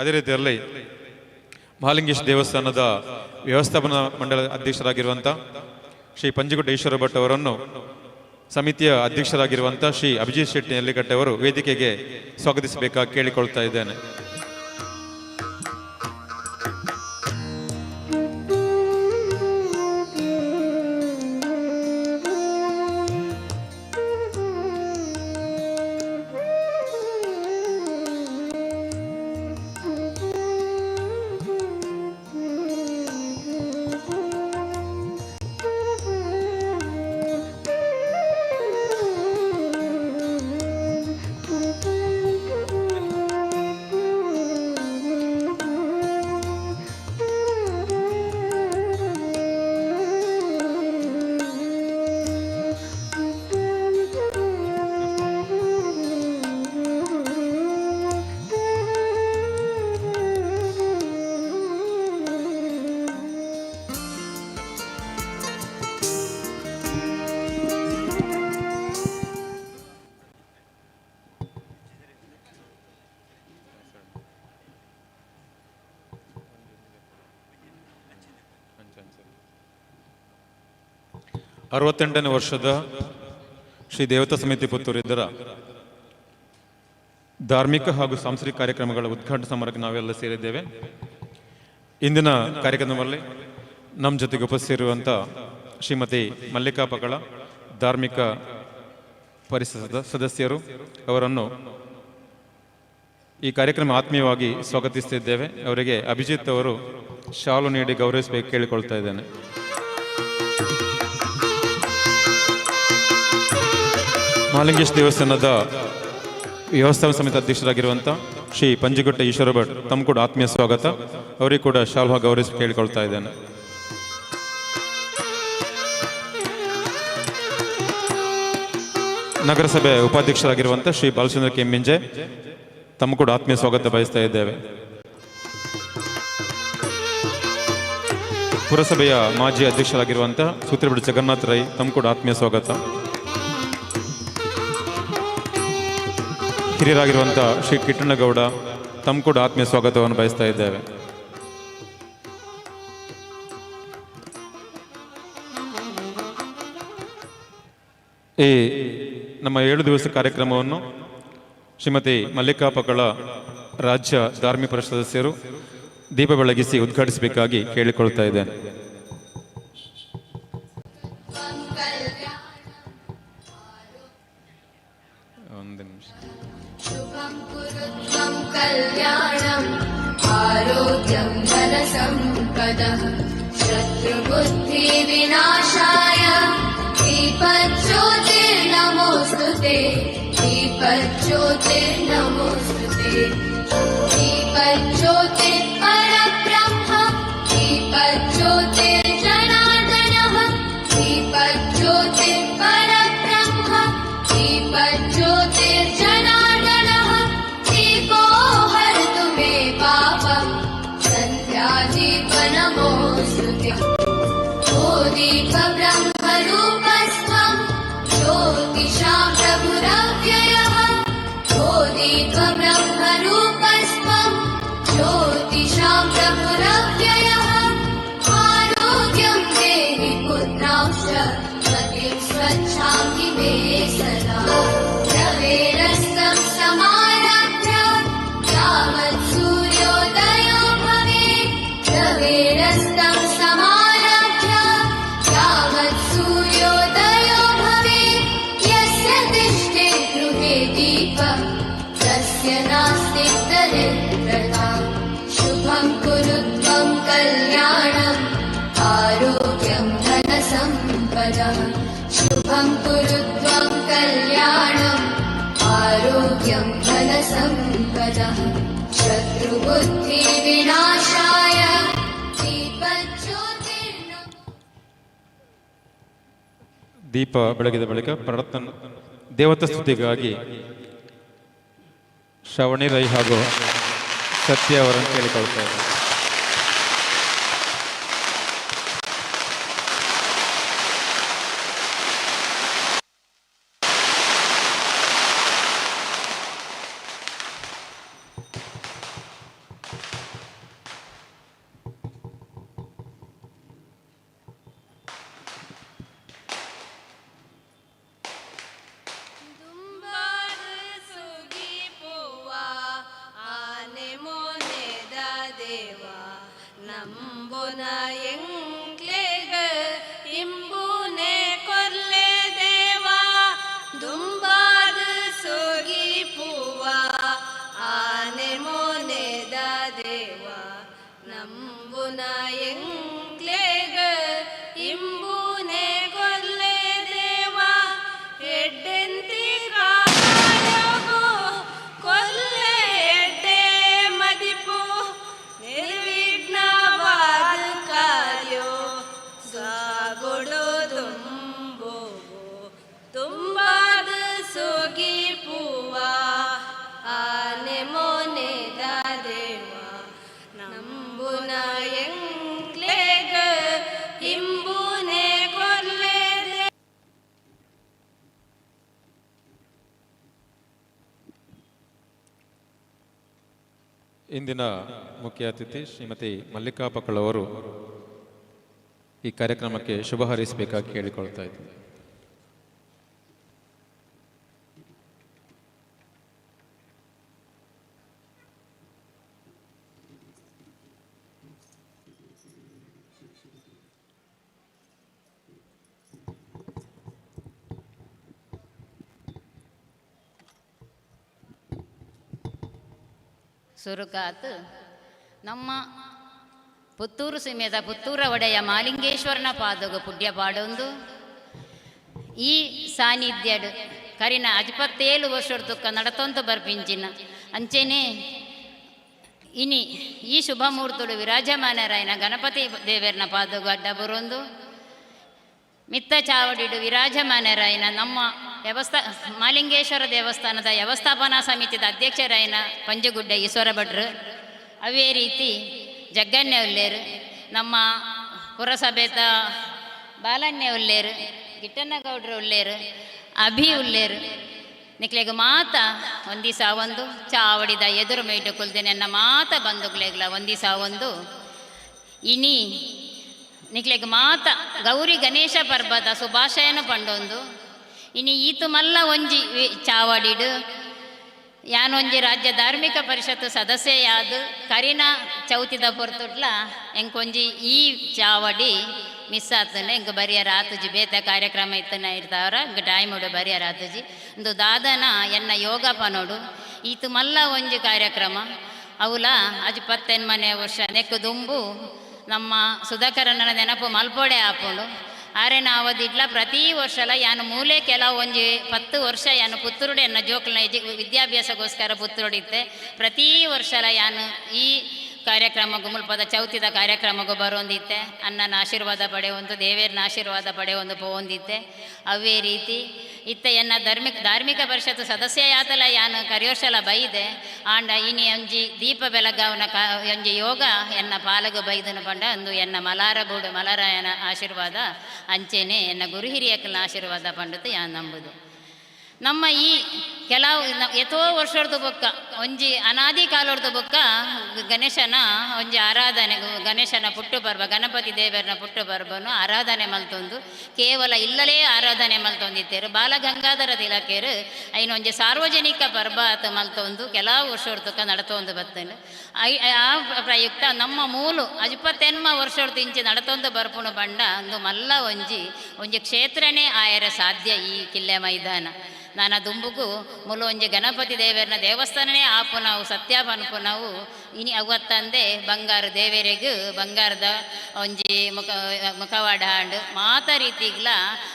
ಅದೇ ರೀತಿಯಲ್ಲಿ ಮಹಾಲಿಂಗೇಶ್ವರ ದೇವಸ್ಥಾನದ ವ್ಯವಸ್ಥಾಪನಾ ಮಂಡಳ ಅಧ್ಯಕ್ಷರಾಗಿರುವಂಥ ಶ್ರೀ ಪಂಜುಗುಡ್ಡ ಈಶ್ವರ ಭಟ್ ಅವರನ್ನು ಸಮಿತಿಯ ಅಧ್ಯಕ್ಷರಾಗಿರುವಂಥ ಶ್ರೀ ಅಭಿಜಿತ್ ಶೆಟ್ಟಿ ನೆಲ್ಲಿಕಟ್ಟೆ ಅವರು ವೇದಿಕೆಗೆ ಸ್ವಾಗತಿಸಬೇಕಾಗಿ ಕೇಳಿಕೊಳ್ತಾ ಇದ್ದೇನೆ. ಅರವತ್ತೆಂಟನೇ ವರ್ಷದ ಶ್ರೀ ದೇವತಾ ಸಮಿತಿ ಪುತ್ತೂರು ಇದರ ಧಾರ್ಮಿಕ ಹಾಗೂ ಸಾಂಸ್ಕೃತಿಕ ಕಾರ್ಯಕ್ರಮಗಳ ಉದ್ಘಾಟನಾ ಸಮಾರಂಭಕ್ಕೆ ನಾವೆಲ್ಲ ಸೇರಿದ್ದೇವೆ. ಇಂದಿನ ಕಾರ್ಯಕ್ರಮದಲ್ಲಿ ನಮ್ಮ ಜೊತೆಗೆ ಉಪಸ್ಥಿತಿರುವಂಥ ಶ್ರೀಮತಿ ಮಲ್ಲಿಕಾ ಪಗಳ ಧಾರ್ಮಿಕ ಪರಿಷದ ಸದಸ್ಯರು ಅವರನ್ನು ಈ ಕಾರ್ಯಕ್ರಮ ಆತ್ಮೀಯವಾಗಿ ಸ್ವಾಗತಿಸುತ್ತಿದ್ದೇವೆ. ಅವರಿಗೆ ಅಭಿಜಿತ್ ಅವರು ಶಾಲು ನೀಡಿ ಗೌರವಿಸಬೇಕು ಕೇಳಿಕೊಳ್ತಾ ಇದ್ದೇನೆ. ಮಹಾಲಿಂಗೇಶ್ವರ ದೇವಸ್ಥಾನದ ವ್ಯವಸ್ಥಾಪನಾ ಸಮಿತಿ ಅಧ್ಯಕ್ಷರಾಗಿರುವಂಥ ಶ್ರೀ ಪಂಜುಗುಡ್ಡ ಈಶ್ವರ ಭಟ್ ತಮ್ಮ ಕೂಡ ಆತ್ಮೀಯ ಸ್ವಾಗತ. ಅವರಿಗೆ ಕೂಡ ಶಾಲ್ವಾ ಗೌರವಿಸಿ ಕೇಳಿಕೊಳ್ತಾ ಇದ್ದೇನೆ. ನಗರಸಭೆ ಉಪಾಧ್ಯಕ್ಷರಾಗಿರುವಂಥ ಶ್ರೀ ಬಾಲಚಂದ್ರ ಕೆಮ್ಮಿಂಜೆ ತಮ್ಮ ಕೂಡ ಆತ್ಮೀಯ ಸ್ವಾಗತ ಬಯಸ್ತಾ ಇದ್ದೇವೆ. ಪುರಸಭೆಯ ಮಾಜಿ ಅಧ್ಯಕ್ಷರಾಗಿರುವಂಥ ಸೂತ್ರಬಿಡಿ ಜಗನ್ನಾಥ ರೈ ತಮ್ಮ ಕೂಡ ಆತ್ಮೀಯ ಸ್ವಾಗತ. ಹಿರಿಯರಾಗಿರುವಂಥ ಶ್ರೀ ಕಿಟ್ಟಣ್ಣಗೌಡ ತಮ್ಮ ಕೂಡ ಆತ್ಮೀಯ ಸ್ವಾಗತವನ್ನು ಬಯಸ್ತಾ ಇದ್ದೇವೆ. ಈ ನಮ್ಮ 7 ದಿವಸ ಕಾರ್ಯಕ್ರಮವನ್ನು ಶ್ರೀಮತಿ ಮಲ್ಲಿಕಾ ಪಗಳ ರಾಜ್ಯ ಧಾರ್ಮಿಕ ಪರಿಷತ್ ಸದಸ್ಯರು ದೀಪ ಬೆಳಗಿಸಿ ಉದ್ಘಾಟಿಸಬೇಕಾಗಿ ಕೇಳಿಕೊಳ್ತಾ ಇದ್ದೇನೆ. ಒಂದು ನಿಮಿಷ. ಆರೋಗ್ಯಂ ಧನ ಸಂಪದಃ ಶತ್ರುಬುದ್ಧಿ ವಿನಾಶಾಯ ದೀಪಜ್ಯೋತಿರ್ನಮೋಸ್ತುತೆ ದೀಪಜ್ಯೋತಿರ್ನಮೋಸ್ತುತೆ ದೀಪಜ್ಯೋತಿರ್ ಪರಬ್ರಹ್ಮ ದೀಪಜ್ಯೋತಿರ್ಜನಾರ್ದನಃ ದೀಪಜ್ಯೋತಿರ್ ಪರಬ್ರಹ್ಮ ದೀಪಜ್ಯೋತಿರ್ಜನಾರ್ದನಃ ದೀಪೋ ಹರತು ಮೇ ಪಾಪಂ ಸಂಧ್ಯಾದೀಪನಮೋಸ್ತುತೆ ಓ ದೀಪ ಬ್ರಹ್ಮರೂಪಸ್ತ್ವಂ ಜ್ಯೋತಿಷಾಂ ಪ್ರಭುರವ್ಯಯಃ ಓ ದೀಪ ಬ್ರಹ್ಮರೂಪಸ್ತ್ವಂ ಜ್ಯೋತಿಷಾಂ ಪ್ರಭುರವ್ಯಯಃ ಆರೋಗ್ಯಂ ದೇಹಿ ಪುತ್ರಾಂಶ ಮತಿಂ ಸ್ವಚ್ಛಾಂಗಿ ಮೇ ಸದಾ ರವೇರಸ್ತಂ ಸಮಾರಭ್ಯ ಯಾವತ್ ಸೂರ್ಯೋದಯೋ ಭವೇತ್ ರವೇರಸ್ತಂ ಸಮಾರಭ್ಯ ಯಾವತ್ ಸೂರ್ಯೋದಯೋ ಭವೇತ್ ಯಸ್ಯ ತಿಷ್ಠೆ ಗೃಹೇ ದೀಪಃ ತಸ್ಯ ನಾಸ್ತಿ ದರಿದ್ರತಾ ಶುಭಂ ಕುರು ತ್ವಂ ಕಲ್ಯಾಣಂ ಆರೋಗ್ಯಂ ಧನ ಸಂಪದಃ ಶುಭಂ ಕುರು ತ್ವಂ ಕಲ್ಯಾಣಂ ಆರೋಗ್ಯಂ ಧನ ಸಂಪದಃ ಶತ್ರುಬುದ್ಧಿ ವಿನಾಶಾಯ ದೀಪ ಬೆಳಗಿದ ಬಳಿಕ ಪ್ರಾರ್ಥನ ದೇವತಾ ಸ್ತುತಿಗಾಗಿ ಶ್ರವಣಿ ರೈ ಹಾಗೂ ಸತ್ಯ ಅವರನ್ನು ಕೇಳಿಕೊಳ್ತಾ ಇದ್ದಾರೆ. ಇಂದಿನ ಮುಖ್ಯ ಅತಿಥಿ ಶ್ರೀಮತಿ ಮಲ್ಲಿಕಾ ಪಕ್ಕಳ್ ಅವರು ಈ ಕಾರ್ಯಕ್ರಮಕ್ಕೆ ಶುಭ ಹಾರೈಸಬೇಕಾಗಿ ಕೇಳಿಕೊಳ್ತಾ ಇದ್ದೀನಿ. ಸುರುಕಾತ್ ನಮ್ಮ ಪುತ್ತೂರು ಸೀಮೆದ ಪುತ್ತೂರ ಒಡೆಯ ಮಾಲಿಂಗೇಶ್ವರನ ಪಾದಗ ಪುಡ್ಯ ಪಾಡೊಂದು ಈ ಸಾನ್ನಿಧ್ಯಡ್ ಕರಿನ 27 ವರ್ಷದ ತುಕ್ಕ ನಡತೊಂದು ಬರ್ಪಿಂಚಿನ ಅಂಚೆನೆ ಇನಿ ಈ ಶುಭ ಮುಹೂರ್ತಡು ವಿರಾಜಮಾನರಾಯನ ಗಣಪತಿ ದೇವರನ ಪಾದಗ ಅಡ್ಡ ಬರೊಂದು ಮಿತ್ತ ಚಾವಡಿಡು ವಿರಾಜಮಾನರಾಯನ ನಮ್ಮ ಮಾಲಿಂಗೇಶ್ವರ ದೇವಸ್ಥಾನದ ವ್ಯವಸ್ಥಾಪನಾ ಸಮಿತಿದ ಅಧ್ಯಕ್ಷರಾಯನ ಪಂಜಗುಡ್ಡ ಈಶ್ವರ ಭಟ್ರು, ಅವೇ ರೀತಿ ಜಗ್ಗನ್ಯ ಉಲ್ಲೇರು, ನಮ್ಮ ಪುರಸಭೆದ ಬಾಲನ್ಯ ಉಲ್ಲೇರು, ಗಿಟ್ಟಣ್ಣಗೌಡ್ರು ಉಲ್ಲೇರು, ಅಭಿ ಉಲ್ಲೇರು ನಿಕ್ಲೆಗ ಮಾತ ಒಂದಿಸ ಒಂದು ಚಾವಡಿದ ಎದುರು ಮೇಟು ಕುಲ್ದೇನೆ ನನ್ನ ಮಾತ ಬಂಧುಗ್ಲೆಗ್ಲ ಒಂದಿಸ ಒಂದು ಇನಿ ನಿಕ್ಲೆಗ ಮಾತ ಗೌರಿ ಗಣೇಶ ಪರ್ಬದ ಶುಭಾಶಯನ ಪಂಡೊಂದು ಇನಿ ಈತು ಮಲ್ಲ ಒಂಜಿ ಚಾವಡಿಡು ಯಾನೊಂಜಿ ರಾಜ್ಯ ಧಾರ್ಮಿಕ ಪರಿಷತ್ ಸದಸ್ಯ ಯಾದು ಕರಿನ ಚೌತಿದ ಪೊರ್ತುಡ್ಲ ಎಂಕೊಂಜಿ ಈ ಚಾವಡಿ ಮಿಸ್ ಆತನೆ ಇಂಕ ಬರಿಯರ ಆತುಜಿ ಬೇತ ಕಾರ್ಯಕ್ರಮ ಇತ್ತನ ಇರ್ತಾವ್ರ ಇಂಕ ಟೈಮುಡು ಬರಿಯರ ಆತುಜಿ ಇಂದು ದಾದನ ಎನ್ನ ಯೋಗ ಪನೋಡು ಈತು ಮಲ್ಲ ಒಂಜಿ ಕಾರ್ಯಕ್ರಮ ಅವಲ ಅಜ್ 10 ವರ್ಷ ನೆಕ್ಕು ದುಂಬು ನಮ್ಮ ಸುಧಾಕರಣ್ಣನ ನೆನಪು ಮಲ್ಪೊಡೆ ಆಪುಂಡು ಆರೇನ ಅವಧಿಡ್ಲ ಪ್ರತಿ ವರ್ಷಲ ಯಾನು ಮೂಲೆ ಕೆಲವು ಒಂಜಿ 10 ವರ್ಷ ಯಾನು ಪುತ್ತೂರುಡೆ ಎನ್ನ ಜೋಕ್ಲನ ವಿದ್ಯಾಭ್ಯಾಸಗೋಸ್ಕರ ಪುತ್ತೂರುಡಿತ್ತೆ ಪ್ರತಿ ವರ್ಷಲ ಯಾನು ಈ ಕಾರ್ಯಕ್ರಮಗೂ ಮುಲ್ಪದ ಚೌತಿದ ಕಾರ್ಯಕ್ರಮಗೂ ಬರೋಂದಿತ್ತೆ ಅಣ್ಣನ ಆಶೀರ್ವಾದ ಪಡೆಯೊಂದು ದೇವೇರನ ಆಶೀರ್ವಾದ ಪಡೆಯೊಂದು ಪೋಂದಿತ್ತೆ ಅವೇ ರೀತಿ ಇತ್ತ ಎನ್ನ ಧಾರ್ಮಿಕ ಪರಿಷತ್ ಸದಸ್ಯ ಯಾತಲ ಯಾನು ಕರಿಯೋರ್ಷಲ ಬೈದೆ ಆಂಡ ಇನಿ ಒಂಜಿ ದೀಪ ಬೆಳಗಾವನ ಒಂಜಿ ಯೋಗ ಎನ್ನ ಪಾಲಗು ಬೈದನು ಪಂಡ ಅಂದು ಎನ್ನ ಮಲಾರ ಬೂಡು ಮಲರಾಯನ ಆಶೀರ್ವಾದ ಅಂಚೆನೆ ಎನ್ನ ಗುರು ಹಿರಿಯಕ್ಕನ ಆಶೀರ್ವಾದ ಪಂಡತು ಯಾನ್ ನಂಬುದು. ನಮ್ಮ ಈ ಕೆಲವು ಎಷ್ಟೋ ವರ್ಷದ ಬೊಕ್ಕ ಒಂಜಿ ಅನಾದಿ ಕಾಲದ ಬೊಕ್ಕ ಗಣೇಶನ ಒಂಜಿ ಆರಾಧನೆ ಗಣೇಶನ ಪುಟ್ಟು ಪರ್ವ ಗಣಪತಿ ದೇವರನ ಪುಟ್ಟು ಪರ್ವನು ಆರಾಧನೆ ಮಲ್ತೊಂದು ಕೇವಲ ಇಲ್ಲಲೇ ಆರಾಧನೆ ಮಲ್ತೊಂದಿತ್ತೇರು ಬಾಲಗಂಗಾಧರ ತಿಲಕೇರು ಐನ ಒಂಜಿ ಸಾರ್ವಜನಿಕ ಪರ್ವ ಆತ ಮಲ್ತೊಂದು ಕೆಲವು ವರ್ಷದ ನಡತೊಂದು ಬರ್ತೇನೆ ಆ ಪ್ರಯುಕ್ತ ನಮ್ಮ ಮೂಲು 27 ವರ್ಷದ ಇಂಚೆ ನಡತೊಂದು ಬರ್ಪುಣು ಬಂಡ ಅಂದು ಮಲ್ಲ ಒಂಜಿ ಕ್ಷೇತ್ರನೇ ಆಯರ ಸಾಧ್ಯ ಈ ಕಿಲ್ಲೆ ಮೈದಾನ ನಾನು ದುಂಬುಗೂ ಮುಲು ಒಂಜಿ ಗಣಪತಿ ದೇವರನ ದೇವಸ್ಥಾನನೇ ಆಪು ನಾವು ಸತ್ಯ ಪನ್ಪು ನಾವು ಇನಿ ಅವತ್ತಂದೆ ಬಂಗಾರ ದೇವರಿಗೂ ಬಂಗಾರದ ಒಂಜಿ ಮುಖವಾಡ ಹಾಂಡು ಮಾತ ರೀತಿಗ್ಲ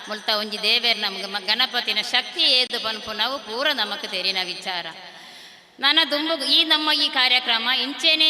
ಮುಲ್ತ ಒಂಜಿ ದೇವರನ ಗಣಪತಿನ ಶಕ್ತಿ ಏದು ಪನ್ಪು ನಾವು ಪೂರ ನಮಕ್ ತೆರಿನ ವಿಚಾರ. ನನ್ನ ದುಂಬು ಈ ನಮ್ಮ ಈ ಕಾರ್ಯಕ್ರಮ ಇಂಚೆನೆ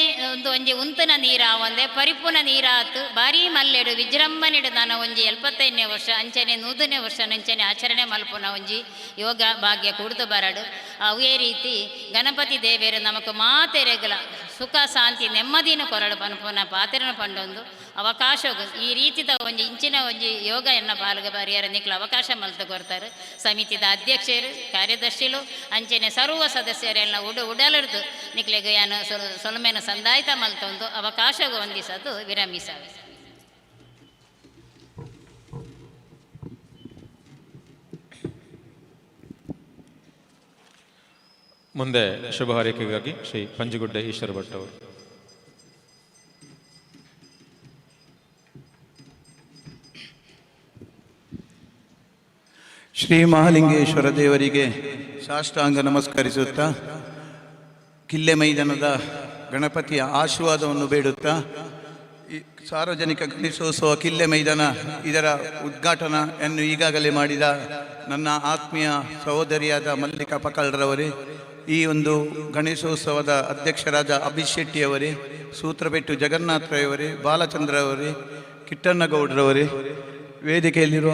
ಒಂಜಿ ಉಂತನ ನೀರ ಒಂದೇ ಪರಿಪೂರ್ಣ ನೀರಾತು ಬಾರಿ ಮಲ್ಲೆಡು ವಿಜೃಂಭಣೆಡು ನಾನು ಒಂಜಿ 75ನೇ ವರ್ಷ ಅಂಚೆನೆ 100ನೇ ವರ್ಷ ಅಂಚೆನೆ ಆಚರಣೆ ಮಲ್ಪುನ ಒಂಜಿ ಯೋಗ ಭಾಗ್ಯ ಕುಡ್ದು ಬರಡು ಅವೇ ರೀತಿ ಗಣಪತಿ ದೇವೇರು ನಮಕ್ ಮಾತೆರೆಗಲ ಸುಖ ಶಾಂತಿ ನೆಮ್ಮದಿನ ಕೊರಡು ಪನ್ಪುನ ಪಾತೆರನ ಪಂಡೊಂದು ಅವಕಾಶ ಈ ರೀತಿದ ಒಂಜಿ ಇಂಚಿನ ಒಂಜಿ ಯೋಗ ಎನ್ನ ಬಾಲಗ ಬಾರಿಯರ ನಿಕ್ಲ ಅವಕಾಶ ಮಲ್ತು ಕೊಡ್ತಾರೆ. ಸಮಿತಿದ ಅಧ್ಯಕ್ಷರು ಕಾರ್ಯದರ್ಶಿಲು ಅಂಚೆನೆ ಸರ್ವ ಸದಸ್ಯರೆಲ್ಲ ಉಡಲರ್ದು ನಿಕ್ಲೆಗೆ ಯಾನು ಸೊಲಮೇನ ಸಂದಾಯಿತ ಮಲ್ತೊಂದು ಅವಕಾಶ ಹೊಂದಿಸದು ವಿರಮಿಸವೆ. ಮುಂದೆ ಶುಭ ಹಾರೈಕೆಗಾಗಿ ಶ್ರೀ ಪಂಜಗುಡ್ಡ ಈಶ್ವರ ಭಟ್ ಅವರು. ಶ್ರೀ ಮಹಾಲಿಂಗೇಶ್ವರ ದೇವರಿಗೆ ಸಾಷ್ಟಾಂಗ ನಮಸ್ಕರಿಸುತ್ತಾ ಕಿಲ್ಲೆ ಮೈದಾನದ ಗಣಪತಿಯ ಆಶೀರ್ವಾದವನ್ನು ಬೇಡುತ್ತಾ ಈ ಸಾರ್ವಜನಿಕ ಗಣೇಶೋತ್ಸವ ಕಿಲ್ಲೆ ಮೈದಾನ ಇದರ ಉದ್ಘಾಟನೆಯನ್ನು ಈಗಾಗಲೇ ಮಾಡಿದ ನನ್ನ ಆತ್ಮೀಯ ಸಹೋದರಿಯಾದ ಮಲ್ಲಿಕಾ ಪಕ್ಕಳ್ರವರೇ, ಈ ಒಂದು ಗಣೇಶೋತ್ಸವದ ಅಧ್ಯಕ್ಷರಾದ ಅಭಿಶೆಟ್ಟಿಯವರೇ, ಸೂತ್ರಬೆಟ್ಟು ಜಗನ್ನಾಥರವರೇ, ಬಾಲಚಂದ್ರ ಅವರೇ, ಕಿಟ್ಟಣ್ಣಗೌಡ್ರವರೇ, ವೇದಿಕೆಯಲ್ಲಿರುವ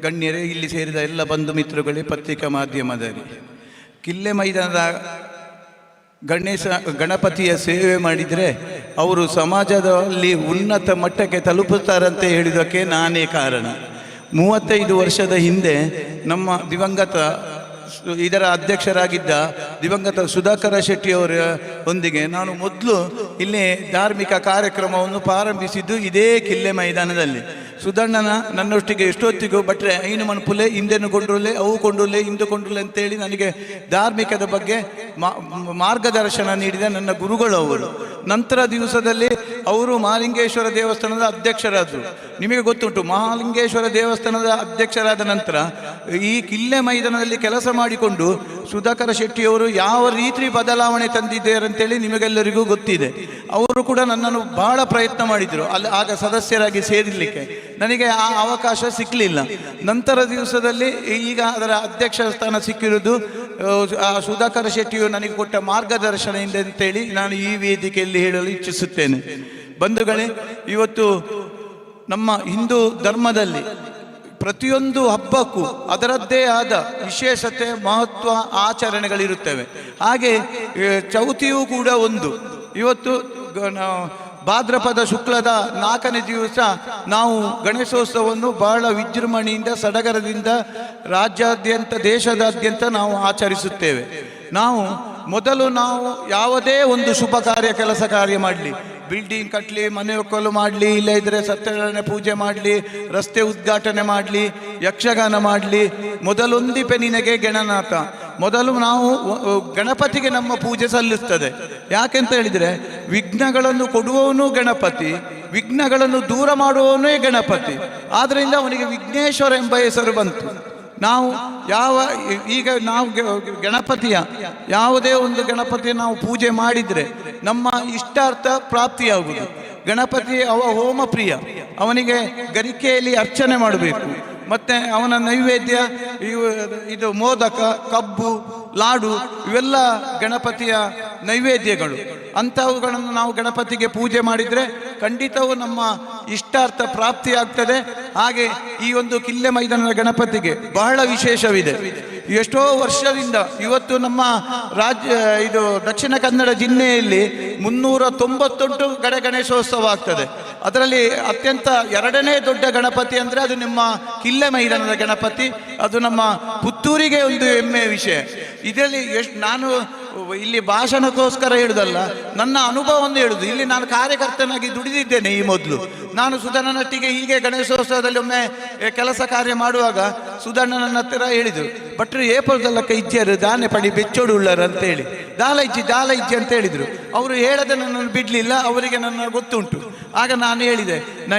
ಗಣ್ಯರೇ, ಇಲ್ಲಿ ಸೇರಿದ ಎಲ್ಲ ಬಂಧು ಮಿತ್ರಗಳೇ, ಪತ್ರಿಕಾ ಮಾಧ್ಯಮದವರೇ, ಕಿಲ್ಲೆ ಮೈದಾನದ ಗಣಪತಿಯ ಸೇವೆ ಮಾಡಿದರೆ ಅವರು ಸಮಾಜದಲ್ಲಿ ಉನ್ನತ ಮಟ್ಟಕ್ಕೆ ತಲುಪುತ್ತಾರಂತೆ ಹೇಳಿದ್ದಕ್ಕೆ ನಾನೇ ಕಾರಣ. 35 ವರ್ಷದ ಹಿಂದೆ ನಮ್ಮ ದಿವಂಗತ ಇದರ ಅಧ್ಯಕ್ಷರಾಗಿದ್ದ ದಿವಂಗತ ಸುಧಾಕರ ಶೆಟ್ಟಿಯವರ ಒಂದಿಗೆ ನಾನು ಮೊದಲು ಇಲ್ಲಿ ಧಾರ್ಮಿಕ ಕಾರ್ಯಕ್ರಮವನ್ನು ಪ್ರಾರಂಭಿಸಿದ್ದು ಇದೇ ಕಿಲ್ಲೆ ಮೈದಾನದಲ್ಲಿ. ಸುಧಣ್ಣನ ನನ್ನೊಟ್ಟಿಗೆ ಎಷ್ಟೊತ್ತಿಗೂ ಭಟ್ರೆ ಐನು ಮಣಪುಲೆ ಹಿಂದೆನು ಕೊಂಡ್ರಲೆ ಅವು ಕೊಂಡ್ರಲೆ ಹಿಂದೆ ಕೊಂಡ್ರಲೆ ಅಂತೇಳಿ ನನಗೆ ಧಾರ್ಮಿಕದ ಬಗ್ಗೆ ಮಾರ್ಗದರ್ಶನ ನೀಡಿದ ನನ್ನ ಗುರುಗಳು ಅವರು. ನಂತರ ದಿವಸದಲ್ಲಿ ಅವರು ಮಹಾಲಿಂಗೇಶ್ವರ ದೇವಸ್ಥಾನದ ಅಧ್ಯಕ್ಷರಾದರು. ನಿಮಗೆ ಗೊತ್ತುಂಟು, ಮಹಾಲಿಂಗೇಶ್ವರ ದೇವಸ್ಥಾನದ ಅಧ್ಯಕ್ಷರಾದ ನಂತರ ಈ ಕಿಲ್ಲೆ ಮೈದಾನದಲ್ಲಿ ಕೆಲಸ ಮಾಡಿಕೊಂಡು ಸುಧಾಕರ ಶೆಟ್ಟಿಯವರು ಯಾವ ರೀತಿ ಬದಲಾವಣೆ ತಂದಿದ್ದಾರೆ ಅಂತೇಳಿ ನಿಮಗೆಲ್ಲರಿಗೂ ಗೊತ್ತಿದೆ. ಅವರು ಕೂಡ ನನ್ನನ್ನು ಬಹಳ ಪ್ರಯತ್ನ ಮಾಡಿದರು ಅಲ್ಲಿ ಆಗ ಸದಸ್ಯರಾಗಿ ಸೇರಲಿಕ್ಕೆ. ನನಗೆ ಆ ಅವಕಾಶ ಸಿಕ್ಕಲಿಲ್ಲ. ನಂತರ ದಿವಸದಲ್ಲಿ ಈಗ ಅದರ ಅಧ್ಯಕ್ಷ ಸ್ಥಾನ ಸಿಕ್ಕಿರುವುದು ಆ ಸುಧಾಕರ ಶೆಟ್ಟಿಯು ನನಗೆ ಕೊಟ್ಟ ಮಾರ್ಗದರ್ಶನದಿಂದ ಅಂತೇಳಿ ನಾನು ಈ ವೇದಿಕೆಯಲ್ಲಿ ಹೇಳಲು ಇಚ್ಛಿಸುತ್ತೇನೆ. ಬಂಧುಗಳೇ, ಇವತ್ತು ನಮ್ಮ ಹಿಂದೂ ಧರ್ಮದಲ್ಲಿ ಪ್ರತಿಯೊಂದು ಹಬ್ಬಕ್ಕೂ ಅದರದ್ದೇ ಆದ ವಿಶೇಷತೆ, ಮಹತ್ವ, ಆಚರಣೆಗಳಿರುತ್ತವೆ. ಹಾಗೆ ಚೌತಿಯೂ ಕೂಡ ಒಂದು. ಇವತ್ತು ಭಾದ್ರಪದ ಶುಕ್ಲದ 4ನೇ ದಿವಸ ನಾವು ಗಣೇಶೋತ್ಸವವನ್ನು ಬಹಳ ವಿಜೃಂಭಣೆಯಿಂದ ಸಡಗರದಿಂದ ರಾಜ್ಯಾದ್ಯಂತ ದೇಶದಾದ್ಯಂತ ನಾವು ಆಚರಿಸುತ್ತೇವೆ. ಮೊದಲು ನಾವು ಯಾವುದೇ ಒಂದು ಶುಭ ಕೆಲಸ ಕಾರ್ಯ ಮಾಡಲಿ, ಬಿಲ್ಡಿಂಗ್ ಕಟ್ಟಲಿ, ಮನೆ ಒಕ್ಕಲು ಮಾಡಲಿ, ಇಲ್ಲ ಇದ್ರೆ ಸತ್ಯನಾರಾಯಣ ಪೂಜೆ ಮಾಡಲಿ, ರಸ್ತೆ ಉದ್ಘಾಟನೆ ಮಾಡಲಿ, ಯಕ್ಷಗಾನ ಮಾಡಲಿ, ಮೊದಲೊಂದಿಪೆ ನಿನಗೆ ಗಣನಾಥ, ಮೊದಲು ನಾವು ಗಣಪತಿಗೆ ನಮ್ಮ ಪೂಜೆ ಸಲ್ಲಿಸ್ತದೆ. ಯಾಕೆಂತ ಹೇಳಿದರೆ ವಿಘ್ನಗಳನ್ನು ಕೊಡುವವನು ಗಣಪತಿ, ವಿಘ್ನಗಳನ್ನು ದೂರ ಮಾಡುವವನೇ ಗಣಪತಿ. ಆದ್ದರಿಂದ ಅವನಿಗೆ ವಿಘ್ನೇಶ್ವರ ಎಂಬ ಹೆಸರು ಬಂತು. ಈಗ ನಾವು ಗಣಪತಿಯ ಯಾವುದೇ ಒಂದು ಗಣಪತಿಯ ನಾವು ಪೂಜೆ ಮಾಡಿದರೆ ನಮ್ಮ ಇಷ್ಟಾರ್ಥ ಪ್ರಾಪ್ತಿಯಾಗುವುದು. ಗಣಪತಿ ಹೋಮ ಪ್ರಿಯ, ಅವನಿಗೆ ಗರಿಕೆಯಲ್ಲಿ ಅರ್ಚನೆ ಮಾಡಬೇಕು. ಮತ್ತು ಅವನ ನೈವೇದ್ಯ ಇದು ಮೋದಕ, ಕಬ್ಬು, ಲಾಡು ಇವೆಲ್ಲ ಗಣಪತಿಯ ನೈವೇದ್ಯಗಳು. ಅಂಥವುಗಳನ್ನು ನಾವು ಗಣಪತಿಗೆ ಪೂಜೆ ಮಾಡಿದರೆ ಖಂಡಿತವೂ ನಮ್ಮ ಇಷ್ಟಾರ್ಥ ಪ್ರಾಪ್ತಿಯಾಗ್ತದೆ. ಹಾಗೆ ಈ ಒಂದು ಕಿಲ್ಲೆ ಮೈದಾನದ ಗಣಪತಿಗೆ ಬಹಳ ವಿಶೇಷವಿದೆ. ಎಷ್ಟೋ ವರ್ಷದಿಂದ ಇವತ್ತು ನಮ್ಮ ದಕ್ಷಿಣ ಕನ್ನಡ ಜಿಲ್ಲೆಯಲ್ಲಿ 398 ಗಣೇಶೋತ್ಸವ ಆಗ್ತದೆ. ಅದರಲ್ಲಿ ಅತ್ಯಂತ 2ನೇ ದೊಡ್ಡ ಗಣಪತಿ ಅಂದರೆ ಅದು ನಿಮ್ಮ ಕಿಲ್ಲೆ ಮೈದಾನದ ಗಣಪತಿ. ಅದು ನಮ್ಮ ಪುತ್ತೂರಿಗೆ ಒಂದು ಹೆಮ್ಮೆಯ ವಿಷಯ. ಇದರಲ್ಲಿ ನಾನು ಇಲ್ಲಿ ಭಾಷಣಕ್ಕೋಸ್ಕರ ಹೇಳುದಲ್ಲ, ನನ್ನ ಅನುಭವವನ್ನು ಹೇಳುದು. ಇಲ್ಲಿ ನಾನು ಕಾರ್ಯಕರ್ತನಾಗಿ ದುಡಿದಿದ್ದೇನೆ. ಈ ಮೊದಲು ನಾನು ಸುಧಣ್ಣನೊಟ್ಟಿಗೆ ಹೀಗೆ ಗಣೇಶೋತ್ಸವದಲ್ಲಿ ಒಮ್ಮೆ ಕೆಲಸ ಕಾರ್ಯ ಮಾಡುವಾಗ ಸುಧಣ್ಣನ ಹತ್ತಿರ ಹೇಳಿದರು, ಭಟ್ರು ಏಪಲ್ದಲ್ಲಕ್ಕ ಇಜ್ಜರು ದಾನೆ ಪಡಿ ಬೆಚ್ಚೋಡು ಉಳ್ಳರು ಅಂತೇಳಿ, ದಾಲ ಇಜ್ಜಿ ಅಂತ ಹೇಳಿದರು. ಅವರು ಹೇಳದೆ ನನ್ನನ್ನು ಬಿಡಲಿಲ್ಲ, ಅವರಿಗೆ ನನ್ನ ಗೊತ್ತುಂಟು. ಆಗ ನಾನು ಹೇಳಿದೆ,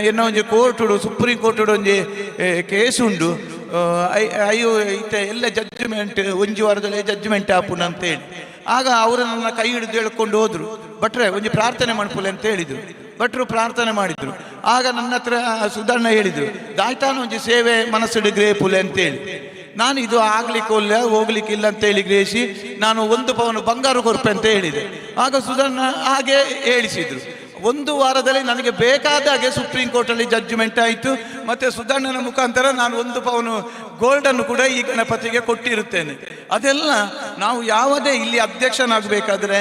ಏನೋ ಒಂದು ಕೋರ್ಟುಡು, ಸುಪ್ರೀಂ ಕೋರ್ಟುಡು ಒಂದು ಕೇಸ್ ಉಂಡು, ಅಯ್ಯೋ ಇತ್ತೆ ಎಲ್ಲ ಜಡ್ಜ್ಮೆಂಟ್ ಒಂಜಿ ವಾರದಲ್ಲಿ ಜಡ್ಜ್ಮೆಂಟ್ ಆಪುನ ಅಂತೇಳಿ. ಆಗ ಅವರು ನನ್ನ ಕೈ ಹಿಡಿದು ಹೇಳ್ಕೊಂಡು ಹೋದರು, ಭಟ್ರೆ ಒಂದು ಪ್ರಾರ್ಥನೆ ಮಾಡ್ಕೊಳ್ಳಿ ಅಂತ ಹೇಳಿದರು. ಭಟ್ರು ಪ್ರಾರ್ಥನೆ ಮಾಡಿದರು. ಆಗ ನನ್ನ ಹತ್ರ ಸುಧಣ್ಣ ಹೇಳಿದರು, ದಾಯ್ತಾನ ಒಂದು ಸೇವೆ ಮನಸ್ಸಿಡು ಗ್ರೇಪುಲೆ ಅಂತೇಳಿ. ನಾನು ಇದು ಆಗ್ಲಿಕ್ಕಿಲ್ಲ ಹೋಗ್ಲಿಕ್ಕಿಲ್ಲ ಅಂತೇಳಿ ಗ್ರಹಿಸಿ ನಾನು 1 ಪವನು ಬಂಗಾರ ಕೊರ್ಪೆ ಅಂತ ಹೇಳಿದೆ. ಆಗ ಸುಧಣ್ಣ ಹಾಗೆ ಹೇಳಿಸಿದರು. 1 ವಾರದಲ್ಲಿ ನನಗೆ ಬೇಕಾದ ಹಾಗೆ ಸುಪ್ರೀಂ ಕೋರ್ಟಲ್ಲಿ ಜಡ್ಜ್ಮೆಂಟ್ ಆಯಿತು. ಮತ್ತು ಸುಧಣ್ಣನ ಮುಖಾಂತರ ನಾನು 1 ಪವನು ಗೋಲ್ಡನ್ನು ಕೂಡ ಈ ಗಣಪತಿಗೆ ಕೊಟ್ಟಿರುತ್ತೇನೆ. ಅದೆಲ್ಲ ನಾವು ಯಾವುದೇ ಇಲ್ಲಿ ಅಧ್ಯಕ್ಷನಾಗಬೇಕಾದ್ರೆ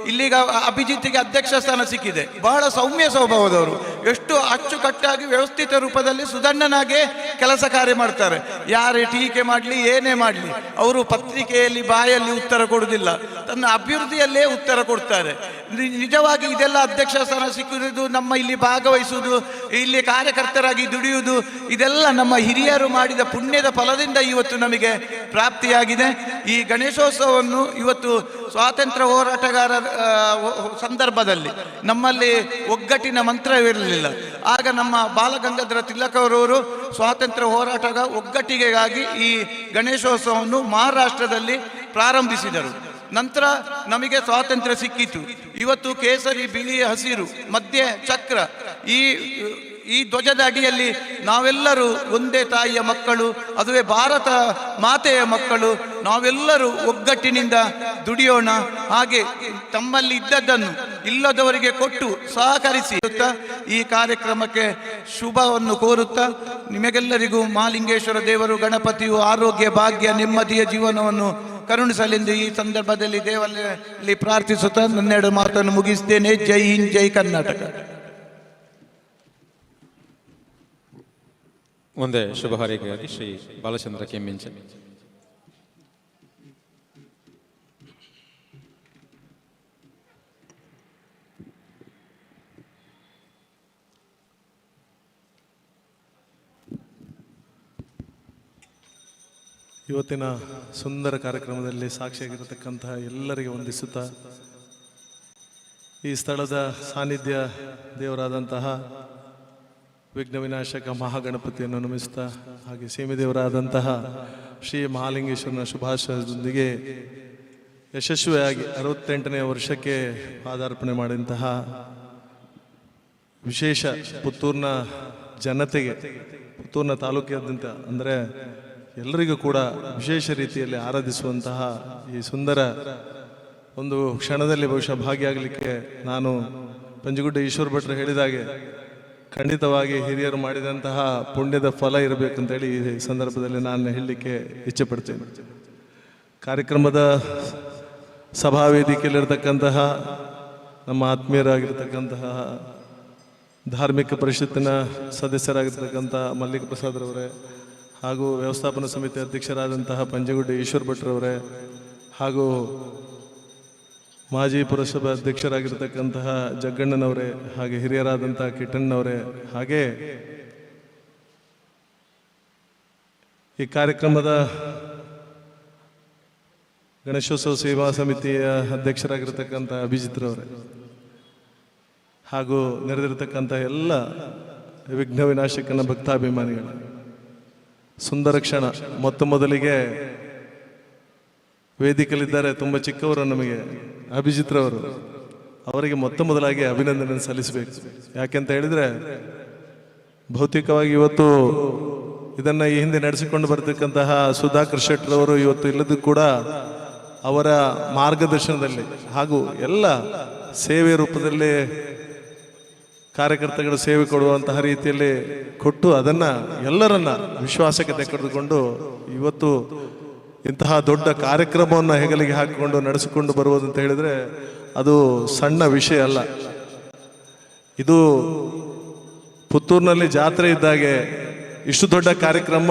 ಇಲ್ಲಿಗ ಅಭಿಜಿತ್ತಿಗೆ ಅಧ್ಯಕ್ಷ ಸ್ಥಾನ ಸಿಕ್ಕಿದೆ. ಬಹಳ ಸೌಮ್ಯ ಸ್ವಭಾವದವರು, ಎಷ್ಟು ಅಚ್ಚುಕಟ್ಟಾಗಿ ವ್ಯವಸ್ಥಿತ ರೂಪದಲ್ಲಿ ಸುಧಣ್ಣನಾಗೆ ಕೆಲಸ ಕಾರ್ಯ ಮಾಡ್ತಾರೆ. ಯಾರೇ ಟೀಕೆ ಮಾಡಲಿ ಏನೇ ಮಾಡಲಿ ಅವರು ಪತ್ರಿಕೆಯಲ್ಲಿ ಬಾಯಲ್ಲಿ ಉತ್ತರ ಕೊಡುವುದಿಲ್ಲ, ತನ್ನ ಅಭಿವೃದ್ಧಿಯಲ್ಲೇ ಉತ್ತರ ಕೊಡ್ತಾರೆ. ನಿಜವಾಗಿ ಇದೆಲ್ಲ ಅಧ್ಯಕ್ಷ ಸ್ಥಾನ ಸಿಕ್ಕುವುದು, ನಮ್ಮ ಇಲ್ಲಿ ಭಾಗವಹಿಸುವುದು, ಇಲ್ಲಿ ಕಾರ್ಯಕರ್ತರಾಗಿ ದುಡಿಯುವುದು, ಇದೆಲ್ಲ ನಮ್ಮ ಹಿರಿಯರು ಮಾಡಿದ ಪುಣ್ಯದ ಫಲದಿಂದ ಇವತ್ತು ನಮಗೆ ಪ್ರಾಪ್ತಿಯಾಗಿದೆ. ಈ ಗಣೇಶೋತ್ಸವವನ್ನು ಇವತ್ತು ಸ್ವಾತಂತ್ರ್ಯ ಹೋರಾಟಗಾರ ಸಂದರ್ಭದಲ್ಲಿ ನಮ್ಮಲ್ಲಿ ಒಗ್ಗಟ್ಟಿನ ಮಂತ್ರವಿರಲಿಲ್ಲ. ಆಗ ನಮ್ಮ ಬಾಲಗಂಗಾಧರ ತಿಲಕರವರು ಸ್ವಾತಂತ್ರ್ಯ ಹೋರಾಟದ ಒಗ್ಗಟ್ಟಿಗೆಗಾಗಿ ಈ ಗಣೇಶೋತ್ಸವವನ್ನು ಮಹಾರಾಷ್ಟ್ರದಲ್ಲಿ ಪ್ರಾರಂಭಿಸಿದರು. ನಂತರ ನಮಗೆ ಸ್ವಾತಂತ್ರ್ಯ ಸಿಕ್ಕಿತು. ಇವತ್ತು ಕೇಸರಿ, ಬಿಳಿ, ಹಸಿರು, ಮಧ್ಯೆ ಚಕ್ರ, ಈ ಧ್ವಜದ ಅಡಿಯಲ್ಲಿ ನಾವೆಲ್ಲರೂ ಒಂದೇ ತಾಯಿಯ ಮಕ್ಕಳು, ಅದುವೇ ಭಾರತ ಮಾತೆಯ ಮಕ್ಕಳು. ನಾವೆಲ್ಲರೂ ಒಗ್ಗಟ್ಟಿನಿಂದ ದುಡಿಯೋಣ. ಹಾಗೆ ತಮ್ಮಲ್ಲಿ ಇದ್ದದ್ದನ್ನು ಇಲ್ಲದವರಿಗೆ ಕೊಟ್ಟು ಸಹಕರಿಸಿ ಈ ಕಾರ್ಯಕ್ರಮಕ್ಕೆ ಶುಭವನ್ನು ಕೋರುತ್ತಾ, ನಿಮಗೆಲ್ಲರಿಗೂ ಮಹಾಲಿಂಗೇಶ್ವರ ದೇವರು ಗಣಪತಿಯು ಆರೋಗ್ಯ, ಭಾಗ್ಯ, ನೆಮ್ಮದಿಯ ಜೀವನವನ್ನು ಕರುಣಿಸಲೆಂದು ಈ ಸಂದರ್ಭದಲ್ಲಿ ದೇವರಲ್ಲಿ ಪ್ರಾರ್ಥಿಸುತ್ತಾ ನನ್ನೆರಡು ಮಾತನ್ನು ಮುಗಿಸ್ತೇನೆ. ಜೈ ಹಿಂದ್, ಜೈ ಕರ್ನಾಟಕ. ಮುಂದೆ ಶುಭ ಹಾರೈಕೆಯಾಗಿ ಶ್ರೀ ಬಾಲಚಂದ್ರ ಕೆಮ್ಮಿಂಚ. ಇವತ್ತಿನ ಸುಂದರ ಕಾರ್ಯಕ್ರಮದಲ್ಲಿ ಸಾಕ್ಷಿಯಾಗಿರತಕ್ಕಂತಹ ಎಲ್ಲರಿಗೆ ವಂದಿಸುತ್ತಾ, ಈ ಸ್ಥಳದ ಸಾನ್ನಿಧ್ಯ ದೇವರಾದಂತಹ ವಿಘ್ನ ವಿನಾಶಕ ಮಹಾಗಣಪತಿಯನ್ನು ನಮಿಸ್ತಾ, ಹಾಗೆ ಸೀಮೆ ದೇವರಾದಂತಹ ಶ್ರೀ ಮಹಾಲಿಂಗೇಶ್ವರನ ಶುಭಾಶಯದೊಂದಿಗೆ ಯಶಸ್ವಿಯಾಗಿ 68ನೇ ವರ್ಷಕ್ಕೆ ಪಾದಾರ್ಪಣೆ ಮಾಡಿದಂತಹ ವಿಶೇಷ ಪುತ್ತೂರಿನ ಜನತೆಗೆ, ಪುತ್ತೂರಿನ ತಾಲೂಕಿನಾದ್ಯಂತ ಅಂದರೆ ಎಲ್ಲರಿಗೂ ಕೂಡ ವಿಶೇಷ ರೀತಿಯಲ್ಲಿ ಆರಾಧಿಸುವಂತಹ ಈ ಸುಂದರ ಒಂದು ಕ್ಷಣದಲ್ಲಿ ಬಹುಶಃ ಭಾಗಿಯಾಗಲಿಕ್ಕೆ ನಾನು ಪಂಜಗುಡ್ಡ ಈಶ್ವರ ಭಟ್ರು ಹೇಳಿದಾಗೆ ಖಂಡಿತವಾಗಿ ಹಿರಿಯರು ಮಾಡಿದಂತಹ ಪುಣ್ಯದ ಫಲ ಇರಬೇಕಂತೇಳಿ ಈ ಸಂದರ್ಭದಲ್ಲಿ ನಾನು ಹೇಳಲಿಕ್ಕೆ ಇಚ್ಛೆ ಪಡ್ತೇನೆ. ಕಾರ್ಯಕ್ರಮದ ಸಭಾವೇದಿಕೆಯಲ್ಲಿರ್ತಕ್ಕಂತಹ ನಮ್ಮ ಆತ್ಮೀಯರಾಗಿರ್ತಕ್ಕಂತಹ ಧಾರ್ಮಿಕ ಪರಿಷತ್ತಿನ ಸದಸ್ಯರಾಗಿರ್ತಕ್ಕಂಥ ಮಲ್ಲಿಕ ಪ್ರಸಾದ್ರವರೇ, ಹಾಗೂ ವ್ಯವಸ್ಥಾಪನಾ ಸಮಿತಿ ಅಧ್ಯಕ್ಷರಾದಂತಹ ಪಂಜಗುಡ್ಡ ಈಶ್ವರ ಭಟ್ರವರೇ, ಹಾಗೂ ಮಾಜಿ ಪುರಸಭಾ ಅಧ್ಯಕ್ಷರಾಗಿರ್ತಕ್ಕಂತಹ ಜಗ್ಗಣ್ಣನವರೇ, ಹಾಗೆ ಹಿರಿಯರಾದಂತಹ ಕಿಟ್ಟಣ್ಣನವರೇ, ಹಾಗೆ ಈ ಕಾರ್ಯಕ್ರಮದ ಗಣೇಶೋತ್ಸವ ಸೇವಾ ಸಮಿತಿಯ ಅಧ್ಯಕ್ಷರಾಗಿರ್ತಕ್ಕಂಥ ಅಭಿಜಿತ್ರವರೇ, ಹಾಗೂ ನೆರೆದಿರತಕ್ಕಂಥ ಎಲ್ಲ ವಿಘ್ನ ವಿನಾಶಕನ ಭಕ್ತಾಭಿಮಾನಿಗಳು, ಸುಂದರ ಕ್ಷಣ. ಮೊದಲಿಗೆ ವೇದಿಕೆಯಲ್ಲಿದ್ದಾರೆ ತುಂಬ ಚಿಕ್ಕವರು ನಮಗೆ ಅಭಿಜಿತ್ರವರು, ಅವರಿಗೆ ಮೊದಲಾಗಿ ಅಭಿನಂದನೆ ಸಲ್ಲಿಸಬೇಕು. ಯಾಕೆಂತ ಹೇಳಿದರೆ ಭೌತಿಕವಾಗಿ ಇವತ್ತು ಇದನ್ನು ಈ ಹಿಂದೆ ನಡೆಸಿಕೊಂಡು ಬರ್ತಕ್ಕಂತಹ ಸುಧಾಕರ್ ಶೆಟ್ಟರವರು ಇವತ್ತು ಇಲ್ಲದೂ ಕೂಡ ಅವರ ಮಾರ್ಗದರ್ಶನದಲ್ಲಿ ಹಾಗೂ ಎಲ್ಲ ಸೇವೆ ರೂಪದಲ್ಲಿ ಕಾರ್ಯಕರ್ತಗಳು ಸೇವೆ ಕೊಡುವಂತಹ ರೀತಿಯಲ್ಲಿ ಕೊಟ್ಟು ಅದನ್ನು ಎಲ್ಲರನ್ನ ವಿಶ್ವಾಸಕ್ಕೆ ತೆಗೆದುಕೊಂಡು ಇವತ್ತು ಇಂತಹ ದೊಡ್ಡ ಕಾರ್ಯಕ್ರಮವನ್ನು ಹೆಗಲಿಗೆ ಹಾಕಿಕೊಂಡು ನಡೆಸಿಕೊಂಡು ಬರುವುದಂತ ಹೇಳಿದರೆ ಅದು ಸಣ್ಣ ವಿಷಯ ಅಲ್ಲ. ಇದು ಪುತ್ತೂರಿನಲ್ಲಿ ಜಾತ್ರೆ ಇದ್ದಾಗೆ ಇಷ್ಟು ದೊಡ್ಡ ಕಾರ್ಯಕ್ರಮ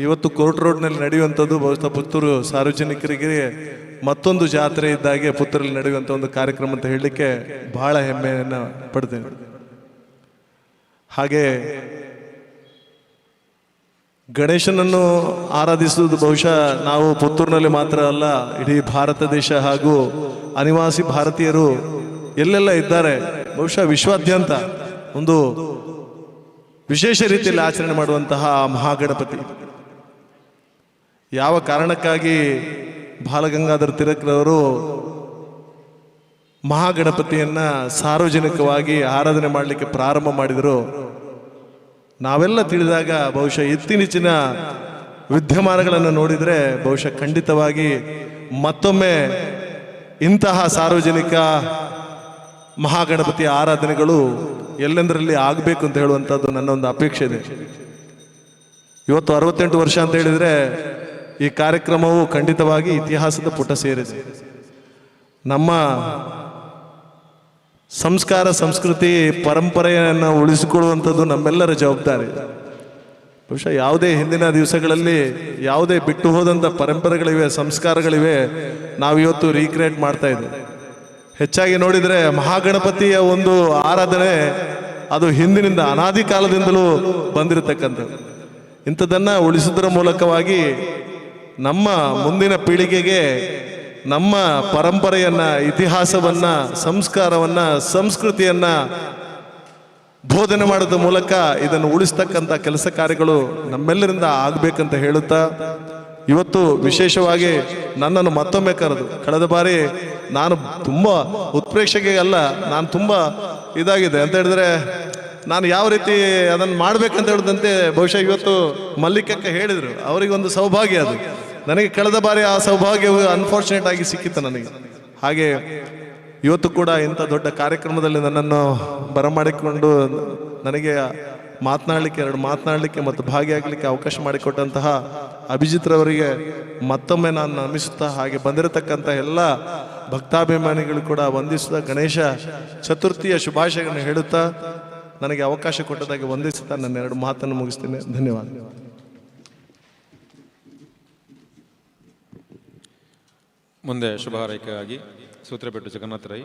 ಇವತ್ತು ಕೋರ್ಟ್ ರೋಡ್ನಲ್ಲಿ ನಡೆಯುವಂಥದ್ದು ಬಹುಶಃ ಪುತ್ತೂರು ಸಾರ್ವಜನಿಕರಿಗೆ ಮತ್ತೊಂದು ಜಾತ್ರೆ ಇದ್ದಾಗೆ ಪುತ್ತೂರಲ್ಲಿ ನಡೆಯುವಂಥ ಒಂದು ಕಾರ್ಯಕ್ರಮ ಅಂತ ಹೇಳಲಿಕ್ಕೆ ಬಹಳ ಹೆಮ್ಮೆಯನ್ನು ಪಡ್ತೇನೆ. ಹಾಗೆ ಗಣೇಶನನ್ನು ಆರಾಧಿಸುವುದು ಬಹುಶಃ ನಾವು ಪುತ್ತೂರಿನಲ್ಲಿ ಮಾತ್ರ ಅಲ್ಲ, ಇಡೀ ಭಾರತ ದೇಶ ಹಾಗೂ ಅನಿವಾಸಿ ಭಾರತೀಯರು ಎಲ್ಲೆಲ್ಲ ಇದ್ದಾರೆ ಬಹುಶಃ ವಿಶ್ವಾದ್ಯಂತ ಒಂದು ವಿಶೇಷ ರೀತಿಯಲ್ಲಿ ಆಚರಣೆ ಮಾಡುವಂತಹ ಮಹಾಗಣಪತಿ. ಯಾವ ಕಾರಣಕ್ಕಾಗಿ ಬಾಲಗಂಗಾಧರ ತಿಲಕ್ರವರು ಮಹಾಗಣಪತಿಯನ್ನ ಸಾರ್ವಜನಿಕವಾಗಿ ಆರಾಧನೆ ಮಾಡಲಿಕ್ಕೆ ಪ್ರಾರಂಭ ಮಾಡಿದರು ನಾವೆಲ್ಲ ತಿಳಿದಾಗ ಬಹುಶಃ ಇತ್ತೀಚಿನ ವಿದ್ಯಮಾನಗಳನ್ನು ನೋಡಿದರೆ ಬಹುಶಃ ಖಂಡಿತವಾಗಿ ಮತ್ತೊಮ್ಮೆ ಇಂತಹ ಸಾರ್ವಜನಿಕ ಮಹಾಗಣಪತಿಯ ಆರಾಧನೆಗಳು ಎಲ್ಲೆಂದರಲ್ಲಿ ಆಗಬೇಕು ಅಂತ ಹೇಳುವಂಥದ್ದು ನನ್ನ ಒಂದು ಅಪೇಕ್ಷೆ ಇದೆ. ಇವತ್ತು 68 ವರ್ಷ ಅಂತ ಹೇಳಿದರೆ ಈ ಕಾರ್ಯಕ್ರಮವು ಖಂಡಿತವಾಗಿ ಇತಿಹಾಸದ ಪುಟ ಸೇರಿದೆ. ನಮ್ಮ ಸಂಸ್ಕಾರ, ಸಂಸ್ಕೃತಿ, ಪರಂಪರೆಯನ್ನು ಉಳಿಸಿಕೊಳ್ಳುವಂಥದ್ದು ನಮ್ಮೆಲ್ಲರ ಜವಾಬ್ದಾರಿ. ಬಹುಶಃ ಯಾವುದೇ ಹಿಂದಿನ ದಿವಸಗಳಲ್ಲಿ ಯಾವುದೇ ಬಿಟ್ಟು ಹೋದಂಥ ಪರಂಪರೆಗಳಿವೆ, ಸಂಸ್ಕಾರಗಳಿವೆ, ನಾವಿವತ್ತು ರೀಕ್ರಿಯೇಟ್ ಮಾಡ್ತಾ ಇದ್ದೀವಿ. ಹೆಚ್ಚಾಗಿ ನೋಡಿದರೆ ಮಹಾಗಣಪತಿಯ ಒಂದು ಆರಾಧನೆ ಅದು ಹಿಂದಿನಿಂದ ಅನಾದಿ ಕಾಲದಿಂದಲೂ ಬಂದಿರತಕ್ಕಂಥದ್ದು. ಇಂಥದ್ದನ್ನು ಉಳಿಸುವುದರ ಮೂಲಕವಾಗಿ ನಮ್ಮ ಮುಂದಿನ ಪೀಳಿಗೆಗೆ ನಮ್ಮ ಪರಂಪರೆಯನ್ನ, ಇತಿಹಾಸವನ್ನ, ಸಂಸ್ಕಾರವನ್ನ, ಸಂಸ್ಕೃತಿಯನ್ನ ಬೋಧನೆ ಮಾಡೋದ್ರ ಮೂಲಕ ಇದನ್ನು ಉಳಿಸ್ತಕ್ಕಂಥ ಕೆಲಸ ಕಾರ್ಯಗಳು ನಮ್ಮೆಲ್ಲರಿಂದ ಆಗ್ಬೇಕಂತ ಹೇಳುತ್ತಾ, ಇವತ್ತು ವಿಶೇಷವಾಗಿ ನನ್ನನ್ನು ಮತ್ತೊಮ್ಮೆ ಕರೆದು, ಕಳೆದ ಬಾರಿ ನಾನು ತುಂಬ ಉತ್ಪ್ರೇಕ್ಷೆಗೆ ಅಲ್ಲ, ನಾನು ತುಂಬ ಇದಾಗಿದೆ ಅಂತ ಹೇಳಿದ್ರೆ ನಾನು ಯಾವ ರೀತಿ ಅದನ್ನು ಮಾಡ್ಬೇಕಂತ ಹೇಳಿದಂತೆ ಬಹುಶಃ ಇವತ್ತು ಮಲ್ಲಿಕಕ್ಕೆ ಹೇಳಿದರು, ಅವರಿಗೊಂದು ಸೌಭಾಗ್ಯ ಅದು. ನನಗೆ ಕಳೆದ ಬಾರಿ ಆ ಸೌಭಾಗ್ಯವು ಅನ್ಫಾರ್ಚುನೇಟ್ ಆಗಿ ಸಿಕ್ಕಿತ್ತು ನನಗೆ. ಹಾಗೆ ಇವತ್ತು ಕೂಡ ಇಂಥ ದೊಡ್ಡ ಕಾರ್ಯಕ್ರಮದಲ್ಲಿ ನನ್ನನ್ನು ಬರಮಾಡಿಕೊಂಡು ನನಗೆ ಮಾತನಾಡಲಿಕ್ಕೆ ಮತ್ತು ಭಾಗಿಯಾಗಲಿಕ್ಕೆ ಅವಕಾಶ ಮಾಡಿಕೊಟ್ಟಂತಹ ಅಭಿಜಿತ್ರವರಿಗೆ ಮತ್ತೊಮ್ಮೆ ನಾನು ನಮಿಸುತ್ತಾ, ಹಾಗೆ ಬಂದಿರತಕ್ಕಂಥ ಎಲ್ಲ ಭಕ್ತಾಭಿಮಾನಿಗಳು ಕೂಡ ವಂದಿಸುತ್ತಾ, ಗಣೇಶ ಚತುರ್ಥಿಯ ಶುಭಾಶಯಗಳನ್ನು ಹೇಳುತ್ತಾ, ನನಗೆ ಅವಕಾಶ ಕೊಟ್ಟದಾಗಿ ವಂದಿಸುತ್ತಾ ನನ್ನ 2 ಮಾತನ್ನು ಮುಗಿಸ್ತೇನೆ. ಧನ್ಯವಾದ. ಮುಂದೆ ಶುಭ ಹಾರೈಕೆಯಾಗಿ ಸೂತ್ರಪೇಟು ಜಗನ್ನಾಥ ರೈ,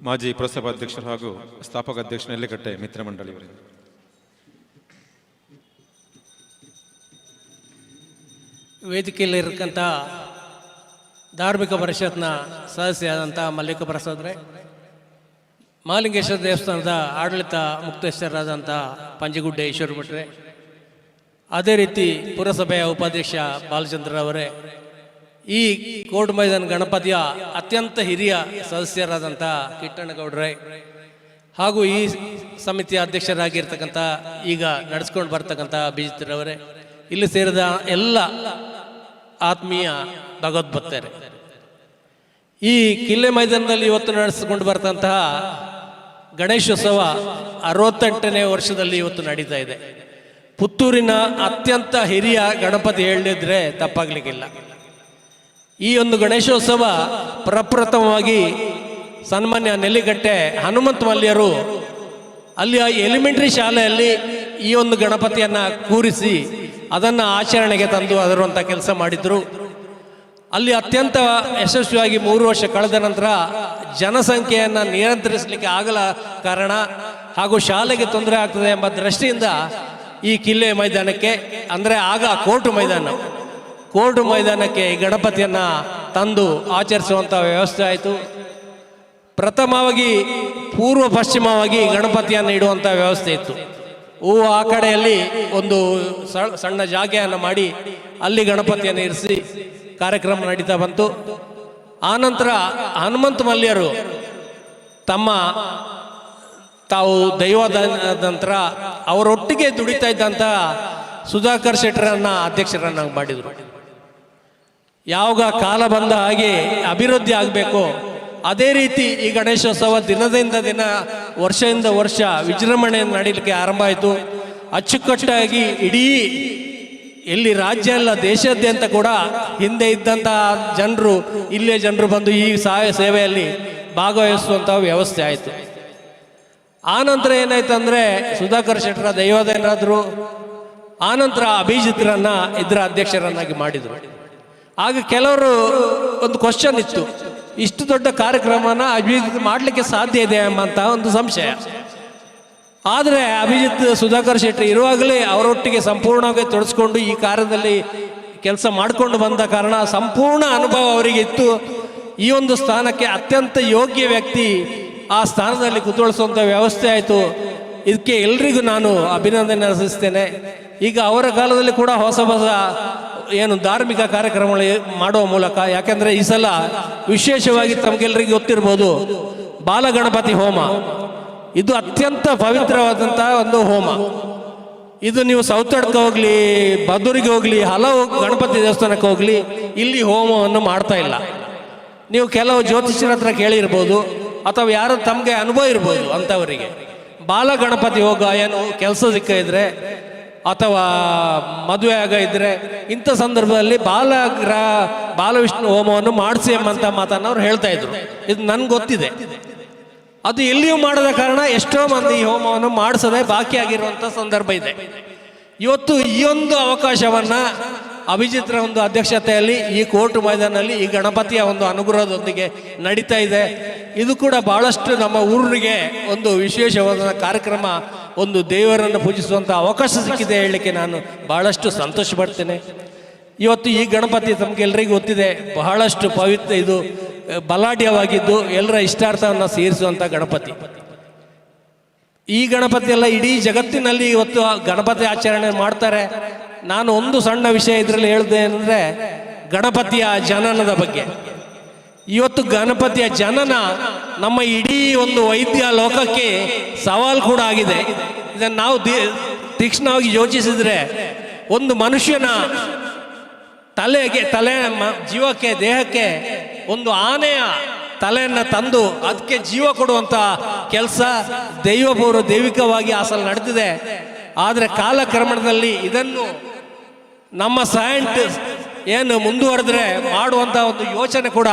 ಮಾಜಿ ಪುರಸಭಾಧ್ಯಕ್ಷರು ಹಾಗೂ ಸ್ಥಾಪಕ ಅಧ್ಯಕ್ಷ ನೆಲ್ಲಿಕಟ್ಟೆ ಮಿತ್ರ ಮಂಡಳಿಯವರಿಗೆ. ವೇದಿಕೆಯಲ್ಲಿರ್ತಕ್ಕಂಥ ಧಾರ್ಮಿಕ ಪರಿಷತ್ನ ಸದಸ್ಯರಾದಂಥ ಮಲ್ಲಿಕ ಪ್ರಸಾದ್ರೆ, ಮಹಾಲಿಂಗೇಶ್ವರ ದೇವಸ್ಥಾನದ ಆಡಳಿತ ಮುಕ್ತಸ್ಥರಾದಂಥ ಪಂಜಗುಡ್ಡೆ ಈಶ್ವರ ಭಟ್ರೆ, ಅದೇ ರೀತಿ ಪುರಸಭೆಯ ಉಪಾಧ್ಯಕ್ಷ ಬಾಲಚಂದ್ರ ಅವರೇ, ಈ ಕೋರ್ಟ್ ಮೈದಾನ ಗಣಪತಿಯ ಅತ್ಯಂತ ಹಿರಿಯ ಸದಸ್ಯರಾದಂಥ ಕಿಟ್ಟಣ್ಣಗೌಡ್ರೆ, ಹಾಗೂ ಈ ಸಮಿತಿಯ ಅಧ್ಯಕ್ಷರಾಗಿರ್ತಕ್ಕಂಥ ಈಗ ನಡೆಸ್ಕೊಂಡು ಬರ್ತಕ್ಕಂಥ ಅಭಿಜಿತ್ರವರೇ, ಇಲ್ಲಿ ಸೇರಿದ ಎಲ್ಲ ಆತ್ಮೀಯ ಭಗವದ್ಭಕ್ತರೇ, ಈ ಕಿಲ್ಲೆ ಮೈದಾನದಲ್ಲಿ ಇವತ್ತು ನಡೆಸಿಕೊಂಡು ಬರ್ತಂತಹ ಗಣೇಶೋತ್ಸವ 68ನೇ ವರ್ಷದಲ್ಲಿ ಇವತ್ತು ನಡೀತಾ ಇದೆ. ಪುತ್ತೂರಿನ ಅತ್ಯಂತ ಹಿರಿಯ ಗಣಪತಿ ಹೇಳಿದ್ರೆ ತಪ್ಪಾಗ್ಲಿಕ್ಕಿಲ್ಲ. ಈ ಒಂದು ಗಣೇಶೋತ್ಸವ ಪ್ರಪ್ರಥಮವಾಗಿ ಸನ್ಮಾನ್ಯ ನೆಲ್ಲಿಗಟ್ಟೆ ಹನುಮಂತ ಮಲ್ಯರು ಅಲ್ಲಿಯ ಎಲಿಮೆಂಟ್ರಿ ಶಾಲೆಯಲ್ಲಿ ಈ ಒಂದು ಗಣಪತಿಯನ್ನು ಕೂರಿಸಿ ಅದನ್ನು ಆಚರಣೆಗೆ ತಂದು ಅದರಂಥ ಕೆಲಸ ಮಾಡಿದ್ರು. ಅಲ್ಲಿ ಅತ್ಯಂತ ಯಶಸ್ವಿಯಾಗಿ 3 ವರ್ಷ ಕಳೆದ ನಂತರ ಜನಸಂಖ್ಯೆಯನ್ನು ನಿಯಂತ್ರಿಸಲಿಕ್ಕೆ ಆಗಲ ಕಾರಣ ಹಾಗೂ ಶಾಲೆಗೆ ತೊಂದರೆ ಆಗ್ತದೆ ಎಂಬ ದೃಷ್ಟಿಯಿಂದ ಈ ಕಿಲ್ಲೆ ಮೈದಾನಕ್ಕೆ, ಅಂದರೆ ಆಗ ಕೋರ್ಟ್ ಮೈದಾನಕ್ಕೆ ಈ ಗಣಪತಿಯನ್ನು ತಂದು ಆಚರಿಸುವಂಥ ವ್ಯವಸ್ಥೆ ಆಯಿತು. ಪ್ರಥಮವಾಗಿ ಪೂರ್ವ ಪಶ್ಚಿಮವಾಗಿ ಗಣಪತಿಯನ್ನು ಇಡುವಂಥ ವ್ಯವಸ್ಥೆ ಇತ್ತು. ಆ ಕಡೆಯಲ್ಲಿ ಒಂದು ಸಣ್ಣ ಜಾಗೆಯನ್ನು ಮಾಡಿ ಅಲ್ಲಿ ಗಣಪತಿಯನ್ನು ಇರಿಸಿ ಕಾರ್ಯಕ್ರಮ ನಡೀತಾ ಬಂತು. ಆನಂತರ ಹನುಮಂತ ಮಲ್ಯರು ತಾವು ದೈವದ ನಂತರ ಅವರೊಟ್ಟಿಗೆ ದುಡಿತಾ ಇದ್ದಂಥ ಸುಧಾಕರ್ ಶೆಟ್ಟರನ್ನ ಅಧ್ಯಕ್ಷರನ್ನಾಗಿ ಮಾಡಿದರು. ಯಾವಾಗ ಕಾಲ ಬಂದ ಹಾಗೆ ಅಭಿವೃದ್ಧಿ ಆಗಬೇಕು, ಅದೇ ರೀತಿ ಈ ಗಣೇಶೋತ್ಸವ ದಿನದಿಂದ ದಿನ ವರ್ಷದಿಂದ ವರ್ಷ ವಿಜೃಂಭಣೆಯನ್ನು ನಡೀಲಿಕ್ಕೆ ಆರಂಭ ಆಯಿತು. ಅಚ್ಚುಕಟ್ಟಾಗಿ ಇಡೀ ಎಲ್ಲಿ ರಾಜ್ಯ ಅಲ್ಲ ದೇಶಾದ್ಯಂತ ಕೂಡ ಹಿಂದೆ ಇದ್ದಂಥ ಇಲ್ಲಿಯ ಜನರು ಬಂದು ಈ ಸಹಾಯ ಸೇವೆಯಲ್ಲಿ ಭಾಗವಹಿಸುವಂಥ ವ್ಯವಸ್ಥೆ ಆಯಿತು. ಆನಂತರ ಏನಾಯ್ತು ಅಂದರೆ ಸುಧಾಕರ್ ಶೆಟ್ಟರ ದೈವದೇನರಾದರು. ಆನಂತರ ಅಭಿಜಿತ್ರನ್ನ ಇದರ ಅಧ್ಯಕ್ಷರನ್ನಾಗಿ ಮಾಡಿದರು. ಆಗ ಕೆಲವರು ಒಂದು ಕ್ವಶನ್ ಇತ್ತು, ಇಷ್ಟು ದೊಡ್ಡ ಕಾರ್ಯಕ್ರಮನ ಅಭಿಜಿತ್ ಮಾಡಲಿಕ್ಕೆ ಸಾಧ್ಯ ಇದೆ ಎಂಬಂಥ ಒಂದು ಸಂಶಯ. ಆದರೆ ಅಭಿಜಿತ್ ಸುಧಾಕರ್ ಶೆಟ್ಟಿ ಇರುವಾಗಲೇ ಅವರೊಟ್ಟಿಗೆ ಸಂಪೂರ್ಣವಾಗಿ ತೊಡಸ್ಕೊಂಡು ಈ ಕಾರ್ಯದಲ್ಲಿ ಕೆಲಸ ಮಾಡಿಕೊಂಡು ಬಂದ ಕಾರಣ ಸಂಪೂರ್ಣ ಅನುಭವ ಅವರಿಗೆ ಇತ್ತು. ಈ ಒಂದು ಸ್ಥಾನಕ್ಕೆ ಅತ್ಯಂತ ಯೋಗ್ಯ ವ್ಯಕ್ತಿ ಆ ಸ್ಥಾನದಲ್ಲಿ ಕುತ್ಕೊಳಿಸುವಂಥ ವ್ಯವಸ್ಥೆ ಆಯಿತು. ಇದಕ್ಕೆ ಎಲ್ರಿಗೂ ನಾನು ಅಭಿನಂದನೆ ಸಲ್ಲಿಸ್ತೇನೆ. ಈಗ ಅವರ ಕಾಲದಲ್ಲಿ ಕೂಡ ಹೊಸ ಧಾರ್ಮಿಕ ಕಾರ್ಯಕ್ರಮಗಳು ಮಾಡುವ ಮೂಲಕ, ಯಾಕೆಂದರೆ ಈ ಸಲ ವಿಶೇಷವಾಗಿ ತಮಗೆಲ್ಲರಿಗೂ ಗೊತ್ತಿರ್ಬೋದು, ಬಾಲಗಣಪತಿ ಹೋಮ ಇದು ಅತ್ಯಂತ ಪವಿತ್ರವಾದಂಥ ಒಂದು ಹೋಮ. ಇದು ನೀವು ಸೌತಡ್ಕ ಹೋಗ್ಲಿ, ಬದೂರಿಗೆ ಹೋಗ್ಲಿ, ಹಲವು ಗಣಪತಿ ದೇವಸ್ಥಾನಕ್ಕೆ ಹೋಗ್ಲಿ, ಇಲ್ಲಿ ಹೋಮವನ್ನು ಮಾಡ್ತಾ ಇಲ್ಲ. ನೀವು ಕೆಲವು ಜ್ಯೋತಿಷ್ಯರ ಹತ್ರ ಕೇಳಿರ್ಬೋದು, ಅಥವಾ ಯಾರು ತಮಗೆ ಅನುಭವ ಇರ್ಬೋದು ಅಂಥವರಿಗೆ. ಬಾಲಗಣಪತಿ ಹೋಗ ಏನು ಕೆಲಸ ಸಿಕ್ಕ ಇದ್ರೆ ಅಥವಾ ಮದುವೆ ಆಗ ಇದ್ರೆ ಇಂಥ ಸಂದರ್ಭದಲ್ಲಿ ಬಾಲವಿಷ್ಣು ಹೋಮವನ್ನು ಮಾಡಿಸಿ ಎಂಬಂಥ ಮಾತನ್ನು ಅವ್ರು ಹೇಳ್ತಾ ಇದ್ರು. ಇದು ನನ್ಗೆ ಗೊತ್ತಿದೆ. ಅದು ಎಲ್ಲಿಯೂ ಮಾಡದ ಕಾರಣ ಎಷ್ಟೋ ಮಂದಿ ಈ ಹೋಮವನ್ನು ಮಾಡಿಸದೆ ಬಾಕಿಯಾಗಿರುವಂಥ ಸಂದರ್ಭ ಇದೆ. ಇವತ್ತು ಈ ಒಂದು ಅವಕಾಶವನ್ನು ಅಭಿಜಿತ್ರ ಒಂದು ಅಧ್ಯಕ್ಷತೆಯಲ್ಲಿ ಈ ಕೋರ್ಟ್ ಮೈದಾನಲ್ಲಿ ಈ ಗಣಪತಿಯ ಒಂದು ಅನುಗ್ರಹದೊಂದಿಗೆ ನಡೀತಾ ಇದೆ. ಇದು ಕೂಡ ಬಹಳಷ್ಟು ನಮ್ಮ ಊರಿಗೆ ಒಂದು ವಿಶೇಷವಾದ ಕಾರ್ಯಕ್ರಮ, ಒಂದು ದೇವರನ್ನು ಪೂಜಿಸುವಂಥ ಅವಕಾಶ ಸಿಕ್ಕಿದೆ ಹೇಳಲಿಕ್ಕೆ ನಾನು ಬಹಳಷ್ಟು ಸಂತೋಷ ಪಡ್ತೇನೆ. ಇವತ್ತು ಈ ಗಣಪತಿ ತಮಗೆಲ್ಲರಿಗೂ ಗೊತ್ತಿದೆ, ಬಹಳಷ್ಟು ಪವಿತ್ರ, ಇದು ಬಲಾಢ್ಯವಾಗಿದ್ದು ಎಲ್ಲರ ಇಷ್ಟಾರ್ಥವನ್ನು ಸೇರಿಸುವಂಥ ಗಣಪತಿ. ಈ ಗಣಪತಿ ಎಲ್ಲ ಇಡೀ ಜಗತ್ತಿನಲ್ಲಿ ಇವತ್ತು ಗಣಪತಿ ಆಚರಣೆ ಮಾಡ್ತಾರೆ. ನಾನು ಒಂದು ಸಣ್ಣ ವಿಷಯ ಇದರಲ್ಲಿ ಹೇಳಿದೆ ಅಂದರೆ ಗಣಪತಿಯ ಜನನದ ಬಗ್ಗೆ. ಇವತ್ತು ಗಣಪತಿಯ ಜನನ ನಮ್ಮ ಇಡೀ ಒಂದು ವೈದ್ಯ ಲೋಕಕ್ಕೆ ಸವಾಲು ಕೂಡ ಆಗಿದೆ. ಇದನ್ನು ನಾವು ತೀಕ್ಷ್ಣವಾಗಿ ಯೋಚಿಸಿದರೆ ಒಂದು ಮನುಷ್ಯನ ಜೀವಕ್ಕೆ, ದೇಹಕ್ಕೆ ಒಂದು ಆನೆಯ ತಲೆಯನ್ನು ತಂದು ಅದಕ್ಕೆ ಜೀವ ಕೊಡುವಂಥ ಕೆಲಸ ದೈವಿಕವಾಗಿ ಆ ಸಲ ನಡೆದಿದೆ. ಆದರೆ ಕಾಲಕ್ರಮಣದಲ್ಲಿ ಇದನ್ನು ನಮ್ಮ ಸೈಂಟಿಸ್ಟ್ ಏನು ಮುಂದುವರೆದ್ರೆ ಮಾಡುವಂಥ ಒಂದು ಯೋಚನೆ ಕೂಡ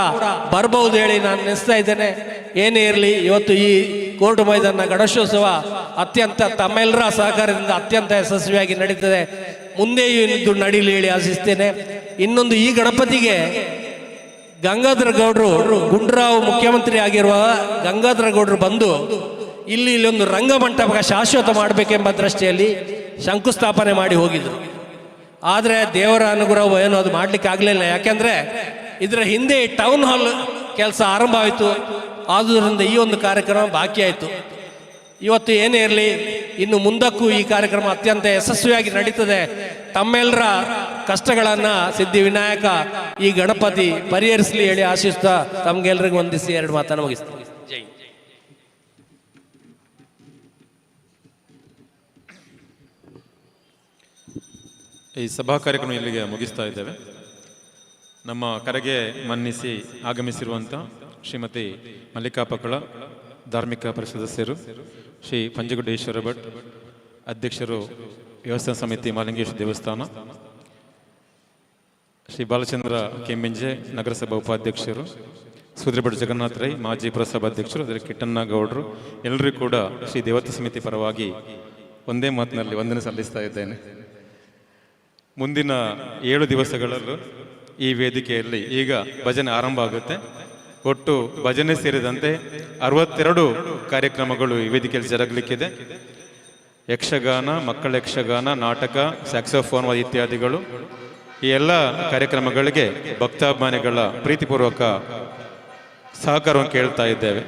ಬರಬಹುದು ಹೇಳಿ ನಾನು ನೆನೆಸ್ತಾ ಇದ್ದೇನೆ. ಏನೇ ಇರಲಿ, ಇವತ್ತು ಈ ಕೋರ್ಟ್ ಮೈದಾನ ಗಣೇಶೋತ್ಸವ ಅತ್ಯಂತ ತಮ್ಮೆಲ್ಲರ ಸಹಕಾರದಿಂದ ಅತ್ಯಂತ ಯಶಸ್ವಿಯಾಗಿ ನಡೀತದೆ. ಮುಂದೆಯೂ ಇದು ನಡೀಲಿ ಹೇಳಿ ಆಶಿಸ್ತೇನೆ. ಇನ್ನೊಂದು, ಈ ಗಣಪತಿಗೆ ಗಂಗಾಧರ ಗೌಡರು, ಗುಂಡೂರಾವ್ ಮುಖ್ಯಮಂತ್ರಿ ಆಗಿರುವ ಗಂಗಾಧರ ಗೌಡರು ಬಂದು ಇಲ್ಲಿ ಒಂದು ರಂಗಮಂಟಪ ಶಾಶ್ವತ ಮಾಡಬೇಕೆಂಬ ದೃಷ್ಟಿಯಲ್ಲಿ ಶಂಕುಸ್ಥಾಪನೆ ಮಾಡಿ ಹೋಗಿದ್ರು. ಆದರೆ ದೇವರ ಅನುಗ್ರಹ ಏನೋ ಅದು ಮಾಡಲಿಕ್ಕೆ ಆಗಲಿಲ್ಲ. ಯಾಕೆಂದರೆ ಇದರ ಹಿಂದೆ ಟೌನ್ ಹಾಲ್ ಕೆಲಸ ಆರಂಭ ಆಯಿತು. ಆದುದರಿಂದ ಈ ಒಂದು ಕಾರ್ಯಕ್ರಮ ಬಾಕಿ ಆಯಿತು. ಇವತ್ತು ಏನೇ ಇರಲಿ, ಇನ್ನು ಮುಂದಕ್ಕೂ ಈ ಕಾರ್ಯಕ್ರಮ ಅತ್ಯಂತ ಯಶಸ್ವಿಯಾಗಿ ನಡೀತದೆ. ತಮ್ಮೆಲ್ಲರ ಕಷ್ಟಗಳನ್ನು ಸಿದ್ಧಿವಿನಾಯಕ ಈ ಗಣಪತಿ ಪರಿಹರಿಸಲಿ ಹೇಳಿ ಆಶಿಸ್ತಾ ತಮ್ಗೆಲ್ರಿಗೂ ವಂದಿಸಿ 2 ಮಾತನ್ನು ಮುಗಿಸ್ತೀನಿ. ಜೈ. ಈ ಸಭಾ ಕಾರ್ಯಕ್ರಮ ಇಲ್ಲಿಗೆ ಮುಗಿಸ್ತಾ ಇದ್ದೇವೆ. ನಮ್ಮ ಕರೆಗೆ ಮನ್ನಿಸಿ ಆಗಮಿಸಿರುವಂಥ ಶ್ರೀಮತಿ ಮಲ್ಲಿಕಾ ಪಕ್ಕಳ, ಧಾರ್ಮಿಕ ಪರಿಷತ್ ಸದಸ್ಯರು, ಶ್ರೀ ಪಂಜಗುಡ್ಡೇಶ್ವರ ಭಟ್ ಅಧ್ಯಕ್ಷರು, ವ್ಯವಸ್ಥಾನ ಸಮಿತಿ ಮಹಾಲಿಂಗೇಶ್ವರ ದೇವಸ್ಥಾನ, ಶ್ರೀ ಬಾಲಚಂದ್ರ ಕೆಂಬಿಂಜೆ ನಗರಸಭಾ ಉಪಾಧ್ಯಕ್ಷರು, ಸೂದ್ರಭಟ್ ಜಗನ್ನಾಥ ರೈ ಮಾಜಿ ಪುರಸಭಾಧ್ಯಕ್ಷರು, ಅದರ ಕಿಟ್ಟಣ್ಣ ಗೌಡರು, ಎಲ್ಲರಿಗೂ ಕೂಡ ಶ್ರೀ ದೇವತಾ ಸಮಿತಿ ಪರವಾಗಿ ಒಂದೇ ಮಾತಿನಲ್ಲಿ ವಂದನೆ ಸಲ್ಲಿಸ್ತಾ ಇದ್ದೇನೆ. ಮುಂದಿನ 7 ದಿವಸಗಳಲ್ಲೂ ಈ ವೇದಿಕೆಯಲ್ಲಿ ಈಗ ಭಜನೆ ಆರಂಭ ಆಗುತ್ತೆ. ಒಟ್ಟು ಭಜನೆ ಸೇರಿದಂತೆ 62 ಕಾರ್ಯಕ್ರಮಗಳು ಈ ವೇದಿಕೆಯಲ್ಲಿ ಜರುಗಲಿಕ್ಕಿದೆ. ಯಕ್ಷಗಾನ, ಮಕ್ಕಳ ಯಕ್ಷಗಾನ, ನಾಟಕ, ಸ್ಯಾಕ್ಸೋಫೋನ್ ಇತ್ಯಾದಿಗಳು. ಈ ಎಲ್ಲ ಕಾರ್ಯಕ್ರಮಗಳಿಗೆ ಭಕ್ತಾಭಿಮಾನಿಗಳ ಪ್ರೀತಿಪೂರ್ವಕ ಸಹಕಾರವನ್ನು ಕೇಳ್ತಾ ಇದ್ದೇವೆ.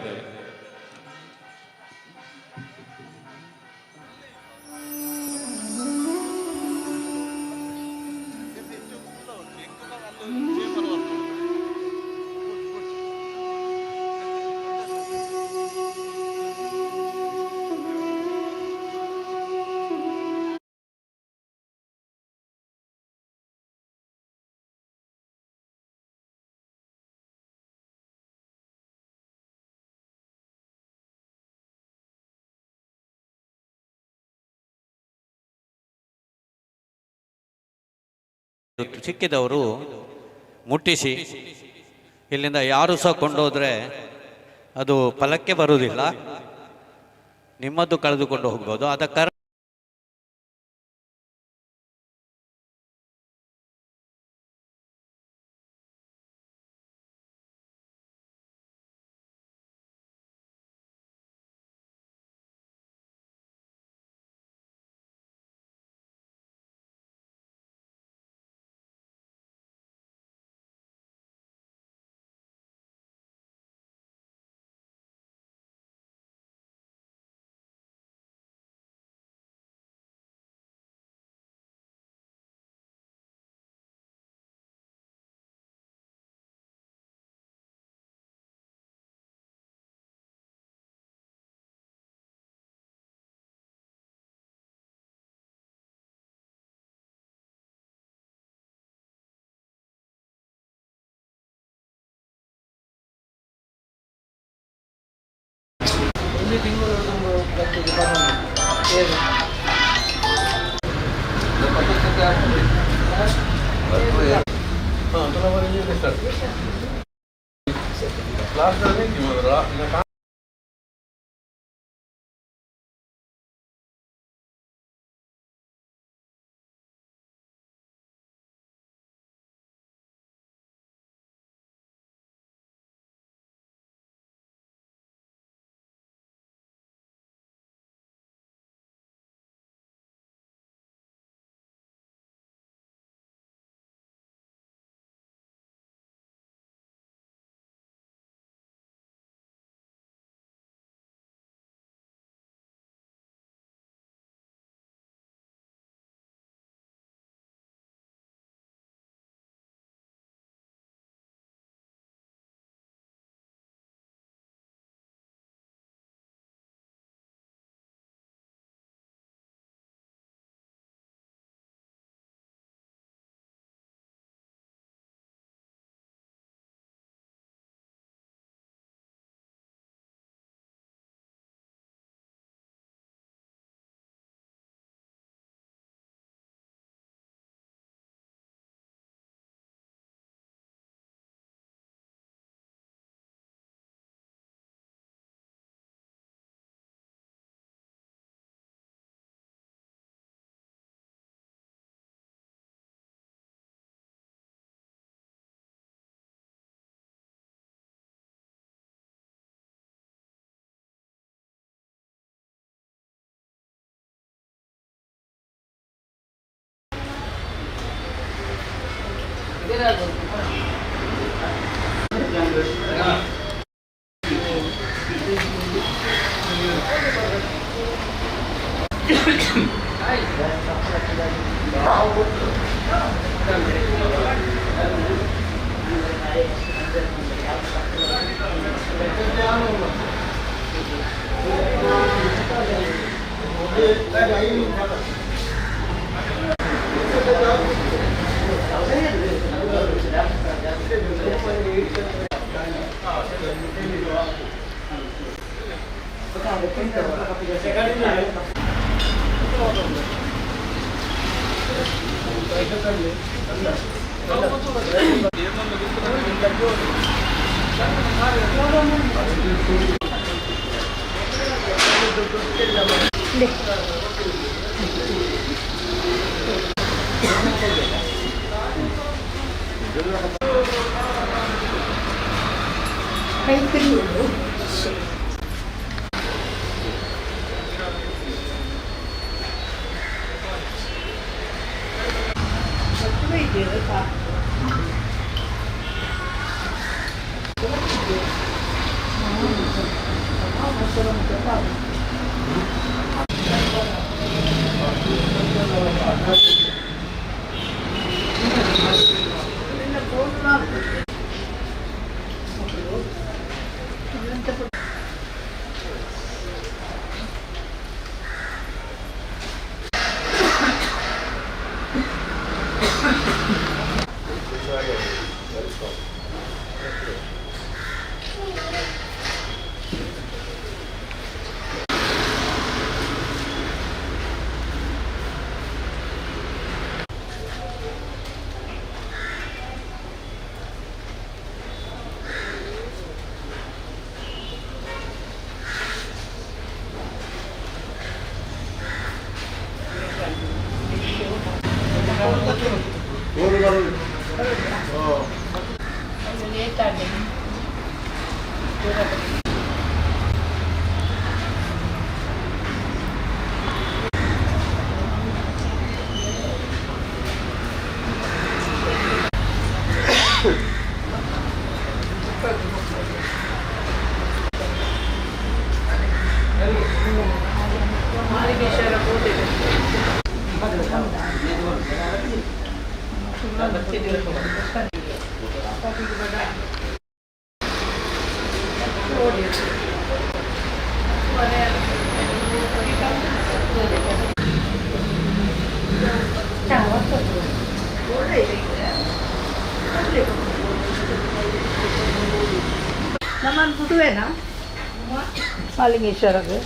ಸಿಕ್ಕಿದವರು ಮುಟ್ಟಿಸಿ, ಇಲ್ಲಿಂದ ಯಾರು ಸಹ ಕೊಂಡೋದ್ರೆ ಅದು ಫಲಕ್ಕೆ ಬರುವುದಿಲ್ಲ, ನಿಮ್ಮದು ಕಳೆದುಕೊಂಡು ಹೋಗ್ಬೋದು. ಆದ ನಮ್ಮನ್ನು ಬಿಡುವೇನಾ ಮಾಲಿಂಗೇಶ್ವರಕ್ಕೆ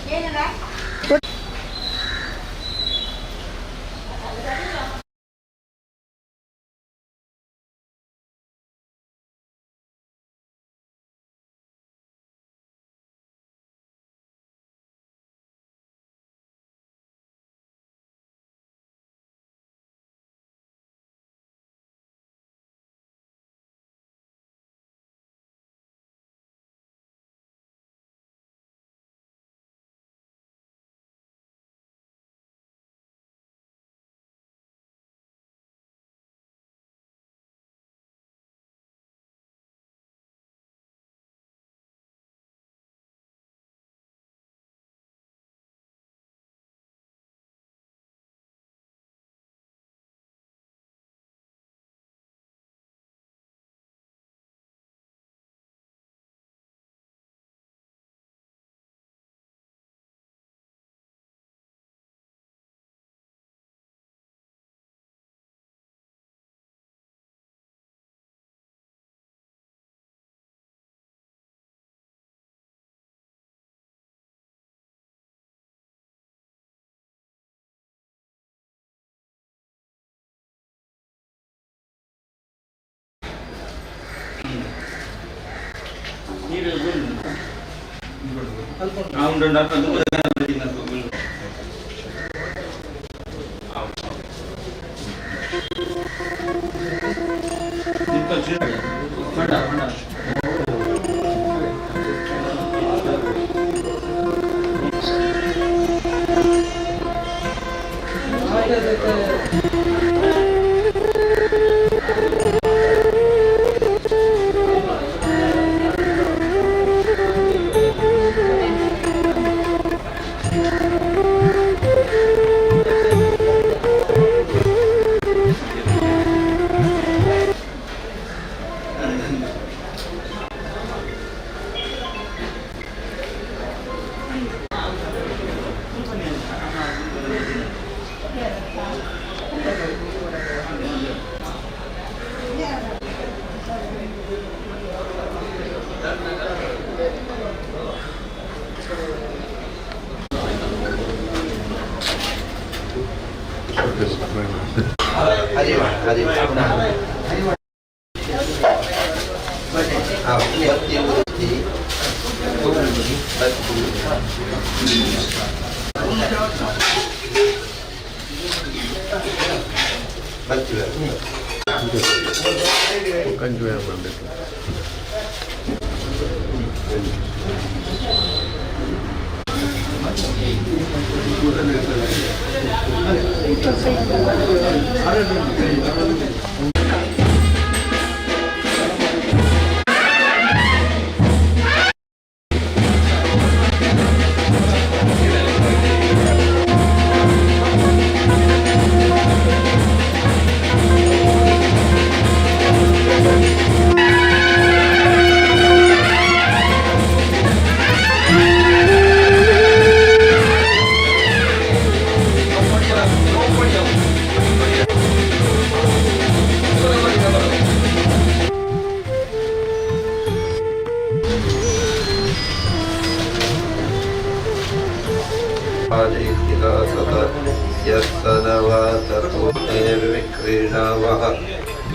यस्तनवातपुर्निर्विक्रीणावः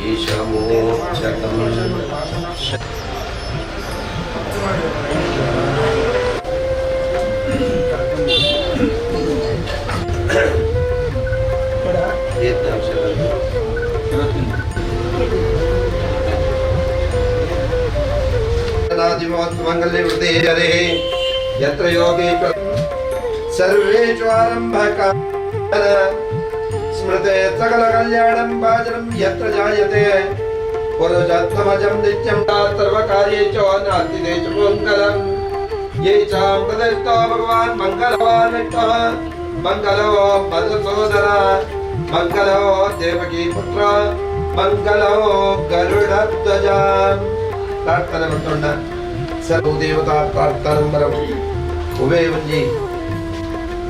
ईशमोक्षकम् मंगल्ये हरे यत्र योगे सर्वेषु आरम्भका स्मृते सकल कल्याणं भाजनं यत्र जायते पुरुषोत्तमजं नित्यं सर्वकार्येषु नास्तिदेषु मङ्गलम् ये चां प्रतिष्ठो भगवान् मङ्गलवान् विष्णुः मङ्गलो मधुसूदन मङ्गलो देवकी पुत्र मङ्गलो गरुडध्वज प्रार्थना ಮಾಡ್ಕೊಂಡ ಸರ್ವ ದೇವತಾ ಪ್ರಾರ್ಥನಂಬರಂ ಉಭಯ ಒಂಜಿ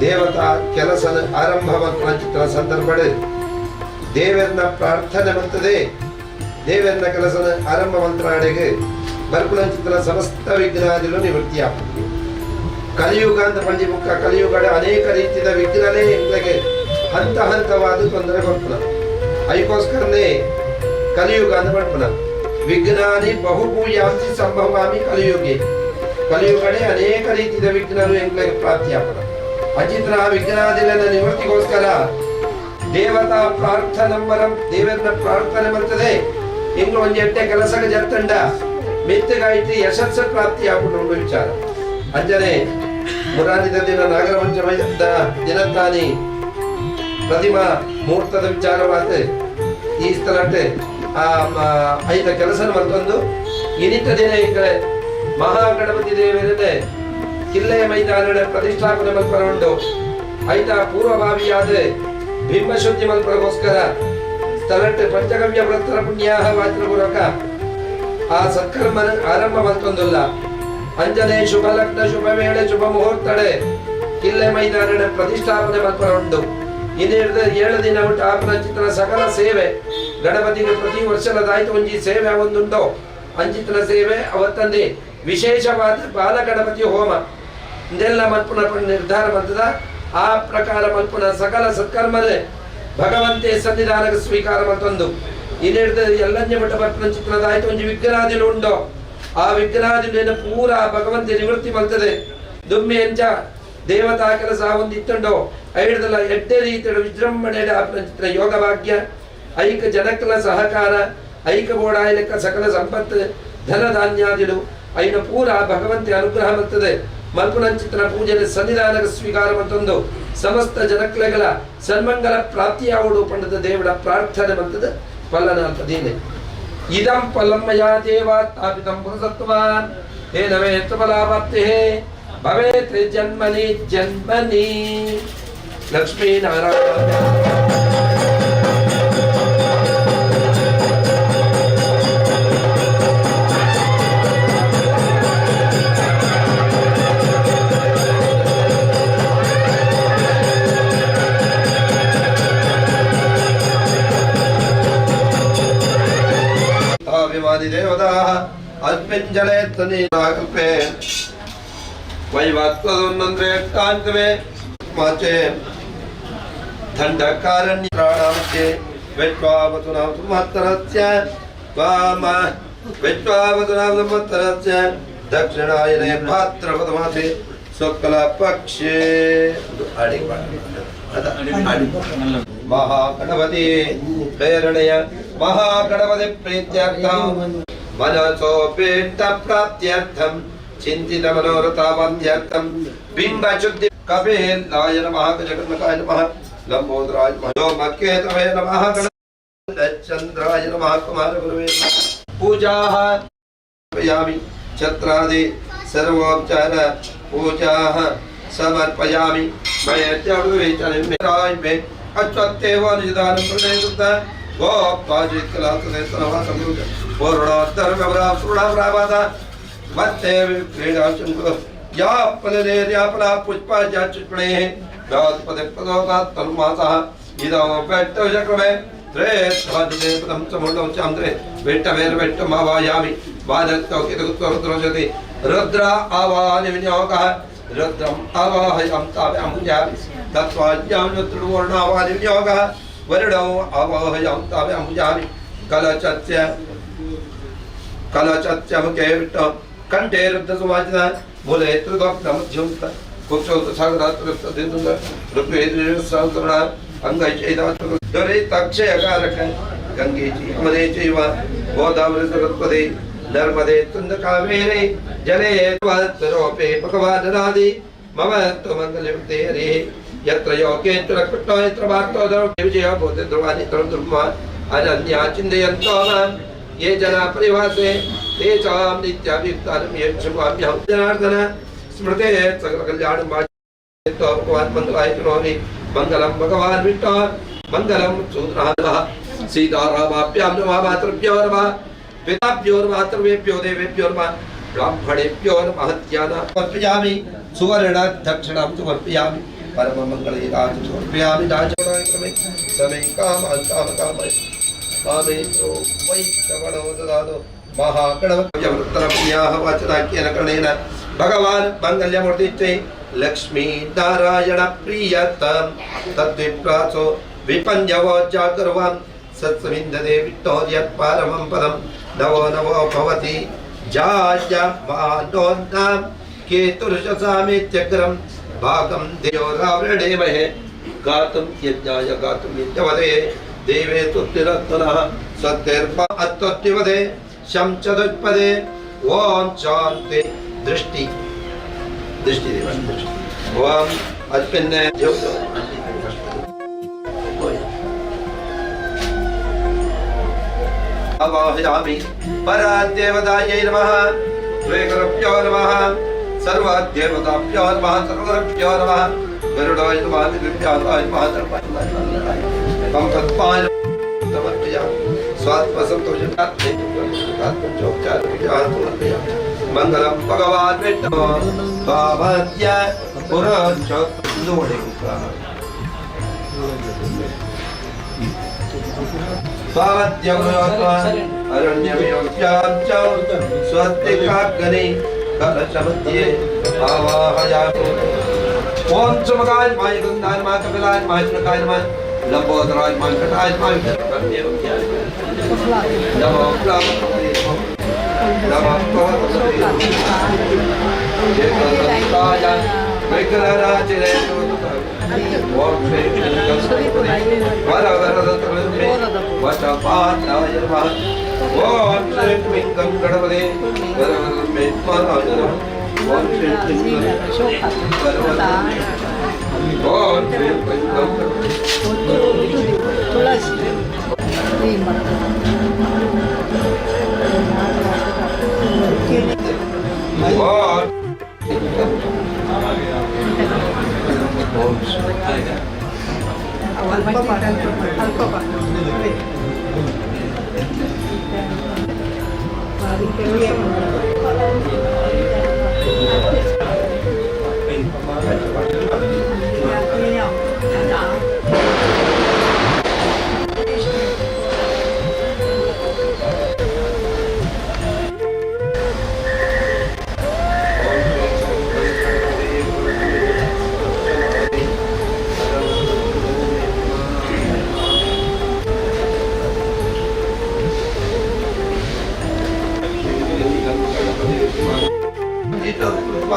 ದೇವತಾ ಕೆಲಸದ ಆರಂಭ ಚಿತ್ರ ಸಂದರ್ಭದ ದೇವರನ್ನ ಪ್ರಾರ್ಥನೆ ಮಾಡ್ತದೆ ದೇವರನ್ನ ಕೆಲಸದ ಆರಂಭ ಮಂತ್ರಾಡೆಗೆ ಬರ್ಪುಳ ಚಿತ್ರ ಸಮಸ್ತ ವಿಘ್ನಾದಿಗಳು ನಿವೃತ್ತಿಯಾಗ್ತದೆ ಕಲಿಯುಗ ಅಂತ ಪಂಜಿ ಮುಖ ಕಲಿಯುಗದ ಅನೇಕ ರೀತಿಯ ವಿಘ್ನಲೇ ಎಂಗಳಿಗೆ ಹಂತ ಹಂತವಾದ ತೊಂದರೆ ಕೊಡ್ಪುಣ ಅದಕ್ಕೋಸ್ಕರನೇ ಕಲಿಯುಗ ಅಂತ ಪಡ್ಪುಣ ವಿಘ್ನಾನಿ ಬಹುಭೂಯಾಂಸಿ ಸಂಭವಾಮಿ ಕಲಿಯುಗೆ ಕಲಿಯುಗಡೆ ಅನೇಕ ರೀತಿಯ ವಿಘ್ನಗಳು ಎಂಗಳಿಗೆ ಪ್ರಾಪ್ತಿಯಾಗ್ತದೆ ಅಚಿತ್ರ ವಿಘ್ನಾದಿಗಳ ನಿವೃತ್ತಿಗೋಸ್ಕರ ದೇವತಾ ಪ್ರಾರ್ಥನಂಬರಂ ದೇವರನ್ನ ಪ್ರಾರ್ಥನೆ ಮಾಡ್ತದೆ ಇಂಗ್ಲು ಒಂದು ಎಟ್ಟೆ ಕೆಲಸಕ್ಕೆ ಜತ್ತಂಡ ಮಿತ್ತಗಾಯ್ತು ಯಶಸ್ಸ ಪ್ರಾಪ್ತಿಯಾಗ್ಬಿಟ್ಟು ವಿಚಾರ ಅಂಜನೆ ಮುರಾರಿದ ದಿನ ನಾಗರ ಪಂಚಮದ ದಿನತ್ತಾನಿ ಪ್ರತಿಮಾ ಮುಹೂರ್ತದ ವಿಚಾರವಾದ ಈ ಸ್ಥಳಕ್ಕೆ ಐದ ಕೆಲಸ ಮತ್ತೊಂದು ಇನಿತ ದಿನ ಈಗ ಮಹಾಗಣಪತಿ ದೇವರನ್ನೇ ಕಿಲ್ಲೆಯ ಮೈದಾನದ ಪ್ರತಿಷ್ಠಾಪನೆ ಮಲ್ಪರೊಂಡು ಐದ ಪೂರ್ವಭಾವಿಯಾದ ಬಿಂಬಶುದ್ಧಿ ಮಲ್ಪರಗೋಸ್ಕರ ಸ್ಥಳಕ್ಕೆ ಪಂಚಗವ್ಯ ವೃತ್ತರ ಪುಣ್ಯಾಹ ವಾಚನ ಪೂರ್ವಕ ಆ ಸತ್ಕರ್ಮನ ಆರಂಭ ಮತ್ತೊಂದಿಲ್ಲ ಅಂಜನೆ ಶುಭ ಲಗ್ನ ಶುಭ ವೇಳೆ ಶುಭ ಮುಹೂರ್ತಡೆ ಕಿಲ್ಲೆ ಮೈದಾನದ ಪ್ರತಿಷ್ಠಾಪನೆ ಮಲ್ಪರೊಂಡು ಇನ್ನಿಡಿದ 7 ದಿನ ಒಟ್ಟು ಆಪನ ಚಿತ್ರ ಸಕಲ ಸೇವೆ ಗಣಪತಿಗೆ ಪ್ರತಿ ವರ್ಷದಾಯ್ತು ಒಂಜಿ ಸೇವೆ ಒಂದುಂಟು ಅಂಚಿತ್ರ ಸೇವೆ ಅವತ್ತಂದೆ ವಿಶೇಷವಾದ ಬಾಲಗಣಪತಿ ಹೋಮ ಇದೆಲ್ಲ ಮಲ್ಪುನ ನಿರ್ಧಾರ ಮಾಡ್ತದ ಆ ಪ್ರಕಾರ ಮಲ್ಪುನ ಸಕಲ ಸತ್ಕರ್ಮನೆ ಭಗವಂತೆ ಸನ್ನಿಧಾನಕ್ಕೆ ಸ್ವೀಕಾರ ಮತ್ತೊಂದು ಇನ್ನಿಡಿದ ಎಲ್ಲಂಜೆ ಮಠ ಮಲ್ಪುನ ಚಿತ್ರದಾಯ್ತು ಒಂಜಿ ವಿಘ್ನಾದಿಲು ಉಂಟು ಆ ವಿಘ್ನಾದಿನ ಪೂರ ಭಗವಂತೆ ನಿವೃತ್ತಿ ಮಲ್ತದೆ ದುಮ್ಮೆ ಎಂಚ ದೇವತಾ ಕೆಲಸ ಒಂದಿತ್ತುಂಟು ಐಡದಲ್ಲ ಎಡ್ಡೆ ರೀತಿಯ ವಿಜೃಂಭಣೆಯ ಚಿತ್ರ ಯೋಗ ಭಾಗ್ಯ ಐಕ ಜನಕಲ ಸಹಕಾರ ಐಕ ಬೋಡಾಯಕ ಸಕಲ ಸಂಪತ್ತು ಧನಧಾನ್ಯಾದಿಗಳು ಐನ ಪೂರ ಭಗವಂತೆ ಅನುಗ್ರಹ ಮಲ್ತದೆ ಮಲ್ಪುನ ಚಿತ್ರ ಪೂಜೆ ಸನ್ನಿಧಾನಕ ಸ್ವೀಕಾರ ಮತ್ತೊಂದು ಸಮಸ್ತ ಜನಕಲೆಗಳ ಸನ್ಮಂಗಲ ಪ್ರಾಪ್ತಿಯಾವಡು ಪಂಡದ ದೇವರ ಪ್ರಾರ್ಥನೆ ಮತ್ತದ ಫಲನಾಲ್ಪದೀನೆ ಇದಂ ಫಲಮ್ಮಯ ದೇವಾ ತಾಪಿತಂ ಪುರುಷತ್ವಾನ್ ಏನವೇ ಫಲಾಪ್ತಿ ಭವೇತ್ ಜನ್ಮನಿ ಜನ್ಮನಿ ಲಕ್ಷ್ಮೀ ನಾರಾಯಣ अभिमानी देवता अल्पिंजले तनी कल्पे वैवात्वदन्नंद्रे कांतवे माचे दंडकारण्य प्राणामध्ये विश्वावसुनां संवत्सरस्य वाम विश्वावसुनां संवत्सरस्य दक्षिणायने भाद्रपदमासे शुक्लपक्षे महागणपति प्रेरणय महागणपति प्रीत्यर्थं मनसोपेष्टप्राप्त्यर्थं चिन्तितमनोरथावन्त्यर्थं बिम्बशुद्धि कपिलाय नमः जगन्नाथाय नमः लंबोदराय नमः लोमकेतवे नमः गणचन्द्राय नमः कुमारगुरवे पूजाः समर्पयामि छत्रादि सर्वोपचार पूजाः समर्पयामि मय्यर्चविचनिमेराय मे अच्वत्तेव निदानं प्रदयसुता गोपाजित्कलासनेतनवासमुज पूर्णोत्तरव्यवरासुरावरावादा मत्ते क्रीडाचन्द्र या पलनेर्यापला पुष्पाजाचुष्पणे व्यात्पदे पदोगात् तन्मासः इदं वेट्टविचक्रमे त्रेध्वजदेवतं समुण्डं चान्द्रे वेट्टवेर्वेट्टमावायामि वादत्तो कितकुत्तरुद्रोजति रुद्र आवाहन विनियोगः रुद्रम् आवाहयामि ताभ्यामुजामि तत्त्वाज्ञां रुद्रवर्णावाहन विनियोगः वरुणौ आवाहयामि ताभ्यामुजामि कलचस्य मुखे विट्टो कंठे रुद्रसुवाचितः मूले त्रिदोक्तमध्यंत कुक्षौतसागरात्रिप्तदिन्दुः ऋग्वेदसहस्रणा अंगैचैदात्मकं तक्षयकारक गंगे अमरे चैव गोदावरी सरस्वती नर्मदे तुंदकावेरे जले त्वरोपे भगवान् नादि मम त्वमङ्गलयुक्ते हरे यत्र योगेन्द्र कृष्णो यत्र वार्तोदरो विजय भूते ध्रुवानि ध्रुवम् अनन्या चिन्तयन्तो मां ये जना परिभासे तेषां नित्याभियुक्तानं यच्छाम्यहं जनार्दन स्मृते सकलकल्याणं वाचित्वा भगवान् मङ्गलाय करोमि मङ्गलं भगवान् विष्णु मङ्गलं सूत्रः सीतारामाभ्यां नमः मातृभ्यो नमः पिताभ्यो नमः मातृभ्यो देवेभ्यो नमः ब्राह्मणेभ्यो नमः ध्यानं समर्पयामि सुवर्ण दक्षिणां समर्पयामि परममङ्गले राज समर्पयामि राजक्रमे समे कामकामकामय कामे तो वै श्रवणो ददातु महागणपत्यवृत्तरम्याः वाचनाख्येन करणेन भगवान् मङ्गल्यमूर्तिश्चे लक्ष्मी नारायण प्रियतं तद्विप्रासो विपञ्जवो जागर्वं सत्समिन्ददे विष्णोर्यत् पारमं पदं नवो नवो भवति जायमानोन्नां केतुर्षसामेत्यग्रं भागं देयो रावणेमहे गातुं यज्ञाय गातुं यज्ञवदे देवे तुतिरत्नः सत्यर्पा अत्तुतिवदे शं चतुष्पदे ओम शांति दृष्टि दृष्टि ओम अस्मिन् आवाहयामि परादेवतायै नमः द्वेगुरुभ्यो नमः सर्वदेवताभ्यो नमः सर्वगुरुभ्यो नमः गरुडाय नमः दिव्याय नमः संपत्पाय समर्पयामि स्वात्मसंतोषात् मंगलम भगवान् विष्णु भावत्य पुरच्छोदोडे भावत्य पुरच्छोदोडे अरण्यमेवचां च स्वस्तिकाग्नि कलशमध्ये आवाहयामि ओम चमकाय माय गंधाय माय कपिलाय माय चकाय माय लंबोदराय माय कटाय माय नमो ब्रह्मणे नमः भगवते जगन्नाथाय विग्रहराजने ओम श्री गणपति वरवरदत्तमे वचपाताय नमः ओम श्री पिंगम गणपति वरवरदत्तमे नमः ओम श्री पिंगम ओम श्री पिंगम तुलसी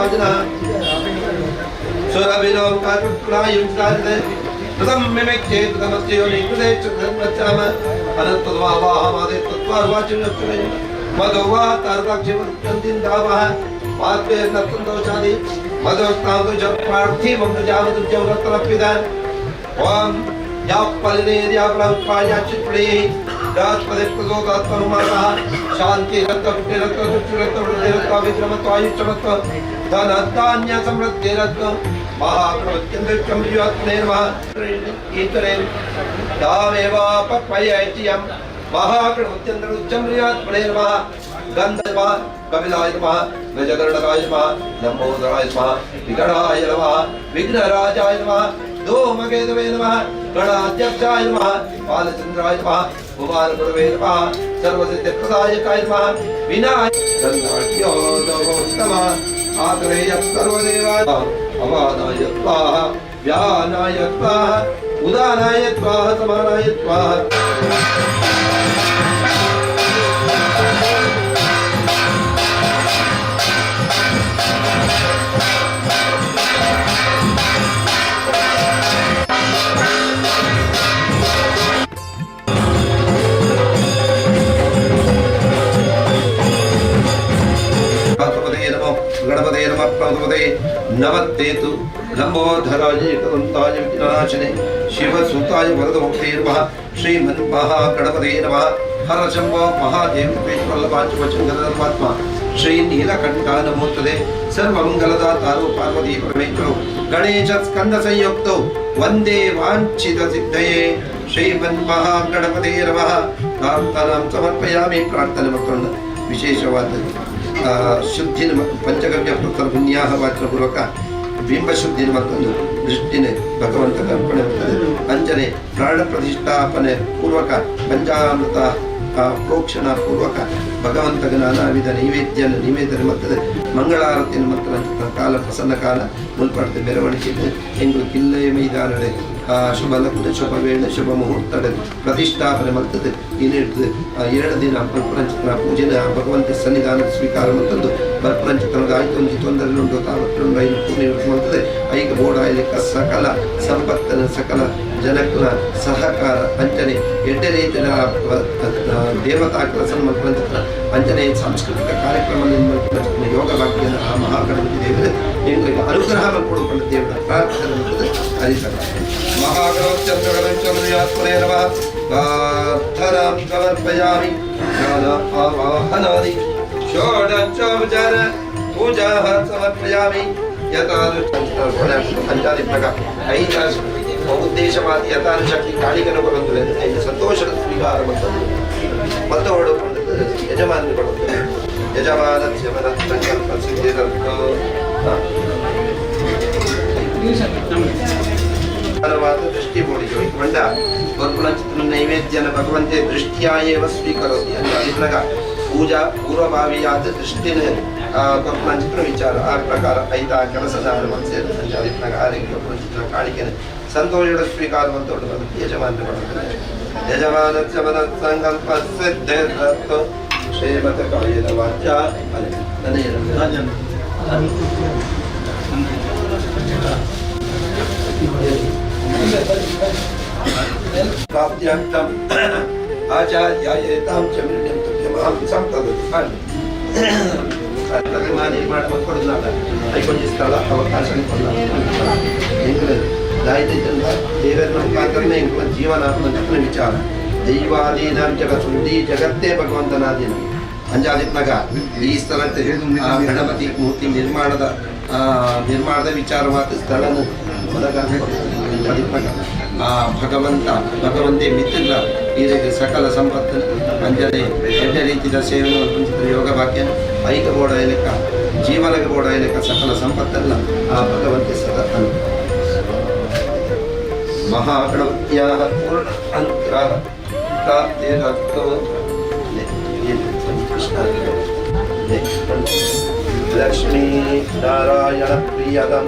वाजना सुरभिनो काकुप्रायुक्ताते प्रथम मिमिक चेत नमस्ते योनिकुले चतुर्मचाम अनंतद्वावाहमादे तत्वार्वाचिन्नत्रे मधुवा तारकाक्षिवन्तिं दावः मात्वे नत्तन्दोचादि मधुस्तावतु जपार्थी ममजावतु जवरत्तरपिदान ओम यापलिनेर्यापलौत्पाया चित्रे राजपदे प्रदोदात्मनुमानः शांति रत्तपुट्टिरत्तपुट्टिरत्तपुट्टिरत्त विक्रमत्वायुच्चमत्व धनधान्य समृद्धिरत्व महाप्रवत्यन्द्रचम्रियात्मने नमः ईतरे दामेवापपयैत्यं महाप्रवत्यन्द्रचम्रियात्मने नमः गन्धर्वा कपिलाय नमः गजगर्णकाय नमः लंबोदराय नमः विगणाय नमः विघ्नराजाय नमः धूमकेतवे नमः गणाध्यक्षाय नमः बालचन्द्राय नमः उमानगुरवे नमः सर्वसिद्धिप्रदायकाय नमः विनायकाय आग्रेय सर्वदेवाय अवानाय स्वाहा व्यानाय स्वाहा उदानाय स्वाहा समानाय स्वाहा गणपते नमः प्रभुपते नमस्तेतु लंबोधराय एकदन्ताय विघ्ननाशिने शिवसुताय वरदमुक्ते नमः श्रीमन्महागणपते नमः हर शम्भो महादेव वल्लभाचवचङ्गधर्मात्मा श्री नीलकण्ठा नमोस्तुते सर्वमङ्गलदातारो पार्वती परमेश्वरो गणेशस्कन्दसंयुक्तो वन्दे वाञ्छितसिद्धये श्रीमन्महागणपते नमः प्रार्थनां समर्पयामि प्रार्थನೆ ಮಾಡ್ಕೊಂಡು ವಿಶೇಷವಾದ ಶುದ್ಧಿನ ಪಂಚಗವ್ಯ ಪುತ್ರ ಪುಣ್ಯಾಹ ವಾಚನಪೂರ್ವಕ ಬಿಂಬ ಶುದ್ಧಿನ ಮತ್ತೊಂದು ದೃಷ್ಟಿನ ಭಗವಂತನ ಅರ್ಪಣೆ ಮಾಡ್ತದೆ ಅಂಜನೆ ಪ್ರಾಣ ಪ್ರತಿಷ್ಠಾಪನೆ ಪೂರ್ವಕ ಪಂಚಾಮೃತ ಪ್ರೋಕ್ಷಣ ಪೂರ್ವಕ ಭಗವಂತಗ ನಾನಾ ವಿಧ ನಿವೇದನೆ ಮತ್ತದೆ ಮಂಗಳಾರತಿನ ಮತ್ತು ಕಾಲ ಪ್ರಸನ್ನ ಕಾಲ ಮುಲ್ಪಡ್ತೆ ಮೆರವಣಿಗೆ ಎಂಗಳು ಕಿಲ್ಲೆಯ ಮೈದಾನಡೆ ಶುಭ ಲಗ್ನ ಶುಭ ವೇಳೆ ಶುಭ ಮುಹೂರ್ತದ ಪ್ರತಿಷ್ಠಾಪನೆ ಮಾಡ್ತದೆ ಇನ್ನಿರ್ತದೆ 2 ದಿನ ಬರ್ಪರಂಚಿತನ ಪೂಜೆನ ಭಗವಂತ ಸನ್ನಿಧಾನ ಸ್ವೀಕಾರ ಮತ್ತೊಂದು ಬರ್ಪರಂಚಿತನದ ಆಯ್ತು ತೊಂದರೆ ಉಂಟು ತಾವತ್ತೊಂದು 5 ಪೂರ್ಣ ಮಾಡ್ತದೆ ಐಕ ಬೋಡಾಯಲಿಕ ಸಕಲ ಸಂಪತ್ತನ ಸಕಲ ಜನಕನ ಸಹಕಾರ ಅಂಚನೆ ಎಡ್ಡೆ ರೀತಿಯ ದೇವತಾ ಕೆಲಸ ಮಾಡ್ಕೊಂತ ಅಂಚನೆ ಸಾಂಸ್ಕೃತಿಕ ಕಾರ್ಯಕ್ರಮ ಯೋಗ ಭಾಗ್ಯನ ಆ ಮಹಾಗಣಪತಿ ದೇವರು ನಿಮಗೆ ಅನುಗ್ರಹ ಮಾಡಿಕೊಡುವಂತ ದೇವರ ಪ್ರಾರ್ಥನೆ ಮಾಡ್ತದೆ ಹರಿಸರ महागणोच्चन्द्रगणचन्द्रयात्मने नमः प्रार्थनां समर्पयामि ज्ञान आवाहनादि षोडशोपचार पूजाः समर्पयामि यथानुष्ठानप्रकार उद्देशवादी यथानुशक्ति काಳಿಗನ ಬರುತ್ತದೆ ಇದು ಸಂತೋಷದ ಸ್ವೀಕಾರ ಮತ್ತೋಡು ಯಜಮಾನ ಕೊಡುತ್ತದೆ ಯಜಮಾನ ಜೀವನ ಸಂಕಲ್ಪ ಸಿದ್ಧಿರತ್ನ दृष्टि मंड वर्पुलचित्र नैवेद्यन भगवंते दृष्टिया एव स्वीकरोति अंदाजिनगा पूजा पूर्वभावियाद दृष्टिन वर्पुलचित्र विचार आ प्रकार ऐता ಕೆಲಸದಾರ ಮನಸ್ಸೆ ಅಂದಾಜಿನಗ ಆರೆಗೆ ವರ್ಪುಲಚಿತ್ರ ಕಾಳಿಕೆನ ಸಂತೋಷದ ಸ್ವೀಕಾರ ಮಂತೋಡು ಯಜಮಾನ ಮಾಡುತ್ತಾರೆ ಯಜಮಾನಸ್ಯ ಮನ ಸಂಕಲ್ಪ ಸಿದ್ಧೇರ್ಥ ಶ್ರೀಮತ ಕಾಯೇನ ವಾಚಾ ಅನೇನ प्राप्त्यर्थम आचार्यायेतां च मिलितं तद्यमां संतदति निर्माण ಮಾಡ್ಕೊಳ್ಳೋದಲ್ಲ ಐಕೊಂಡ ಸ್ಥಳ ಅವಕಾಶ ಎಂಗ್ಲ ದಾಯಿತಂದ ದೇವರ ಮುಖಾಂತರನೇ ಎಂಗ್ಲ ಜೀವನ ಅಂತ ವಿಚಾರ ದೈವಾದೀನಾಂ ಜಗತ್ತು ಈ ಜಗತ್ತೇ ಭಗವಂತನಾದೀನ ಅಂಜಾದಿತ್ನಗ ಈ ಸ್ಥಳಕ್ಕೆ ಗಣಪತಿ ಮೂರ್ತಿ ನಿರ್ಮಾಣದ ವಿಚಾರವಾದ ಸ್ಥಳನ ಭಗವಂತೆ ಮಿತ್ರ ಇದಕ್ಕೆ ಸಕಲ ಸಂಪತ್ತು ಅಂಜನೆ ಎಡ್ಡೆ ರೀತಿಯ ಸೇವೆಯನ್ನು ಯೋಗ ಭಾಗ್ಯ ಐಕ ಬೋಡ ಲೆಕ್ಕ ಜೀವನಗ ಬೋಡ ಲೆಕ್ಕ ಸಕಲ ಸಂಪತ್ತಲ್ಲ ಆ ಭಗವಂತೆ ಸದಾ ಮಹಾಗಣಪತಿಯ ಪೂರ್ಣ ಅನುಗ್ರಹ ಪ್ರಾಪ್ತಿರಸ್ತು ಲಕ್ಷ್ಮೀ ನಾರಾಯಣ ಪ್ರಿಯದಂ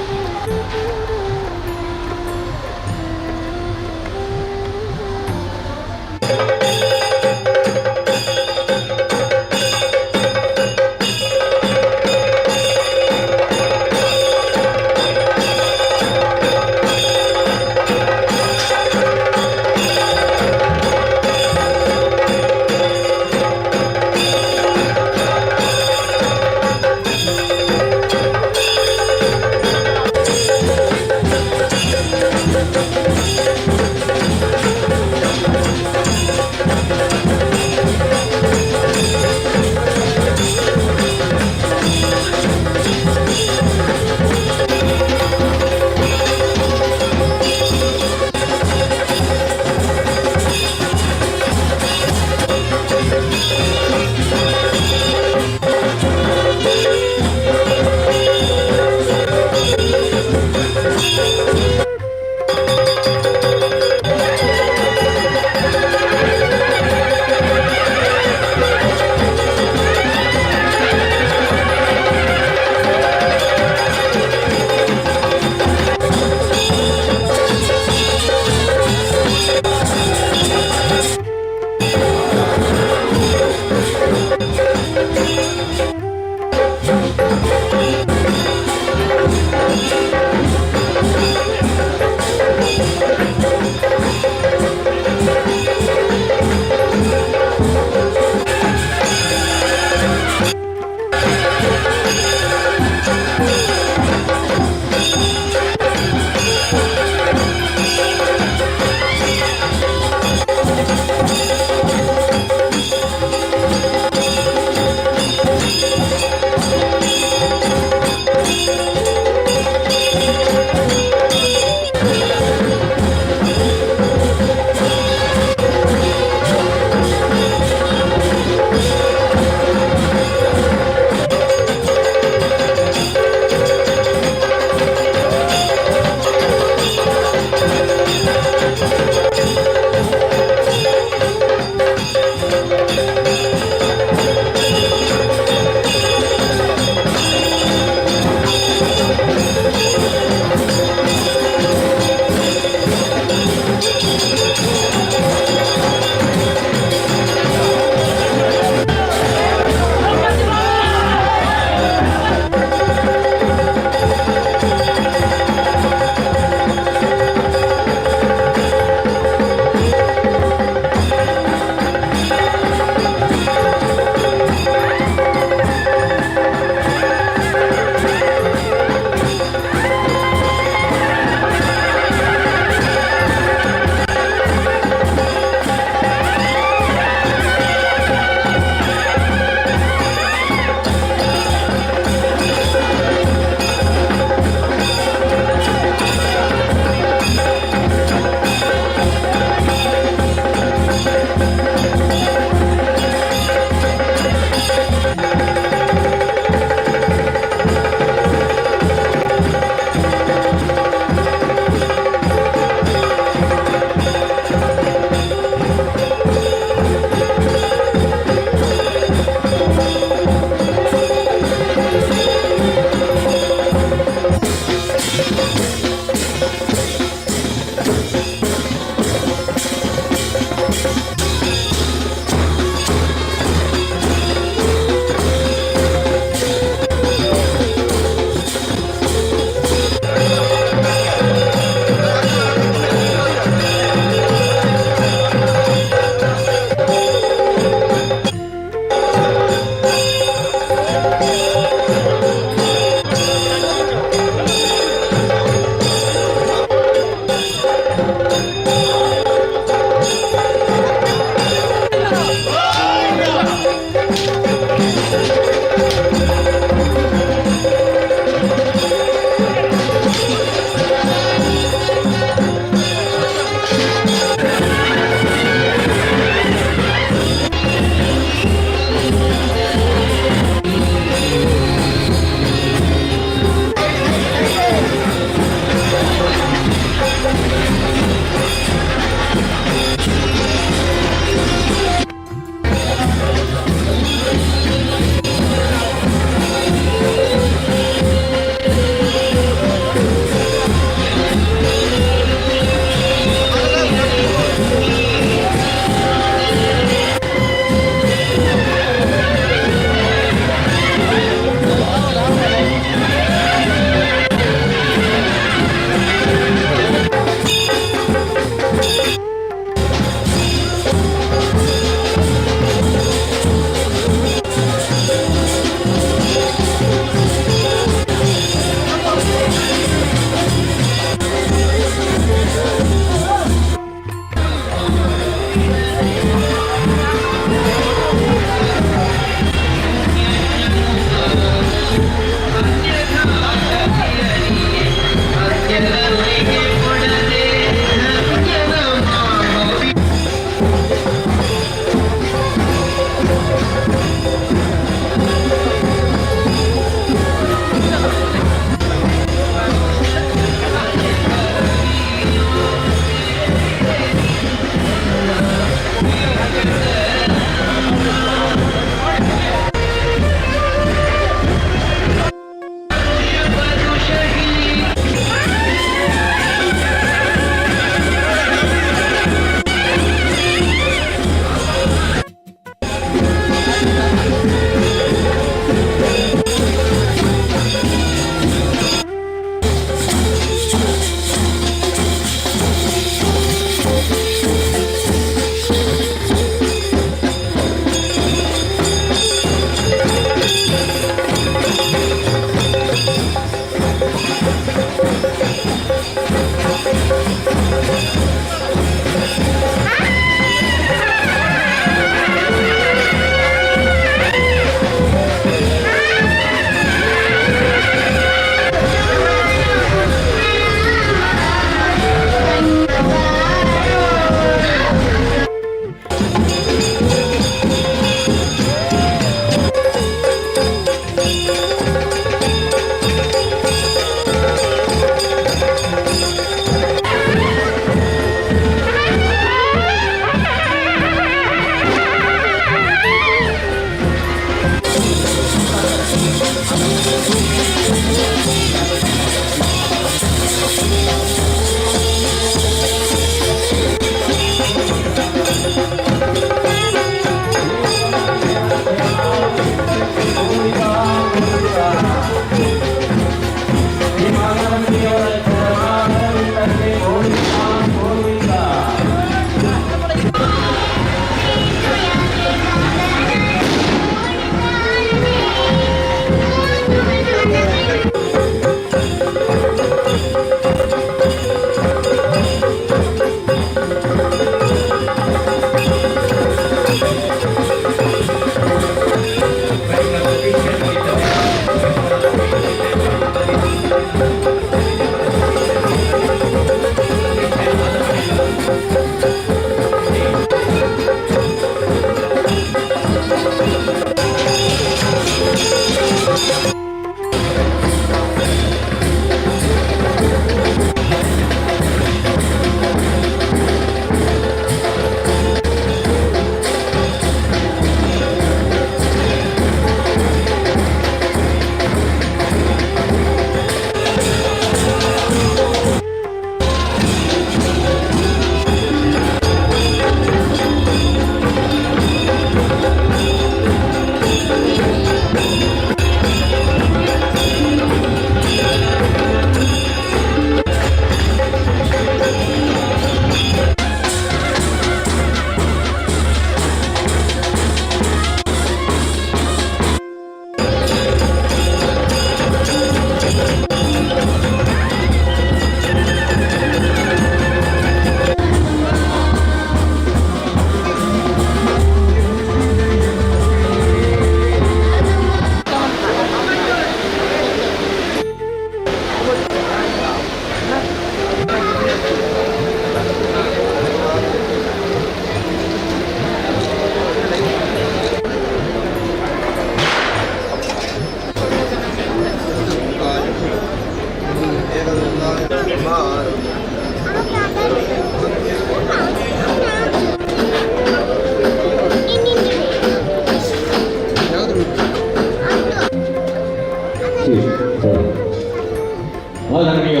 ಮೊದಲಿಗೆ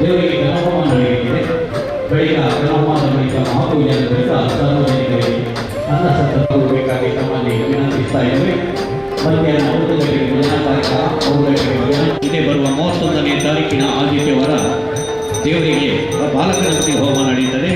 ದೇವರಿಗೆ ಗಣಹೋಮ ನಡೆಯುತ್ತದೆ. ಬಳಿಕ ಗಣಹೋಮದ ಬಳಿಕ ಮಹಾಪೂಜೆಯ ಬಳಿಕ ಸಾರ್ವಜನಿಕರಿಗೆ ಅನ್ನ ಸತ್ತಬೇಕಾಗಿ ತಮ್ಮಲ್ಲಿ ವಿನಂತಿಸ್ತಾ ಇದ್ದೇವೆ. ಮಧ್ಯಾಹ್ನ 1 ಗಂಟೆಗೆ ಭಜನಾ ಕಾರ್ಯಕ್ರಮ, 3 ಗಂಟೆಗೆ ಇದೇ ಬರುವ 31ನೇ ತಾರೀಕಿನ ಆದಿತ್ಯವಾರ ದೇವರಿಗೆ ಬಾಲಗಣಪತಿ ಹೋಮ ನಡೆಯುತ್ತದೆ.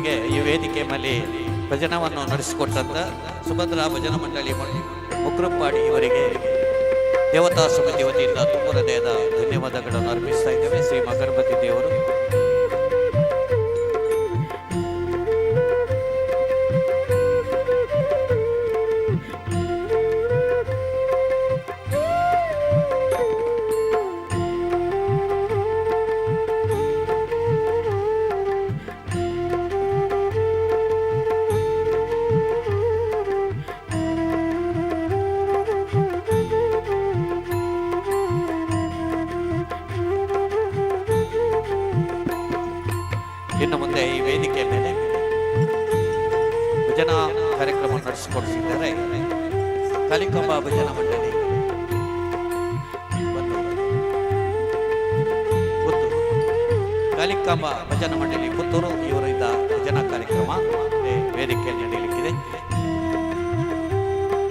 ಇವರಿಗೆ ಈ ವೇದಿಕೆ ಮೇಲೆ ಭಜನವನ್ನು ನಡೆಸಿಕೊಟ್ಟಂತ ಸುಭದ್ರಾ ಭಜನಾ ಮಂಡಳಿ ಮುಕ್ರಪ್ಪಾಡಿ ಇವರಿಗೆ ದೇವತಾ ಸಮಿತಿ ವತಿಯಿಂದ ತುಂಬ ಹೃದಯದ ಧನ್ಯವಾದಗಳನ್ನು ಅರ್ಪಿಸ್ತಾ ಇದ್ದೇವೆ. ಶ್ರೀ ಗಣಪತಿ ದೇವರು ಇನ್ನು ಮುಂದೆ ಈ ವೇದಿಕೆ ಮೇಲೆ ಭಜನಾ ಕಾರ್ಯಕ್ರಮ ನಡೆಸಿಕೊಡುತ್ತಿದ್ದಾರೆ ಕಲಿಕಂಬ ಭಜನಾ ಮಂಡಳಿ ಪುತ್ತೂರು. ಕಲಿಕಂಬ ಭಜನಾ ಮಂಡಳಿ ಪುತ್ತೂರು ಇವರಿಂದ ಭಜನಾ ಕಾರ್ಯಕ್ರಮ ವೇದಿಕೆಯಲ್ಲಿ ನಡೆಯಲಿಕ್ಕಿದೆ.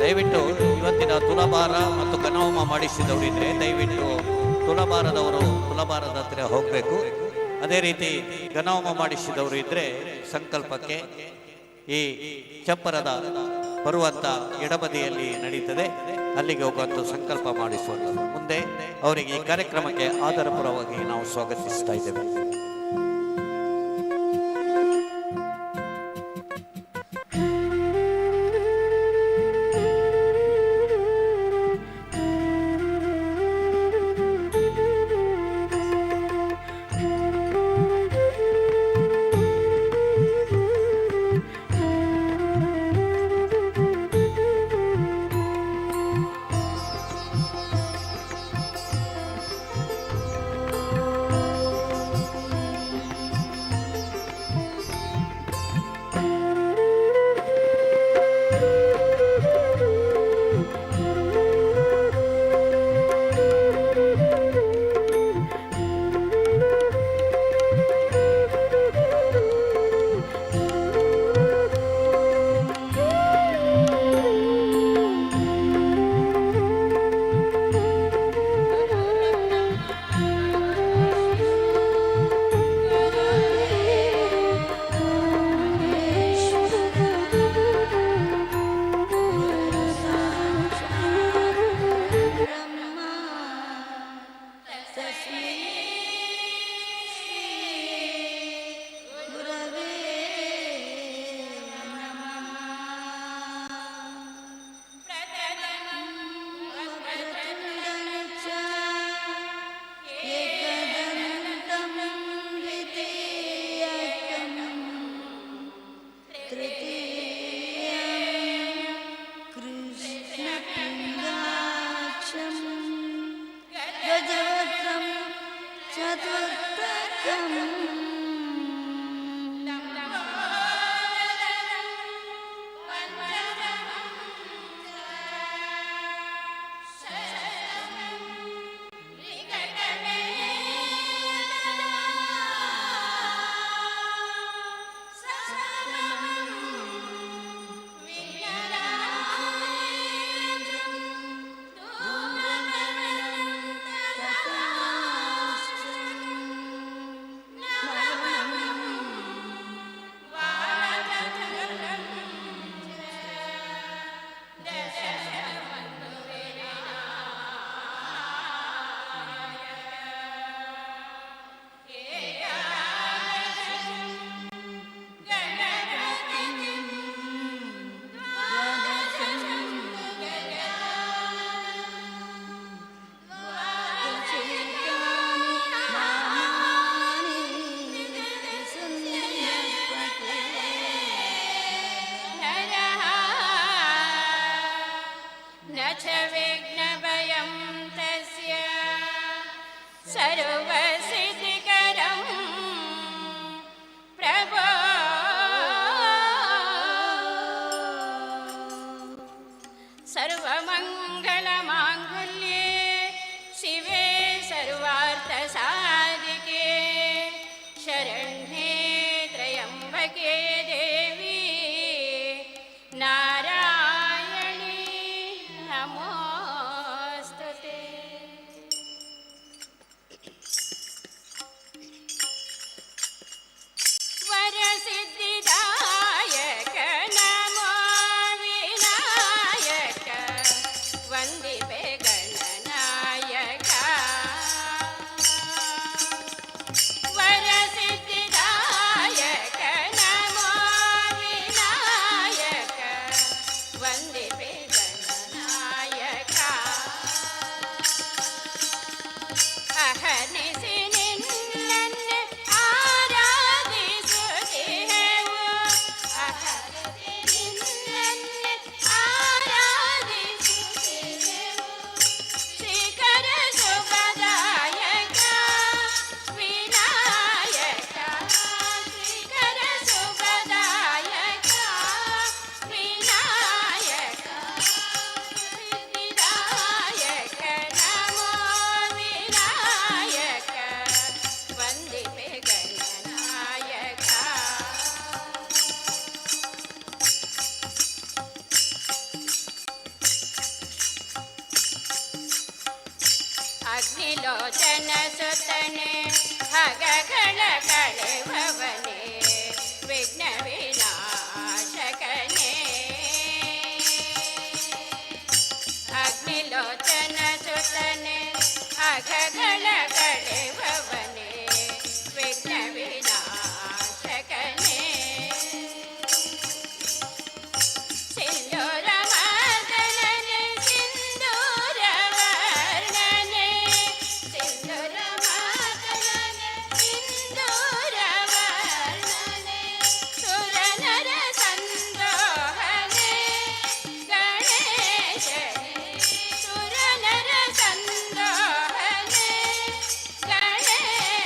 ದಯವಿಟ್ಟು ಇವತ್ತಿನ ತುಲಾಭಾರ ಮತ್ತು ಗಣಹೋಮ ಮಾಡಿಸಿದವರಿದ್ರೆ ದಯವಿಟ್ಟು ತುಲಾಭಾರದ ಹತ್ತಿರ ಹೋಗಬೇಕು. ಅದೇ ರೀತಿ ಗಣಹೋಮ ಮಾಡಿಸಿದವರು ಇದ್ದರೆ ಸಂಕಲ್ಪಕ್ಕೆ ಈ ಚಪ್ಪರದ ಬರುವಂಥ ಎಡಬದಿಯಲ್ಲಿ ನಡೀತದೆ, ಅಲ್ಲಿಗೆ ಹೋಗುವಂಥ ಸಂಕಲ್ಪ ಮಾಡಿಸುವುದು. ಮುಂದೆ ಅವರಿಗೆ ಈ ಕಾರ್ಯಕ್ರಮಕ್ಕೆ ಆಧಾರಪೂರ್ವವಾಗಿ ನಾವು ಸ್ವಾಗತಿಸ್ತಾ ಇದ್ದೇವೆ. ವರಸಿದ್ಧಿದ ವಂದಿಪೆ ಗಣನಾಯಕ ವರಸಿದ್ಧಿದಾಯಕ ನಮೋ ವಿನಾಯಕ ವಂದಿಪೆ ಗಣನಾಯಕ ಅಹರ್ನಿಸಿ ನಿನ್ನನ್ನೇ ಆರಾಧಿಸುತ್ತಿಹೆವು ಅಹರ್ನಿಸಿ ನಿನ್ನನ್ನೇ ಆರಾಧಿಸುತ್ತಿಹೆವು ಶ್ರೀಕರ ಶುಭದಾಯಕ ವಿನಾಯಕ ಶ್ರೀಕರ ಶುಭದಾಯಕ ವಿನಾಯಕ ಸಿದ್ಧಿದಾಯಕ ನಮೋ ವಿನಾಯಕ ವಂದಿಪೆ ಗಣನಾಯಕ ಅಗ್ನಿಲೋಚನ ಸುತನೆ ಹಗಗಳ ಕಳೆವವನೇ ವಿಘ್ನ ವಿನಾಶಕನೇ ಅಗ್ನಿಲೋಚನ ಸುತನೆ ಹಗಗಳ ಕಳೆವವನೇ ವಿಘ್ನ ವಿನಾಶಕನೇ ಸಿಂಧೂರ ಮಾತನನೆ ಸಿಂಧೂರ ವರ್ಣನೆ ಸಿಂಧೂರ ಮಾತನನೆ ಸಿಂಧೂರ ವರ್ಣನೆ ಸುರನರ ಸಂದೋಹನೆ ಗಣೇಶನೇ ಸುರನರ ಸಂದೋಹನೆ ಗಣೇಶನೇ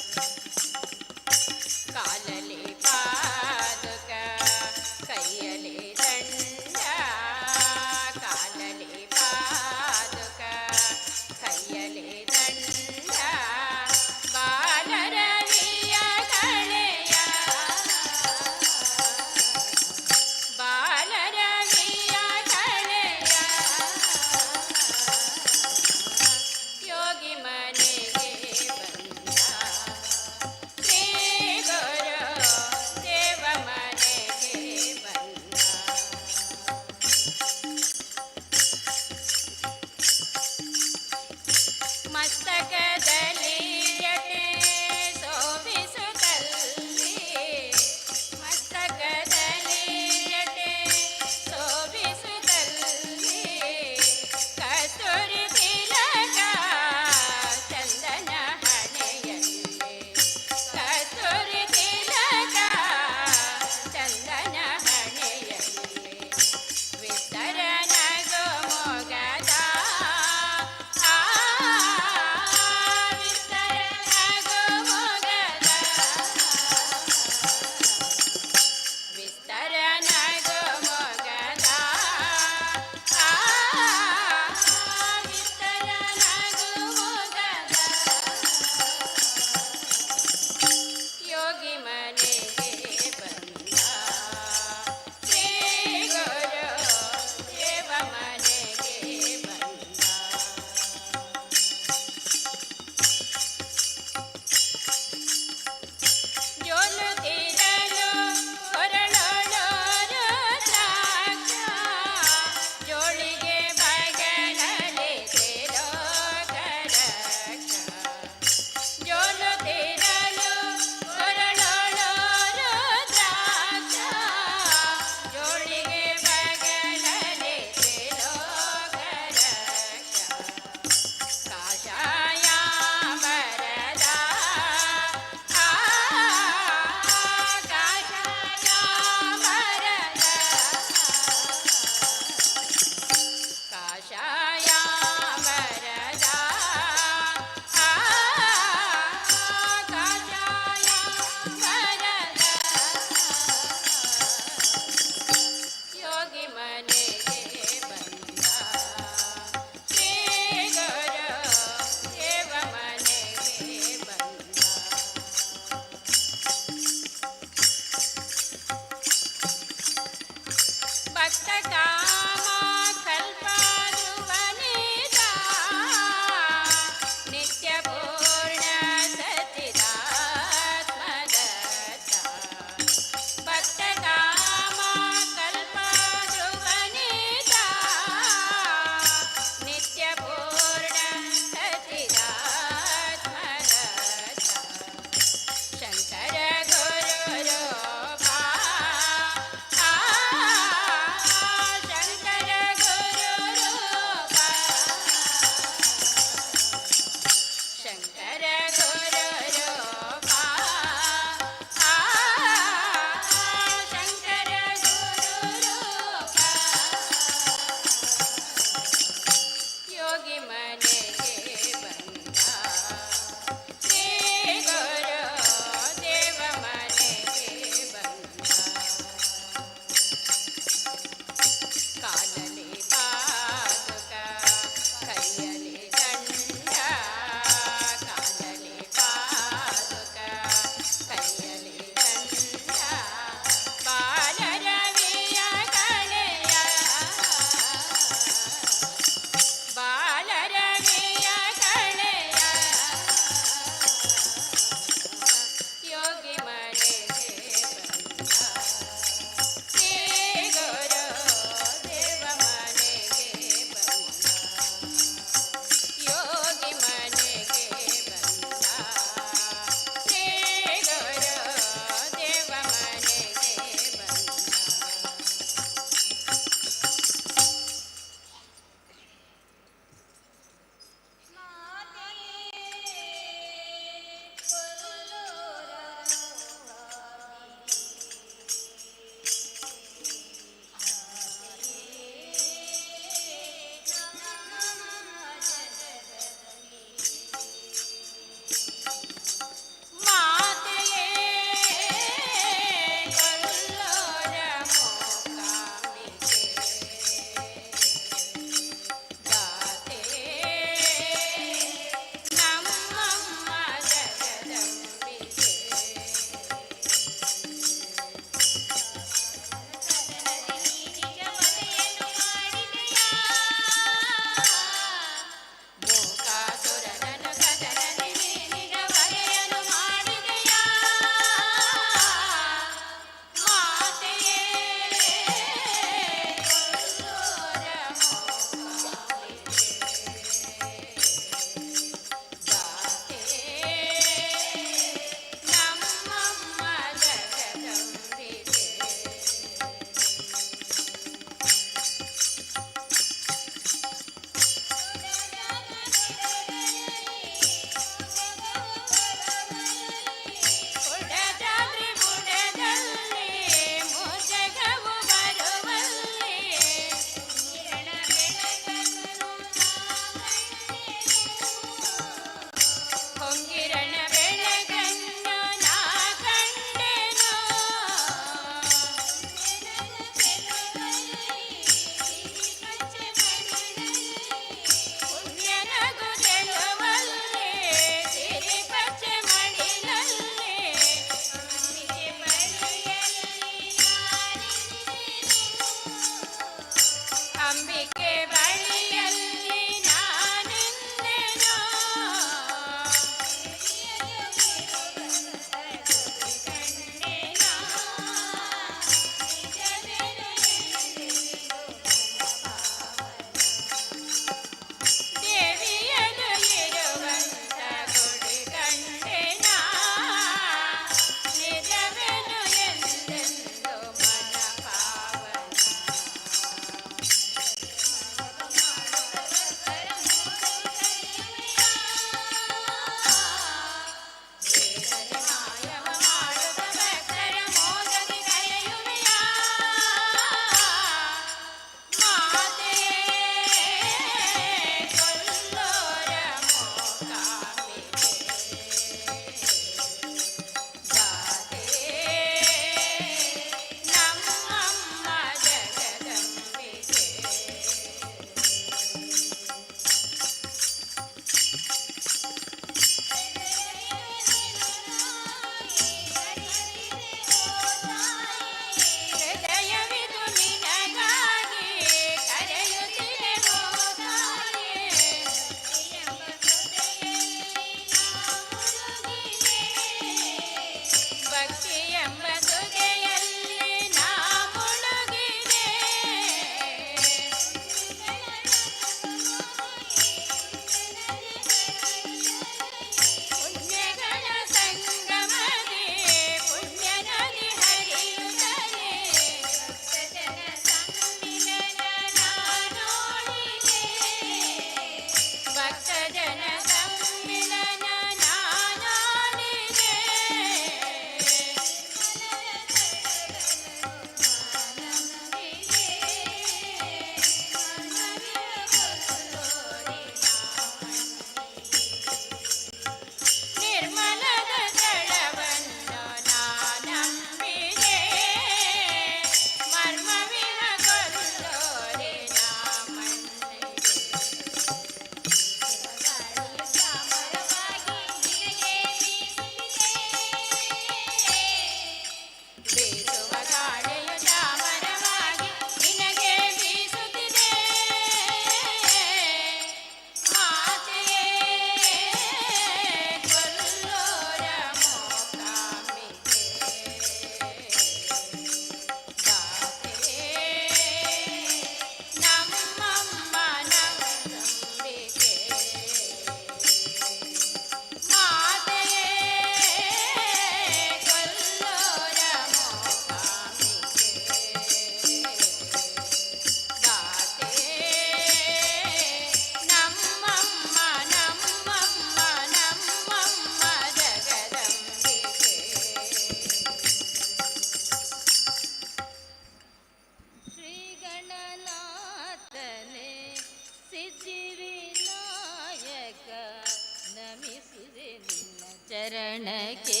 ನಮಿಸುವೆ ನಿನ್ನ ಚರಣಕ್ಕೆ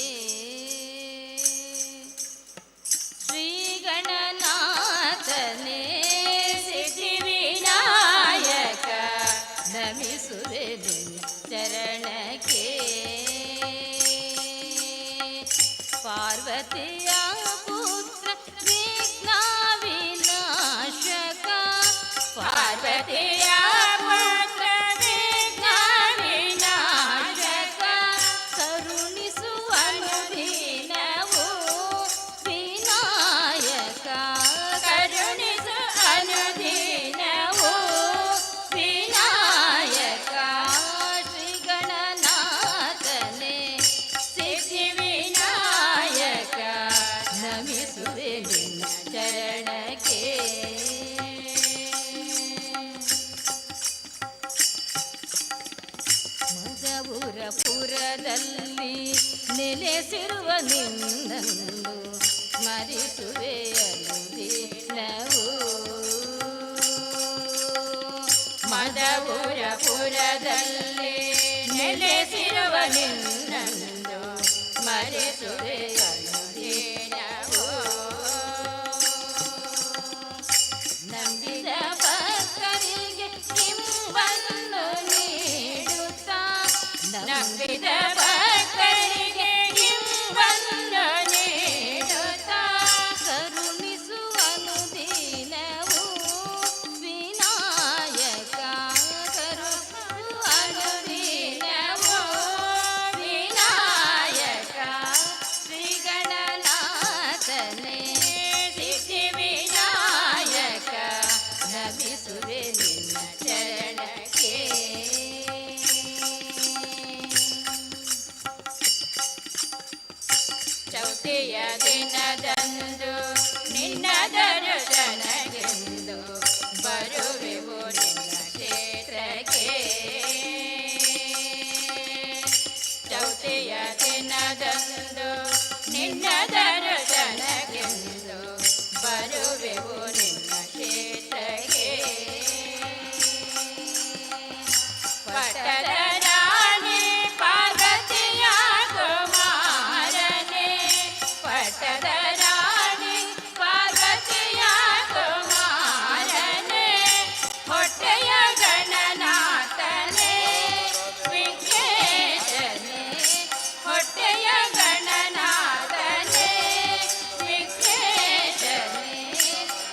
ಶ್ರೀ ಗಣನಾಥನೇ ಸಿದ್ಧಿವಿನಾಯಕ ನಮಿಸುವೆ ನಿನ್ನ ಚರಣಕ್ಕೆ ಪಾರ್ವತಿಯ ಪುತ್ರ ವಿಘ್ನ ವಿನಾಶಕ ಪಾರ್ವತಿಯ ಪುತ್ರ ವಿಘ್ನ ವಿನಾಶಕ ಕರುಣಿಸುವನು ದೀನವು ವಿನಾಯಕ ಕರುಣಿಸು ಅನುದೀನವು ವಿನಾಯಕ ಶ್ರೀ ಗಣನಾಥನೇ ಸಿದ್ಧಿ ವಿನಾಯಕ ನಮಿಸುವೆ ನಿನ್ನ ಚರಣಕ್ಕೆ ಮಧುರಪುರದಲ್ಲಿ ನೆಲೆಸಿರುವ ನಿನ್ನನ್ನು ಸ್ಮರಿಸುವೆ ಅನುದಿನವೂ ಮಧುರಪುರದಲ್ಲಿ ನೆಲೆಸಿರುವ ನಿನ್ನನ್ನು ಸ್ಮರಿಸುವೆ ಅನುದಿನವೂ ನಂಬಿದ ಭಕ್ತರಿಗೆ ಇಂಬನ್ನು ನೀಡುತ್ತಾ ನಂಬಿದ ಭಕ್ತರಿಗೆ ಇಂಬನ್ನು ನೀಡುತ್ತಾ ಕರುಣಿಸುವನು ದೀನವು ವಿನಾಯಕ ಕರುಣಿಸುವನು ದೀನವು ವಿನಾಯಕ ಶ್ರೀ ಗಣನಾಥನೇ ಸಿದ್ಧಿ ವಿನಾಯಕ ನಮಿಸುವೆ ನಿನ್ನ ಚರಣಕ್ಕೆ ಚೌತಿಯ ದಿನದಂದು ನಿನ್ನ ದರ್ಶನಗೆಂದು ಬರುವೆವು ನಿನ್ನ ಕ್ಷೇತ್ರಕ್ಕೆ ಚೌತಿಯ ದಿನದಂದು ನಿನ್ನ ದರ್ಶನಗೆಂದು ಬರುವೆವು ನಿನ್ನ ಕ್ಷೇತ್ರಕ್ಕೆ ಪಟ್ಟದ ರಾಣಿ ಪಾರ್ವತಿಯ ಕುಮಾರನೇ ಪಟ್ಟದ ರಾಣಿ ಪಾರ್ವತಿಯ ಕುಮಾರನೇ ಹೊಟ್ಟೆಯ ಗಣನಾಥನೇ ವಿಘ್ನೇಶನೇ ಹೊಟ್ಟೆಯ ಗಣನಾಥನೇ ವಿಘ್ನೇಶನೇ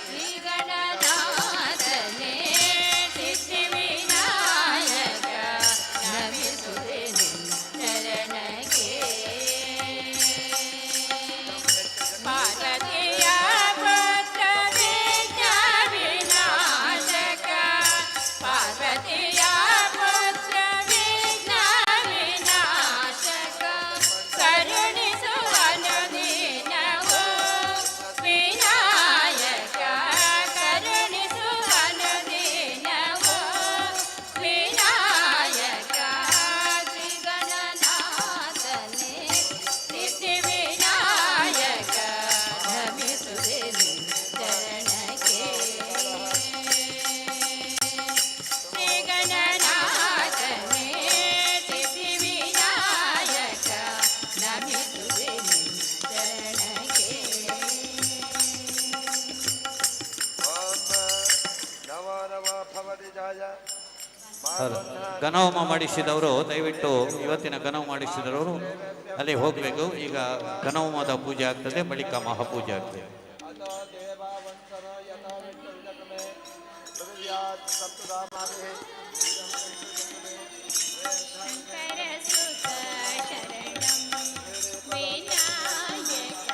ಶ್ರೀ ಗಣನಾಥನೇ ಸಿದ್ಧಿ ವಿನಾಯಕ ನಮಿಸುವೆ ನಿನ್ನ ಚರಣಕ್ಕೆ ಪಾರ್ವತಿಯ ಪುತ್ರ ವಿಘ್ನ ವಿನಾಶಕ ಪಾರ್ವತಿಯ ಪುತ್ರ ವಿಘ್ನ ವಿನಾಶಕ ಕರುಣಿಸುವನು ದೀನವು ವಿನಾಯಕ ಕರುಣಿಸುವನು ದೀನವು ವಿನಾಯಕ ಶ್ರೀ ಗಣನಾಥನೇ ಸಿದ್ಧಿ ವಿನಾಯಕ ನಮಿಸುವೆ ನಿನ್ನ ಚರಣಕ್ಕೆ ಶ್ರೀ ಗಣನಾಥನೇ ಸಿದ್ಧಿ ವಿನಾಯಕ ನಮಿಸುವೆ ನಿನ್ನ ಚರಣಕ್ಕೆ ಗಣಹೋಮ ಮಾಡಿಸಿದವರು ದಯವಿಟ್ಟು ಇವತ್ತಿನ ಗಣಹೋಮ ಮಾಡಿಸಿದವರು ಅಲ್ಲಿ ಹೋಗಬೇಕು. ಈಗ ಗಣಹೋಮದ ಪೂಜೆ ಆಗ್ತದೆ, ಬಳಿಕ ಮಹಾಪೂಜೆ ಆಗ್ತದೆ. ಶಂಕರ ಸುತ ಶರಣಂ ವಿನಾಯಕ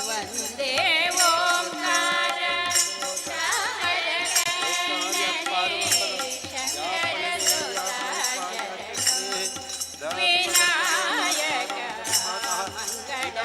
ವಂದೇ ಓಂಕಾರ ಶಂಕರ ಸುತ ಶರಣಂ ವಿನಾಯಕ ಮಂಗಳ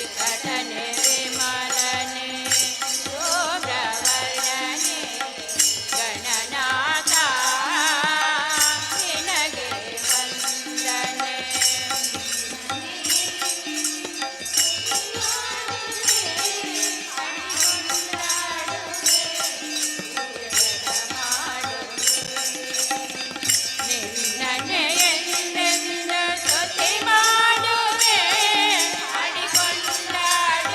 ವಿಕಟನೆ ವಿಮಲನೆ ಶೋಭ್ರವರ್ಣನೆ ಗಣನಾಥ ನಿನಗೆ ವಂದನೆ. ನಿನ್ನನೆಯೆಂದೆಂದ ಸ್ತುತಿ ಮಾಡುವೆ, ಹಾಡಿಕೊಂಡಾಡುವೆ,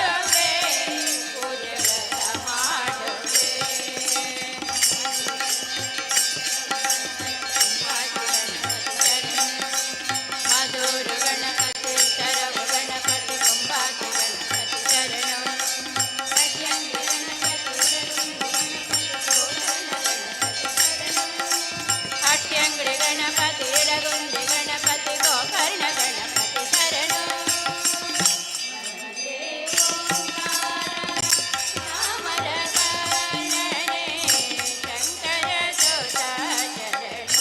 ಪೂಜೆಗಳ ಮಾಡುವೆ. ಮಧುರ ಗಣಪತಿ ಶರವು ಗಣಪತಿ ಕುಂಭಾತಿ ಗಣಪತಿ ಶರಣ ಕಟ್ಯಂಗಿ ಅಟ್ಯಂಗಡಿ ಗಣಪತಿ ಇಡಗುಂದಿ ಗಣಪತಿ ಗೋಕರ್ಣ ಗಣಪತಿ ಶರಣ. ಚಾಮರಕರ್ಣನೆ ಶಂಕರ ಸೋತ ಶರಣ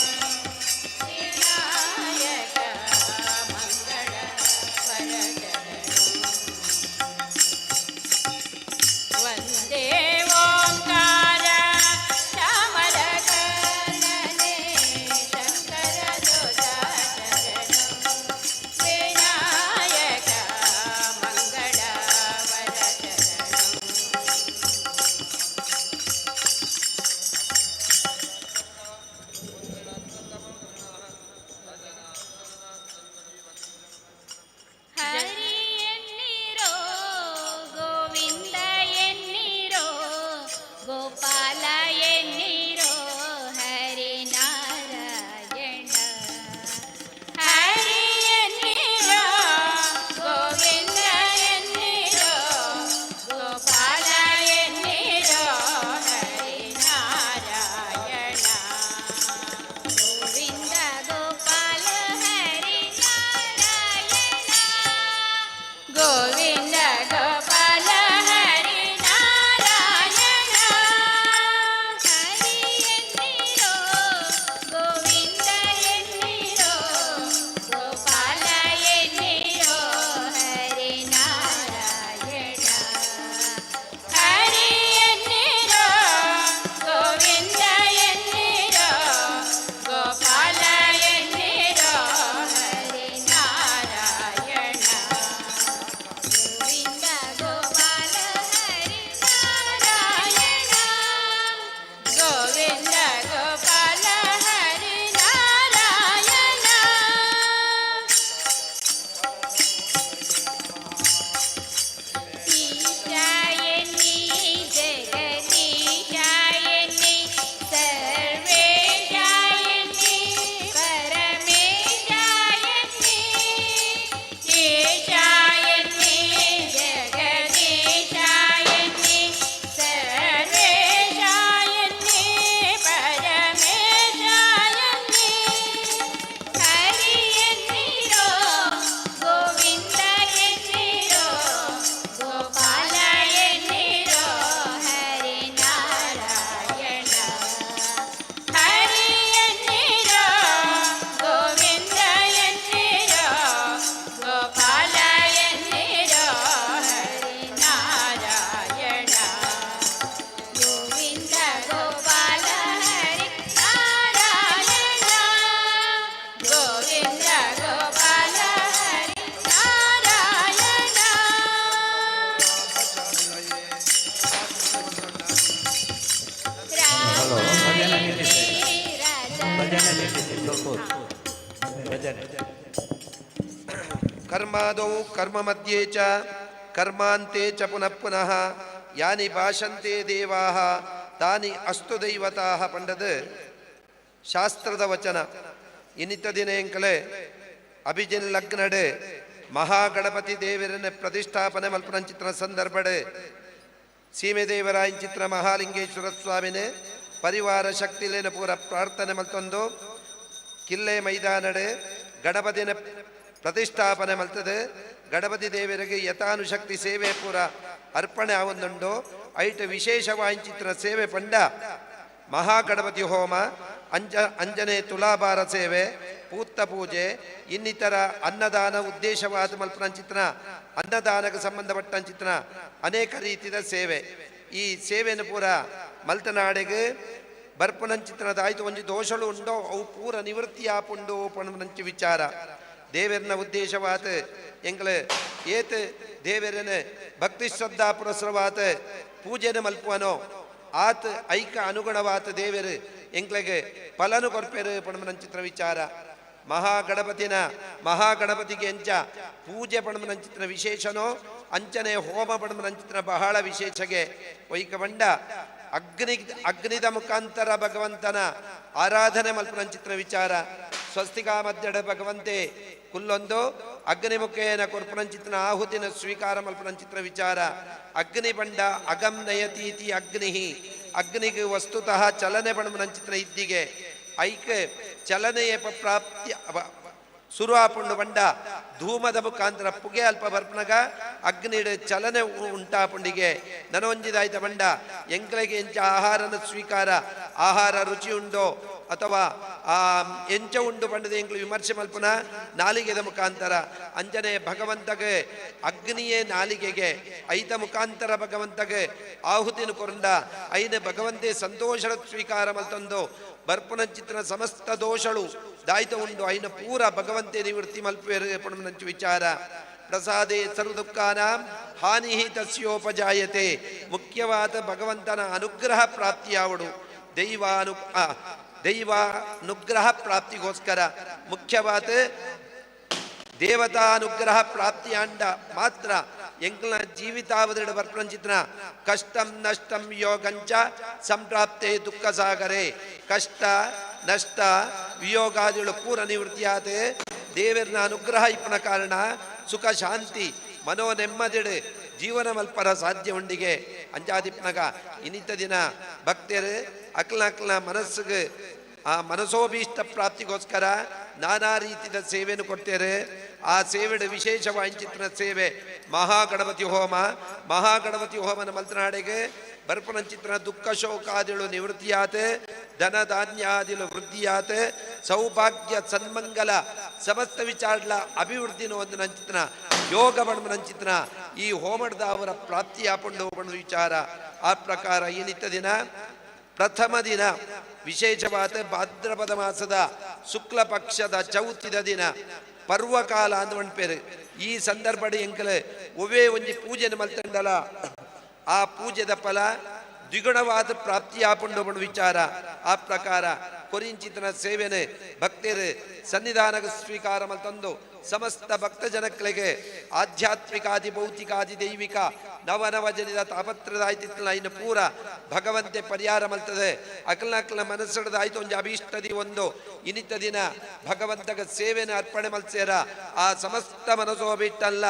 ವಿನಾಯಕ ಮಂಗಳ ವರ ವಂದೇ ಓಂಕಾರ ಚಾಮರಕರ್ಣನೆ ಶಂಕರ ಸೋತ ಶರಣ ವಿನಾಯಕ ಮಂಗಳ ವರ ಹರಿ ಎನ್ನಿರೋ ಗೋವಿಂದ ಎನ್ನಿರೋ ಗೋಪಾಲ ಎನ್ನಿರೋ ಹರಿನಾರಾಯಣ. ಹರಿ ಎನ್ನಿರೋ ಗೋವಿಂದ ಎನ್ನಿರೋ ಗೋಪಾಲ ಎನ್ನಿರೋ ಹರಿನಾರಾಯಣ. ಗೋವಿಂದ ಗೋಪಾಲ ಹರಿನಾರಾಯಣ. ಗೋವಿಂದ ಗೋಪಾಲ ಹರಿನಾರಾಯಣ. ಹರಿ ಎನ್ನಿರೋ ಗೋವಿಂದ ಎನ್ನಿರೋ ಗೋಪಾಲ ಎನ್ನಿರೋ ಹರಿನಾರಾಯಣ. ಹರಿ ಎನ್ನಿರೋ ಗೋವಿಂದ ಎನ್ನಿರೋ ಗೋಪಾಲ ಎನ್ನಿರೋ ಹರಿನಾರಾಯಣ. ಗೋವಿಂದ ಗೋಪಾಲ ಹರಿನಾರಾಯಣ. ಗೋವಿಂದ ಗೋಪಾಲ ಹರಿನಾರಾಯಣ. ಈಶಾಯನಿ ಜಗದೀಶಾಯನಿ ಸರ್ವೇಶಾಯನಿ ಪರಮೇಶಾಯನಿ. ಈಶಾಯನಿ ಜಗದೀಶಾಯನಿ ಸರ್ವೇಶಾಯನಿ ಪರಮೇಶಾಯನಿ. ಹರಿ ಎನ್ನಿರೋ ಗೋವಿಂದ ಎನ್ನಿರೋ ಗೋಪಾಲ ಎನ್ನಿರೋ ಹರಿನಾರಾಯಣ. ಹರಿ ಎನ್ನಿರೋ ಗೋವಿಂದ ಎನ್ನಿರೋ ಗೋಪಾಲ ಎನ್ನಿರೋ ಹರಿನಾರಾಯಣ. ಗೋವಿಂದ ಗೋಪಾಲ ಹರಿನಾರಾಯಣ. ಗೋವಿಂದ ಗೋಪಾಲ ಹರಿನಾರಾಯಣ. ಕರ್ಮಾದೌ ಕರ್ಮ ಮಧ್ಯೆ ಚ ಕರ್ಮಾಂತೆ ಚ ಪುನಃ ಪುನಃ ಯಾನಿ ಭಾಷಂತೆ ದೇವಾಃ ತಾನಿ ಅಸ್ತು ದೈವತಾಃ ಪಂಡದು ಶಾಸ್ತ್ರದ ವಚನ. ಇನ್ನಿತ್ತ ದಿನಂಕಲೆ ಅಭಿಜಿನ್ ಲಗ್ನಡ್ ಮಹಾಗಣಪತಿ ದೇವರನ್ನ ಪ್ರತಿಷ್ಠಾಪನೆ ಮಲ್ಪನಂಚಿತ್ರ ಸಂದರ್ಭಡ್ ಸೀಮೆ ದೇವರಾಯಂಚಿತ್ರ ಮಹಾಲಿಂಗೇಶ್ವರ ಸ್ವಾಮಿನೆ ಪರಿವಾರ ಶಕ್ತಿಲೇನ ಪೂರ ಪ್ರಾರ್ಥನೆ ಮಲ್ತೊಂದು ಕಿಲ್ಲೆ ಮೈದಾನಡ್ ಗಣಪತಿನ ಪ್ರತಿಷ್ಠಾಪನೆ ಮಲ್ತದೆ. ಗಣಪತಿ ದೇವರಿಗೆ ಯಥಾನುಶಕ್ತಿ ಸೇವೆ ಪೂರ ಅರ್ಪಣೆ ಆವೊಂದುಂಡು. ಐಟ್ ವಿಶೇಷವಾಂಚಿತ್ರ ಸೇವೆ ಪಂಡ ಮಹಾಗಣಪತಿ ಹೋಮ ಅಂಜನೆ ತುಲಾಭಾರ ಸೇವೆ, ಪೂತ್ತ ಪೂಜೆ, ಇನ್ನಿತರ ಅನ್ನದಾನ ಉದ್ದೇಶವಾದ ಮಲ್ಪನಂಚಿತ್ತನ ಅನ್ನದಾನಕ್ಕೆ ಸಂಬಂಧಪಟ್ಟಂಚಿತ್ತನ ಅನೇಕ ರೀತಿಯ ಸೇವೆ. ಈ ಸೇವೆಯನ್ನು ಪೂರ ಮಲ್ತನಾಡೆಗೆ ಬರ್ಪನಂಚಿತ್ತನದಾಯ್ತು ಒಂಜಿ ದೋಷಗಳು ಉಂಡೋ ಅವು ಪೂರ ನಿವೃತ್ತಿ ಆಪುಂಡು ಪಣಂಚಿ ವಿಚಾರ. ದೇವರನ ಉದ್ದೇಶವಾತ ಎಂಗ್ಲ ಏತ್ ದೇವರನ ಭಕ್ತಿ ಶ್ರದ್ಧಾ ಪುರಸ್ರವಾತ ಪೂಜೆನ ಮಲ್ಪುವನೋ ಆತ್ ಐಕ ಅನುಗುಣವಾತ ದೇವರು ಎಂಗ್ಲೆಗೆ ಫಲನು ಕೊರ್ಪೆರು ಪಣಮನಂಚಿತ್ರ ವಿಚಾರ. ಮಹಾಗಣಪತಿಗೆ ಎಂಚ ಪೂಜೆ ಪಣಮನಂಚಿತ್ರ ವಿಶೇಷನೋ ಅಂಚನೆ ಹೋಮ ಪಣಮನಂಚಿತ್ರ ಬಹಳ ವಿಶೇಷಗೆ ವೈಕ ಬಂಡ ಅಗ್ನಿದ ಮುಖಾಂತರ ಭಗವಂತನ ಆರಾಧನೆ ಮಲ್ಪನಂಚಿತ್ರ ವಿಚಾರ. ಸ್ವಸ್ತಿಕಾ ಮಧ್ಯಡ ಭಗವಂತೆ ಕುಲ್ಲೊಂದು ಅಗ್ನಿಮುಖೇನ ಕೊರ್ಪನಂಚಿತ್ರ ಆಹುತಿನ ಸ್ವೀಕಾರ ಮಲ್ಪನಂಚಿತ್ರ ವಿಚಾರ. ಅಗ್ನಿ ಬಂಡ ಅಗಂ ನಯತೀತಿ ಅಗ್ನಿಗೆ ವಸ್ತುತಃ ಚಲನೆ ಪಣಮನಂಚಿತ್ರ ಇದ್ದಿಗೆ ಐಕ ಚಲನೆಯ ಪ್ರಾಪ್ತಿ ಸುರುವಾಪುಂಡು ಬಂಡ ಧೂಮದ ಮುಖಾಂತರ ಪುಗೆ ಅಲ್ಪ ಬರ್ಪನಗ ಅಗ್ನಿಡ ಚಲನೆ ಉಂಟಾಪುಂಡಿಗೆ ನನೊಂಜಿದಾಯ್ತ ಬಂಡ ಎಂಕ್ಲೆಗೆ ಎಂಚ ಆಹಾರನ ಸ್ವೀಕಾರ ಆಹಾರ ರುಚಿ ಉಂಡೋ ಅಥವಾ ಎಂಚ ಉಂಡು ಬಂಡದ ಎಂಕ್ಲು ವಿಮರ್ಶೆ ಮಲ್ಪುನ ನಾಲಿಗೆದ ಮುಖಾಂತರ ಅಂಜನೆ ಭಗವಂತಗೆ ಅಗ್ನಿಯೇ ನಾಲಿಗೆಗೆ ಐತ ಮುಖಾಂತರ ಭಗವಂತಗೆ ಆಹುತಿನ ಕೊರಂಡ ಐನ ಭಗವಂತೆ ಸಂತೋಷದ ಸ್ವೀಕಾರ ಮಲ್ತಂದು ಬರ್ಪುನ ಚಿತ್ರ ಸಮಸ್ತ ದೋಷಳು ದಾಯ್ತ ಉಂಡು ಐನ ಪೂರ ಭಗವಂತೆ ನಿವೃತ್ತಿ ಮಲ್ಪುನಂಚು ವಿಚಾರ. ಪ್ರಸಾದೇ ಸರ್ವ ದುಃಖಾನಾಂ ಹಾನಿ ತಸ್ಯೋಪಜಾಯತೆ. ಮುಖ್ಯವಾದ ಭಗವಂತನ ಅನುಗ್ರಹ ಪ್ರಾಪ್ತಿಯಾವಡು ದೈವಾನುಗ್ರಹ ಪ್ರಾಪ್ತಿಗೋಸ್ಕರ ಮುಖ್ಯವಾದ ದೇವತಾನುಗ್ರಹ ಪ್ರಾಪ್ತಿಯಾಂಡ ಮಾತ್ರ ಎಂಕ್ಲ ಜೀವಿತಾವಧಿಡ ಬರ್ಪಂಚಿತ್ರ ಕಷ್ಟಂ ನಷ್ಟಂ ಯೋಗಂಚ ಸಂಪ್ರಾಪ್ತೆ ದುಃಖ ಸಾಗರೆ. ಕಷ್ಟ ನಷ್ಟ ವಿಯೋಗಾದಿಗಳು ಪೂರ ನಿವೃತ್ತಿಯಾದ ದೇವರನ ಅನುಗ್ರಹ ಇಪ್ಪನ ಕಾರಣ ಸುಖ ಶಾಂತಿ ಮನೋ ನೆಮ್ಮದಿಡು ಜೀವನ ಮಲ್ಪರ ಸಾಧ್ಯ ಉಂಡಿಗೆ ಅಂಜಾದಿಪ್ಪನಗ ಇನ್ನಿತ ದಿನ ಭಕ್ತರು ಅಕ್ಲ ಮನಸ್ಸಿಗೆ ಆ ಮನಸೋಭೀಷ್ಟ ಪ್ರಾಪ್ತಿಗೋಸ್ಕರ ನಾನಾ ರೀತಿಯ ಸೇವೆಯನ್ನು ಕೊಡ್ತೇವೆ. ಆ ಸೇವೆಯ ವಿಶೇಷವಾಂಚಿತ್ರ ಸೇವೆ ಮಹಾಗಣಪತಿ ಹೋಮನ ಮಲ್ತನಾಡೆಗೆ ಬರ್ಪನಂಚಿತ್ರ ದುಃಖ ಶೋಕಾದಿಗಳು ನಿವೃತ್ತಿಯಾತೆ, ಧನ ಧಾನ್ಯಾದಿಗಳು ವೃದ್ಧಿಯಾತೆ, ಸೌಭಾಗ್ಯ ಸನ್ಮಂಗಲ ಸಮಸ್ತ ವಿಚಾರಗಳ ಅಭಿವೃದ್ಧಿನ ಒಂದು ನಂಚಿತ್ರ ಯೋಗ ಬಣ್ಮನಂಚಿತ್ರ ಈ ಹೋಮದ ಅವರ ಪ್ರಾಪ್ತಿಯಾಪಂಡು ಹೋಮದ ವಿಚಾರ. ಆ ಪ್ರಕಾರ ಈ ನಿತ್ಯ ದಿನ ಪ್ರಥಮ ದಿನ ವಿಶೇಷವಾದ ಭಾದ್ರಪದ ಮಾಸದ ಶುಕ್ಲ ಪಕ್ಷದ ಚೌತಿದ ದಿನ ಪರ್ವಕಾಲ ಅಂದ್ ಪೇರು. ಈ ಸಂದರ್ಭದ ಎಂಕಲ್ ಒವೇ ಒಂಜಿ ಪೂಜೆನ ಮಲ್ತಂಡಲ ಆ ಪೂಜೆದ ಫಲ ದ್ವಿಗುಣವಾದ ಪ್ರಾಪ್ತಿಯಾಪಂಡು ವಿಚಾರ. ಆ ಪ್ರಕಾರ ಕೊರಿಂಚಿತನ ಸೇವೆನೆ ಭಕ್ತರು ಸನ್ನಿಧಾನ ಸ್ವೀಕಾರ ಮಲ್ತಂದು ಸಮಸ್ತ ಭಕ್ತ ಜನಗಳಿಗೆ ಆಧ್ಯಾತ್ಮಿಕಾದಿ ಭೌತಿಕಾದಿ ದೈವಿಕ ನವನವ ಜನಿದ ತಾಪತ್ರದಾಯ್ತಿತ್ತಲ್ಲ ಇನ್ನು ಪೂರ ಭಗವಂತೆ ಪರಿಹಾರ ಮಲ್ತದೆ. ಅಕಲ್ನ ಮನಸ್ಸಡದಾಯ್ತು ಒಂದು ಅಭೀಷ್ಟದಿ ಒಂದು ಇನ್ನಿತ ದಿನ ಭಗವಂತಗ ಸೇವೆನ ಅರ್ಪಣೆ ಮಲ್ಸೇರ ಆ ಸಮಸ್ತ ಮನಸ್ಸೋ ಬಿಟ್ಟಲ್ಲ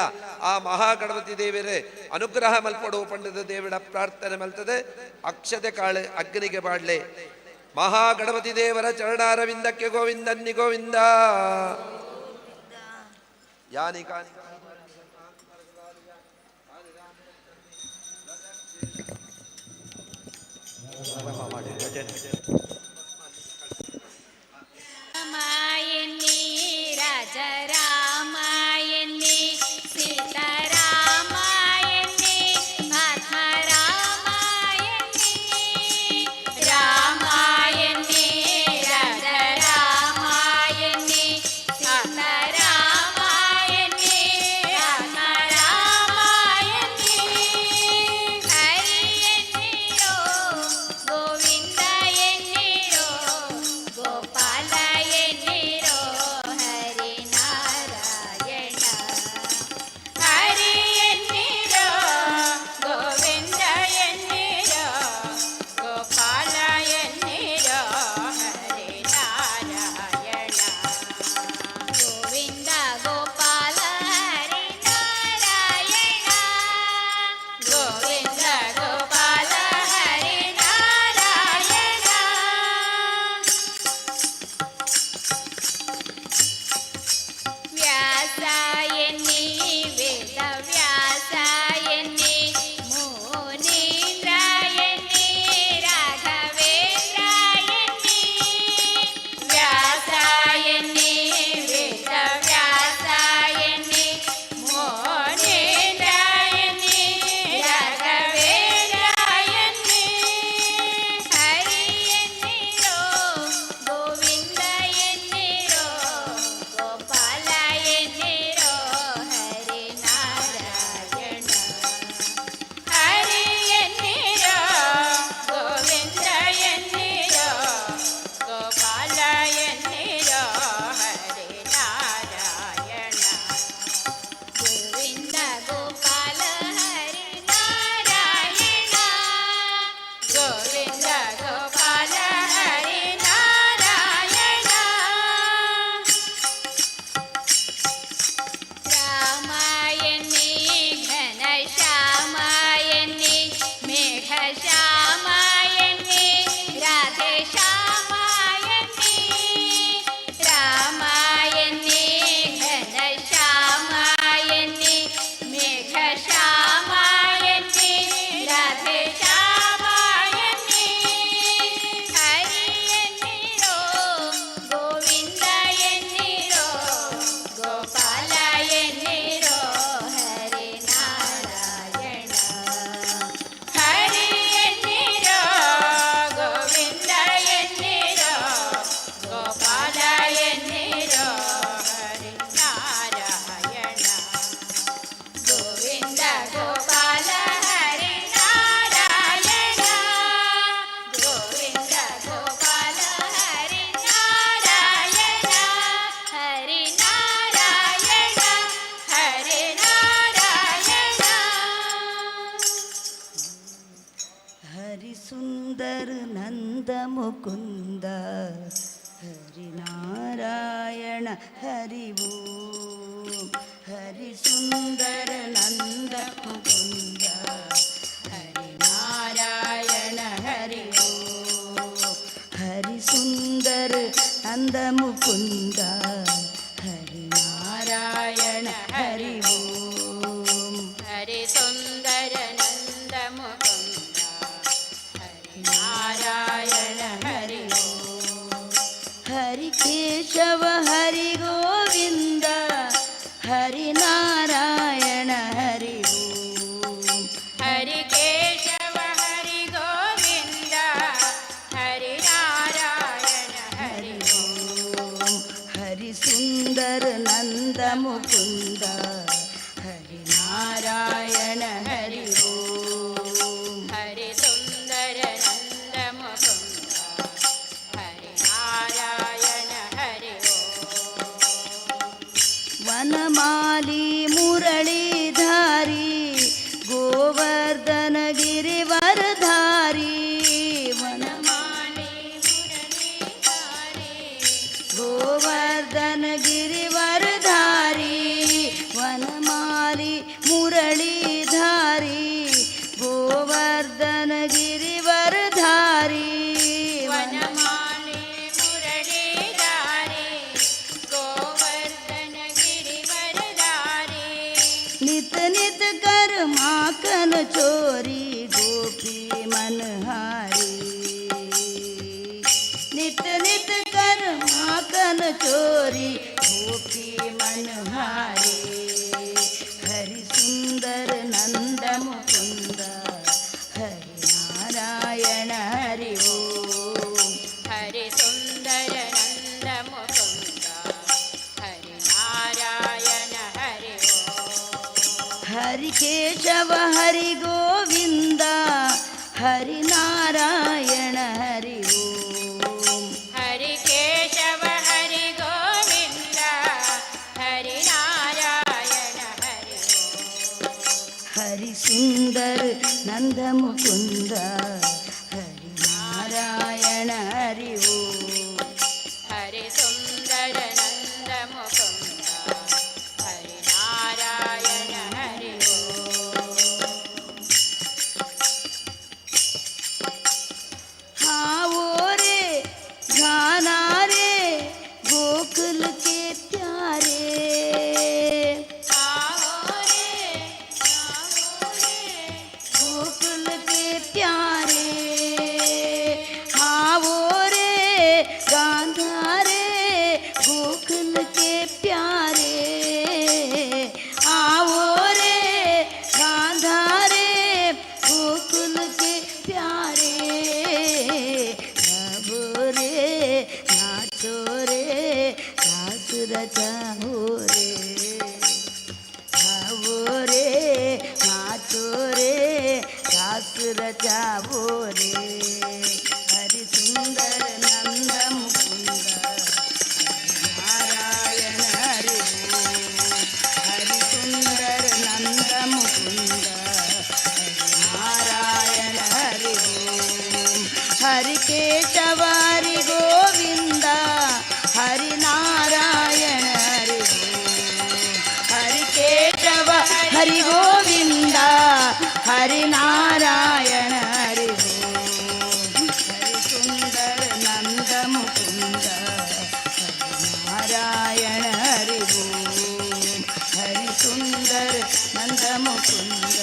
ಆ ಮಹಾಗಣಪತಿ ದೇವರೇ ಅನುಗ್ರಹ ಮಲ್ಪಡು ಪಂಡದ ದೇವರ ಪ್ರಾರ್ಥನೆ ಮಲ್ತದೆ. ಅಕ್ಷತೆ ಕಾಳು ಅಗ್ನಿಗೆ ಬಾಡ್ಲೆ. ಮಹಾಗಣಪತಿ ದೇವರ ಚರಣಾರವಿಂದಕ್ಕೆ ಗೋವಿಂದನ್ನಿ ಗೋವಿಂದ. ಯಾನಿ ಕಾನಿ ರಾಮಾಯಣಿ ರಾಜ ರಾಮಾಯಣಿ ಸೀತಾರಾಮಾಯಣಿ ಆತ್ಮ ರಾಮಾಯಣಿ ರಾಮಾಯಣಿ ರಾಜ ರಾಮಾಯಣಿ ಸೀತಾರಾಮಾಯಣಿ ಆತ್ಮ ರಾಮಾಯಣಿ ಹರಿಯಣ್ಣಿಯೋ ಗೋವಿಂದ ಎನ್ನಿ ಗೋಪಾಲ ಹರಿ ನಾರಾಯಣ ಗೋವಿಂದ ಗೋಪಾಲ ಹರಿ ನಾರಾಯಣ ಹರಿ ನಾರಾಯಣ ಹರಿ ನಾರಾಯಣ ಹರಿ ಸುಂದರ ನಂದ ಮುಕುಂದ ಹರಿ ನಾರಾಯಣ ಹರಿ ಓಂ ಹರಿ ಸುಂದರ ನಂದ ಮುಕುಂದ ಹರಿ ನಾರಾಯಣ ಹರಿ ಓಂ ಹರಿ ಸುಂದರ ನಂದ ಮುಕುಂದ ಹರಿ ನಾರಾಯಣ ಹರಿ ಓಂ ಹರಿ ಸುಂದರ ನಂದ ಮುಕುಂದ ಹರಿ ನಾರಾಯಣ ಹರಿ ಓಂ ಹರಿ ಕೇಶವ ಹರಿ ಗೋವಿಂದ ಹರಿ ನಾರಾಯಣ ಹರಿ ಓಂ ಹರಿ ಕೇಶವ ಹರಿ ಗೋವಿಂದ ಹರಿ ನಾರಾಯಣ ಹರಿ ಓಂ ಹರಿ ಸುಂದರ ನಂದ ಮುಕುಂದ ಹರಿ ನಾರಾಯಣ ಹರಿ ಓಂ ಹರಿ ಸುಂದರ ನಂದ ಮುಕುಂದ ಹರಿ ನಾರಾಯಣ ಹರಿ ವನಮಾಲಿ ಮುರಳೀಧಾರಿ ಗೋವರ್ಧನ ಗಿರಿವರಧಾರಿ ಮಾಲಿ ಮುರಳೀಧಾರಿ ಗೋವರ್ಧನ ಗಿರಿವರಧಾರಿ ವನಮಾಲಿ ಮುರಳೀಧಾರಿ ಗೋವರ್ಧನ ಗಿರಿವರಧಾರಿ ವನಮಾಲಿ ಮುರಳೀಧಾರಿ ಗೋವರ್ಧನ ಗಿರಿವರಧಾರಿ नित नित कर माखन चोरी गोपी मनहारी नित नित कर माखन चोरी गोपी मनहारी हरि सुंदर नंद मुकुंद हरि नारायण हरि ओम ಹರಿ ಸುಂದರ ನಂದ ಮುಕುಂದ ಹರಿ ನಾರಾಯಣ ಹರಿ हरि केशव हरि गोविंद हरि नारायण हरि ओम ಹರಿ ಕೇಶವ ಹರಿ ಗೋವಿಂದ ಹರಿ ನಾರಾಯಣ ಹರಿ हरि सुंदर नंद मुकुंद हरि नारायण हरि ओम ಹರಿ ಸುಂದರ ನಂದ ಮುಕುಂದ ಹರಿ ನಾರಾಯಣ ಹರಿ हाँ वो रे गाना रे गोकुल के प्यारे गोकुल के प्यारे हाँ वो रे गांधा रे गोकुल के प्यारे आओ रे गांधा रे गोकुल के प्यारे गाओ रे नाचो रे रास रचाओ रे गाओ रे नाचो रे रास रचाओ रे हरि सुंदर नंद मुकुंद नारायण हरि ओम हरि सुंदर नंद मुकुंद नारायण हरि ओम हरि केशव हरि गोविंद हरि नारायण हरि ओम हरि केशव हरि गोविंद हरि नारायण हरि ओम हरि सुंदर नंद मुकुंद नारायण हरि ओम हरि सुंदर नंद मुकुंद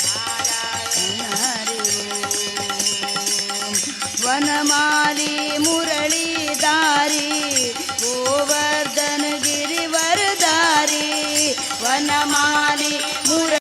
नारायण हरि ओम वनमाली मुरलीधारी गोवर्धन गिरिवरधारी वनमाली मुरली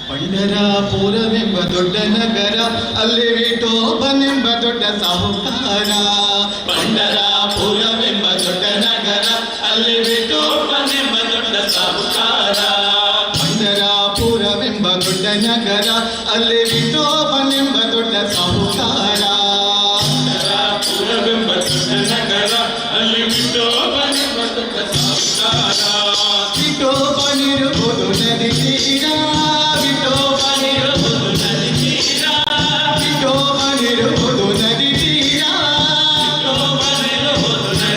ಪಂಢರಾಪುರವೆಂಬ ದೊಡ್ಡ ನಗರ, ಅಲ್ಲಿ ವಿಠೋಬನೆಂಬ ದೊಡ್ಡ ಸಾಹುಕಾರ. ಪಂಢರಾಪುರವೆಂಬ ದೊಡ್ಡ ನಗರ, ಅಲ್ಲಿ ವಿಠೋಬನೆಂಬ ದೊಡ್ಡ ಸಾಹುಕಾರ. ಪಂಢರಾಪುರವೆಂಬ ದೊಡ್ಡ ನಗರ, ಅಲ್ಲಿ ವಿಠೋಬನೆಂಬ ದೊಡ್ಡ ಸಾಹುಕಾರ. ಪಂಢರಾಪುರವೆಂಬ ದೊಡ್ಡ ನಗರ, ಅಲ್ಲಿ ವಿಠೋಬನೆಂಬ ದೊಡ್ಡ ಸಾಹುಕಾರ. ವಿಠೋಬನಿರುವುದು ನದಿ ತೀರ, ವಿಠೋಬನಿರುವುದು ನದಿ ತೀರ, ವಿಠೋಬನಿರುವುದು ನದಿ ತೀರ, ವಿಠೋಬನಿರುವುದು ನದಿ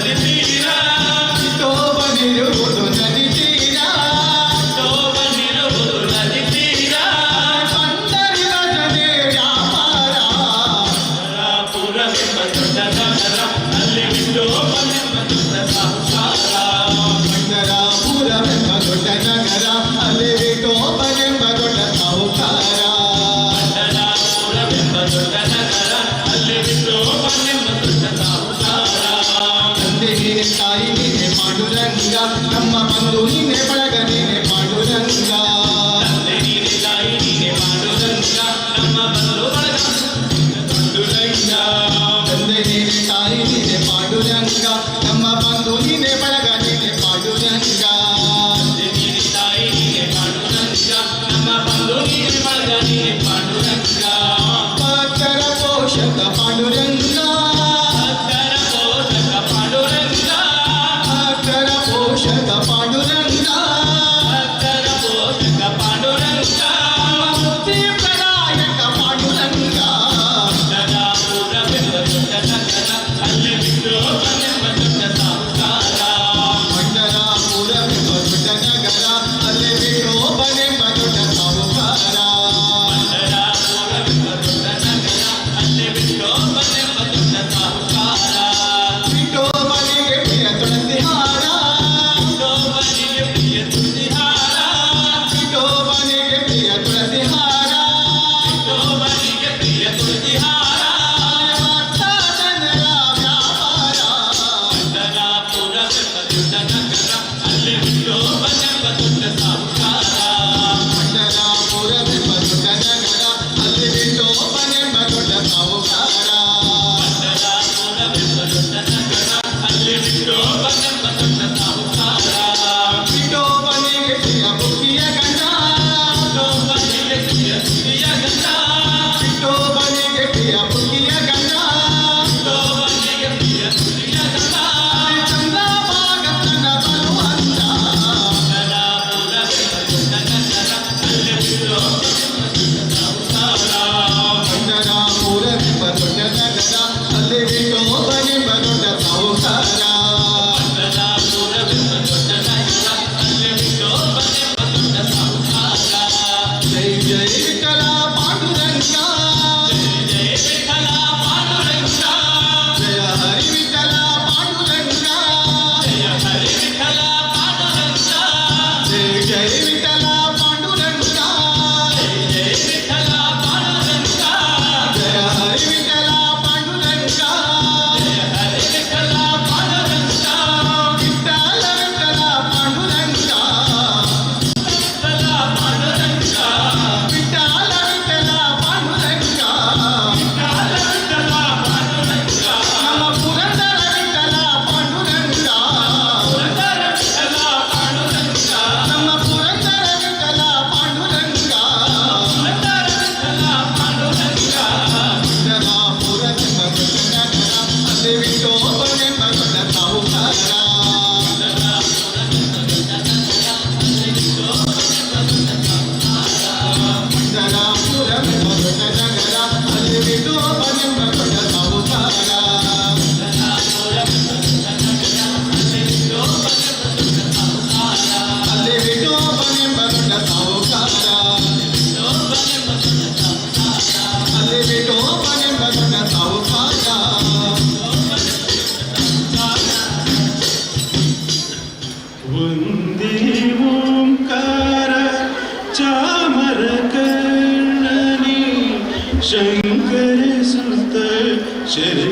ಶರಣು.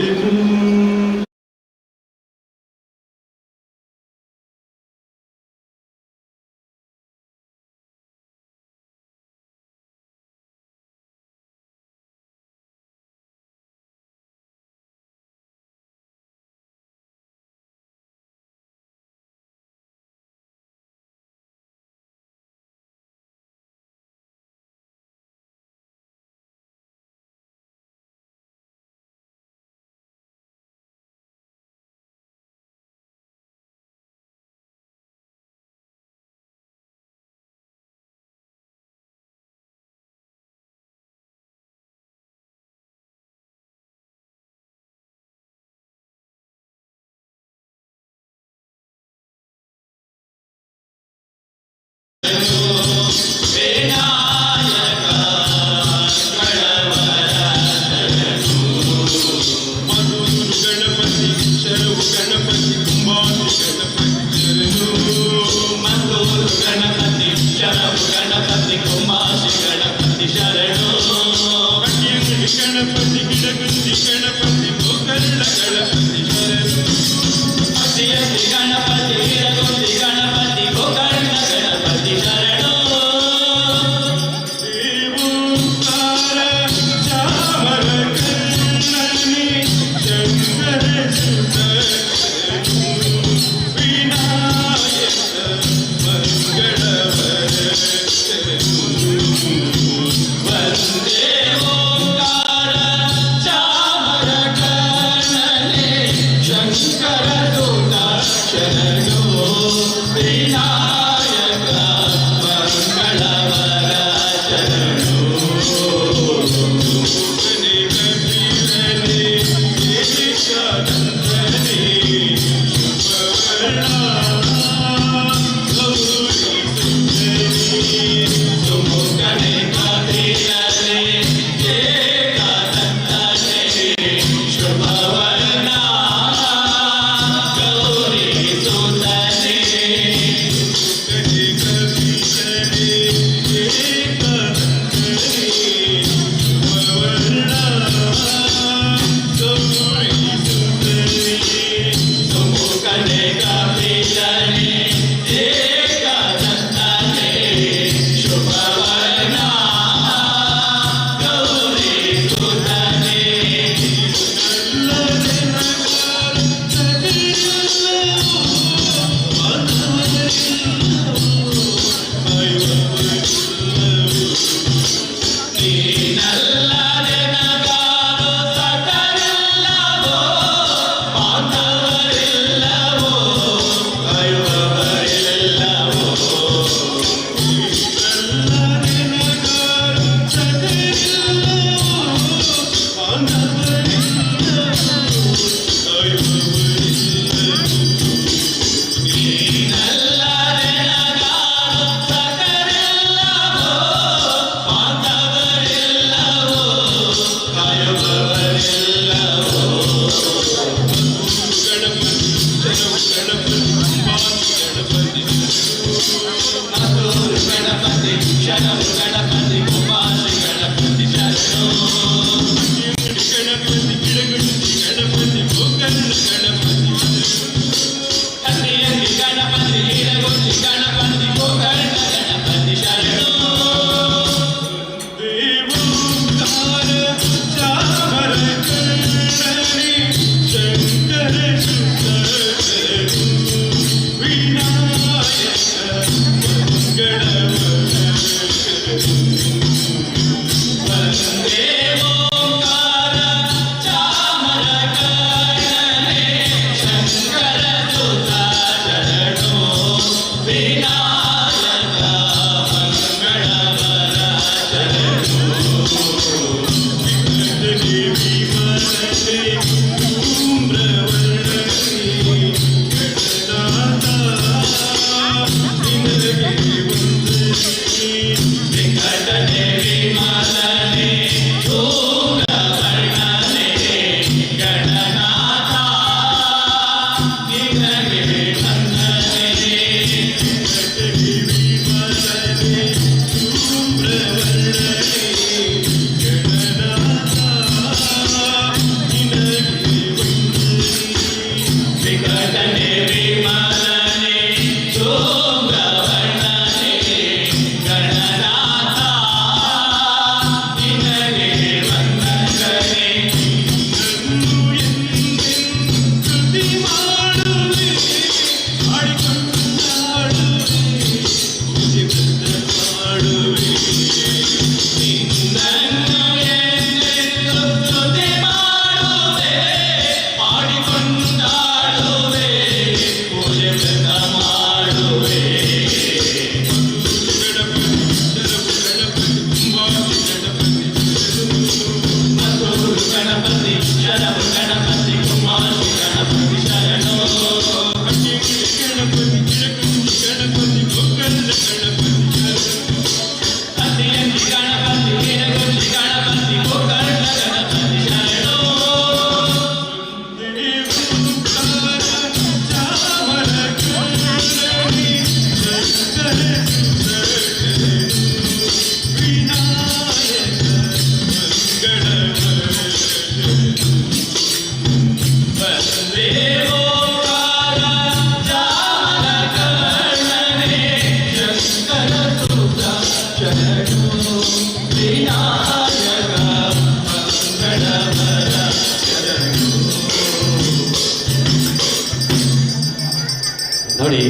ನೋಡಿ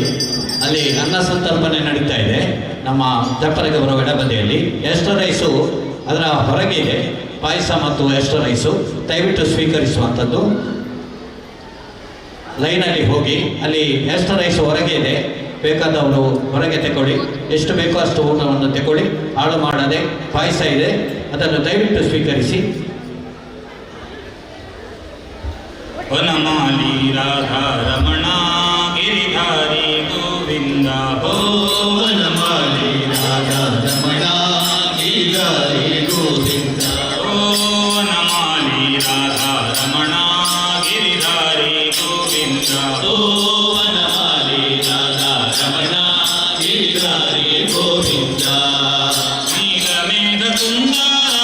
ಅಲ್ಲಿ ಅನ್ನ ಸಂತರ್ಪಣೆ ನಡೀತಾ ಇದೆ ನಮ್ಮ ತೆಪ್ಪರಿಗೆ ಬರುವ ಎಡಬದಿಯಲ್ಲಿ. ಎಸ್ಟೋ ರೈಸು ಅದರ ಹೊರಗೆ ಇದೆ, ಪಾಯಸ ಮತ್ತು ಎಸ್ಟೋ ರೈಸು ದಯವಿಟ್ಟು ಸ್ವೀಕರಿಸುವಂಥದ್ದು. ಲೈನಲ್ಲಿ ಹೋಗಿ ಅಲ್ಲಿ ಎಸ್ಟೋ ರೈಸ್ ಹೊರಗೆ ಇದೆ, ಬೇಕಾದವರು ಹೊರಗೆ ತಗೊಳ್ಳಿ, ಎಷ್ಟು ಬೇಕೋ ಅಷ್ಟು ಊಟವನ್ನು ತಗೊಳ್ಳಿ, ಹಾಳು ಮಾಡದೆ. ಪಾಯಸ ಇದೆ, ಅದನ್ನು ದಯವಿಟ್ಟು ಸ್ವೀಕರಿಸಿ. ವನಮಾಲಿ ರಾಧಾ ರಮಣ ಗಿರಿಧಾರಿ ಗೋವಿಂದ ಹೋ. ವನಮಾಲಿ ರಾಧಾ ರಮಣ ಗಿರಿಧಾರಿ ಗೋವಿಂದ ಹೋ. ವನಮಾಲಿ ರಾಧಾ ರಮಣ ಗಿರಿಧಾರಿ ಗೋವಿಂದ ಹೋ. ವನಮಾಲಿ ರಾಧಾ ರಮಣ ಗಿರಿಧಾರಿ ಗೋವಿಂದ. ನೀಲಮೇಘ ಸುಂದರ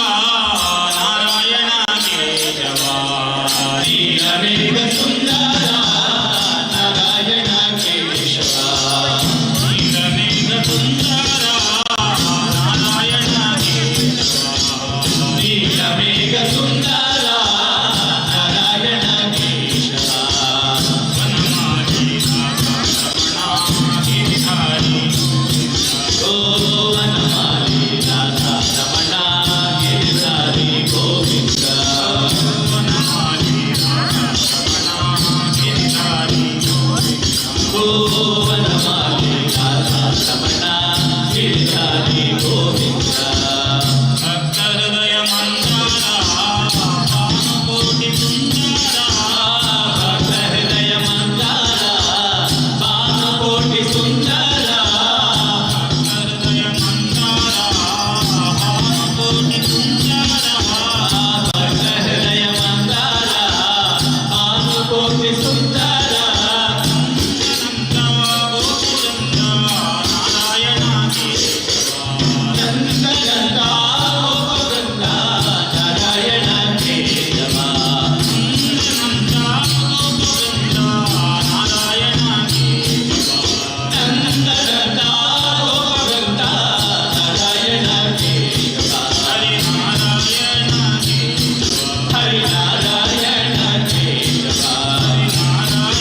ನಾರಾಯಣ ಕೇಶವ. ನೀಲಮೇಘ ಸುಂದರ ನಾರಾಯಣ ಕೇಶವ. ನೀಲಮೇಘ ಸುಂದರ ನಾರಾಯಣ ಕೇಶವ. ನೀಲಮೇಘ ಸುಂದರ ನಾರಾಯಣ ಕೇಶವ. ವನಮಾಲಿ ರಾಧಾ ರಮಣ ಗಿರಿಧಾರಿ ಗೋ. ವನಮಾಲಿ ರಾಧಾ ರಮಣ ಗಿರಿಧಾರಿ ಗೋವಿಂದ. ವನಮಾಲಿ ರಾಧಾ ರಮಣ ಗಿರಿಧಾರಿ ಗೋ. ವನಮಾಲಿ ರಾಧಾ ರಮಣ ಗಿರಿಧಾರಿ ಗೋವಿಂದ. ಭಕ್ತ ಹೃದಯ ಮಂದಾರ ಭಾನುಕೋಟಿ ಸುಂದರ. ಭಕ್ತ ಹೃದಯ ಮಂದಾರ ಭಾನುಕೋಟಿ ಸುಂದರ. ಭಕ್ತ ಹೃದಯ ಮಂದಾರ ಭಾನುಕೋಟಿ ಸುಂದರ. ಭಕ್ತ ಹೃದಯ ಮಂದಾರ ಭಾನುಕೋಟಿ ಸುಂದರ. ನಂದ ಗೋಪುರಂದ ನಾರಾಯಣ ಕೇಶವ. ನಂದನಂದ ಗೋಪುರಂದ ನಾರಾಯಣ ಕೇಶವ. ನಂದನಂದ ಗೋಪುರಂದ ನಾರಾಯಣ ಕೇಶವ. ನಂದನಂದ ಗೋಪುರಂದ ನಾರಾಯಣ ಕೇಶವ. ಹರಿನಾರಾಯಣ ಕೇಶವ. ಹರಿನಾರಾಯಣ ಕೇಶವ. ಹರಿನಾರಾಯಣ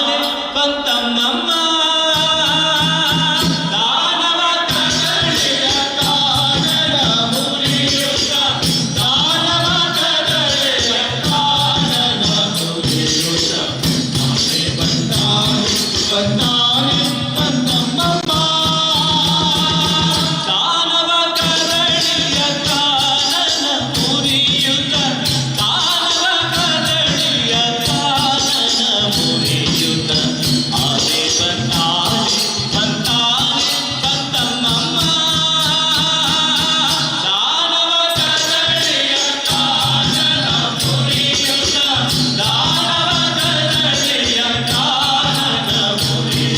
ಬಂತಾನೆ ಬಂತಮ್ಮಮ್ಮ ದಾನವ ಕದಳಿಯ ಕಾನನ ಮುರಿಯುತ್ತ ದಾನವ ಕದಳಿಯ ಕಾನನ ಮುರಿಯುತ್ತ ಆನೆ ಬಂತಾನೆ ಬಂತಾನೆ ಬಂತಮ್ಮಮ್ಮ ದಾನವ ಕದಳಿಯ ಕಾನನ ಮುರಿಯುತ್ತ ದಾನವ ಕದಳಿಯ ಕಾನನ ಮುರಿಯುತ್ತ ಆನೆ ಬಂತಾನೆ ಬಂತಾನೆ ಬಂತಮ್ಮಮ್ಮ ದಾನವ ಕದಳಿಯ ಕಾನನ ಮುರಿಯುತ್ತ ದಾನವ ಕದಳಿಯ ಕಾನನ ಮುರಿಯುತ್ತ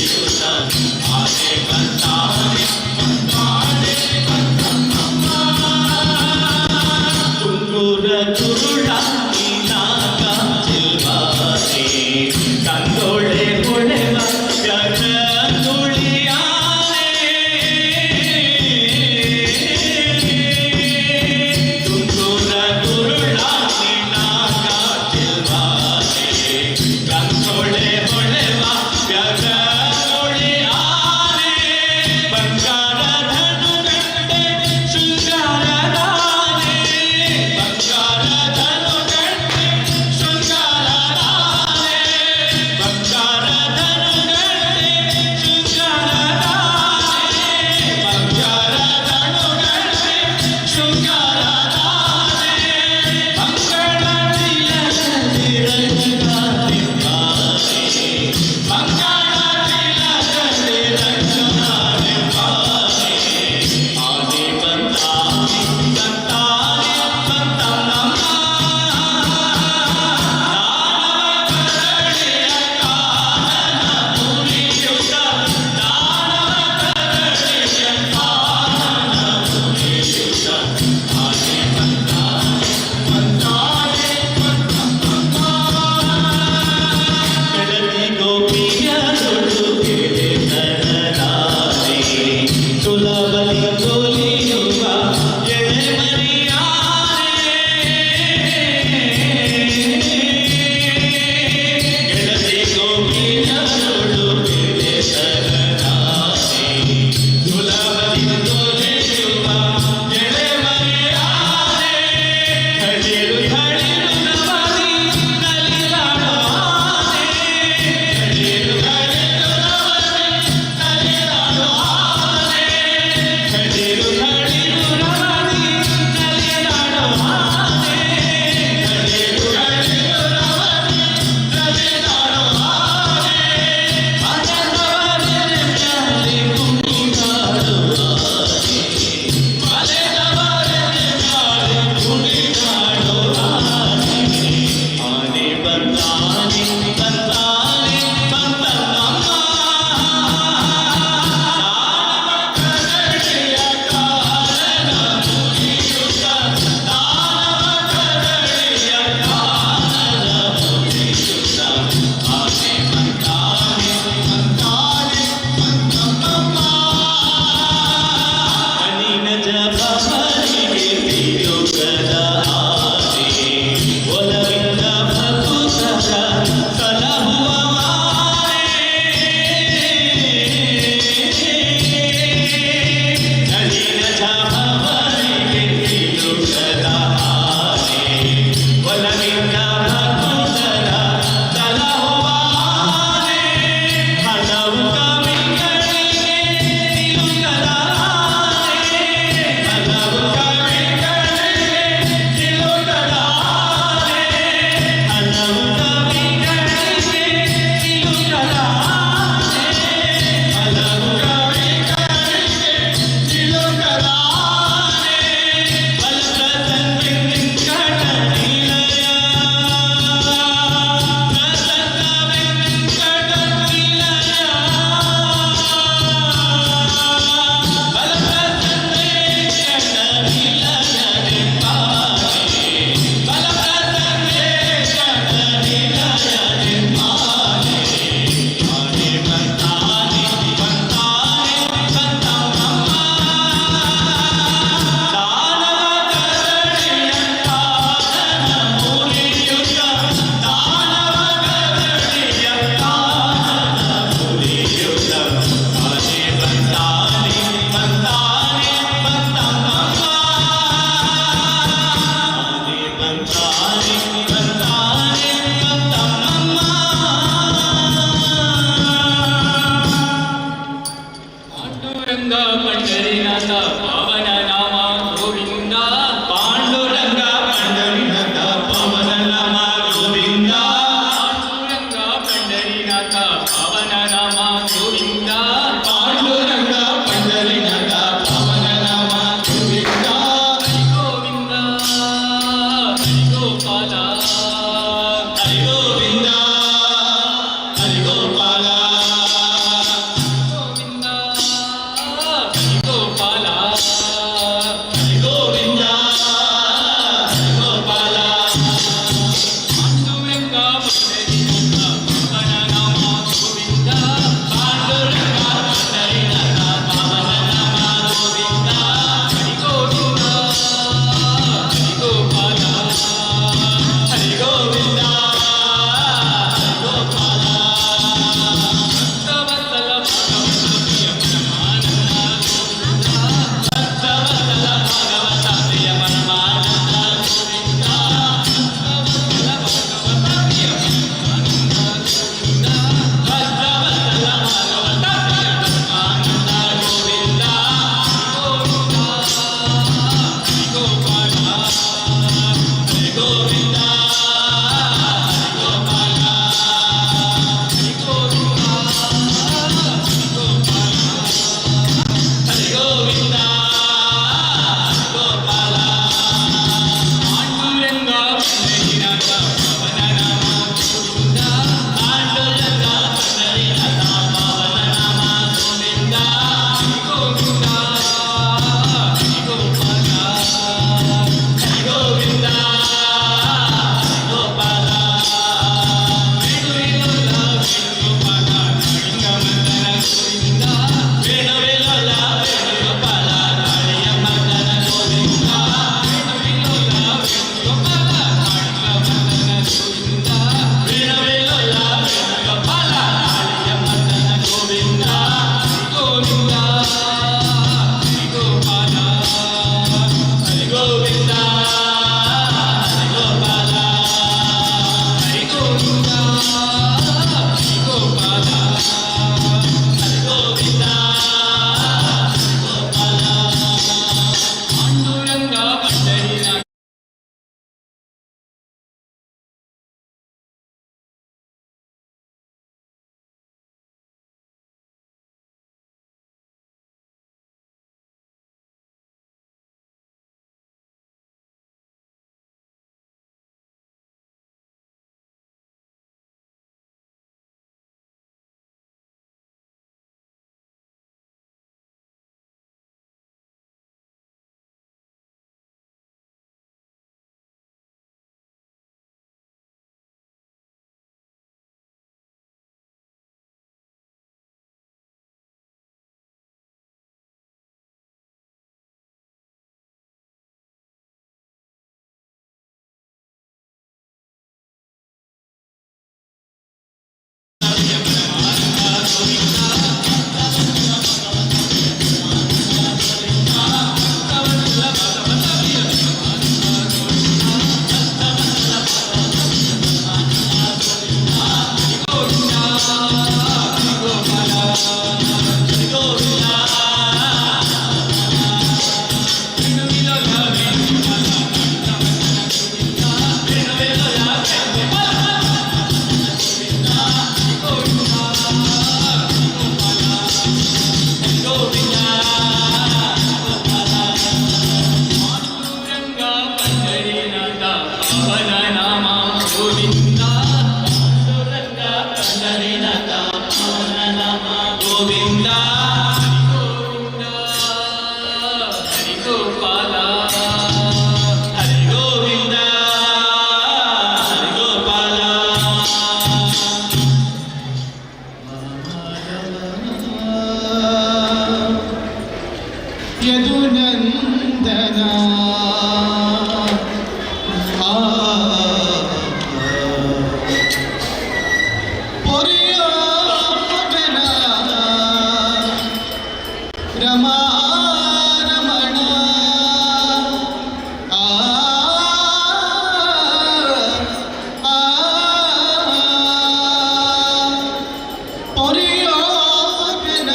ಮೋರಿಯೋಗನ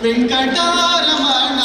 ವೆಂಕಟರಮಣ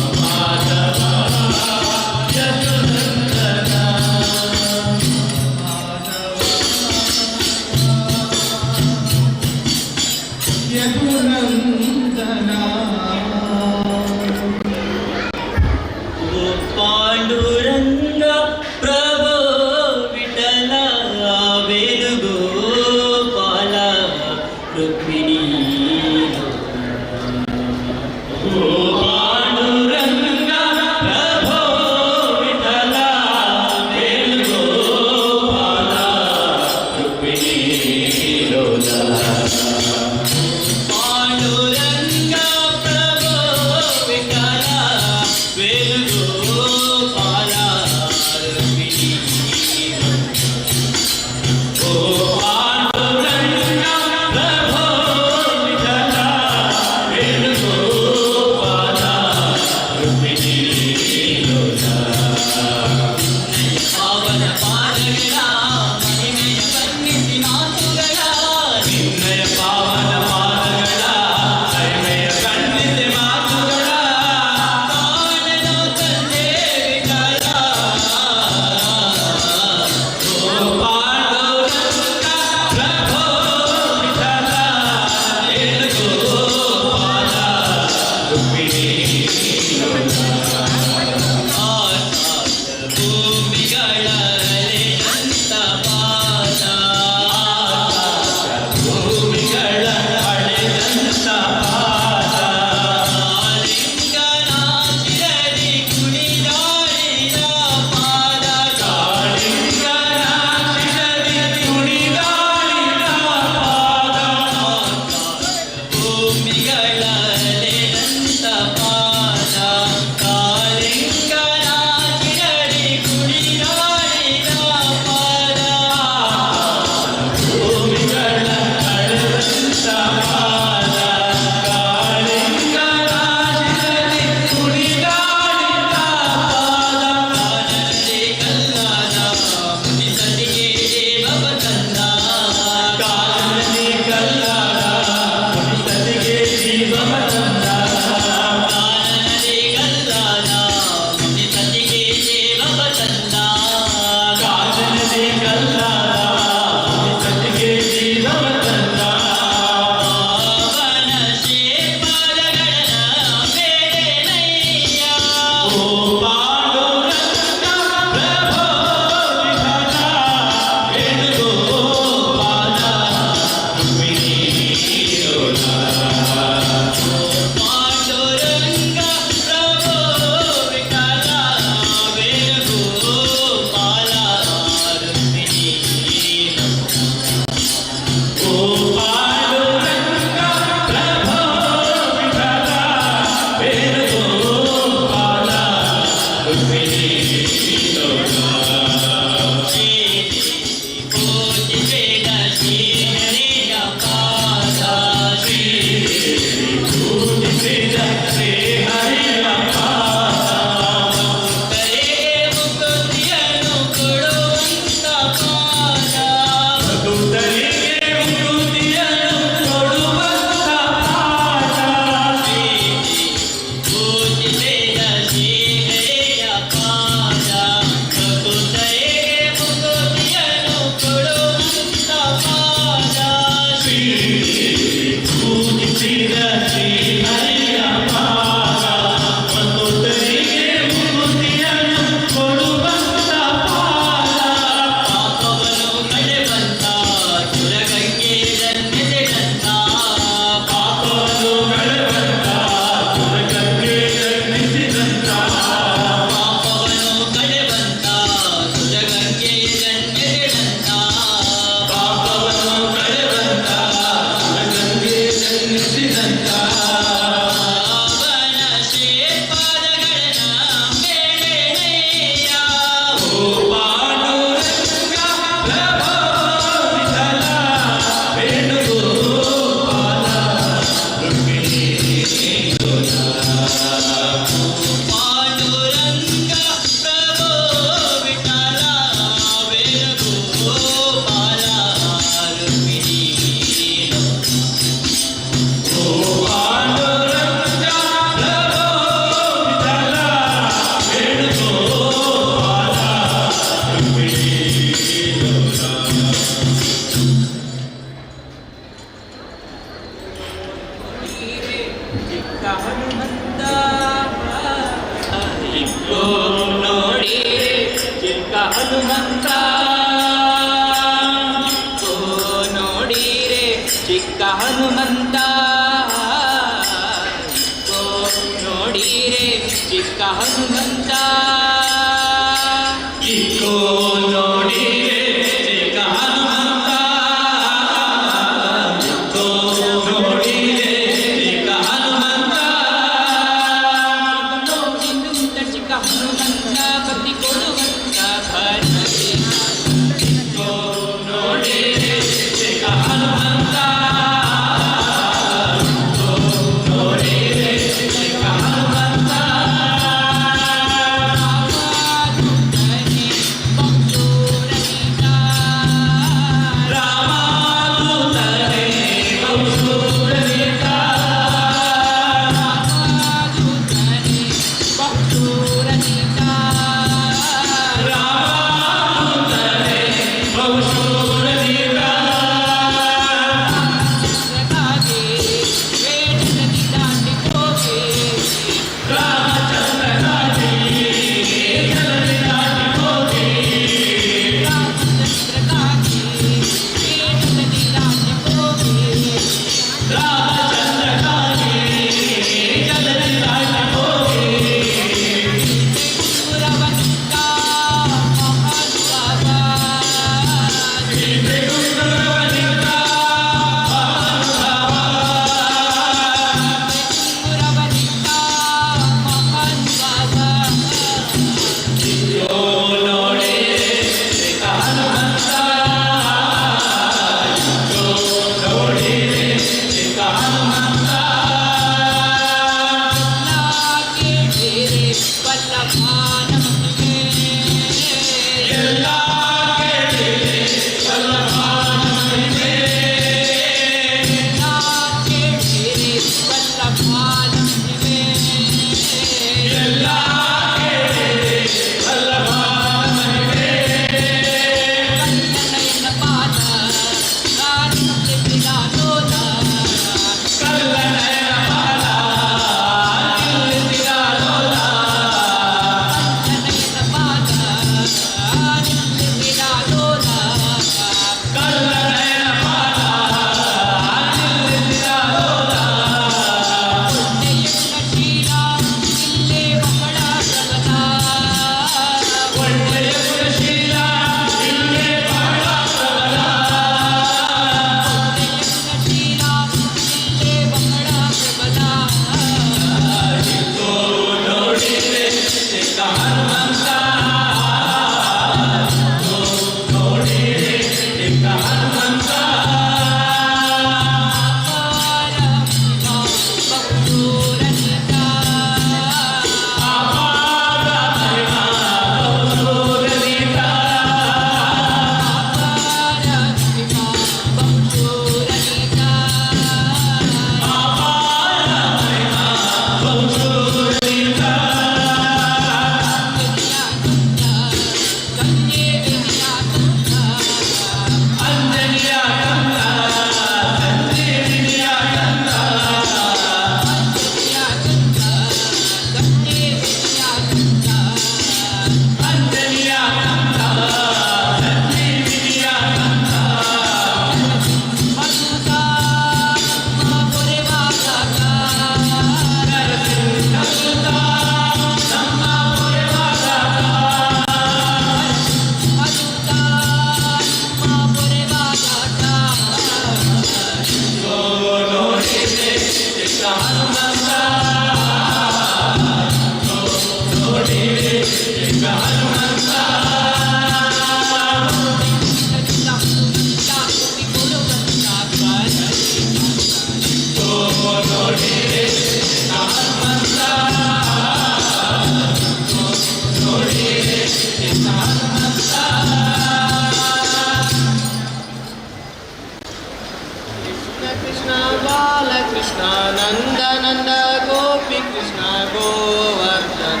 नंद गोपी कृष्ण गोवर्धन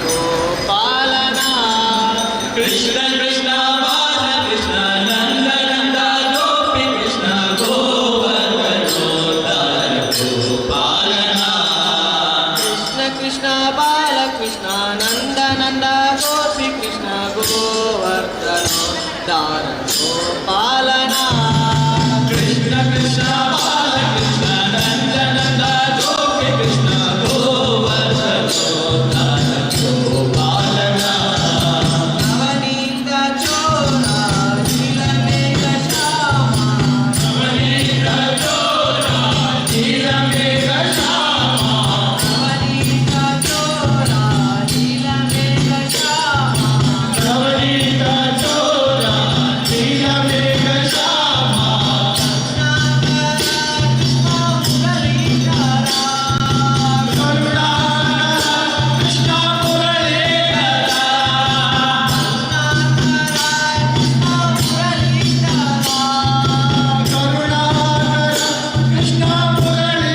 गोपालना कृष्ण कृष्ण बाल कृष्ण नंद नंद गोपी कृष्ण गोवर्धन गोपालना कृष्ण कृष्ण बाल कृष्ण नंद नंद गोपी कृष्ण गोवर्धन गोपालना कृष्ण कृष्ण बाल कृष्ण नंद नंद गोपी कृष्ण गोवर्धन गोपालना नवनीत चोरा नीलमेघ श्यामा नवनीत चोरा नीलमेघ श्यामा नवनीत चोरा नीलमेघ श्यामा नवनीत चोरा नीलमेघ श्यामा कृष्ण मुरलीधरा कृष्ण मुरलीधरा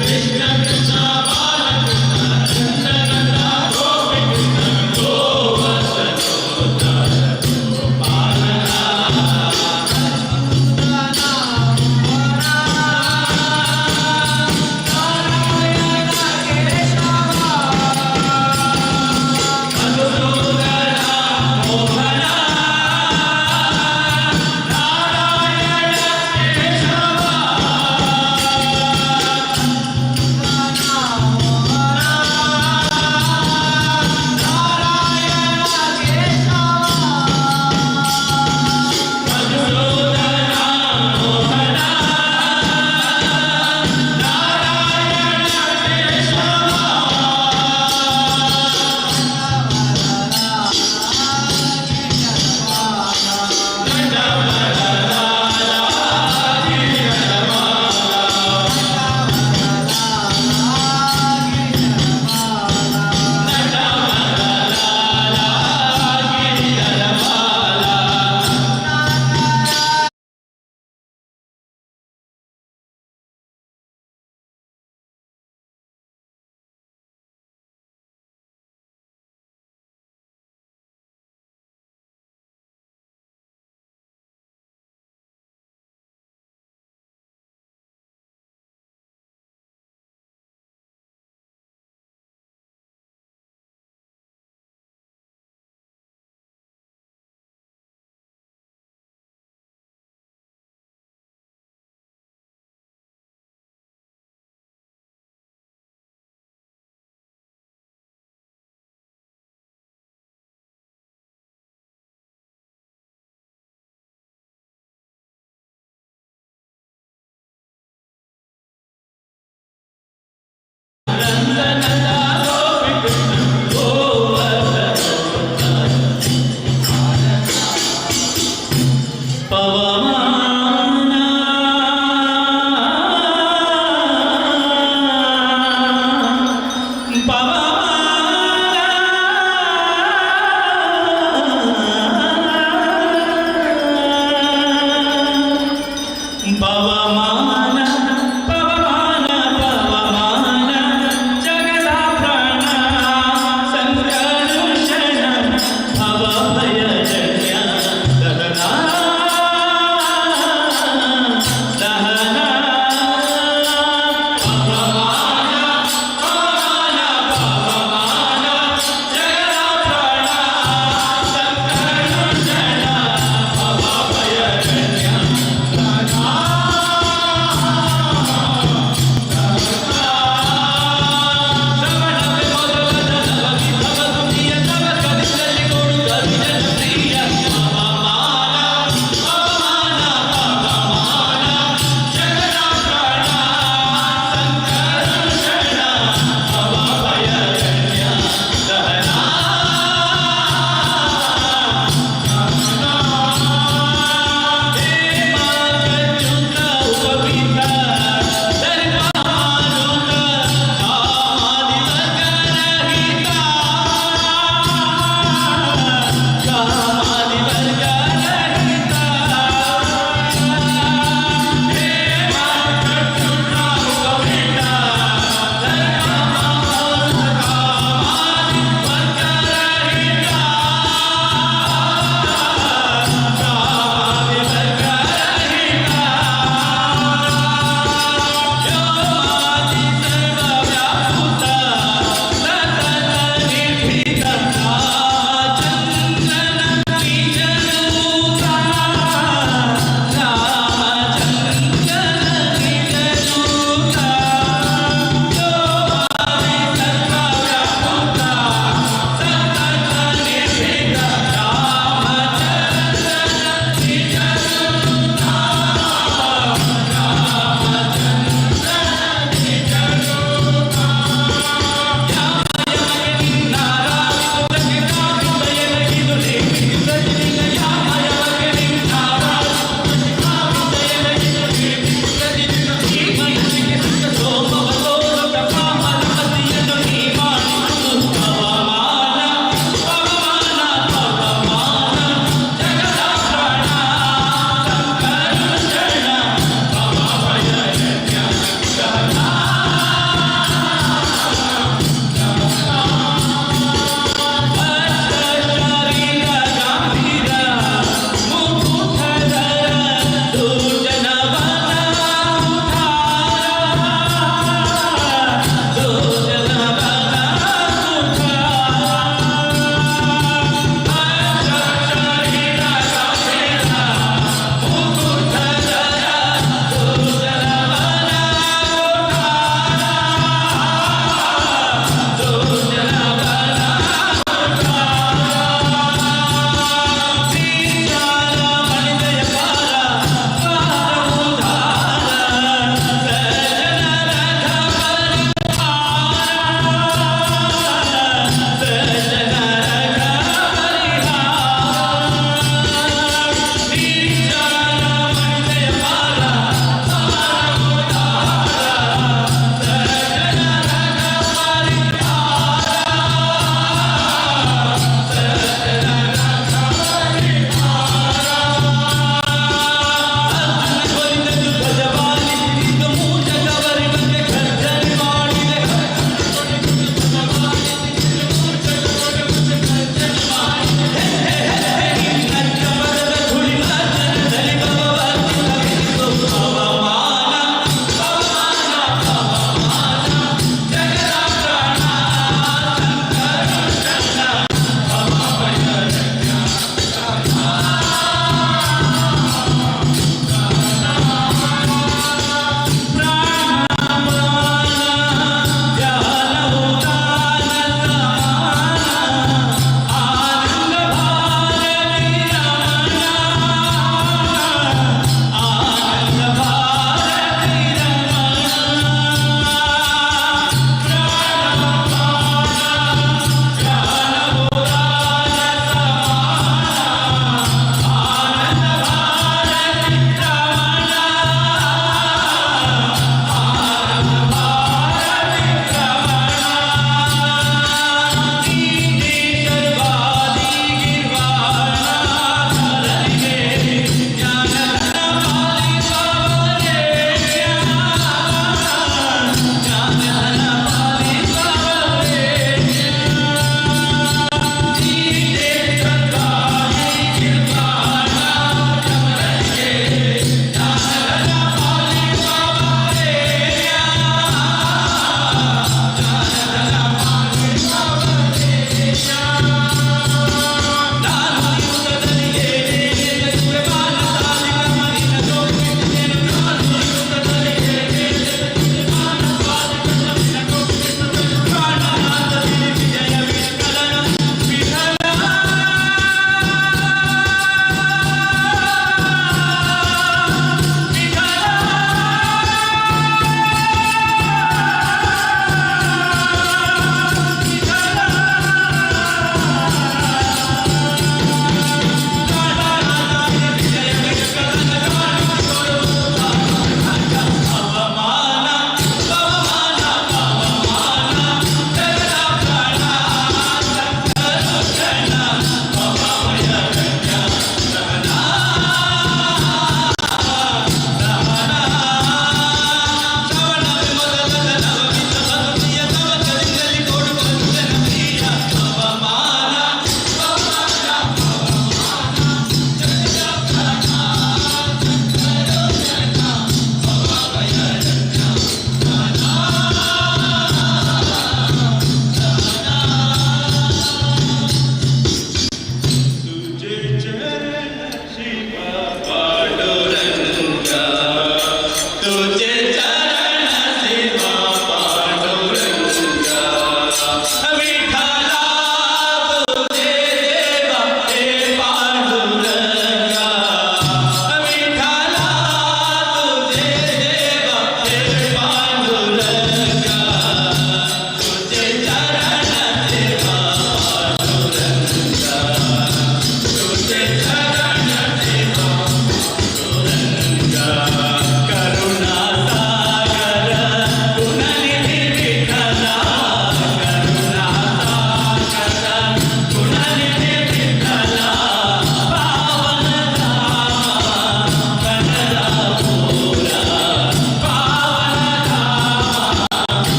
कृष्ण कृष्ण बाल कृष्ण नंद गोपी कृष्ण गोवर्धन गोपालना मधुसूदन मोहन नारायण केशव मधुसूदन मोहन नारायण केशव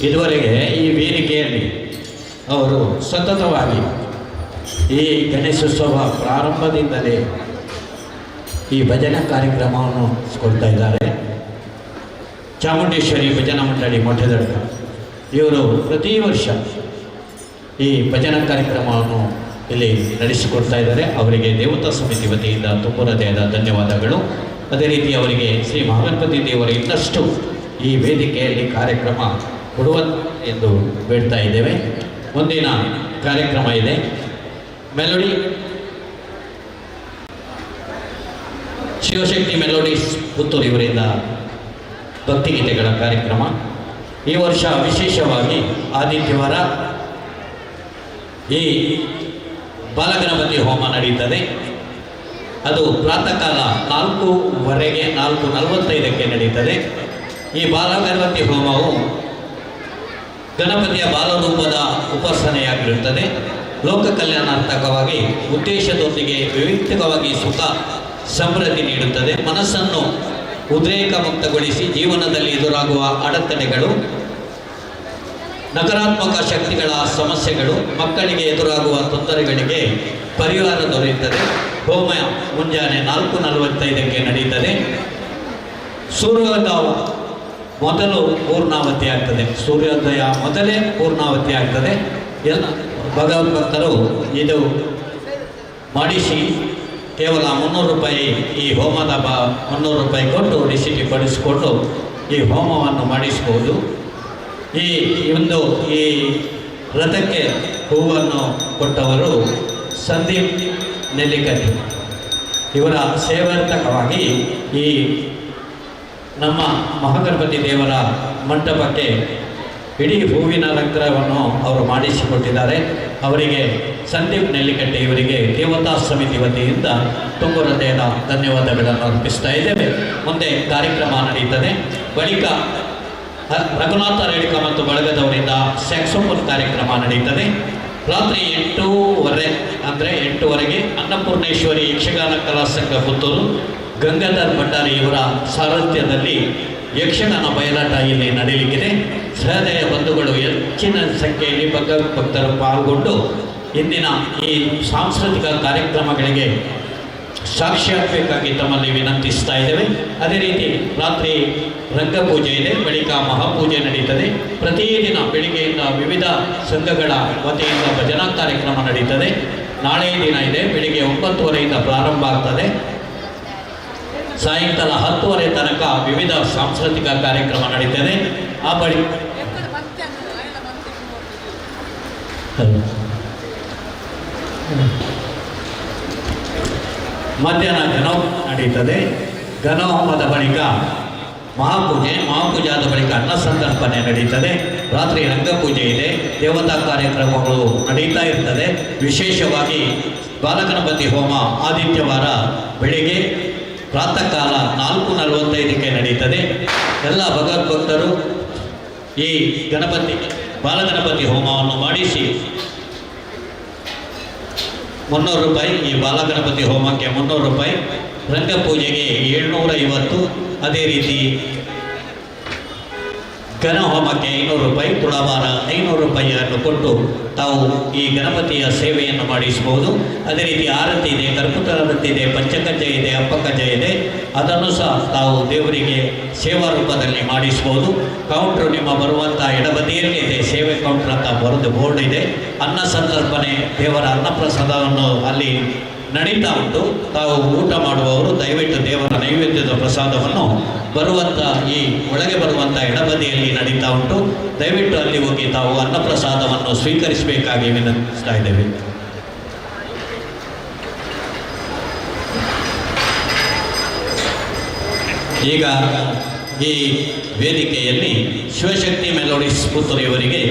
ಇದುವರೆಗೆ ಈ ವೇದಿಕೆಯಲ್ಲಿ ಅವರು ಸತತವಾಗಿ ಈ ಗಣೇಶೋತ್ಸವ ಪ್ರಾರಂಭದಿಂದಲೇ ಈ ಭಜನಾ ಕಾರ್ಯಕ್ರಮವನ್ನು ಕೊಡ್ತಾ ಇದ್ದಾರೆ. ಚಾಮುಂಡೇಶ್ವರಿ ಭಜನಾ ಮಂಡಳಿ ಮಠದಡ್ಕ ಇವರು ಪ್ರತಿ ವರ್ಷ ಈ ಭಜನಾ ಕಾರ್ಯಕ್ರಮವನ್ನು ಇಲ್ಲಿ ನಡೆಸಿಕೊಡ್ತಾ ಇದ್ದಾರೆ. ಅವರಿಗೆ ದೇವತಾ ಸಮಿತಿ ವತಿಯಿಂದ ತುಂಬ ಹೃದಯದ ಧನ್ಯವಾದಗಳು. ಅದೇ ರೀತಿ ಅವರಿಗೆ ಶ್ರೀ ಮಹಾಗಣಪತಿ ದೇವರ ಇನ್ನಷ್ಟು ಈ ವೇದಿಕೆಯಲ್ಲಿ ಕಾರ್ಯಕ್ರಮ ಕೊಡುವ ಎಂದು ಬೇಡ್ತಾ ಇದ್ದೇವೆ. ಮುಂದಿನ ಕಾರ್ಯಕ್ರಮ ಇದೆ ಮೆಲೋಡಿ ಶಿವಶಕ್ತಿ ಮೆಲೋಡಿಸ್ ಪುತ್ತೂರು ಇವರಿಂದ ಭಕ್ತಿಗೀತೆಗಳ ಕಾರ್ಯಕ್ರಮ. ಈ ವರ್ಷ ವಿಶೇಷವಾಗಿ ಆದಿತ್ಯವಾರ ಈ ಬಾಲಗಣಪತಿ ಹೋಮ ನಡೀತದೆ. ಅದು ಪ್ರಾತಃ ಕಾಲ 4:45 4:45 ನಡೀತದೆ. ಈ ಬಾಲಗಣಪತಿ ಹೋಮವು ಗಣಪತಿಯ ಬಾಲರೂಪದ ಉಪಾಸನೆಯಾಗಿರುತ್ತದೆ. ಲೋಕ ಕಲ್ಯಾಣಾರ್ಥಕವಾಗಿ ಉದ್ದೇಶದೊಂದಿಗೆ ವೈಯಕ್ತಿಕವಾಗಿ ಸುಖ ಸಮೃದ್ಧಿ ನೀಡುತ್ತದೆ. ಮನಸ್ಸನ್ನು ಉದ್ರೇಕ ಮುಕ್ತಗೊಳಿಸಿ ಜೀವನದಲ್ಲಿ ಎದುರಾಗುವ ಅಡೆತಡೆಗಳು, ನಕಾರಾತ್ಮಕ ಶಕ್ತಿಗಳ ಸಮಸ್ಯೆಗಳು, ಮಕ್ಕಳಿಗೆ ಎದುರಾಗುವ ತೊಂದರೆಗಳಿಗೆ ಪರಿಹಾರ ದೊರೆಯುತ್ತದೆ. ಹೋಮ ಮುಂಜಾನೆ 4:45 ನಡೀತದೆ. ಸೂರ್ಯೋದಯ ಮೊದಲು ಪೂರ್ಣಾವತಿ ಆಗ್ತದೆ. ಸೂರ್ಯೋದಯ ಮೊದಲೇ ಪೂರ್ಣಾವತಿ ಆಗ್ತದೆ. ಎಲ್ಲ ಭಗವದ್ಭಕ್ತರು ಇದು ಮಾಡಿಸಿ ಕೇವಲ 300 ರೂಪಾಯಿ ಈ ಹೋಮದ 300 ರೂಪಾಯಿ ಕೊಟ್ಟು ರಿಸಿಟಿ ಪಡಿಸಿಕೊಂಡು ಈ ಹೋಮವನ್ನು ಮಾಡಿಸ್ಬೋದು. ಈ ರಥಕ್ಕೆ ಹೂವನ್ನು ಕೊಟ್ಟವರು ಸಂದೀಪ್ ನೆಲ್ಲಿಕಟ್ಟಿ. ಇವರ ಸೇವಾರ್ಥಕವಾಗಿ ಈ ನಮ್ಮ ಮಹಾಗಣಪತಿ ದೇವರ ಮಂಟಪಕ್ಕೆ ಇಡೀ ಹೂವಿನ ಅಲಂಕಾರವನ್ನು ಅವರು ಮಾಡಿಸಿಕೊಟ್ಟಿದ್ದಾರೆ. ಅವರಿಗೆ ಸಂದೀಪ್ ನೆಲ್ಲಿಕಟ್ಟಿ ಇವರಿಗೆ ದೇವತಾ ಸಮಿತಿ ವತಿಯಿಂದ ತುಂಬ ಹೃದಯದ ಧನ್ಯವಾದಗಳನ್ನು ಅರ್ಪಿಸ್ತಾ ಇದ್ದೇವೆ. ಮುಂದೆ ಕಾರ್ಯಕ್ರಮ ನಡೆಯುತ್ತದೆ. ಬಳಿಕ ರಘುನಾಥ ರೇಡಿಕ ಮತ್ತು ಬಳಗದವರಿಂದ ಸ್ಯಾಕ್ಸೋಫೋನ್ ಕಾರ್ಯಕ್ರಮ ನಡೆಯುತ್ತದೆ. ರಾತ್ರಿ 8:30 ಅಂದರೆ 8:00 ಅನ್ನಪೂರ್ಣೇಶ್ವರಿ ಯಕ್ಷಗಾನ ಕಲಾ ಸಂಘ ಪುತ್ತೂರು ಗಂಗಾಧರ್ ಭಂಡಾರಿ ಇವರ ಸಾರಥ್ಯದಲ್ಲಿ ಯಕ್ಷಗಾನ ಬಯಲಾಟ ಇಲ್ಲಿ ನಡೆಯಲಿಕ್ಕಿದೆ. ಸಹೃದಯ ಬಂಧುಗಳು ಹೆಚ್ಚಿನ ಸಂಖ್ಯೆಯಲ್ಲಿ ಭಕ್ತರು ಪಾಲ್ಗೊಂಡು ಇಂದಿನ ಈ ಸಾಂಸ್ಕೃತಿಕ ಕಾರ್ಯಕ್ರಮಗಳಿಗೆ ಸಾಕ್ಷಿಯಾಗಬೇಕಾಗಿ ತಮ್ಮಲ್ಲಿ ವಿನಂತಿಸ್ತಾ ಇದ್ದೇವೆ. ಅದೇ ರೀತಿ ರಾತ್ರಿ ರಂಗಪೂಜೆ ಇದೆ. ಬಳಿಕ ಮಹಾಪೂಜೆ ನಡೀತದೆ. ಪ್ರತಿದಿನ ಬೆಳಿಗ್ಗೆಯಿಂದ ವಿವಿಧ ಸಂಘಗಳ ವತಿಯಿಂದ ಭಜನಾ ಕಾರ್ಯಕ್ರಮ ನಡೀತದೆ. ನಾಳೆಯ ದಿನ ಇದೆ. ಬೆಳಿಗ್ಗೆ 9:30 ಪ್ರಾರಂಭ ಆಗ್ತದೆ. ಸಾಯಂಕಾಲ 10:30 ತನಕ ವಿವಿಧ ಸಾಂಸ್ಕೃತಿಕ ಕಾರ್ಯಕ್ರಮ ನಡೀತದೆ. ಆ ಬಳಿ ಮಧ್ಯಾಹ್ನ ಗಣಹೋಮ ನಡೀತದೆ. ಗಣಹೋಮದ ಬಳಿಕ ಮಹಾಪೂಜೆ ಆದ ಬಳಿಕ ಅನ್ನ ಸಂತರ್ಪಣೆ ನಡೀತದೆ. ರಾತ್ರಿ ರಂಗಪೂಜೆ ಇದೆ. ದೇವತಾ ಕಾರ್ಯಕ್ರಮಗಳು ನಡೀತಾ ಇರ್ತದೆ. ವಿಶೇಷವಾಗಿ ಬಾಲಗಣಪತಿ ಹೋಮ ಆದಿತ್ಯವಾರ ಬೆಳಿಗ್ಗೆ ಪ್ರಾತಃ ಕಾಲ 4:45 ನಡೀತದೆ. ಎಲ್ಲ ಭಗವದ್ಭಕ್ತರು ಈ ಬಾಲಗಣಪತಿ ಹೋಮವನ್ನು ಮಾಡಿಸಿ 300 ರೂಪಾಯಿ, ಈ ಬಾಲಗಣಪತಿ ಹೋಮಕ್ಕೆ 300 ರೂಪಾಯಿ, ರಂಗಪೂಜೆಗೆ 750, ಅದೇ ರೀತಿ ಘನಹೋಮಕ್ಕೆ 500 ರೂಪಾಯಿ, ತುಳಾಭಾರ 500 ರೂಪಾಯಿಯನ್ನು ಕೊಟ್ಟು ತಾವು ಈ ಗಣಪತಿಯ ಸೇವೆಯನ್ನು ಮಾಡಿಸಬಹುದು. ಅದೇ ರೀತಿ ಆರತಿ ಇದೆ, ಕರ್ಪೂರ ಆರತಿ ಇದೆ, ಪಂಚಕಜ್ಜ ಇದೆ, ಅಪ್ಪಕಜ್ಜ ಇದೆ. ಅದನ್ನು ಸಹ ತಾವು ದೇವರಿಗೆ ಸೇವಾ ರೂಪದಲ್ಲಿ ಮಾಡಿಸಬಹುದು. ಕೌಂಟ್ರು ನಿಮ್ಮ ಬರುವಂಥ ಎಡಬದಿಯಲ್ಲಿ ಇದೆ, ಸೇವೆ ಕೌಂಟ್ರ್ ಅಂತ ಬರೆದು ಬೋರ್ಡ್ ಇದೆ. ಅನ್ನ ಸಂತರ್ಪಣೆ, ದೇವರ ಅನ್ನಪ್ರಸಾದವನ್ನು ಅಲ್ಲಿ ನಡೀತಾ ಉಂಟು. ತಾವು ಊಟ ಮಾಡುವವರು ದಯವಿಟ್ಟು ದೇವರ ನೈವೇದ್ಯದ ಪ್ರಸಾದವನ್ನು ಬರುವಂಥ ಈ ಒಳಗೆ ಬರುವಂಥ ಎಡಬದಿಯಲ್ಲಿ ನಡೀತಾ ಉಂಟು. ದಯವಿಟ್ಟು ಅಲ್ಲಿ ಹೋಗಿ ತಾವು ಅನ್ನಪ್ರಸಾದವನ್ನು ಸ್ವೀಕರಿಸಬೇಕಾಗಿ ವಿನಂತಿಸ್ತಾ ಇದ್ದೇವೆ. ಈಗ ಈ ವೇದಿಕೆಯಲ್ಲಿ ಶಿವಶಕ್ತಿ ಮೆಲೋಡಿಸ್ ಪುತ್ತೂರು ಇವರಿಗೆ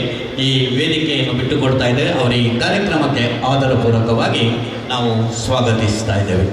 ಈ ವೇದಿಕೆಯನ್ನು ಬಿಟ್ಟುಕೊಡ್ತಾ ಇದ್ದೇವೆ. ಅವರ ಈ ಕಾರ್ಯಕ್ರಮಕ್ಕೆ ಆದರಪೂರ್ವಕವಾಗಿ ನಾವು ಸ್ವಾಗತಿಸ್ತಾ ಇದ್ದೇವೆ.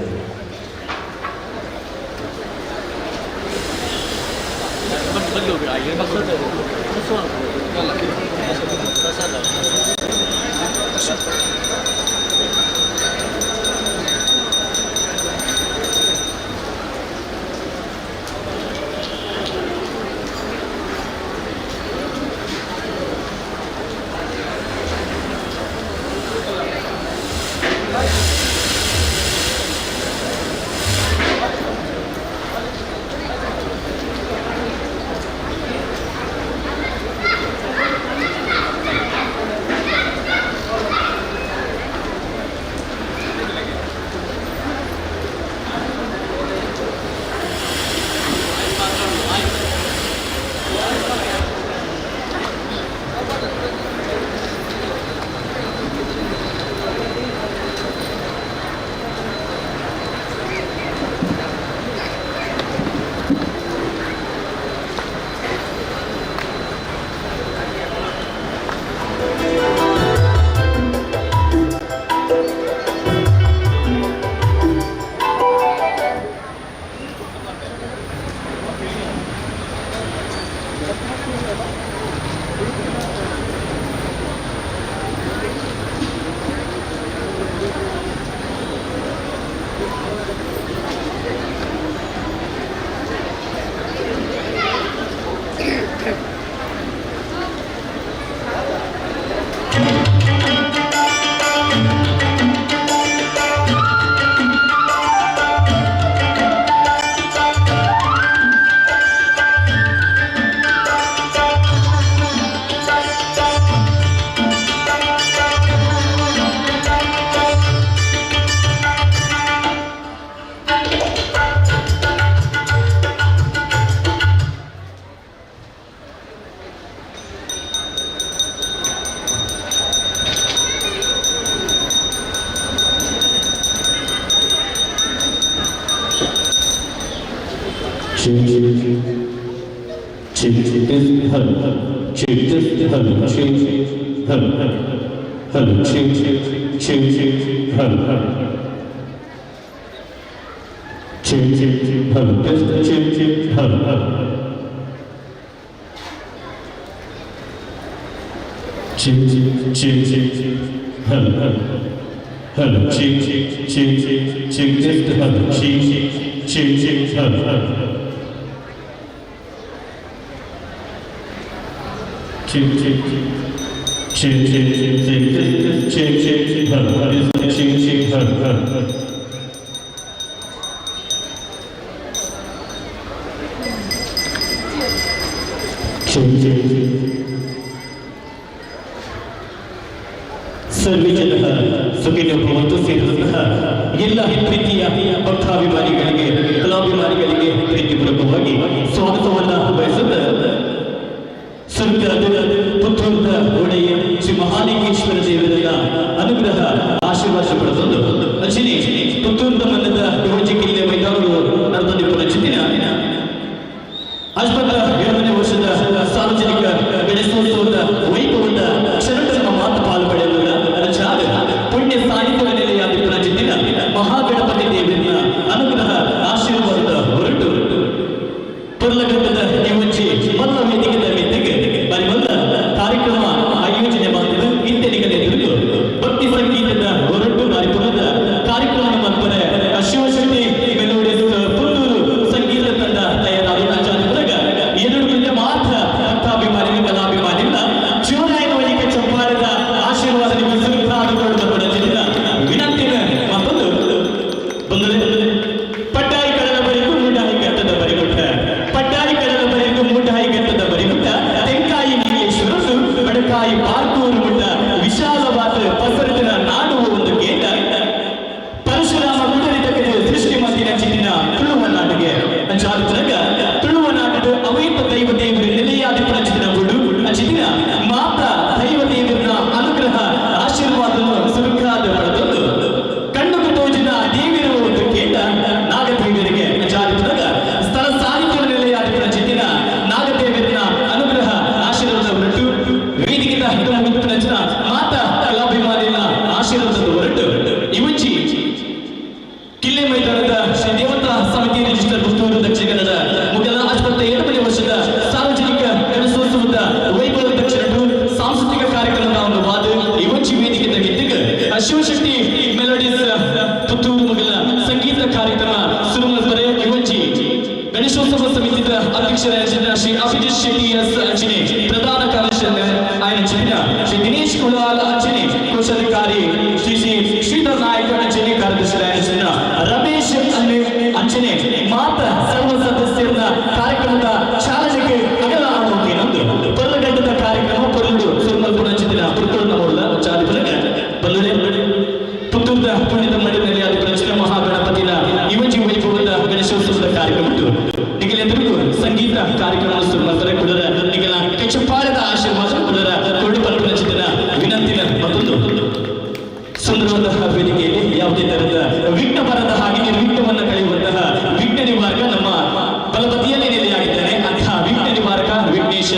ಸರ್ವೇ ಜನಃ ಸುಖಿನೋ ಭವಂತು ಸೇರಿದಂತಹ ಎಲ್ಲ ಪ್ರೀತಿಯ ಭಕ್ತಾಭಿಮಾನಿಗಳಿಗೆ ಕಲಾಭಿಮಾನಿಗಳಿಗೆ ಪ್ರೀತಿಪೂರ್ವಕವಾಗಿ ಸ್ವಾಗತವನ್ನ ಬಯಸುತ್ತಾ ಸ್ವರ್ಗದ ಪುತ್ತೂರದ ಒಡೆಯ ಶ್ರೀ ಮಹಾಲಿಂಗೇಶ್ವರ ದೇವರ ಅನುಗ್ರಹ ಆಶೀರ್ವಾದ ಪಡೆದು ಅಚಿನಿ ಪುತ್ತೂರದ ಮನ್ನದ ಯುವಜಿ ಕಿಲ್ಲೆ ಮೈದಾನಗಳು ನಡೆದ ಚಿಂತಿನ ಆಸ್ಪತ್ರೆ 2ನೇ ವರ್ಷದ ಸಾರ್ವಜನಿಕ ಗಣೇಶೋತ್ಸವದ ವೈಭವದ ಕ್ಷಣಗಳ ಮಾತು ಪಾಲು ಪಡೆಯಲು ಜಾಗ ಪುಣ್ಯ ಸಾಹಿತ್ಯ ನೆಲೆಯಾದ ಚಿಂತಿನ ಮಹಾಗಣಪತಿ ದೇವರ ಅನುಗ್ರಹ ಆಶೀರ್ವಾದ ಹೊರಟು ಪುರ್ಲಗಂಧದ ಯುವಜಿ ಮಲ್ಲ ವೇದಿಕೆಯ ಮೆತ್ತಿಗೆ ಬರಿಮಲ್ಲ ಕಾರ್ಯಕ್ರಮ ಆಯೋಜನೆ ಮಾಡಿದ್ದು ಇಂತೆನಿಗಲೇ ತಿರುಗು ಭಕ್ತಿ ಸಂಗೀತದ ಹೊರಟು ಬಾರಿಪುರದ ಕಾರ್ಯಕ್ರಮ ಮಲ್ಪರೆ ಶಿವಶಕ್ತಿ ಮೆಲೋಡಿಸ್ ಪುತ್ತೂರು ಸಂಗೀತ ತಂಡ ತಯಾರಾದ ಆಚಾರ್ಯರಾಗ 2 ಗಂಟೆ ಮಾತ್ರ ಭಕ್ತಾಭಿಮಾನಿ ಕಲಾಭಿಮಾನಿಗಳ ಜೀವನಾಯಕ ವೈದಿಕ ಚಂಪಾರದ ಆಶೀರ್ವಾದ ನಿಮಗೆ ಸುಖಾದುಕೊಳ್ಳುವುದರಿಂದ ವಿನಂತಿನ ಮತ್ತೊಂದು ಬಂದರೆ ಪಟ್ಟಾಯಿ ಕಡಲ ಬರಿಗೂ ಮೂಡಾಯಿ ಘಟ್ಟದ ಬರಿಗುಟ್ಟ ಪಟ್ಟಾಯಿ ಕಡಲ ಬರಿಗೂ ಮೂಡಾಯಿ ಘಟ್ಟದ ಬರಿಗುಟ್ಟ ತೆಂಕಾಯಿ ನೀಲೇಶ್ವರರು ಬಡಕಾಯಿ ಪಾರ್ಕೂರು ಮುಟ್ಟ ವಿಶಾಲವಾದ ಪಸರಿನ ನಾಡುವ ಒಂದು ಗೇಟ ಪರಶುರಾಮ ಗುಡರಿತ ಸೃಷ್ಟಿ ಮದ್ದಿನ ಚಿತ್ತಿನ ತುಳುವ ನಾಟಿಗೆ ಚಾರಿತ್ರಗ ತುಳುವ ನಾಟದ ಅವೈಪ ದೈವ ದೇವರ ನೆಲೆಯಾದ ಚಿತ್ತಿನ ಗುಡು ಚಿತ್ತಿನ ಮಾತ ದೈವ ದೇವರ ಅನುಗ್ರಹ ಆಶೀರ್ವಾದ ಸುರುಕಾದ ಪಡೆದೊಂದು ಕಣ್ಣು ತೋಜಿನ ದೇವಿರುವ ಒಂದು ಕೇಟ ನಾಗದೇವರಿಗೆ ಚಾರಿತ್ರಗ ಸ್ಥಳ ಸಾಹಿತ್ಯ ನೆಲೆಯಾದ ಚಿತ್ತಿನ ನಾಗದೇವರ ಅನುಗ್ರಹ ಆಶೀರ್ವಾದ ಹೊರಟು ವೇದಿಕೆಯ ಹಿತ ಮುಗಿದ ನಂತರ ಮಾತ ಕಲಾಭಿಮಾನಿಗಳ ಆಶೀರ್ವಾದ ಹೊರಟು ಇವಚ್ಚಿ ಕಿಲ್ಲೆ ಮೈದಾನದ ಶ್ರೀ ದೇವತಾ ಸಮಿತಿ ರಿಜಿಸ್ಟರ್ ಪುತ್ತೂರು ದಕ್ಷಿಣ ಕನ್ನಡ ಮುಗಲ ಆಸ್ಪತ್ರೆ 2ನೇ ವರ್ಷದ ಸಾರ್ವಜನಿಕ ಗಣೇಶೋತ್ಸವದ ವೈಭವ ದಕ್ಷಿಣರು ಸಾಂಸ್ಕೃತಿಕ ಕಾರ್ಯಕ್ರಮವನ್ನು ವಾದ ಇವಚ್ಚಿ ವೇದಿಕೆಯ ಗೆದ್ದಿಗೆ ಶಿವಶಕ್ತಿ ಮೆಲೋಡಿಸ್ ಪುತ್ತೂರು ಮುಗಲ ಸಂಗೀತ ಕಾರ್ಯಕ್ರಮ ಸುರುಮಲ್ಪರೆ ಇವಚ್ಚಿ ಗಣೇಶೋತ್ಸವ ಸಮಿತಿಯ ಅಧ್ಯಕ್ಷರಾದ ಶ್ರೀ ಅಭಿಜಿತ್ ಶೆಟ್ಟಿ ಎಸ್ ಅಂಚನೆ ಪ್ರಧಾನ ಕಾರ್ಯದರ್ಶಿ ఆయన చెప్పిన శ్రీ దినేష్ కులాల అంచని కోశాధికారి శ్రీ శ్రీధర్ నాయక్ అంచని కార్యదర్శి ఆయన రమేಶ್ ಅಂಚನೆ ಮಾತ್ರ ಸರ್ವ ಸದಸ್ಯರ ಕಾರ್ಯಕ್ರಮದ ಚಾಲನೆಗೆ ಅಗಲಾಮುಖೇನೊಂದು ಪರ್ಲಗಂಟದ ಕಾರ್ಯಕ್ರಮ ಪೊರಲು ಸುರ್ಮಲ್ಪುರ ಚಿತ್ತಿನ ಪುತ್ತೂರು ನಮೂಲ ಚಾಲಿಪಲಗ ಬಲ್ಲುಡೆ ಪುತ್ತೂರದ ಪುಣ್ಯದ ಮಡಿನಲ್ಲಿ ಅದು ಪ್ರಚನ ಮಹಾಗಣಪತಿನ ಯುವಜಿ ವೈಭವದ ಗಣೇಶೋತ್ಸವದ ಕಾರ್ಯಕ್ರಮ ನಿಗಲೆಂದರಿಗೂ ಸಂಗೀತ ಕಾರ್ಯಕ್ರಮ ಸುರ್ಮಲ್ಪುರ ಕುಡರ ನಿಗಲ ಕೆಚ್ಚಪಾಳದ ಆಶೀರ್ವಾದ ಕುಡರ ಕೊಡು ಪಲ್ಪನ ಚಿತ್ತಿನ ವಿನಂತಿನ ಮತ್ತೊಂದು ಸುಂದರವಾದ ವೇದಿಕೆಯಲ್ಲಿ ಯಾವುದೇ ತರಹದ ವಿಘ್ನ ಬರದ ಹಾಗೆ ನಿರ್ವಿಘ್ನವನ್ನು ಕಳೆಯುವಂತಹ ವಿಘ್ನ ನಿವಾರಕ ನಮ್ಮ ಬಲಪತಿಯಲ್ಲಿ ನೆಲೆಯಾಗಿದ್ದಾನೆ ಅಂತಹ ವಿಘ್ನ ನಿವಾರಕ ವಿಘ್ನೇಶ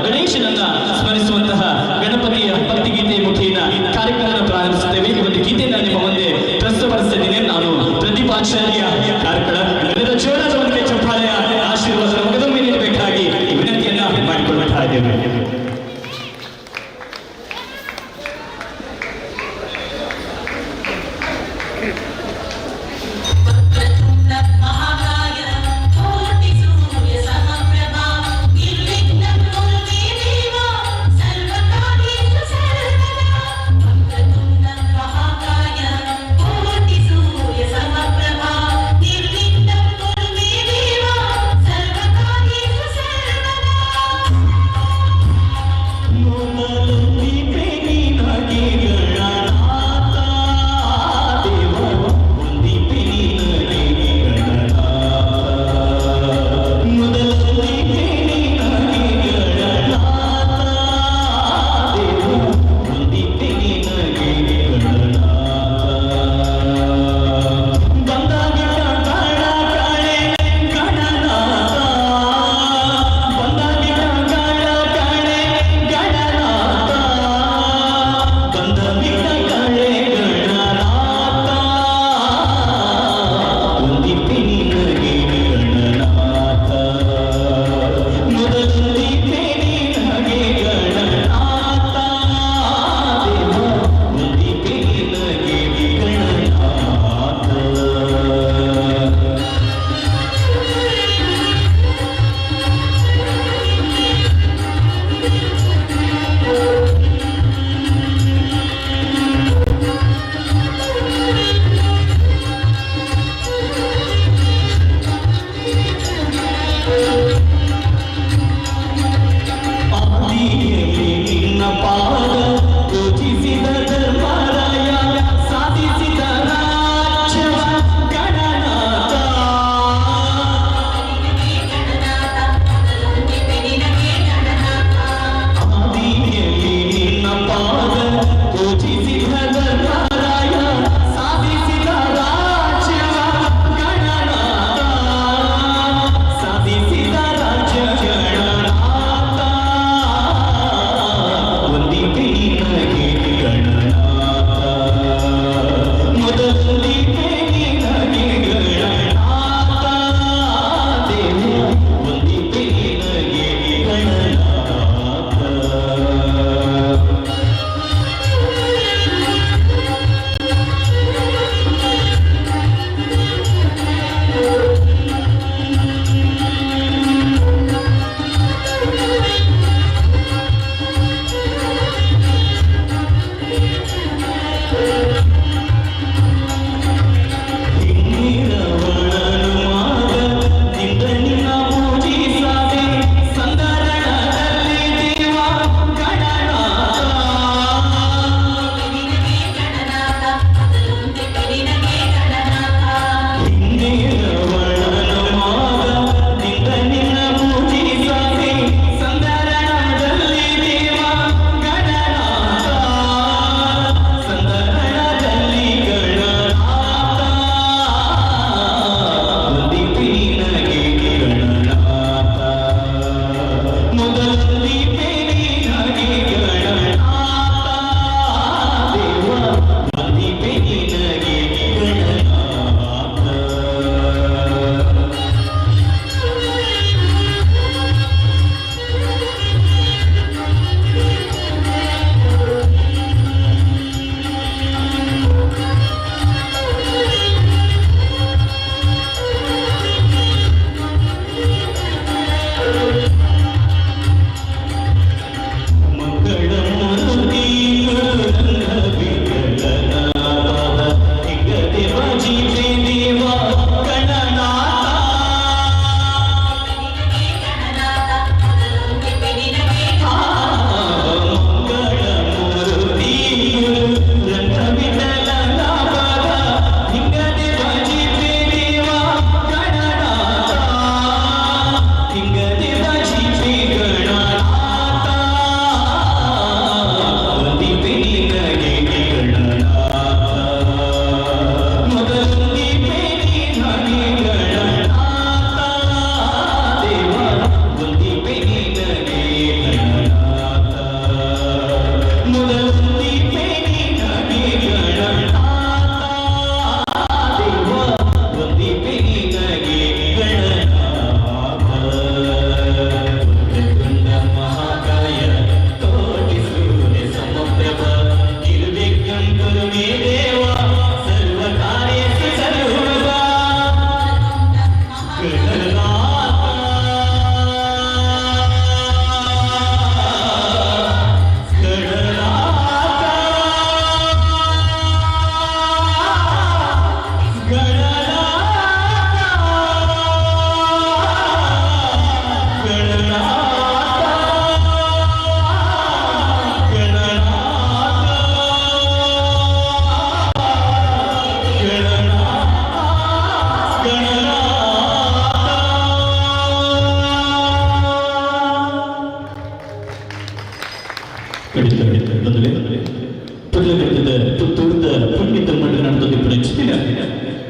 ಗಣೇಶನನ್ನ ಸ್ಮರಿಸುವಂತಹ ಗಣಪತಿಯ ಭಕ್ತಿಗೀತೆ ಮುಖೇನ ಕಾರ್ಯಕ್ರಮ ಪ್ರಾರಂಭಿಸುತ್ತೇವೆ ಈ ಒಂದು ಗೀತೆಯನ್ನು ನಿಮ್ಮ ಮುಂದೆ ಪ್ರಸ್ತುತಪಡಿಸಿದ್ದೇನೆ ನಾನು ಪ್ರತಿಪಾಚಾರ್ಯ ಕಾರ್ಕಳ ಎಲ್ಲರ ಜೋಳದವರಿಗೆ ಚಪ್ಪಾಳೆಯ ಆಶೀರ್ವಾದ ಮುಖದೊಮ್ಮೆ ನೀಡಬೇಕಾಗಿ ವಿನಂತಿಯನ್ನ ಮಾಡಿಕೊಳ್ಳುತ್ತಾ ಇದ್ದೇವೆ ಮಹಾಕಾಯ ಕೋಟಿ ಸೂರ್ಯ ಸಮಪ್ರಭಾ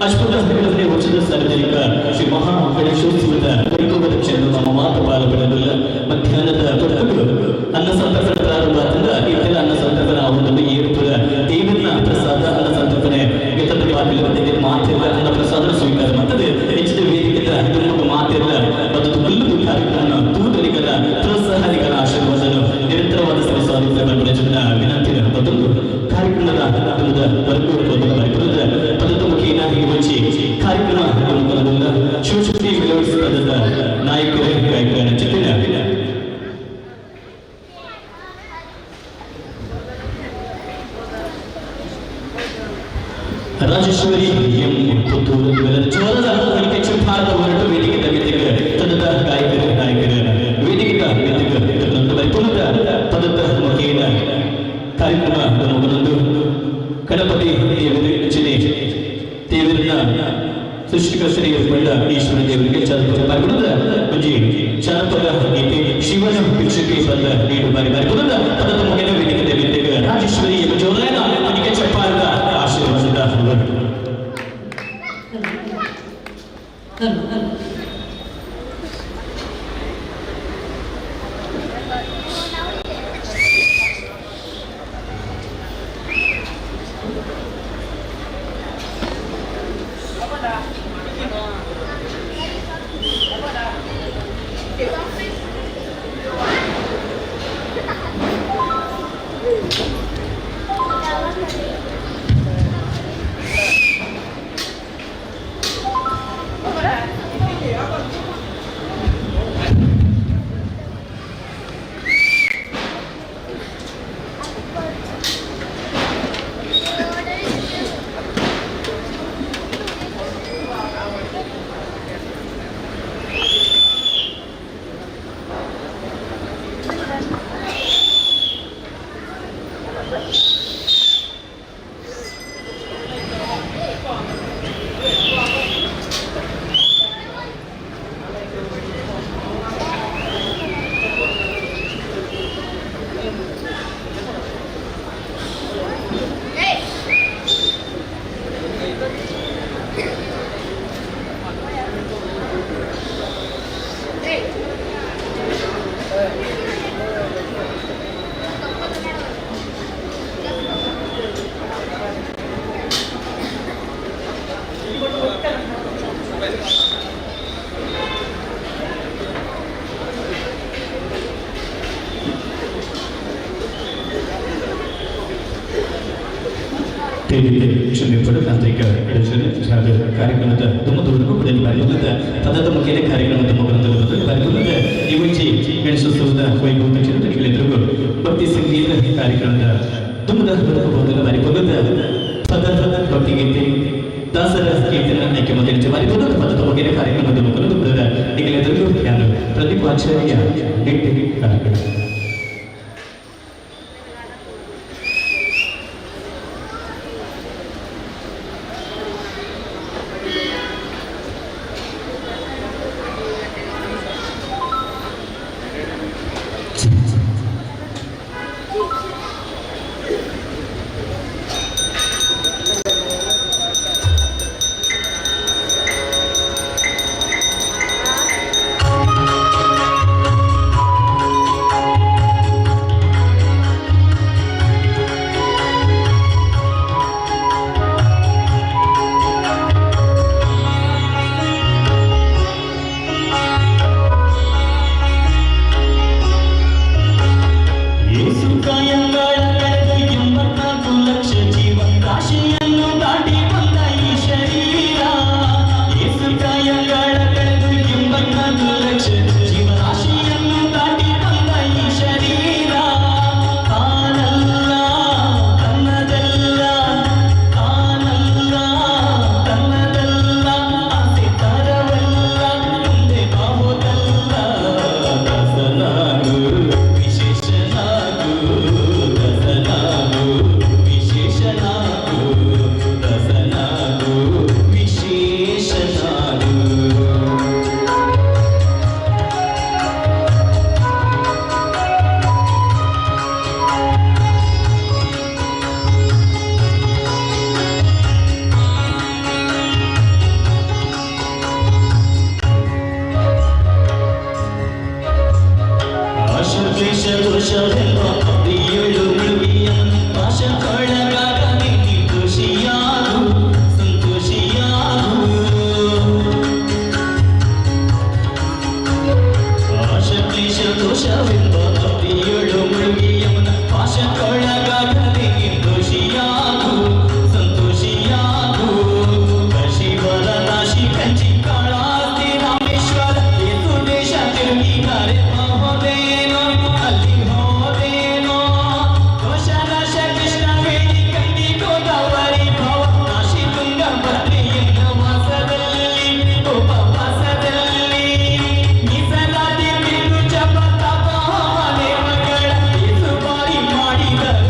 ಅಶ್ವತ್ಥಾಮನೇ ವರ್ಷದ ಸಾರ್ವಜನಿಕ ಶ್ರೀ ಮಹಾ ಗಣೇಶೋತ್ಸವದ ವೈಭವದ ಕ್ಷಣ ನಮ್ಮ ಮಾತು ಪಾಲ್ಗೊಳ್ಳಲಿಲ್ಲ. ಮಧ್ಯಾಹ್ನದ ಭಕ್ತರು ಅನ್ನ ಸಂತರ್ಪಣೆ ಪ್ರಾರಂಭದಿಂದ ಇತರ ಅನ್ನ ಸಂತರ್ಪಣೆ ಆಗುವುದು ಏರ್ಪುರ ದೇವರ ಪ್ರಸಾದ ಅನ್ನ ಸಂತರ್ಪಣೆ ವೇತನವಾಗಲಿದೆ ಮಾತಿಲ್ಲ ಅನ್ನ ಪ್ರಸಾದ ಸ್ವೀಕಾರ ಮಾಡ್ತದೆ. ಹೆಚ್ಚಿನ ವೇದಿಕೆ ತುಂಬ ಮಾತಿಲ್ಲ ಮತ್ತು ಎಲ್ಲರೂ ಕಾರ್ಯಕ್ರಮ ತೂತರಿಗರ ಪ್ರೋತ್ಸಾಹನಿಗರ ಆಶೀರ್ವಾದನು ನಿರಂತರವಾದ ಸ್ವಾತಂತ್ರ್ಯ ಜನ ವಿನಂತಿ ಮತ್ತೊಂದು ಕಾರ್ಯಕ್ರಮದ ಪದದ ಮುಖೇನ ಹೆಚ್ಚಿ ಕಾರ್ಯಕ್ರಮ ಶಿವಶಕ್ತಿ ಮೆಲೋಡಿಸ್ ಪದದ ನಾಯಕರ ಗಾಯಕರ ಜೊತೆನ ರಾಜೇಶ್ವರಿ ಎಂ ಪುತ್ತೂರು ಜೋರದ ಭಾರತ ಹೊರಟು ವೇದಿಕೆ ತನ್ನದ ಗಾಯಕರ ವೇದಿಕೆ ಪರಿಪೂರ್ಣದ ಪದದ ಮುಖೇನ ಕಾರ್ಯಕ್ರಮ ಮಗನೊಂದು ಗಣಪತಿ ದೇವರೇ ದೇವರನ್ನ ಸೃಷ್ಟಿಕರ್ತರಿಗೆ ಬಂದ ಈಶ್ವರ ದೇವರಿಗೆ ಜಾನಪದ ಮುಂಜಿ ಜಾನಪದ ಗೀತೆ ಶಿವನ ಭಿಕ್ಷಕ್ಕೆ ಬಂದ ನೀಡು ಬಾರಿ ಪರಿಪೂರ್ಣದ ಪದದ ಮುಖೇನ ವೇದಿಕೆ ದೇವತೆಗೆ ರಾಜೇಶ್ವರಿ ಎಂಬ ಜೋರಾಯನ ಅದಕ್ಕೆ ಚಪ್ಪಾಳದ ಆಶೀರ್ವಾದದ ಹೊರಟು ತಾಂತ್ರಿಕ ಕಾರ್ಯಕ್ರಮದ ತುಮಕೂರು ಪದದ ಮುಖ್ಯ ಕಾರ್ಯಕ್ರಮದ ಮುಖಾಂತರ ಇವಚ್ಚಿ ಗಣೇಶೋತ್ಸವದ ವೈಭವ ಚಿತ್ರಗಳಿಗೂ ಭಕ್ತಿ ಸಂಗೀತ ಕಾರ್ಯಕ್ರಮದ ತುಂಬದ ಬಾರಿಪದ ಪದದ ಭಕ್ತಿಗೀತೆ ದಾಸರ ಕೀರ್ತನ ಆಯ್ಕೆ ಮೊದಲ ಬಾರಿಪದ ಪದದ ಮುಖ್ಯ ಕಾರ್ಯಕ್ರಮದ ಮುಖಾಂತರ ನಿಗಲೆದುರು ಯಾರು ಪ್ರದೀಪ್ ಆಚಾರ್ಯ ನೆಟ್ಟಿಗೆ ಕಾರ್ಯಕ್ರಮ ಗಣೇಶ ದೋಷವೆಂಬ ಭಕ್ತಿಯೊಳು ಮುಳುಗಿ ಯಮನ ಪಾಶಕ್ಕೊಳಗಾಗದೆ ನಿರ್ದೋಷಿಯಾಗು ಸಂತೋಷಿಯಾಗು ಶಿವರ ನಾಶಿ ಕಂಚಿ ಕಾಳಾಸ್ತಿ ರಾಮೇಶ್ವರ ಏತು ದೇಶ ತಿರುಗಿದ್ದಾರೆ ಹೋದೇನೋ ಅಲ್ಲಿ ಹೋದೇನೋ ದೋಷನಾಶ ಕೃಷ್ಣ ವೇದಿ ಕಂಡಿ ಗೋದಾವರಿ ಭಾವ ನಾಶಿ ತುಂಗ ಭದ್ರಿಯನ್ನ ವಾಸದಲ್ಲಿ ಉಪವಾಸದಲ್ಲಿ ಮೀಸಲಾತಿ ಬಿಂದು ಜಪ ತಪ ಮನೆ ಮಗಳ ಬಾರಿ ಮಾಡಿದರು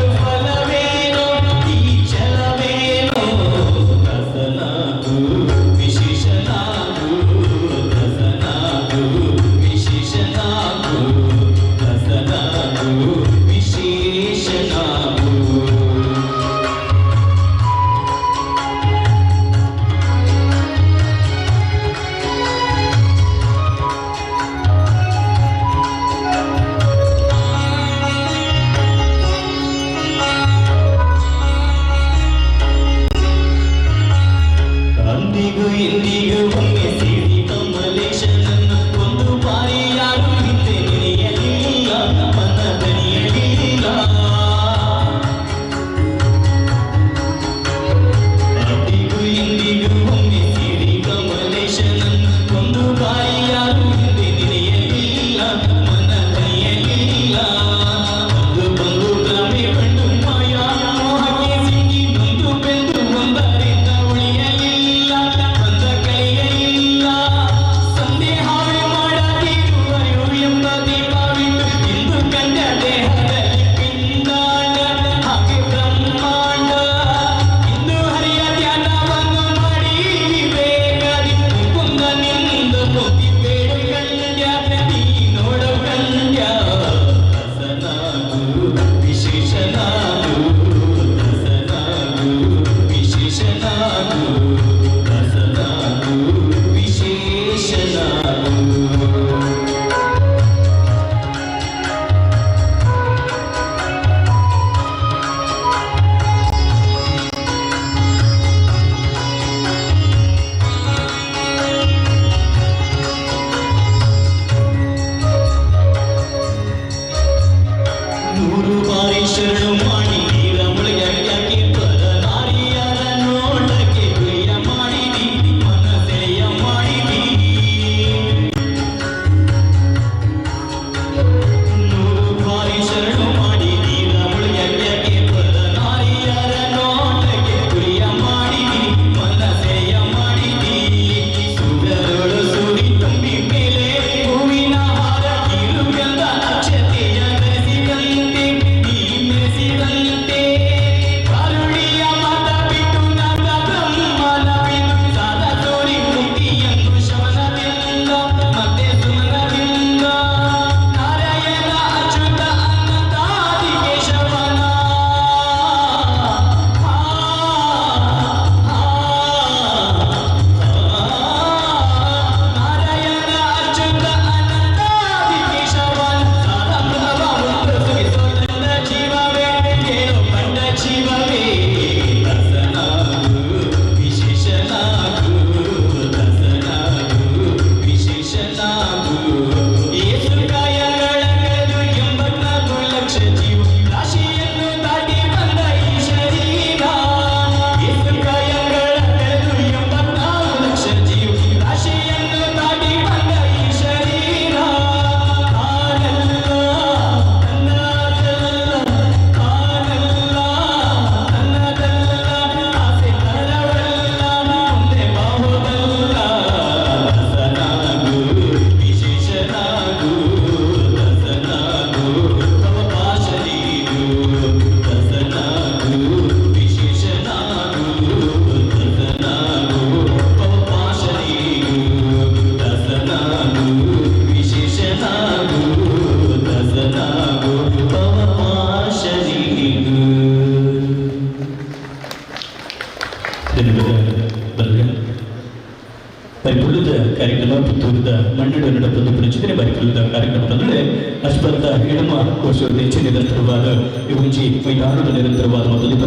ಮಾಡಿಕೊಳ್ಳುವ ಕಾರ್ಯಕ್ರಮದಲ್ಲಿ ಅಶ್ವತ್ಥ ಹಿಡಮ ಕೋಶದ ಹೆಚ್ಚು ನಿರಂತರವಾದ ವಿಭಜಿ ಮೈದಾನದ ನಿರಂತರವಾದ ಮತ್ತು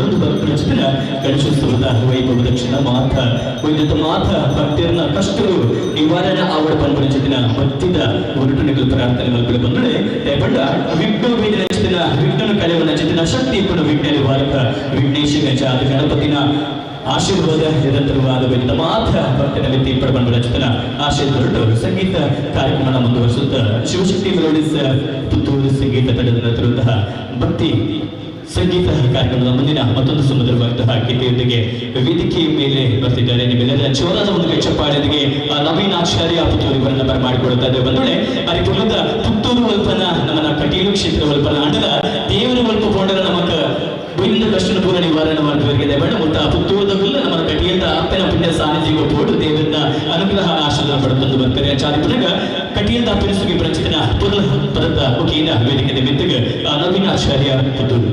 ಪ್ರತಿನ ಗಣೇಶೋತ್ಸವದ ವೈಭವದ ಕ್ಷಣ ಮಾತ ವೈದ್ಯತ ಮಾತ ಭಕ್ತಿಯನ್ನ ಕಷ್ಟಗಳು ನಿವಾರಣ ಆವಡ ಬಂದ ಜೊತೆನ ಭಕ್ತಿದ ಹೊರಟುಣಿಗಳು ಪ್ರಾರ್ಥನೆಗಳು ಬಂದರೆ ಪಂಡ ವಿಘ್ನ ವೇದನ ಜೊತೆನ ವಿಘ್ನ ಕಳೆವನ ಜೊತೆನ ಶಕ್ತಿ ಪುಣ ವಿಘ್ನ ನಿವಾರಕ ವಿಘ್ನೇಶ ಗಜ ಅದು ಗಣಪತಿನ ಆಶೀರ್ವಾದ ನಿರಂತರವಾದ ವೇದಿತ ಮಾತ್ರ ಭಕ್ತನ ವ್ಯಕ್ತಿ ಪಡಬಂದ ರಚಿತನ ಆಶೀರ್ವಾದ ಸಂಗೀತ ಕಾರ್ಯಕ್ರಮ ಮುಂದುವರಿಸುತ್ತ ಶಿವಶಕ್ತಿ ಮೆಲೋಡಿಸ್ ಪುತ್ತೂರು ಸಂಗೀತ ತಂಡದ ನಂತರದಂತಹ ಭಕ್ತಿ ಸಂಗೀತ ಕಾರ್ಯಕ್ರಮದ ಮುಂದಿನ ಮತ್ತೊಂದು ಸುಮಧುರವಾದಂತಹ ಗೀತೆಯೊಂದಿಗೆ ವೇದಿಕೆಯ ಮೇಲೆ ಬರ್ತಿದ್ದಾರೆ. ನಿಮ್ಮೆಲ್ಲರ ಜೋರಾದ ಒಂದು ಚಪ್ಪಾಳೆಯೊಂದಿಗೆ ನವೀನ್ ಆಚಾರ್ಯ ಪುತ್ತೂರು ಇವರನ್ನ ಬರಮಾಡಿಕೊಡುತ್ತಾ ಇದ್ದೇವೆ. ಬಂದೊಡೆ ಪರಿಪೂರ್ಣದ ಪುತ್ತೂರು ವಲ್ಪನ ನಮ್ಮನ್ನ ಕಟೀಲು ಕ್ಷೇತ್ರ ವಲ್ಪನ ಅಂಡಲ ದೇವರ ವಲ್ಪ ಪೋಂಡರ ನಮಕ ವಿವಿಧ ಕಷ್ಟ ಪೂರ ನಿವಾರಣೆ ಮಾಡುವವರಿಗೆ ಬಣ್ಣ ಮುಟ್ಟ ಪುತ್ತೂರದಲ್ಲ ನಮ್ಮ ಕಟಿಯಿಂದ ಅಪ್ಪನ ಪುಣ್ಯ ಸಾನ್ನಿಧ್ಯ ಪೋಡು ದೇವರನ್ನ ಅನುಗ್ರಹ ಆಶೀರ್ವಾದ ಪಡೆದು ಬರ್ತಾರೆ. ಚಾರಿಪುರಗ ಕಟಿಯಿಂದ ಅಪ್ಪನ ಸುಗಿ ಪ್ರಚಿತನ ಪುರ ಪದದ ಮುಖೇನ ವೇದಿಕೆ ಮೆತ್ತಗೆ ನವೀನ್ ಆಚಾರ್ಯ ಪುತ್ತೂರು.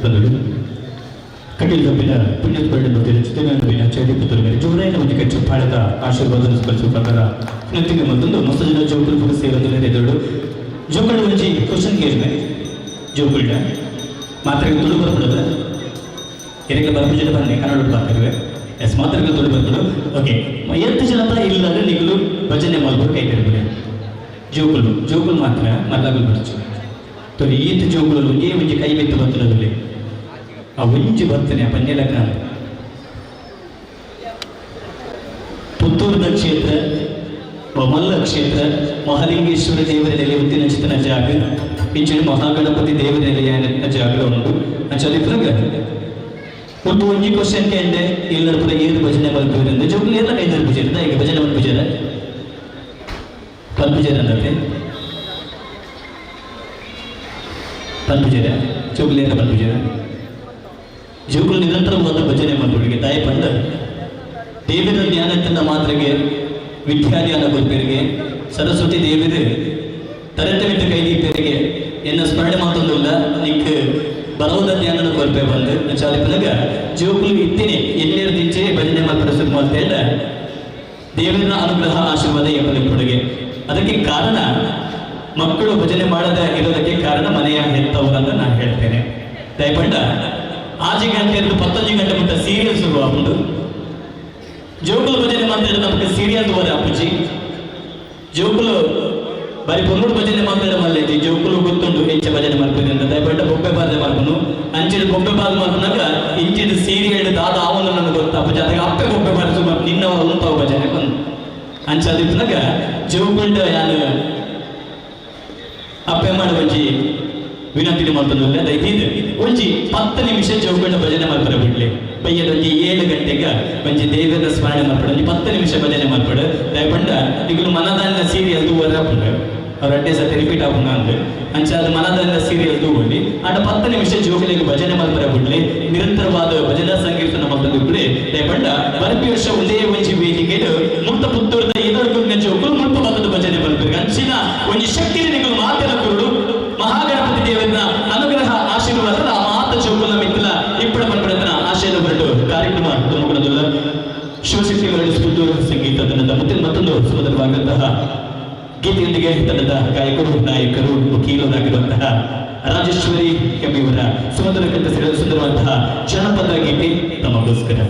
ಬಂದರು ಕಟೀಲ್ ಕಬ್ಬಿನ ಪುಣ್ಯ ಸ್ಮರಣೆ ಚಿತ್ರನಡುವಿನ ಚೈಡಿ ಪುತ್ತೂರು ಮೇಲೆ ಜೋರಾಯಿನ ಒಂದು ಚಪ್ಪಾಳದ ಆಶೀರ್ವಾದ ಸ್ಮರಿಸುವ ಪ್ರಕಾರ ನೃತ್ಯಕ್ಕೆ ಮತ್ತೊಂದು ಮಸ್ತ ಜನ ಜೋಕುಲು ಸೇರೋದು ನೆರೆದಳು ಜೋಕಳು ಒಂಜಿ ಕ್ವಶನ್ ಕೇಳಿದೆ ಜೋಕುಳ್ಳ ಮಾತ್ರ ತುಳು ಬರ್ಬಿಡೋದ ಏನಕ್ಕೆ ಬರ್ಬಿಜನ ಬನ್ನಿ ಕನ್ನಡ ಬರ್ತಿರುವೆ ಎಸ್ ಮಾತ್ರ ತುಳು ಬರ್ಬಿಡು ಓಕೆ ಎತ್ತು ಜನತ ಇಲ್ಲದ ನಿಗಲು ಭಜನೆ ಮಾಡ್ಬೋದು ಕೈ ತೆರಬಿಡೆ ಜೋಕುಲು ಮಾತ್ರ ಮಲ್ಲಾಗಲು ಬರ್ಚು ತೊಲಿ ಈತ ಜೋಕುಲು ಒಂಜಿ ಕೈ ಬೆತ್ತು ಬರ್ತದಲ್ಲಿ ಆ ಒಂಜಿ ಬರ್ತನೆ ಆ ಪನ್ನೆಲಕ್ಕ ಪುತ್ತೂರಿನ ಕ್ಷೇತ್ರ ಮಲ್ಲ ಕ್ಷೇತ್ರ ಮಹಾಲಿಂಗೇಶ್ವರ ದೇವರ ನೆಲೆ ಉತ್ತಿನ ಚಿತ್ತನ ಜಾಗ ಇಂಚಿನ ಮಹಾಗಣಪತಿ ದೇವರ ನೆಲೆಯ ಜಾಗ ಉಂಟು ಚಲಿಪ್ರಗ ಒಂದು ಒಂಜಿ ಕ್ವಶನ್ ಕೇಂದ್ರೆ ಎಲ್ಲರ ಪುರ ಏದು ಭಜನೆ ಮಲ್ಪುಜರ ಜೋಕುಲು ಎಲ್ಲ ಕೈ ನರ್ಪುಜರ ಈಗ ಭಜನೆ ಮಲ್ಪುಜರ ಪಲ್ಪುಜರ ಅಂದ್ರೆ ಪಲ್ಪುಜರ ಜೋಕುಲು ಎಲ್ಲ ಪಲ್ಪುಜರ ಜೋಕುಲು ನಿರಂತರವಾದ ಭಜನೆ ಮಲ್ಪುಡಿಗೆ ತಾಯಿ ಪಂಡ ದೇವರ ಜ್ಞಾನದಿಂದ ಮಾತ್ರಗೆ ವಿದ್ಯಾಧ್ಯಾನ ಕೊಲ್ಪೇರಿಗೆ ಸರಸ್ವತಿ ದೇವರು ತರತಮಿತ ಕೈದೀಪೇರಿಗೆ ಎನ್ನ ಸ್ಮರಣೆ ಮಾತೊಂದಿಲ್ಲ ನಿಕ್ ಬಲವದ ಜ್ಞಾನದ ಕೊಲ್ಪೆ ಬಂದು ಚಾಲಿಪನಾಗ ಜೋಕುಲು ಇತ್ತೇನೆ ಎಲ್ಲೆರದಿಂಚೆ ಭಜನೆ ಮಲ್ಪಡಿಸೋದು ಮಾತೇಳ ದೇವರ ಅನುಗ್ರಹ ಆಶೀರ್ವಾದ ಎಂಬುದಕ್ಕೆ ಅದಕ್ಕೆ ಕಾರಣ ಮಕ್ಕಳು ಭಜನೆ ಮಾಡದ ಇರೋದಕ್ಕೆ ಕಾರಣ ಮನೆಯ ಹೆತ್ತವರಂತ ನಾನು ಹೇಳ್ತೇನೆ ದಯಪಂಡ 6 ಗಂಟೆ 11 ಗಂಟೆ ಮುಟ್ಟ ಸೀರಿಯಲ್ ಶುರು ಆಗ್ಬೋದು ಜೋಕುಲು ಭಜನೆ ಮಾತಾಡ ನಮಗೆ ಸೀರಿಯಲ್ ದೂರ ಅಪ್ಪುಜಿ ಜೋಕುಲು ಬರೀ ಪೊನ್ನೂರು ಭಜನೆ ಮಾತಾಡ ಮಲ್ಲೇಜಿ ಜೋಕುಲು ಗೊತ್ತುಂಟು ಹೆಚ್ಚು ಭಜನೆ ಮಾಡ್ತೀನಿ ಅಂತ ದಯಪಟ್ಟ ಬೊಬ್ಬೆ ಬಾರ್ದೆ ಮಾಡ್ಕೊಂಡು ಅಂಚಿನ ಬೊಬ್ಬೆ ಬಾರ್ದು ಮಾಡ್ಕೊಂಡಾಗ ಇಂಚಿನ ಸೀರಿಯಲ್ ದಾದ ಅವನು ನನಗೆ ಗೊತ್ತ ಅಪ್ಪಜಿ ಅದಕ್ಕೆ ಅಪ್ಪೆ ಬೊಬ್ಬೆ ಬಾರಿಸು ನಿನ್ನವರು ಉಂಟಾವು ಭಜನೆ ಬಂದು ಅಂಚದಿಪ್ಪನಾಗ ಜೋಕುಲ್ಡ ಯಾನು ಅಪ್ಪೆ ಮಾಡಿ ಒಂಜಿ ವಿನಂತಿ ಮಾಡ್ತಂದ್ರೆ ದಯವಿದ್ದು ಒಂಜಿ 10 ನಿಮಿಷ ಜೋಕುಲ್ಡ ಭಜನೆ ಮಾಡ್ತಾರೆ ಬಿಡ್ಲಿ ಬೈಯದ ಒಂಜಿ 7 ಗಂಟೆಗೆ ಒಂಜಿ ದೇವರ ಸ್ಮರಣೆ ಮಾಡ್ಬಿಡು ಒಂಜಿ 10 ನಿಮಿಷ ಭಜನೆ ಮಾಡ್ಬಿಡು ದಯಪಂಡ ಈಗಲೂ ಮನದಾನ ಸೀರಿಯಲ್ ದೂರ ಹಾಕೊಂಡು ಅವ್ರ ಅಡ್ಡೆ ಸತಿ ರಿಪೀಟ್ ಆಗೋಣ ಅಂದ್ರೆ ಅಂಚ ಅದು ಮನದಾನ ಸೀರಿಯಲ್ ತಗೊಂಡು ಆಟ 10 ನಿಮಿಷ ಜೋಕುಲಿಗೆ ಭಜನೆ ಮಾಡ್ತಾರೆ ಬಿಡ್ಲಿ ನಿರಂತರವಾದ ಭಜನಾ ಸಂಕೀರ್ತನ ಮಾಡ್ತಂದು ಬಿಡ್ಲಿ ದಯಪಂಡ ಪ್ರತಿ ವರ್ಷ ಒಂದೇ ಒಂಜಿ ವೇದಿಕೆಡು ಮುಕ್ತ ಪುತ್ತೂರದ ಎದುರು ಜೋಕುಲು ಮುಲ್ಪ ಬತ್ತದ ಭಜನೆ ಮಾಡ್ತಾರೆ ಅಂಚಿನ ಒಂಜಿ ಶಕ್ತಿ ನಿಗಳು ಮಾತೆಲ್ಲ ಕೊಡು ಮಹಾಗಣಪತಿ ದೇವರ ಅನುಗ್ರಹ ಆಶೀರ್ವಾದ ಆ ಮಾತ ಜೋಕುಲ ಮಿತ್ರ ಇಪ್ಪಡ ಪಂಪಡತನ ಆಶಯದ ಹೊರಟು ಕಾರ್ಯಕ್ರಮ ತುಮಕೂರದಲ್ಲ ಶಿವಶಕ್ತಿ ಪುತ್ತೂರು ಸಂಗೀತ ತಂಡದ ಮತ್ತೊಂದು ಸುಮಧುರವಾದಂತಹ ಗೀತೆಯೊಂದಿಗೆ ತಂಡದ ಗಾಯಕರು ನಾಯಕರು ವಕೀಲರಾಗಿರುವಂತಹ ರಾಜೇಶ್ವರಿ ಕೆಂಬಿಯವರ ಸುಮಧುರ ಕಂಠ ಸುಂದರವಾದಂತಹ ಜನಪದ ಗೀತೆ ತಮಗೋಸ್ಕರ.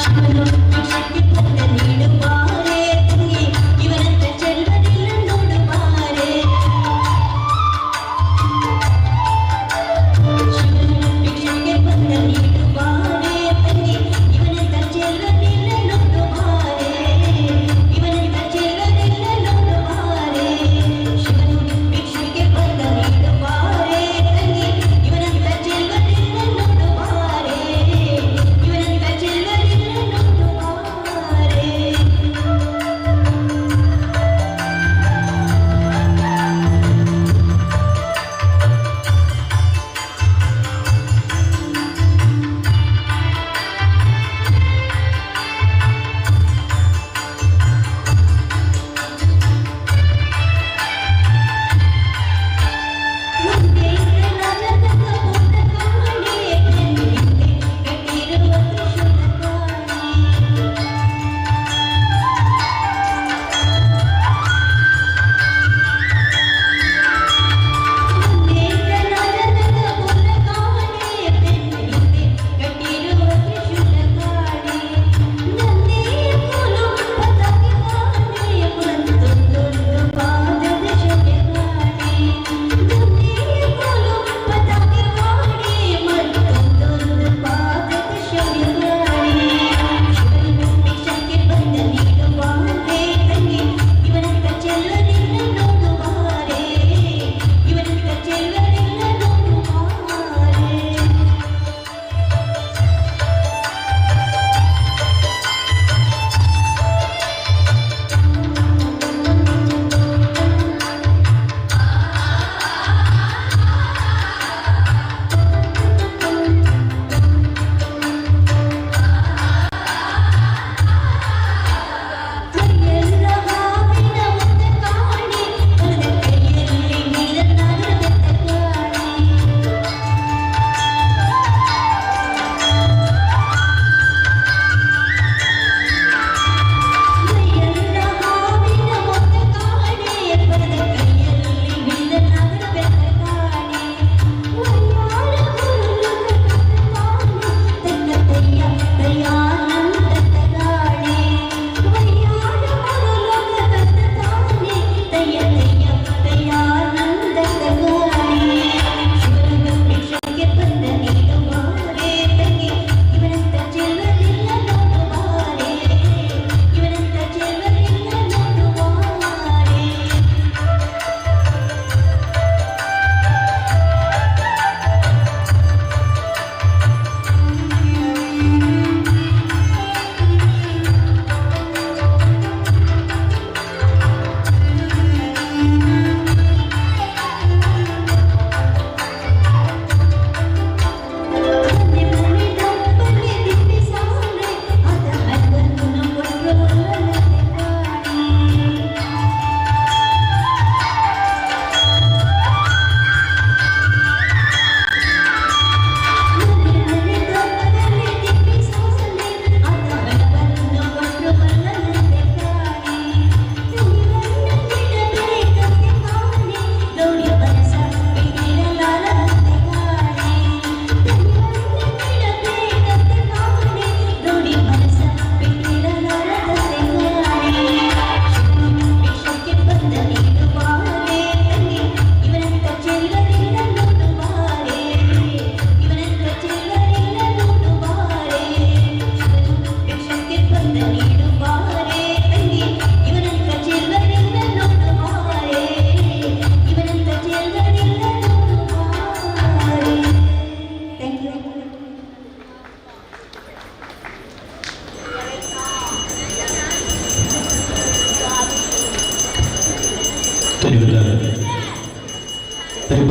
Shut up.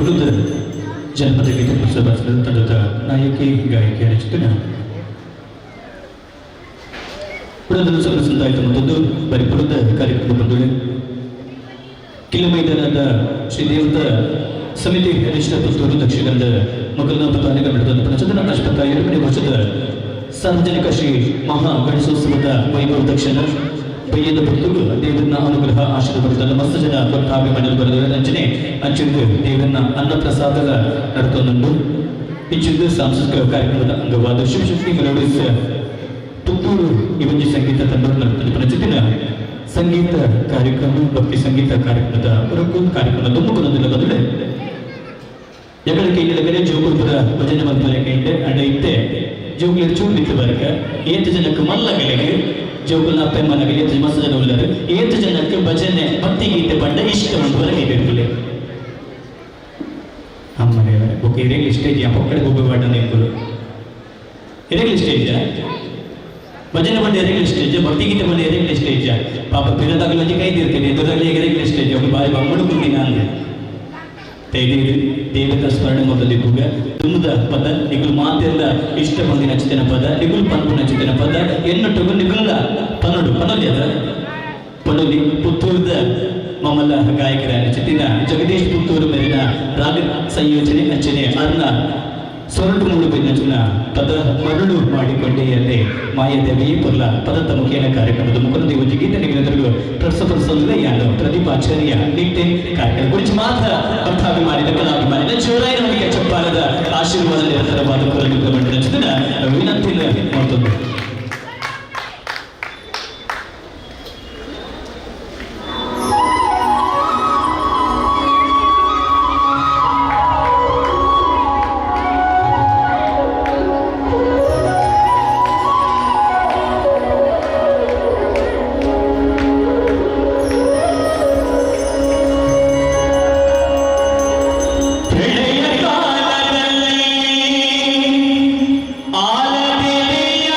ಬರಿಪುರದ ಜನಪದ ಗೀತೆ ಉತ್ಸವ ತಂಡದ ನಾಯಕಿ ಗಾಯಕಿ ರಚಿತನ ಪುರದಲ್ಲಿ ಸಂದಾಯಿತ ಮತ್ತೊಂದು ಬರಿಪುರದ ಕಾರ್ಯಕ್ರಮ ಬಂಧುಗಳು ಕಿಲ ಮೈದಾನದ ಶ್ರೀ ದೇವತ ಸಮಿತಿ ಅಧ್ಯಕ್ಷ ಪುತ್ತೂರು ದಕ್ಷಿಣ ಕನ್ನಡ ಮಕ್ಕಳ ಪ್ರಧಾನಿಗಳ ನಡೆದ ಪಂಚದನ ಆಸ್ಪತ್ರೆ 2ನೇ ವರ್ಷದ ಸಾರ್ವಜನಿಕ ಶ್ರೀ ಮಹಾ ಗಣೇಶೋತ್ಸವದ ವೈಭವ ದಕ್ಷಿಣ ಬಯ್ಯದ ಪುತ್ತೂರು ದೇವರನ್ನ ಅನುಗ್ರಹ ಆಶೀರ್ವಾದ ಮಸ್ತ ಜನ ಭಕ್ತಾಭಿಮಾನಿಗಳು ಬರೆದ ರಂಜನೆ ಅಂಚಿಂದು ದೇವರನ್ನ ಅನ್ನಪ್ರಸಾದದ ನಡೆತೊಂದು ಇಂಚಿಂದು ಸಾಂಸ್ಕೃತಿಕ ಕಾರ್ಯಕ್ರಮದ ಅಂಗವಾದ ಶಿವಶಕ್ತಿ ಮೆಲೋಡಿಸ್ ಪುತ್ತೂರು ಇವಜಿ ಸಂಗೀತ ತಂಡ ಜೊತೆನ ಸಂಗೀತ ಕಾರ್ಯಕ್ರಮ ಭಕ್ತಿ ಸಂಗೀತ ಕಾರ್ಯಕ್ರಮದ ಹೊರಕು ಕಾರ್ಯಕ್ರಮ ತುಮಕೂರಿನಿಂದ ಬಂದರೆ ಎಗಳಿಗೆ ಇಲ್ಲಗಡೆ ಜೋಗುಲ್ಪುರ ಭಜನೆ ಮಂತ್ರಾಲಯಕ್ಕೆ ಅಡ್ಡ ಇತ್ತೆ ಜೋಗುಲಿ ಚೂರು ಬಿತ್ತು ಬರಕ 8 ಜನಕ್ಕೆ ಮಲ್ಲಗಳಿಗೆ ಜೋಗುಲ್ನ ಪೆಮ್ಮನಗಳಿಗೆ ಮಸ್ತ ಜನ ಉಳ್ಳರು 8 ಜನಕ್ಕೆ ಭಜನೆ ಭಕ್ತಿ ಗೀತೆ ಬಂಡ ಇಷ್ಟ ಹೊರಗೆ ಇರಲಿಲ್ಲ ಅಮ್ಮನೆ ಬುಕ್ ಇರೇಲಿ ಸ್ಟೇಜ್ ಪಕ್ಕಡೆ ಹೋಗುವ ಬಾಟ ನಿಂತರು ಇರೇಲಿ ಸ್ಟೇಜ್ ಭಜನೆ ಬಂದ ಎರೆಗಲಿ ಸ್ಟೇಜ್ ಭಕ್ತಿ ಗೀತೆ ಬಂದ ಎರೆಗಲಿ ಸ್ಟೇಜ್ ಪಾಪ ಬಿರದಾಗಲಿ ಒಂಜಿ ಕೈದಿರ್ತೇನೆ ಎದುರಾಗಲಿ ಎರೆಗಲಿ ಸ್ಟೇಜ್ ಒಂದು ಬಾರಿ ಬಮ್ಮಡು ಕುಂದಿನ ಅಂದೆ ತೈದಿರಿ ದೇವತಾ ಸ್ಮರಣೆ ಮೊದಲಿದ್ದುಗ ತುಂಬದ ಪದ ನಿಗುಲು ಮಾತೆಲ್ಲ ಇಷ್ಟ ಬಂದಿ ನಚ್ಚಿನ ಪದ ನಿಗುಲು ಪನ್ಪು ನಚ್ಚಿನ ಪದ ಎನ್ನೊಟ್ಟುಗು ನಿಗುಲ್ಲ ಪನ್ನೊಡು ಪನ್ನೊಲಿ ಅದ ಪನ್ನೊಲಿ ಪುತ್ತೂರದ ಮಮ್ಮಲ್ಲ ಗಾಯಕರ ನಚ್ಚಿನ ಜಗದೀಶ್ ಪುತ್ತೂರು ಮೇಲಿನ ರಾಗ ಸಂಯೋಜನೆ ನಚ್ಚನೆ ಅರ್ನ ಸೊರಟು ನಚ್ಚಿನ ಪದ ಮರಳು ಮಾಡಿಕೊಂಡೆಯಲ್ಲೇ ಮಾಯದೇವಿ ಪುರ್ಲ ಪದದ ಮುಖೇನ ಕಾರ್ಯಕ್ರಮದ ಮುಖಂದಿ ಒಂದು ಗೀತೆ ನಿಗದಿಗೂ ಪ್ರಸಪಡಿಸಲಿಲ್ಲ ಯಾರು ಪ್ರದೀಪಾಚಾರ್ಯ ನಿಟ್ಟೆ ಕಾರ್ಯಕ್ರಮ ಕುರಿತು ಮಾತ್ರ ಭಕ್ತಾಭಿಮಾನಿದ ಕಲಾಭಿಮಾನಿದ ಜೋರಾಯ ನಮಗೆ ಚಪ್ಪಾಲದ ಆಶೀರ್ವಾದ ನಿರಂತರವಾದ ಕೊರಗಿದ್ದ ಮಂಡಲ ನಚ್ಚಿನ ವಿನಂತಿ ಮತ್ತೊಂದು ಆಲದೆಲೆಯ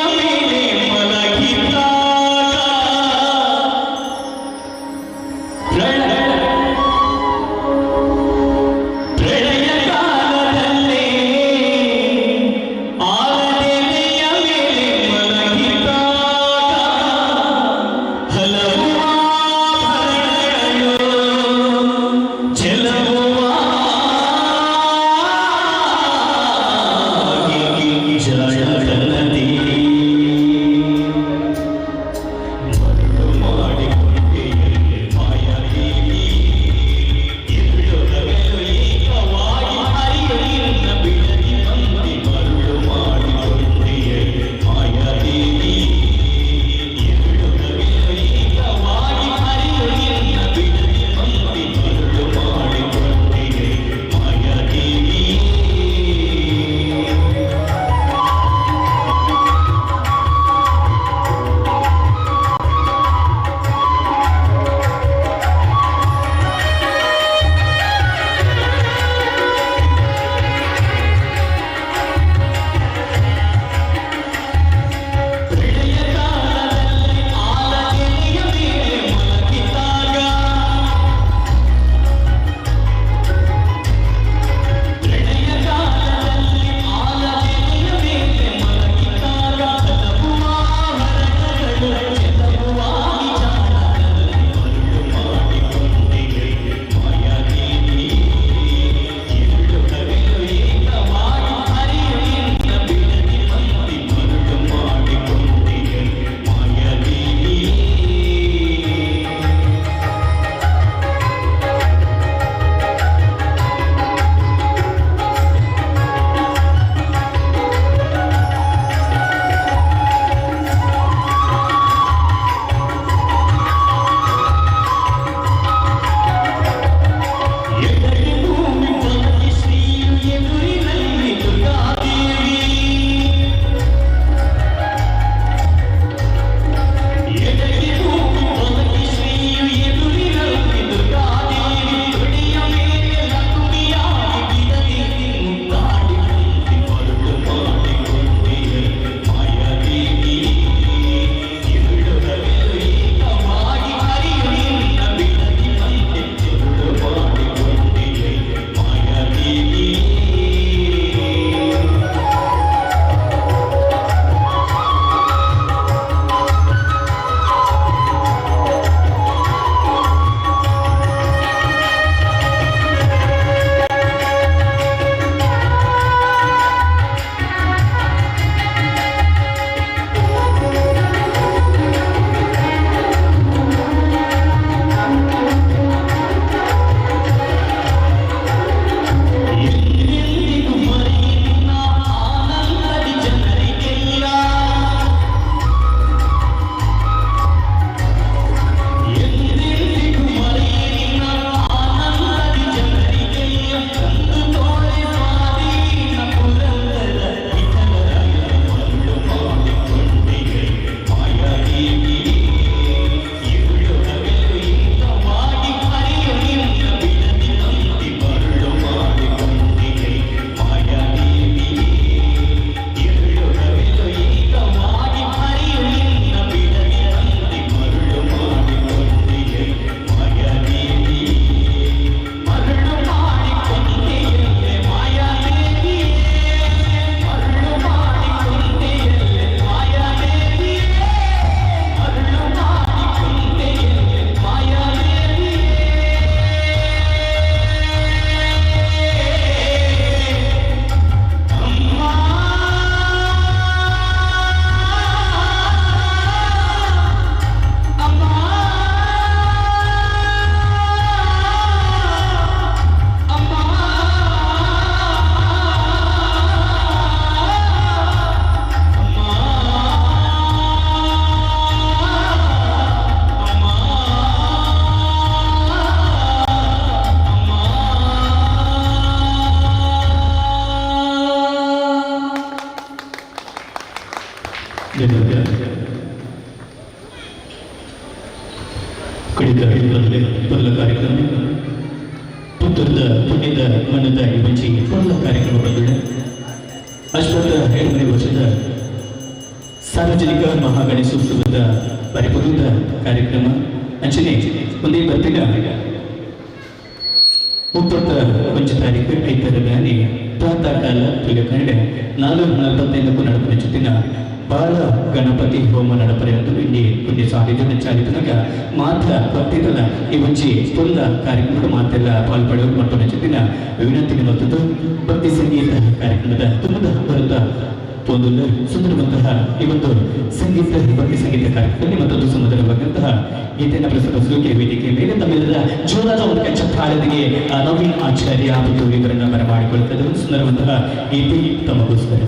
ಕಡಿತ ಪುಲ್ಲ ಕಾರ್ಯಕ್ರಮ ಪುತ್ತೂರದ ಪುಣ್ಯದ ಮನದ ವಿಭಜಿ ಪುಲ್ಲ ಕಾರ್ಯಕ್ರಮ ಬಂದಿದೆ. ಅಶ್ವತ್ಥ 7ನೇ ವರ್ಷದ ಸಾರ್ವಜನಿಕ ಮಹಾಗಣೇಶೋತ್ಸವದ ಪರಿಪೂರ್ಣದ ಕಾರ್ಯಕ್ರಮ ಅಂಚನೆ ಒಂದೇ ಬರ್ತಿನ 31 ತಾರೀಕು 5ರ ಗಾನಿ ಪ್ರಾತಃ ಕಾಲ ತುಲಕಂಡೆ 4:45 ನಡಪನೆ ಜೊತೆನ ಬಾಲ ಗಣಪತಿ ಹೋಮ ನಡಪರೆಯಂದು ಇಲ್ಲಿ ಪುಣ್ಯ ಸಾಹಿತ್ಯ ಚಾಲಿತನಗ ಮಾತ್ರ ಭಕ್ತಿಗಳ ಈ ಒಂಜಿ ಪುಲ್ಲ ಕಾರ್ಯಕ್ರಮದ ಮಾತೆಲ್ಲ ಪಾಲ್ಪಡುವ ಮಟ್ಟನ ಜೊತೆನ ವಿನಂತಿಗೆ ಮತ್ತೊಂದು ಭಕ್ತಿ ಸಂಗೀತ ಕಾರ್ಯಕ್ರಮದ ತುಂಬದ ಬರುತ್ತ ಪೊಂದುಲ್ಲ ಸುಂದರವಂತಹ ಈ ಒಂದು ಸಂಗೀತ ಭಕ್ತಿ ಸಂಗೀತ ಕಾರ್ಯಕ್ರಮದಲ್ಲಿ ಮತ್ತೊಂದು ಸುಂದರವಾದಂತಹ ಗೀತೆಯನ್ನು ಪ್ರಸ್ತುತಪಡಿಸಲು ವೇದಿಕೆ ಮೇಲೆ ತಮ್ಮೆಲ್ಲರ ಜೋರಾದ ಒಂದು ಚಪ್ಪಾಳೆಗೆ ನವೀನ್ ಆಚಾರ್ಯ ಮತ್ತು ಇವರನ್ನ ಬರಮಾಡಿಕೊಳ್ಳುತ್ತದೆ. ಸುಂದರವಂತಹ ಗೀತೆ ತಮಗೋಸ್ಕರ.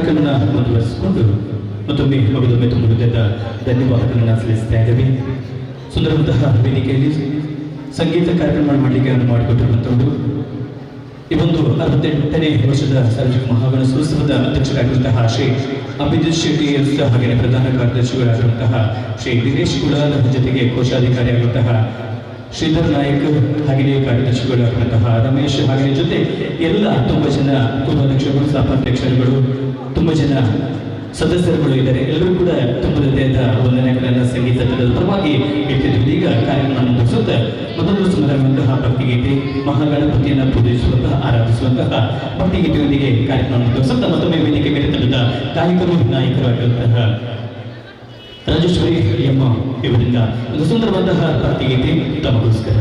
ಕಾರ್ಯಕ್ರಮನ ಮುಂದುವರಿಸಿಕೊಂಡು ಮತ್ತೊಮ್ಮೆ ಮಗದೊಮ್ಮೆ ತುಂಬ ಹೃದಯದ ಧನ್ಯವಾದಗಳನ್ನು ಸಲ್ಲಿಸ್ತಾ ಇದ್ದೇವೆ. ಸುಂದರವಂತಹ ವೇದಿಕೆಯಲ್ಲಿ ಸಂಗೀತ ಕಾರ್ಯಕ್ರಮ ಮಾಡಲಿಕ್ಕೆ ಮಾಡಿಕೊಟ್ಟಿರುವಂಥದ್ದು ಈ ಒಂದು 68ನೇ ವರ್ಷದ ಸಾರ್ವಜನಿಕ ಮಹಾಗಣೇಶೋತ್ಸವದ ಅಧ್ಯಕ್ಷರಾಗಿರುವಂತಹ ಶ್ರೀ ಅಭಿಜಿತ್ ಶೆಟ್ಟಿ ಹಾಗೆಯೇ ಪ್ರಧಾನ ಕಾರ್ಯದರ್ಶಿಗಳಾಗಿರುವಂತಹ ಶ್ರೀ ದಿನೇಶ್ ಕುಲಾಲ್ ಜೊತೆಗೆ ಕೋಶಾಧಿಕಾರಿಯಾಗಿರುವಂತಹ ಶ್ರೀಧರ್ ನಾಯಕ್ ಹಾಗೆಯೇ ಕಾರ್ಯದರ್ಶಿಗಳಾಗಿರುವಂತಹ ರಮೇಶ್ ಹಾಗೆಯೇ ಜೊತೆ ಎಲ್ಲ ತುಂಬ ಜನ ಉಪಾಧ್ಯಕ್ಷರು ಸಭಾಧ್ಯಕ್ಷರುಗಳು ತುಂಬ ಜನ ಸದಸ್ಯರುಗಳು ಇದ್ದಾರೆ. ಎಲ್ಲರೂ ಕೂಡ ತುಂಬ ಹೃದಯದ ವಂದನೆಗಳನ್ನು ಸಂಗೀತ ತಂಡದ ಪರವಾಗಿ ಇಟ್ಟಿದ್ದು. ಈಗ ಕಾರ್ಯಕ್ರಮ ಮುಂದುವರಿಸುತ್ತಾ ಮೊದಲು ಸುಂದರವಾದಂತಹ ಭಕ್ತಿಗೀತೆ ಮಹಾಗಣಪತಿಯನ್ನು ಪೂಜಿಸುವಂತಹ ಆರಾಧಿಸುವಂತಹ ಭಕ್ತಿಗೀತೆಯೊಂದಿಗೆ ಕಾರ್ಯಕ್ರಮ ಮುಂದುವರಿಸುತ್ತಾ ಮತ್ತೊಮ್ಮೆ ವೇದಿಕೆ ಮೇಲೆ ತಂಡದ ಗಾಯಕರು ನಾಯಕರು ಆಗಿರುವಂತಹ ರಾಜೇಶ್ವರಿ ಎಮ್ಮ ಇವರಿಂದ ಒಂದು ಸುಂದರವಾದಂತಹ ಭಕ್ತಿಗೀತೆ ತಮಗೋಸ್ಕರ.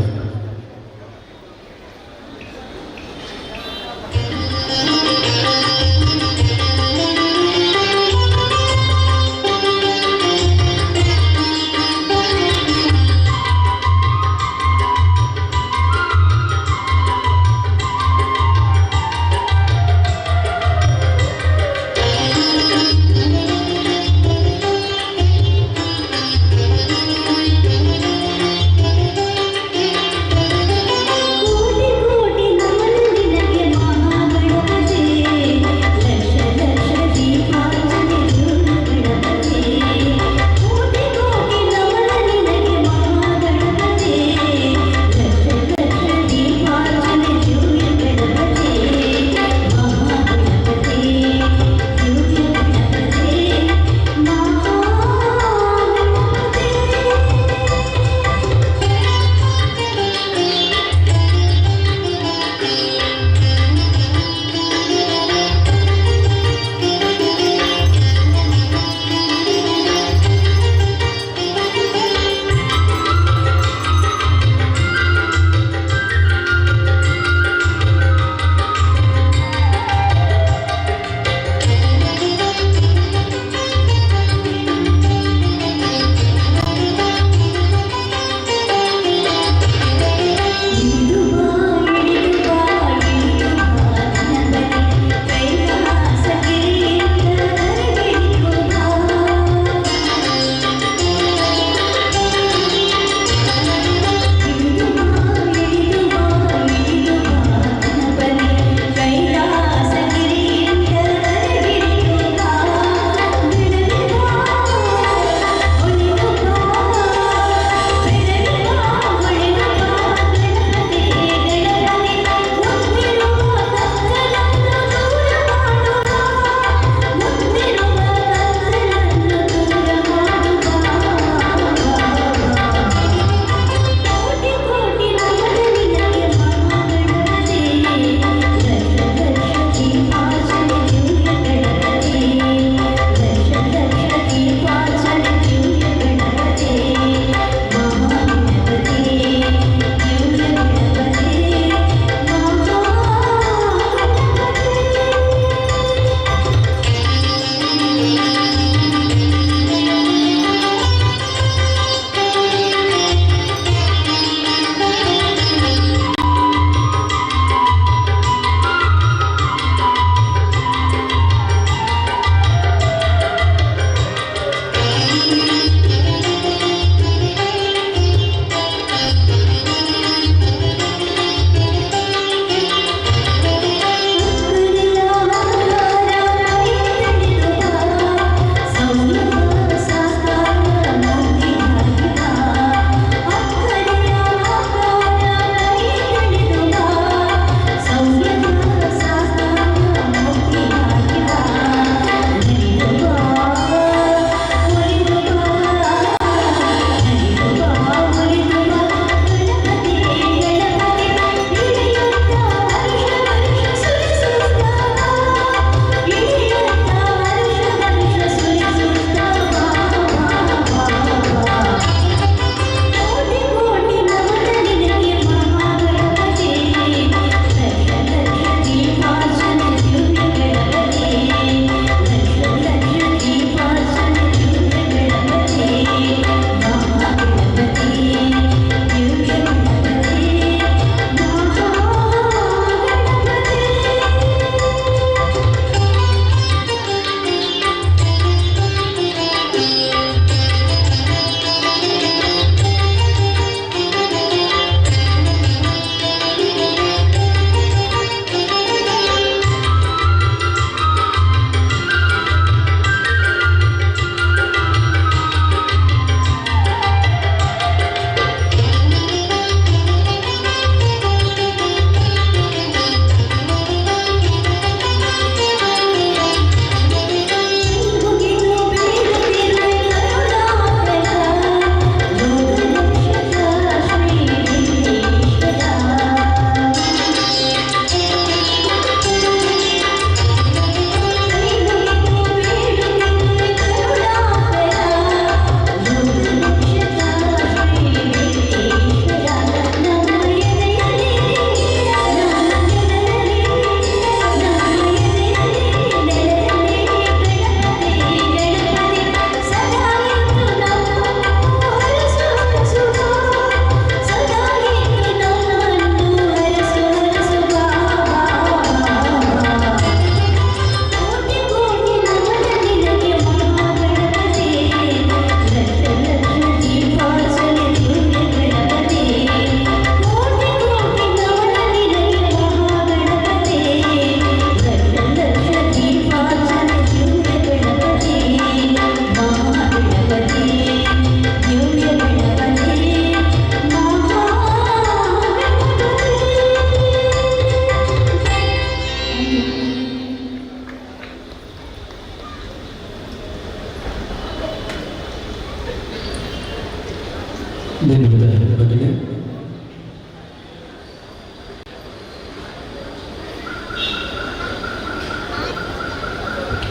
ಧನ್ಯವಾದ ಬಗ್ಗೆ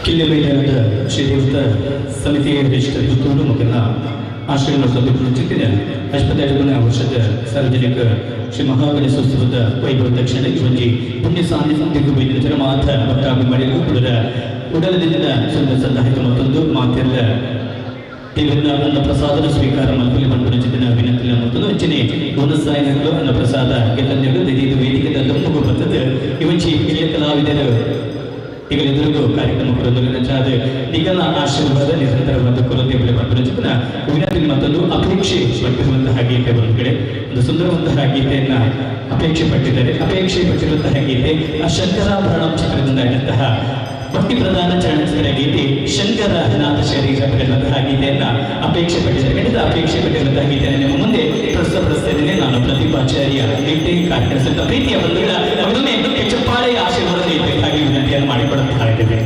ಕಿಲ್ಲೆ ಮೈದಾನದ ಶ್ರೀದೇವತ ಸಮಿತಿಯ ವರಿಷ್ಠ ಪುತ್ತೂರು ಮುಖಂಡ ಆಶ್ರಯನೋತ್ಸವ ಚಿಂತನೆ ಅಶ್ವತ್ಥಾಧಿಪನ ವರ್ಷದ ಸಾರ್ವಜನಿಕ ಶ್ರೀ ಮಹಾಗಣೇಶೋತ್ಸವದ ವೈಭವ ದಕ್ಷಿಣ ಇವರಿಗೆ ಪುಣ್ಯ ಸಾನ್ನಿಧ್ಯ ವೈದ್ಯರ ಮಾತ ಭಕ್ತಾಭಿ ಮಾಡಿರುವ ಕೂಡ ಉಡಲದಿಂದ ಸುಂದರ ಸಂದಾಹಿತ ಮತ್ತೊಂದು ಮಾತೆಲ್ಲ ದೇವರ ಅನ್ನ ಪ್ರಸಾದದ ಸ್ವೀಕಾರ ಮಲ್ಪಲ್ಲಿ ಮಲ್ಪನ ಚಿಂತನೆ ವಿನಂತಿನ ಮತ್ತೊಂದು ಹೆಚ್ಚಿನ ಗುಣಸಾಯನಗಳು ಅನ್ನ ಪ್ರಸಾದ ಗೆಲ್ಲನ್ಯಗಳು ಇದು ವೇದಿಕೆದ ದಮ್ಮು ಬರ್ತದೆ ಇವಚ್ಚಿ ಹಿರಿಯ ಕಲಾವಿದರು ಈಗಲೆಲ್ಲರಿಗೂ ಕಾರ್ಯಕ್ರಮ ಪ್ರಚಾರ ನಿಗಲ ಆಶೀರ್ವಾದ ನಿರಂತರವಾದ ಕೊರತೆ ಬೆಳೆ ಮಲ್ಪನ ವಿನಂತಿ ಮತ್ತೊಂದು ಅಪೇಕ್ಷೆ ಪಟ್ಟಿರುವಂತಹ ಗೀತೆ ಒಂದು ಕಡೆ ಒಂದು ಸುಂದರವಂತಹ ಗೀತೆಯನ್ನ ಅಪೇಕ್ಷೆ ಪಟ್ಟಿರುವಂತಹ ಗೀತೆ ಆ ಶಂಕರಾಭರಣ ಚಿತ್ರದಿಂದ ಆದಂತಹ ಭಕ್ತಿ ಪ್ರಧಾನ ಚಲನಚಿತ್ರ ಗೀತೆ ಶಂಕರ ನಾಥ ಶರೀರ ಎನ್ನುವಂತಹ ಗೀತೆಯನ್ನ ಅಪೇಕ್ಷೆ ಪಟ್ಟಿರುವಂತಹ ಗೀತೆಯನ್ನು ನಿಮ್ಮ ಮುಂದೆ ಪ್ರಸ್ತುತಪಡಿಸುತ್ತಿದ್ದೇನೆ. ನಾನು ಪ್ರತಿಭಾಚಾರ್ಯ ಗೀತೆ ಕಾರ್ಯಕ್ರಮ ಪ್ರೀತಿಯ ಬಂಧುಗಳ ಅವರನ್ನೇ ಚಪ್ಪಾಳೆಯ ಆಶೀರ್ವಾದ ನೀಡಬೇಕಾಗಿ ವಿನಂತಿಯನ್ನು ಮಾಡಿಕೊಳ್ಳುತ್ತಾ ಇದ್ದೇವೆ.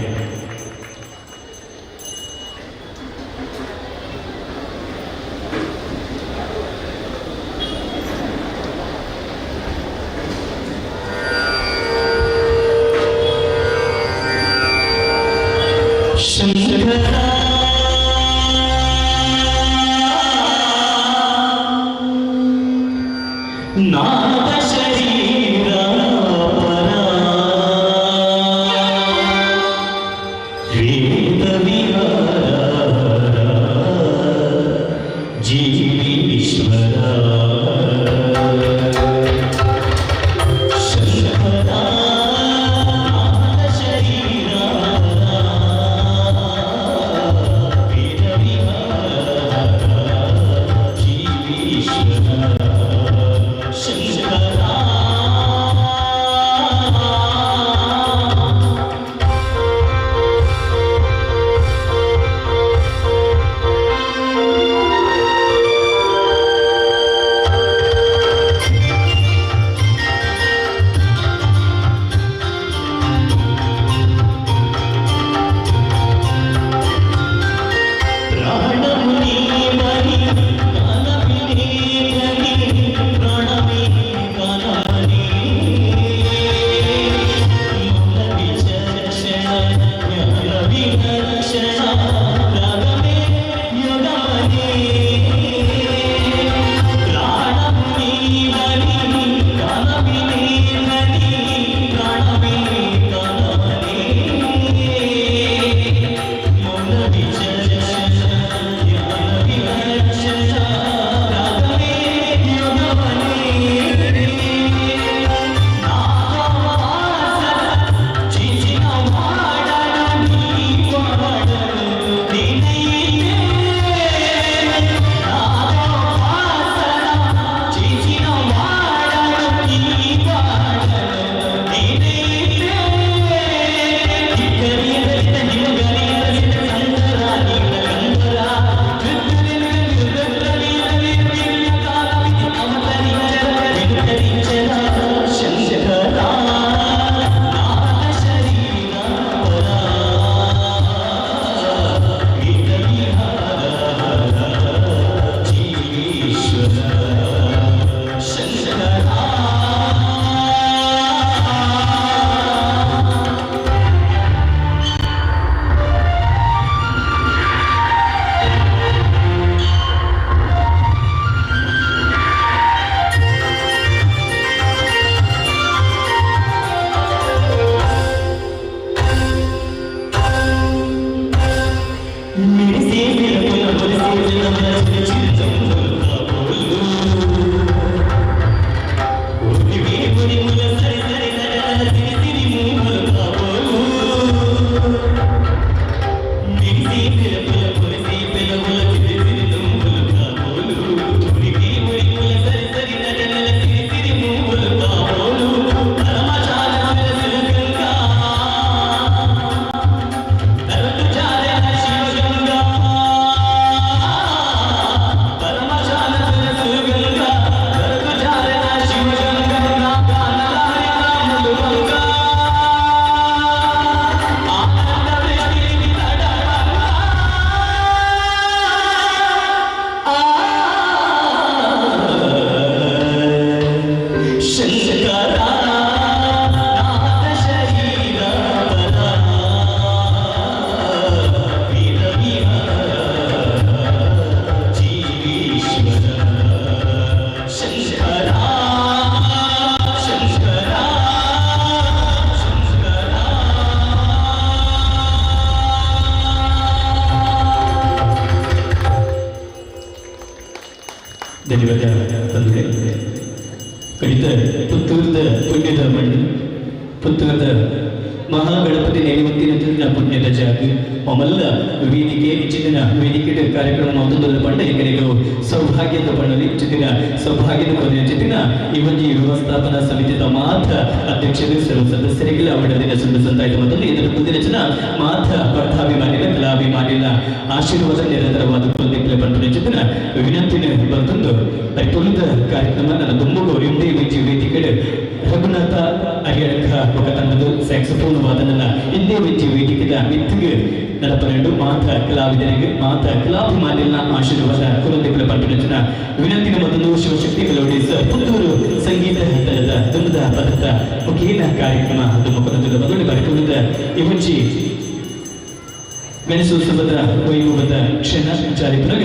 ದಿವಸ ತಂದೆ ಕಡಿತ ಪುತ್ತೂರದ ಪುಣ್ಯದ ಮಣ್ಣು ಪುತ್ತೂರದ ಮಹಾಗಣಪತಿ ನೆಲೆಯುತ್ತಿನ ಪುಣ್ಯದ ಜಾಗ ಮಮಲ್ಲ ವೇದಿಕೆ ಇಚ್ಚಿನ ವೇದಿಕೆ ಕಾರ್ಯಕ್ರಮ ಮತ್ತೊಂದು ಪಂಡ ಹೆಂಗನಿಗೂ ಸೌಭಾಗ್ಯದ ಪಣ್ಣಲ್ಲಿ ಇಚ್ಚಿನ ಸೌಭಾಗ್ಯದ ಕೊನೆಯ ಚಿತ್ತಿನ ಈ ಒಂದು ವ್ಯವಸ್ಥಾಪನಾ ಸಮಿತಿಯ ಮಾತ್ರ ಅಧ್ಯಕ್ಷರು ಸರ್ವ ಸದಸ್ಯರಿಗೆ ಅವರ ದಿನ ಸುಂದರ ಸಂತಾಯಿತ ಮತ್ತು ಇದರ ಮುಂದಿನ ಜನ ಮಾತ್ರ ಸ್ಪರ್ಧಾಭಿಮಾನಿಗಳ ಕಲಾಭಿಮಾನಿಗಳ ಆಶೀರ್ವಾದ ನಿರಂತರವಾದ ಕುಲದಿಕ್ಕಲೆ ಪಂಡ ಚಿತ್ತಿನ ವಿನಂತಿನ ಬಂತೊಂದು ಪರಿಪೂರ್ಣದ ಕಾರ್ಯಕ್ರಮ ನನ್ನ ದುಮ್ಮಗು ಇಂದೇ ವೇದಿಕೆ ರಘುನಾಥ ಅರಿಯಡ್ಕ ఒక తనదు సాక్సోఫోన్ వాదనల ఇందే వచ్చి వేదికದ ಮಿತ್ತಿಗೆ ನಡಪರೆಂಡು ಮಾತ್ರ ಕಲಾವಿದರಿಗೆ ಮಾತ್ರ ಕಲಾಭಿಮಾನಿಗಳ ಆಶೀರ್ವಾದ ಕುಲದಿಕ್ಕಲೆ ಪಂಡ ವಿನಂತಿನ ಮೊದಲು ಶಿವಶಕ್ತಿ ಮೆಲೋಡೀಸ್ ಪುತ್ತೂರು ಸಂಗೀತ ಹಂತದ ದುಮ್ಮದ ಪದದ ಮುಖೇನ ಕಾರ್ಯಕ್ರಮ ದುಮ್ಮಕನದ ಮೊದಲು ಪರಿಪೂರ್ಣದ ಇವಚ್ಚಿ ಗಣೇಶೋತ್ಸವದ ವೈಭವದ ಕ್ಷಣ ಚಾರಿತ್ರಗ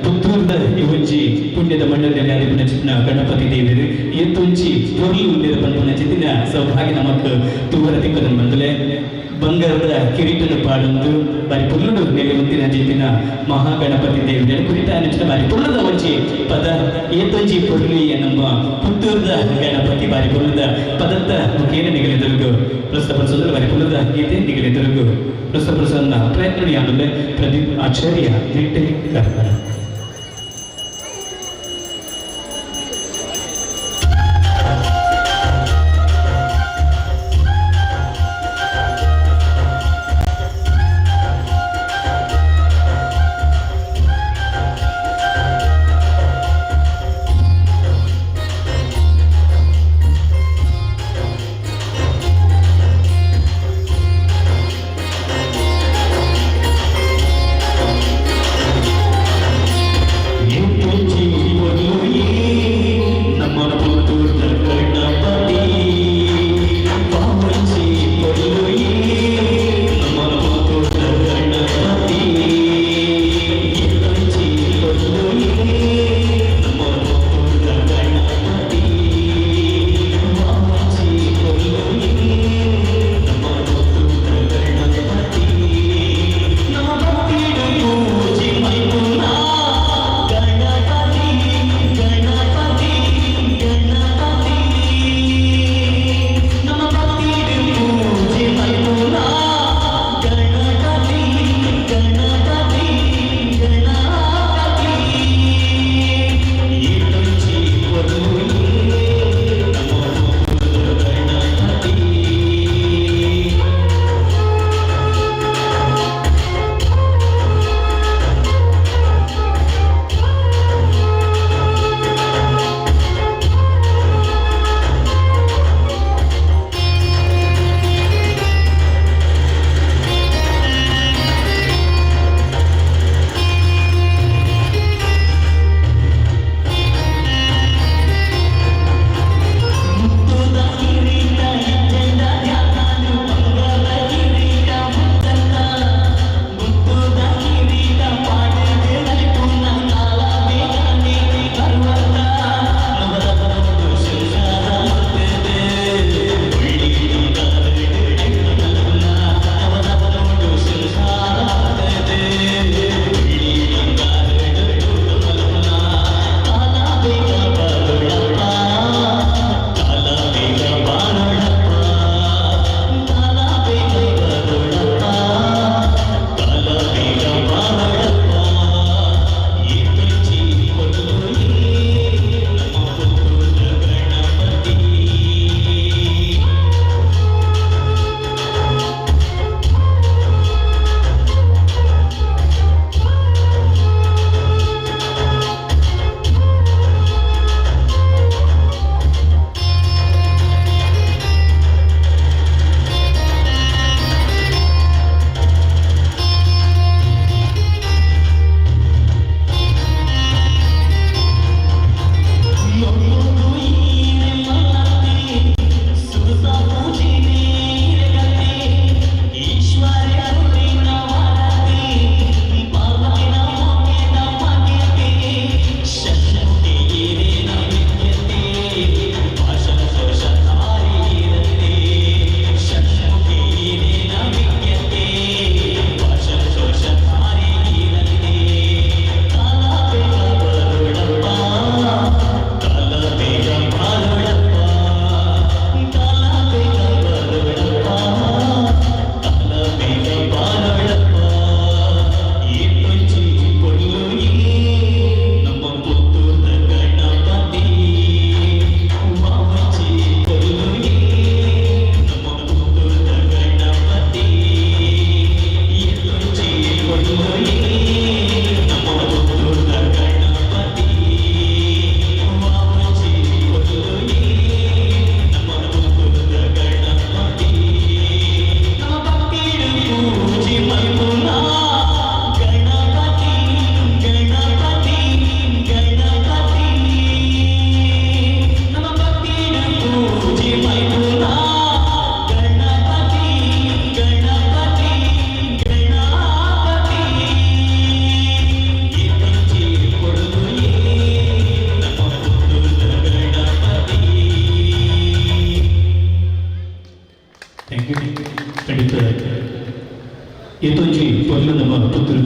ಪುತ್ತೂರ್ದ ಇವಜ್ಜಿ ಪುಣ್ಯದ ಮಣ್ಣಲ್ಲಿ ಅರಿವಿನ ಚಿತ್ನ ಗಣಪತಿ ದೇವರು ಎತ್ತೊಂಚಿ ಪೊರ್ಲು ನಿರ್ಬಂಧನ ಚಿತ್ತಿನ ಸೌಭಾಗ್ಯ ನಮಕ್ ತೂವರ ತಿಕ್ಕದ ಬಂದಲೆ ಬಂಗಾರದ ಕಿರೀಟದ ಪಾಡೊಂದು ಬಾರಿ ಪುಲ್ಲುಡು ನೆಲೆಯುತ್ತಿನ ಚಿತ್ತಿನ ಮಹಾಗಣಪತಿ ದೇವರ ಕುರಿತ ಅನಿಚಿನ ಬಾರಿ ಪುಲ್ಲದ ಒಂಚಿ ಪದ ಏತೊಂಚಿ ಪೊರ್ಲಿ ನಮ್ಮ ಪುತ್ತೂರ್ದ ಗಣಪತಿ ಬಾರಿ ಪುಲ್ಲದ ಪದತ್ತ ಮುಖೇನ ನಿಗಲಿದರುಗು ಪ್ರಸ್ತುತಪಡಿಸೋದ್ರ ಬಾರಿ ಪುಲ್ಲದ ಗೀತೆ ನಿಗಲಿದರುಗು ಪ್ರಸ್ತುತಪಡಿಸೋದನ್ನ ಪ್ರಯತ್ನ ಪ್ರದೀಪ್ ಆಚಾರ್ಯ ನಿಟ್ಟೆ ಕಾರ್ಯಕ್ರಮ ಿ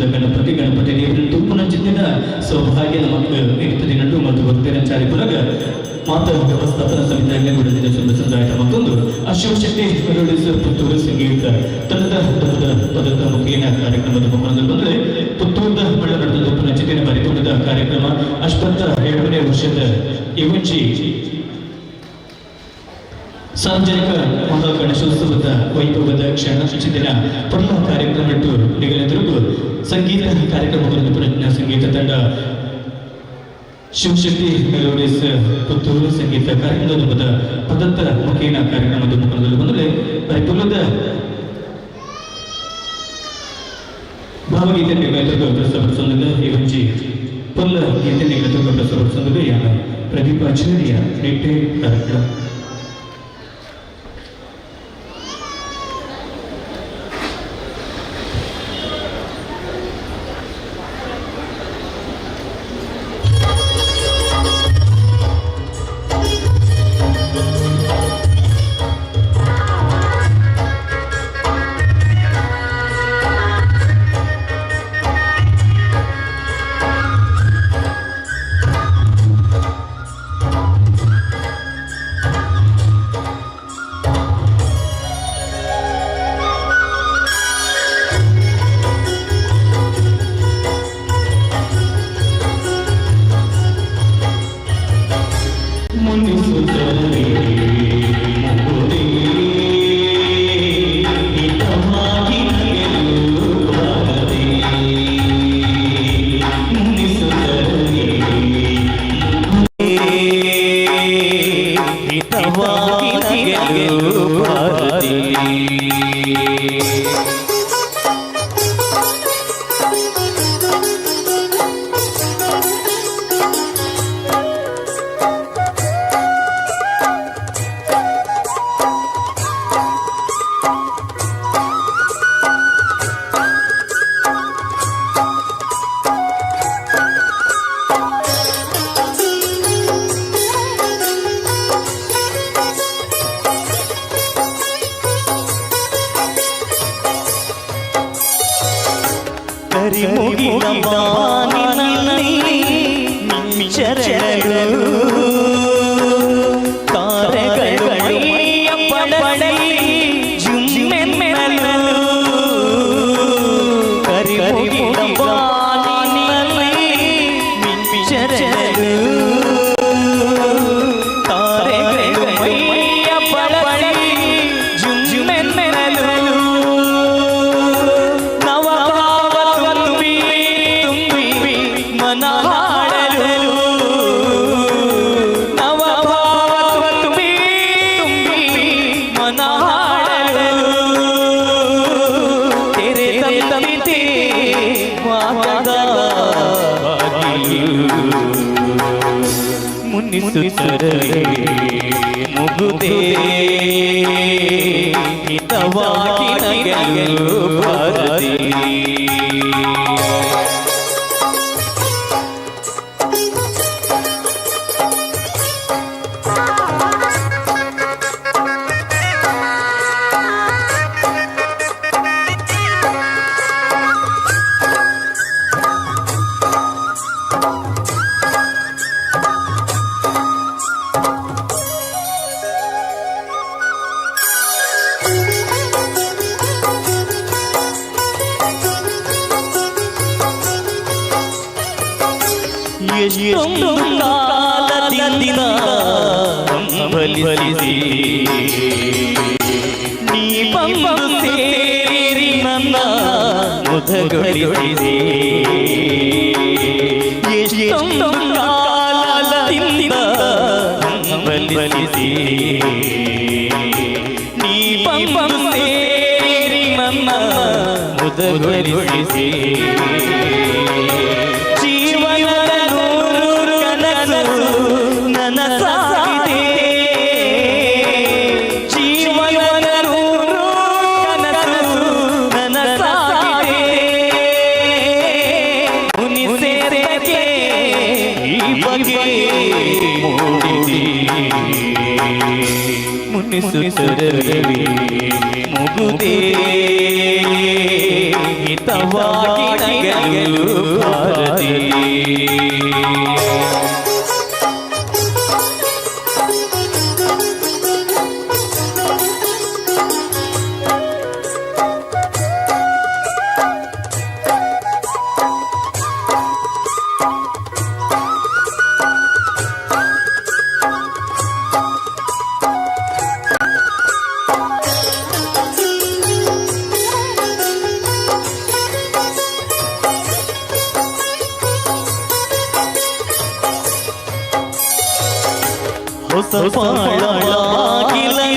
ಪುತ್ತೂರದ ಗಣಪತಿ ದೇವರ ತುಪ್ಪನ ಜಿದ್ದಿನ ಸೌಭಾಗ್ಯದ ಮಕ್ಕಳು ಇರ್ತದೆ ನಡು ಮತ್ತು ಭಕ್ತರ ಚಾರಿಪುರಗ ಮಾತಾ ವ್ಯವಸ್ಥಾಪನಾ ಸಮಿತಿಯಲ್ಲಿ ಗುಡದಿನ ಸಮುದಾಯದ ಮತ್ತೊಂದು ಶಿವಶಕ್ತಿ ಮೆಲೋಡಿಸ್ ಪುತ್ತೂರು ಸಂಗೀತ ತಂಡದ ಪದದ ಮುಖೇನ ಕಾರ್ಯಕ್ರಮದ ಮುಖಾಂತರ ಬಂದರೆ ಪುತ್ತೂರದ ಮಳ್ಳನಡದ ತುಪ್ಪನ ಜಿದ್ದಿನ ಬರಿತೋಟದ ಕಾರ್ಯಕ್ರಮ ಅಶ್ವತ್ಥ 7ನೇ ವರ್ಷದ ಇವಚ್ಚಿ ಸಾರ್ವಜನಿಕ ಮಹಾಗಣೇಶೋತ್ಸವದ ವೈಭವದ ಕ್ಷಣ ದಿನ ಪರ್ಲ ಕಾರ್ಯಕ್ರಮ ನಿಗಲೆಂದಿರುವುದು ಸಂಗೀತ ಕಾರ್ಯಕ್ರಮಗಳನ್ನು ಪುನಃ ಸಂಗೀತ ತಂಡ ಶಿವಶಕ್ತಿ ಮೆಲೋಡಿಸ್ ಪುತ್ತೂರು ಸಂಗೀತ ಕಾರ್ಯಕ್ರಮದ ಪದತ್ತ ಮುಖೇನ ಕಾರ್ಯಕ್ರಮದ ಮುಖಾಂತರ ಬಂದರೆ ಪರಿಪೂರ್ಣದ ಭಾವಗೀತೆ ನಿಗಲೆಂದಿರುವ ಪ್ರಸ್ತುತಪಡಿಸುವುದಿಲ್ಲ ಇವಚ್ಚಿ ಪಲ್ಲ ಗೀತೆ ನಿಗಲೆಂದಿರುವ ಪ್ರಸ್ತುತಪಡಿಸುವುದಿಲ್ಲ ಯಾನ ಪ್ರದೀಪಾಚಾರ್ಯ ನಿಟ್ಟೆ ಕಾರ್ಯಕ್ರಮ ಮುಗುದೇ ಹಿತವಾಗಿ ನಗೆಲು ಭಾರತಿ ಎಷ್ಟೊಂದು ಕಾಲದಿಂದ ಹಂಬಲಿಸಿ ನೀ ಬಂದು ಸೇರಿ ನನ್ನ ಮುದಗೊಳಿಸಿ ಎಷ್ಟೊಂದು ಕಾಲದಿಂದ ಹಂಬಲಿಸಿ ನೀ ಬಂದು ಸೇರಿ ನನ್ನ ಮುದಗೊಳಿಸಿ ಮುನಿಸುತ್ತರವಿ ಮುಗುದೇ ಹಿತವಾಗಿ ನಗಲು ಭಾರತಿ. ಹೊಸ ಪಾಳಾಗಿಲಲಿ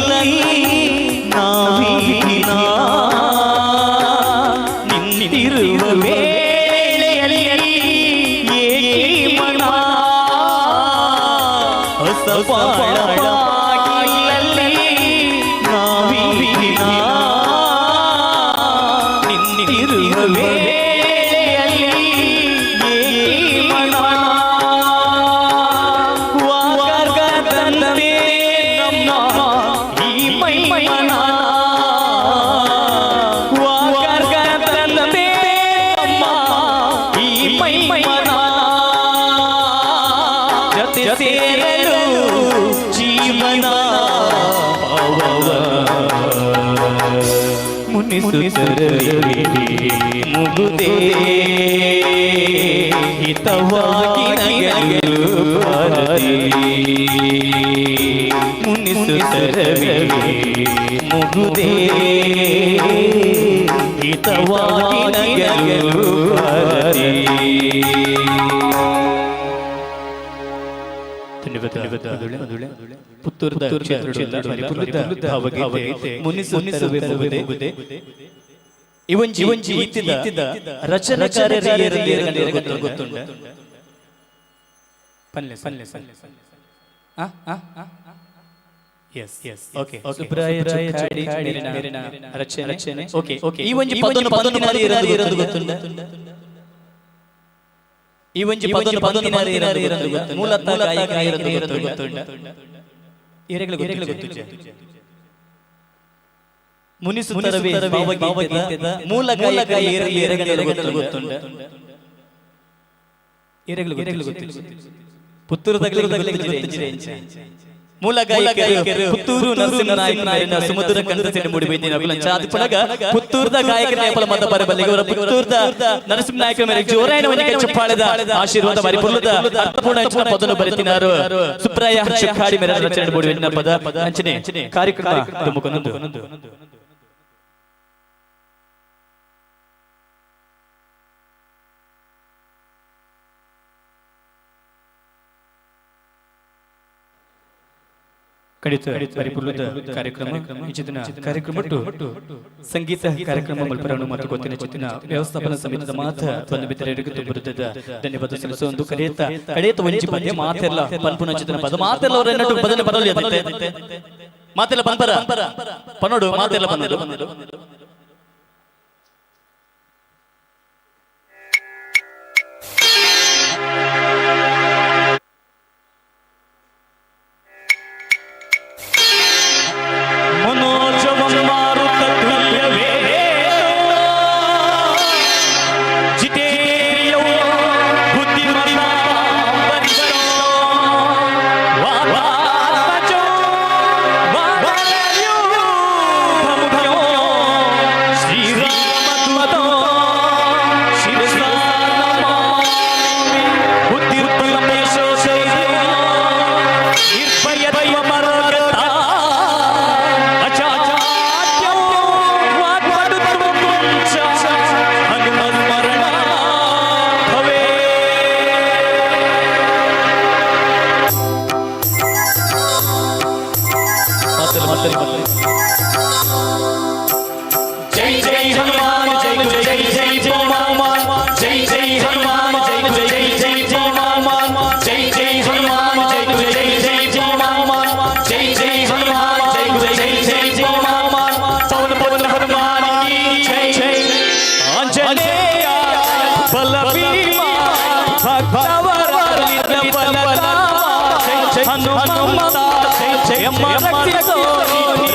ನಾವೀನ ನಿಂತಿರುವ ವೇಳೆಯಲ್ಲಿ ಏಕೆ ಮನ ಹೊಸ ಪಾಳಾಗಿಲಲಿ ನಾವೀನ ನಿಂತಿರುವ ವೇಳೆಯಲ್ಲಿ ಏಕೆ ಮನ ಜೀವನ ಮುನಿಸುತ್ತರಲಿ ಮುಗುದೇ ಹಿತವಾಗಿ ನಗಲು ಭಾರತಿ. ಮುನಿಸುತ್ತರಲಿ ಮುಗುದೇ ಹಿತವಾಗಿ ನಗಲು ಭಾರತಿ. ಪುತ್ತೂರದ ಇವೊಂಜಿ ಇತ್ತಿದ ರಚನೆಕಾರರಿಗೆ ಗೊತ್ತುಂಡ ರಚನೆ ಈ ಒಂಜಿ ಪದನು ಗೊತ್ತುಂಡ ಈ ಒಂಜಿ ಪದನು ಮೂಲತಃ ಗೊತ್ತುಂಡ ಮುನಿಸುತ್ತರವೇ ಭಾವಗೀತೆದ ಮೂಲ ಗಾಯಕ ಗೊತ್ತುಂಡ ಪುತ್ತೂರದ ಮೂಲ ಗಾಯಕರು ಪುತ್ತೂರು ನರಸಿಂಹನಾಯಕನ ಸುಮಧುರ ಕಂಠದಿಂದ ಮೂಡಿಬೈದಿನ ಪುಣಗ ಪುತ್ತೂರದ ಗಾಯಕನ ಮತ ಬರಬಲ್ಲಿಗೆ ಅವರ ಪುತ್ತೂರದ ನರಸಿಂಹನಾಯಕನ ಮೇಲೆ ಜೋರಾಯಿನ ವನಿಕೆ ಚಪ್ಪಾಳದ ಆಶೀರ್ವಾದ ಪರಿಪೂರ್ಣದ ಅರ್ಥಪೂರ್ಣ ಪದನು ಬರೆತಿನಾರು ಸುಪ್ರಾಯ ಶುಕ್ಕಾಡಿ ಮೇರ ರಚನೆ ಮೂಡಿಬೈದಿನ ಪದ ಅಂಚನೆ ಕಾರ್ಯಕ್ರಮ ತುಮಕೂರು ಕಡಿತ ಪರಿಪೂರ್ಣದ ಕಾರ್ಯಕ್ರಮ ಇಚ್ಚಿನ ಕಾರ್ಯಕ್ರಮ ಸಂಗೀತ ಕಾರ್ಯಕ್ರಮ ಮಲ್ಪರನ್ನು ಮತ್ತು ಗೊತ್ತಿನ ಚಿತ್ತಿನ ವ್ಯವಸ್ಥಾಪನಾ ಸಮಿತಿಯ ಮಾತ ಧ್ವನಿ ಬಿತ್ತರೆಗೆ ತುಂಬುತ್ತದೆ. ಧನ್ಯವಾದ ಸಲ್ಲಿಸುವ ಒಂದು ಕಡೆಯತ ಒಂಜಿ ಪದ್ಯ ಮಾತೆಲ್ಲ ಪನ್ಪುನ ಚಿತ್ತಿನ ಪದ ಮಾತೆಲ್ಲ ಅವರನ್ನು ಬದನೆ ಬರಲಿ ಮಾತೆಲ್ಲ ಪನ್ಪರ ಪನ್ನೋಡು ಮಾತೆಲ್ಲ ಪನ್ನೋಡು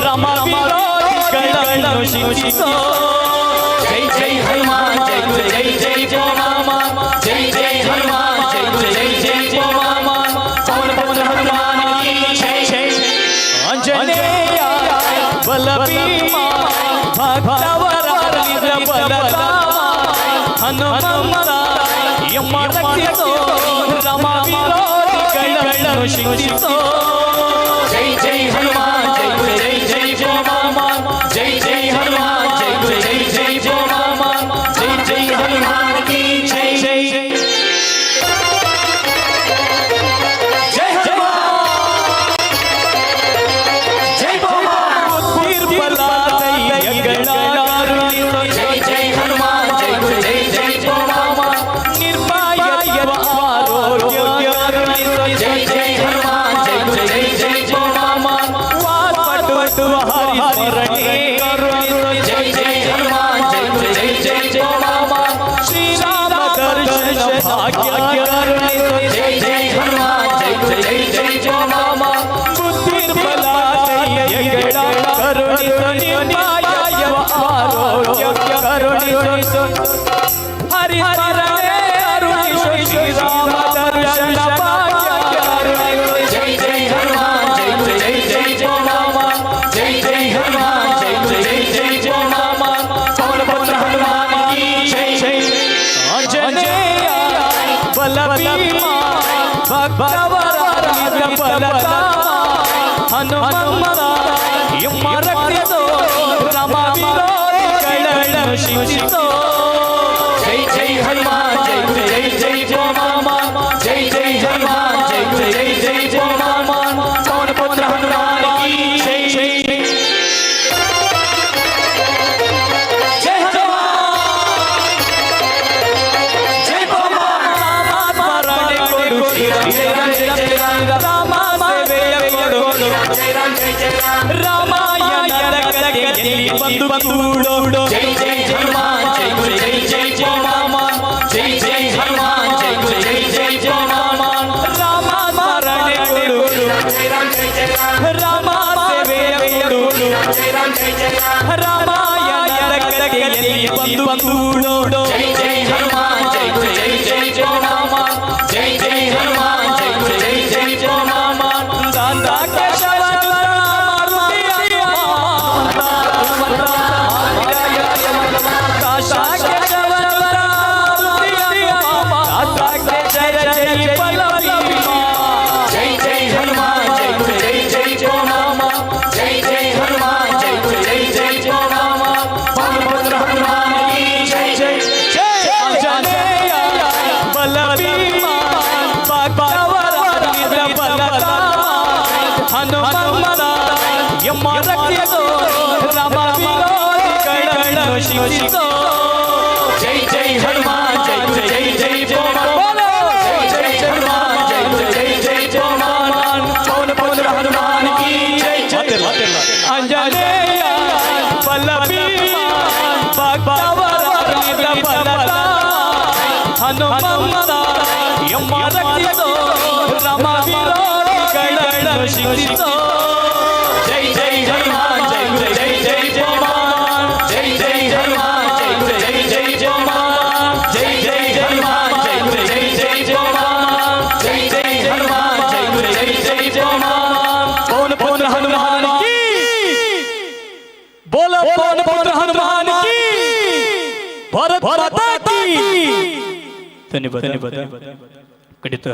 ರಮ जय जय हनुमान जय जय जय हनुमान जय जय हनुमान जय जय जय हनुमान पवन पवन हनुमान की जय जय आंजनेय बलभीमा भक्तवरालिद बलरामा हनुमंत यम रक्षितो राम विरोधिಗಳನ್ನು ಶಿಕ್ಷಿಸೋ जय जय हनुमान जय जय जय हनुमान जय जय हनुमान जय जय जय हनुमान जय जय हनुमान की जय जय जय हनुमान जय हनुमान जय जय हनुमान जय जय जय हनुमान निर्भय आरोग्य जय जय हनुमान जय जय जय हनुमान वाट हरि स्मरणे जय जय हनुमान जय जय जय हनुमान श्री राम दर्शन भाग्य जय जय हनुमान जय जय जय हनुमान बुद्धि बला करुणित निर्भय आरोग्य करुणित हरि स्मरणे श्री राम दर्शन जय जय हनुमान जय जय जय हनुमान जय जय हनुमान जय जय जय हनुमान पवन पवन हनुमान की जय जय आंजनेय बलभीमा भक्तवरालिद बलरामा हनुमंत यम रक्षितो राम विरोधिಗಳನ್ನು ಶಿಕ್ಷಿಸೋ जय जय हनुमान जय जय जय हनुमान जय जय हनुमान जय जय जय हनुमान पवन पवन हनुमान की जय जय जय हनुमान जय हनुमान स्मरणे ಕೊಡು ರಾಮ ಸೇವೆಯ ಕೊಡು ರಾಮಾಯಣ ಕಥೆಯಲ್ಲಿ ಬಂದು ಕೂಡೋಡು जय जय हनुमान जय जय जय हनुमान जय जय हनुमान जय जय जय हनुमान राम स्मरणे ಕೊಡು ರಾಮ ಸೇವೆಯ ಕೊಡು ರಾಮಾಯಣ ಕಥೆಯಲ್ಲಿ ಬಂದು ಕೂಡೋಡು जय जय हनुमान जय जय जय हनुमान जय जय हनुमान जय जय जय हनुमान दादा केशव जय जय हनुमान जय जय जय हनुमान जय जय हनुमान जय जय जय हनुमान पवन पवन हनुमान की जय जय जय आंजनेय बलभीमा भक्तवरालिद बलरामा हनुमंत यम रक्षितो राम विरोधिಗಳನ್ನು ಶಿಕ್ಷಿಸೋ जय जय हनुमान जय जय जय हनुमान जय जय हनुमान जय जय जय हनुमान पवन पवन हनुमान की जय जय आंजनेय बलभीमा भक्तवरालिद बलरामा हनुमंत यम रक्षितो राम विरोधिಗಳನ್ನು ಶಿಕ್ಷಿಸೋ जय जय हनुमान जय जय जय हनुमान जय जय हनुमान जय जय जय हनुमान जय जय हनुमान जय जय जय हनुमान जय जय हनुमान जय जय जय हनुमान पवन पवन हनुमान की बोलो पवन पवन हनुमान की भारत माता की धन्यवाद ಖಂಡಿತ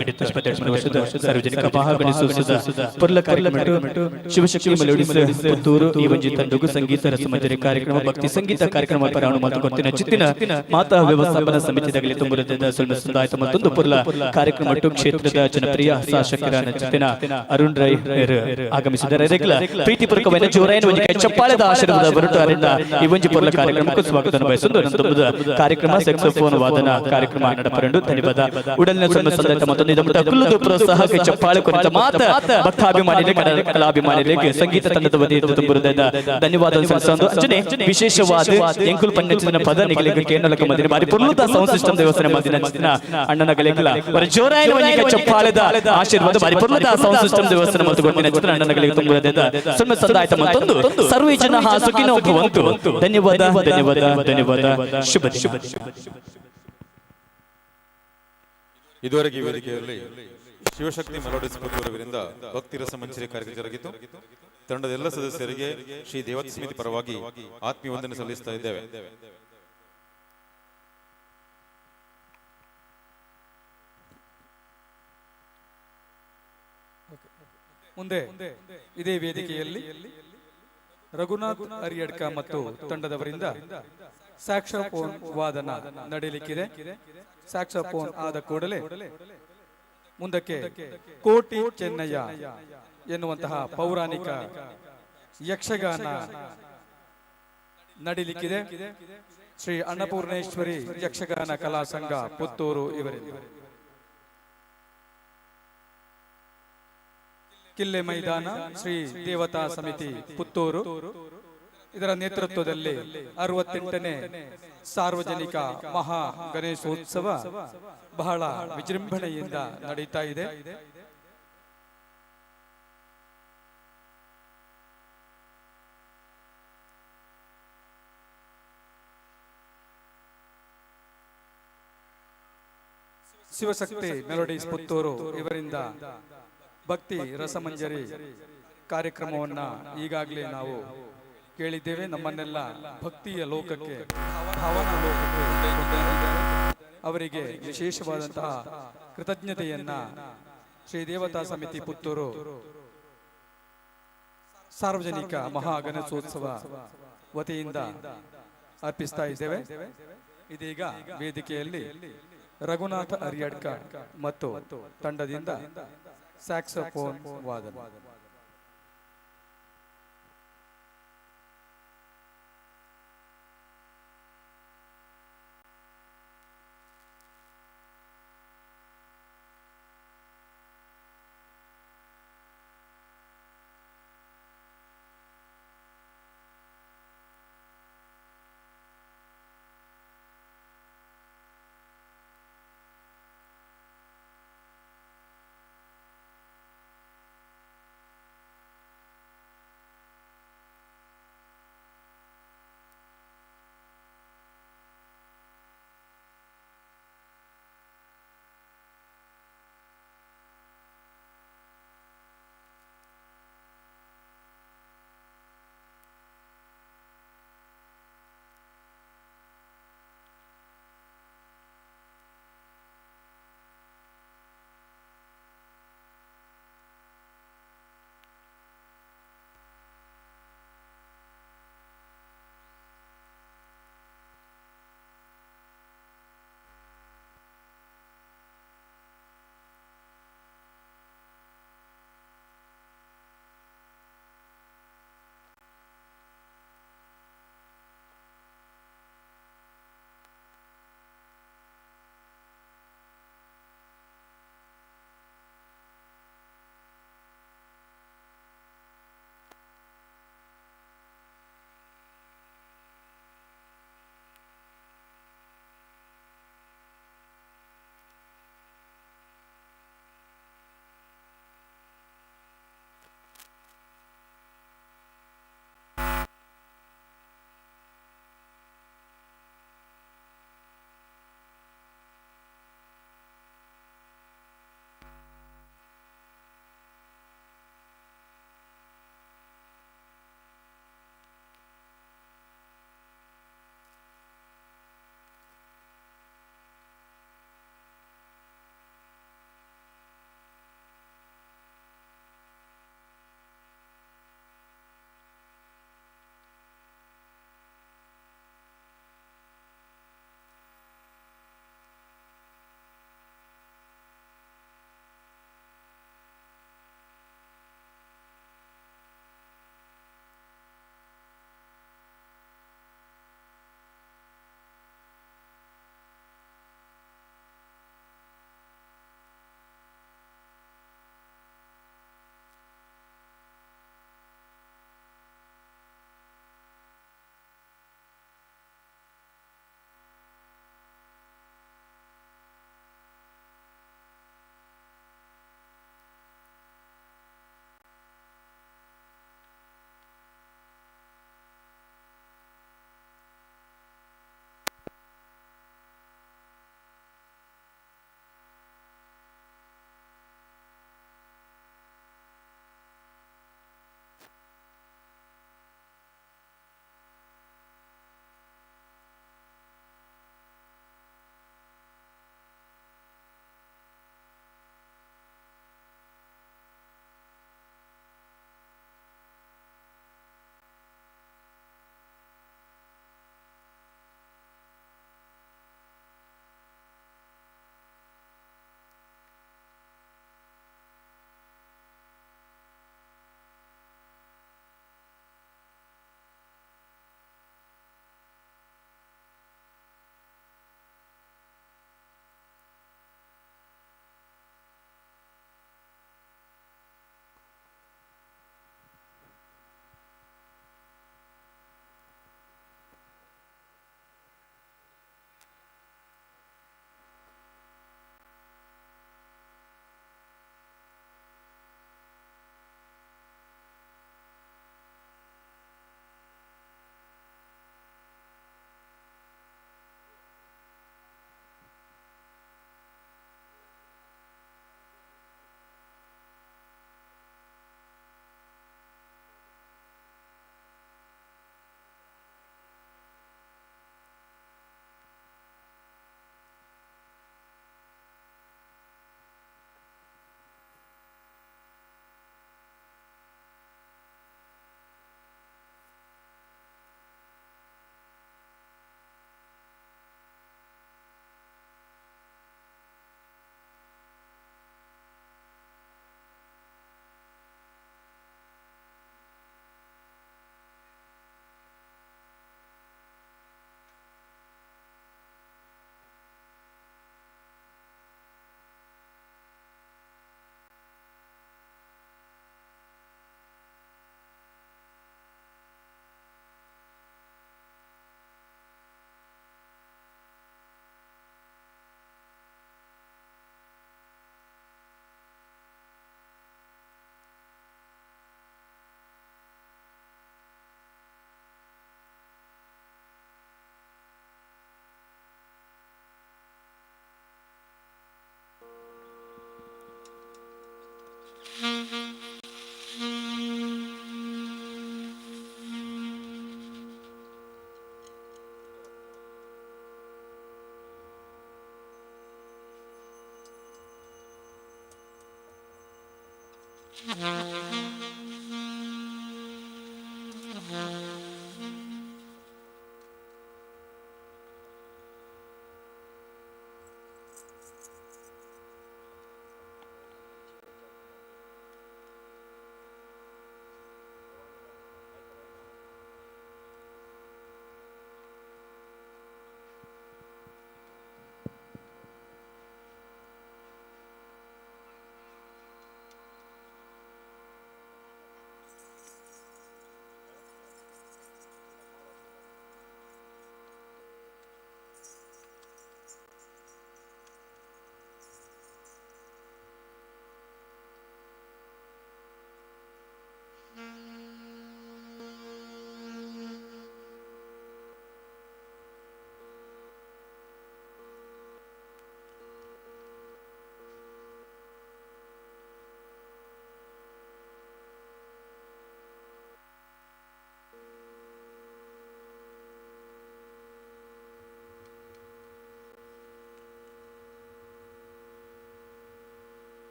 ವರ್ಷದ ಸಾರ್ವಜನಿಕ ಮಹಾಗಣೇಶೋತ್ಸವದ ಪರ್ಲ ಕಾರ್ಯಕ್ರಮ ಶಿವಶಕ್ತಿ ಮೆಲೋಡಿಸ್ ಪುತ್ತೂರು ಈ ಒಂಜಿ ತಂಡಗು ಸಂಗೀತ ರಸಮಂಜರಿ ಕಾರ್ಯಕ್ರಮ ಭಕ್ತಿ ಸಂಗೀತ ಕಾರ್ಯಕ್ರಮ ಪರಾಣು ಮತ್ತು ಗೊತ್ತಿನ ಚಿತ್ತಿನ ಮಾತಾ ವ್ಯವಸ್ಥಾಪನಾ ಸಮಿತಿದಾಗಲಿ ತುಂಬುರದಿಂದ ಸುಳ್ಳು ಸುಂದಾಯಿತ ಮತ್ತೊಂದು ಪುರ್ಲ ಕಾರ್ಯಕ್ರಮ ಕ್ಷೇತ್ರದ ಜನಪ್ರಿಯ ಶಾಸಕರ ಚಿತ್ತಿನ ಅರುಣ್ ರೈ ಆಗಮಿಸಿದ್ದಾರೆ ಪ್ರೀತಿಪೂರ್ವಕವಾದ ಜೋರಾಯನ ಒಂಜಿ ಚಪ್ಪಾಳೆದ ಆಶೀರ್ವಾದ ಹೊರಟಾರಿಂದ ಈ ಒಂಜಿ ಪುರ್ಲ ಕಾರ್ಯಕ್ರಮಕ್ಕೆ ಸ್ವಾಗತ ಬಯಸುವುದು ಕಾರ್ಯಕ್ರಮ ಸೆಕ್ಸೋಫೋನ್ ವಾದನ ಕಾರ್ಯಕ್ರಮ ನಡಪರಂಡು ಧನ್ಯವಾದ ಉಡಲಿನ ಸಂದಾಟ ಮತ್ತೊಂದು ಕುಲ್ಲದು ಪ್ರೋತ್ಸಾಹಕ್ಕೆ ಚಪ್ಪಾಳೆ ಕುರಿತ ಮಾತ ಭಕ್ತಾಭಿಮಾನಿಗೆ ಕಲಾಭಿಮಾನಿಗೆ ಸಂಗೀತ ತಂಡದ ವತಿಯಿಂದ ತುಂಬುವುದಾದ ಧನ್ಯವಾದ ಸಲ್ಲಿಸಲು ಅಂಜನೆ ವಿಶೇಷವಾದ ಎಂಕುಲ್ ಪನ್ನಚಿನ ಪದ ನಿಗಲಿಗೆ ಕೇನಲಕ ಮದಿನ ಬಾರಿ ಪುರ್ಲುತ ಸೌಂಡ್ ಸಿಸ್ಟಮ್ ದೇವಸ್ಥಾನ ಮದಿನ ಅಣ್ಣನ ಗಲೆಕಲ ವರ ಜೋರಾಯಿನ ವನಿಗೆ ಚಪ್ಪಾಳೆದ ಆಶೀರ್ವಾದ ಬಾರಿ ಪುರ್ಲುತ ಸೌಂಡ್ ಸಿಸ್ಟಮ್ ದೇವಸ್ಥಾನ ಮತ್ತು ಗೊತ್ತಿನ ಅಣ್ಣನ ಗಲೆಗೆ ತುಂಬುವುದಾದ ಸುಮ್ಮನೆ ಸಂದಾಟ ಮತ್ತೊಂದು ಸರ್ವೇ ಜನ ಸುಖಿನೋ ಭವಂತು ಧನ್ಯವಾದ ಧನ್ಯವಾದ ಧನ್ಯವಾದ ಶುಭ ಶುಭ. ಇದುವರೆಗೆ ಈ ವೇದಿಕೆಯಲ್ಲಿ ಶಿವಶಕ್ತಿ ಮೆಲೋಡಿಸ್ ಪುತ್ತೂರವರಿಂದ ಭಕ್ತಿ ರಸ ಮಂಚಿರಿ ಕಾರ್ಯಕ್ರಮ ಜರುಗಿತು. ತಂಡದ ಎಲ್ಲ ಸದಸ್ಯರಿಗೆ ಶ್ರೀ ದೇವತಾ ಸಮಿತಿ ಪರವಾಗಿ ಆತ್ಮೀಯ ವಂದನೆ ಸಲ್ಲಿಸ್ತಾ ಇದ್ದೇವೆ. ಮುಂದೆ ಇದೇ ವೇದಿಕೆಯಲ್ಲಿ ರಘುನಾಥ್ ಅರಿಯಡ್ಕ ಮತ್ತು ತಂಡದವರಿಂದ ಸ್ಯಾಕ್ಸೋಫೋನ್ ವಾದನ ನಡೆಯಲಿಕ್ಕಿದೆ. ಸ್ಯಾಕ್ಸೋಫೋನ್ ಆದ ಕೂಡಲೇ ಮುಂದಕ್ಕೆ ಕೋಟಿ ಚೆನ್ನಯ್ಯ ಎನ್ನುವಂತಹ ಪೌರಾಣಿಕ ಯಕ್ಷಗಾನ ನಡೀಲಿಕ್ಕಿದೆ. ಶ್ರೀ ಅನ್ನಪೂರ್ಣೇಶ್ವರಿ ಯಕ್ಷಗಾನ ಕಲಾ ಸಂಘ ಪುತ್ತೂರು ಇವರಿಂದ ಕಿಲ್ಲೆ ಮೈದಾನ ಶ್ರೀ ದೇವತಾ ಸಮಿತಿ ಪುತ್ತೂರು ಇದರ ನೇತೃತ್ವದಲ್ಲಿ 68ನೇ ಸಾರ್ವಜನಿಕ ಮಹಾ ಗಣೇಶೋತ್ಸವ ಬಹಳ ವಿಜೃಂಭಣೆಯಿಂದ ನಡೀತಾ ಇದೆ. ಶಿವಶಕ್ತಿ ಮೆಲೋಡಿಸ್ ಪುತ್ತೂರು ಇವರಿಂದ ಭಕ್ತಿ ರಸಮಂಜರಿ ಕಾರ್ಯಕ್ರಮವನ್ನ ಈಗಾಗಲೇ ನಾವು ಕೇಳಿದ್ದೇವೆ. ನಮ್ಮನ್ನೆಲ್ಲ ಭಕ್ತಿಯ ಲೋಕಕ್ಕೆ ಭಾವನ ಲೋಕಕ್ಕೆ ಕೊಂಡೊಯ್ದಿದ್ದಾರೆ. ಅವರಿಗೆ ವಿಶೇಷವಾದಂತಹ ಕೃತಜ್ಞತೆಯನ್ನ ಶ್ರೀ ದೇವತಾ ಸಮಿತಿ ಪುತ್ತೂರು ಸಾರ್ವಜನಿಕ ಮಹಾ ಗಣೇಶೋತ್ಸವ ವತಿಯಿಂದ ಅರ್ಪಿಸ್ತಾ ಇದ್ದೇವೆ. ಇದೀಗ ವೇದಿಕೆಯಲ್ಲಿ ರಘುನಾಥ ಅರಿಯಡ್ಕ ಮತ್ತು ತಂಡದಿಂದ ಸ್ಯಾಕ್ಸೋಫೋನ್ ವಾದನ.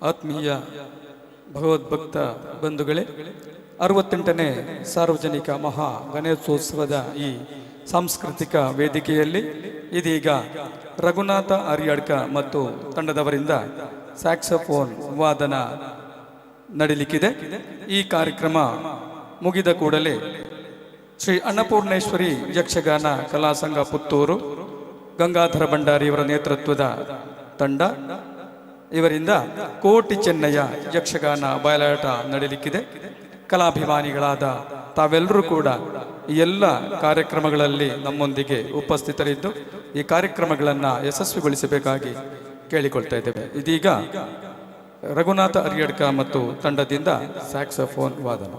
ಆತ್ಮೀಯ ಭಗವದ್ಭಕ್ತ ಬಂಧುಗಳೇ, 68ನೇ ಸಾರ್ವಜನಿಕ ಮಹಾ ಗಣೇಶೋತ್ಸವದ ಈ ಸಾಂಸ್ಕೃತಿಕ ವೇದಿಕೆಯಲ್ಲಿ ಇದೀಗ ರಘುನಾಥ ಅರಿಯಡ್ಕ ಮತ್ತು ತಂಡದವರಿಂದ ಸ್ಯಾಕ್ಸೋಫೋನ್ ವಾದನ ನಡೀಲಿಕ್ಕಿದೆ. ಈ ಕಾರ್ಯಕ್ರಮ ಮುಗಿದ ಕೂಡಲೇ ಶ್ರೀ ಅನ್ನಪೂರ್ಣೇಶ್ವರಿ ಯಕ್ಷಗಾನ ಕಲಾಸಂಘ ಪುತ್ತೂರು, ಗಂಗಾಧರ ಭಂಡಾರಿ ಇವರ ನೇತೃತ್ವದ ತಂಡ ಇವರಿಂದ ಕೋಟಿ ಚೆನ್ನಯ್ಯ ಯಕ್ಷಗಾನ ಬಯಲಾಟ ನಡೀಲಿಕ್ಕಿದೆ. ಕಲಾಭಿಮಾನಿಗಳಾದ ತಾವೆಲ್ಲರೂ ಕೂಡ ಈ ಎಲ್ಲ ಕಾರ್ಯಕ್ರಮಗಳಲ್ಲಿ ನಮ್ಮೊಂದಿಗೆ ಉಪಸ್ಥಿತರಿದ್ದು ಈ ಕಾರ್ಯಕ್ರಮಗಳನ್ನು ಯಶಸ್ವಿಗೊಳಿಸಬೇಕಾಗಿ ಕೇಳಿಕೊಳ್ತಾ ಇದ್ದೇವೆ. ಇದೀಗ ರಘುನಾಥ ಅರಿಯಡ್ಕ ಮತ್ತು ತಂಡದಿಂದ ಸ್ಯಾಕ್ಸೋಫೋನ್ ವಾದನ.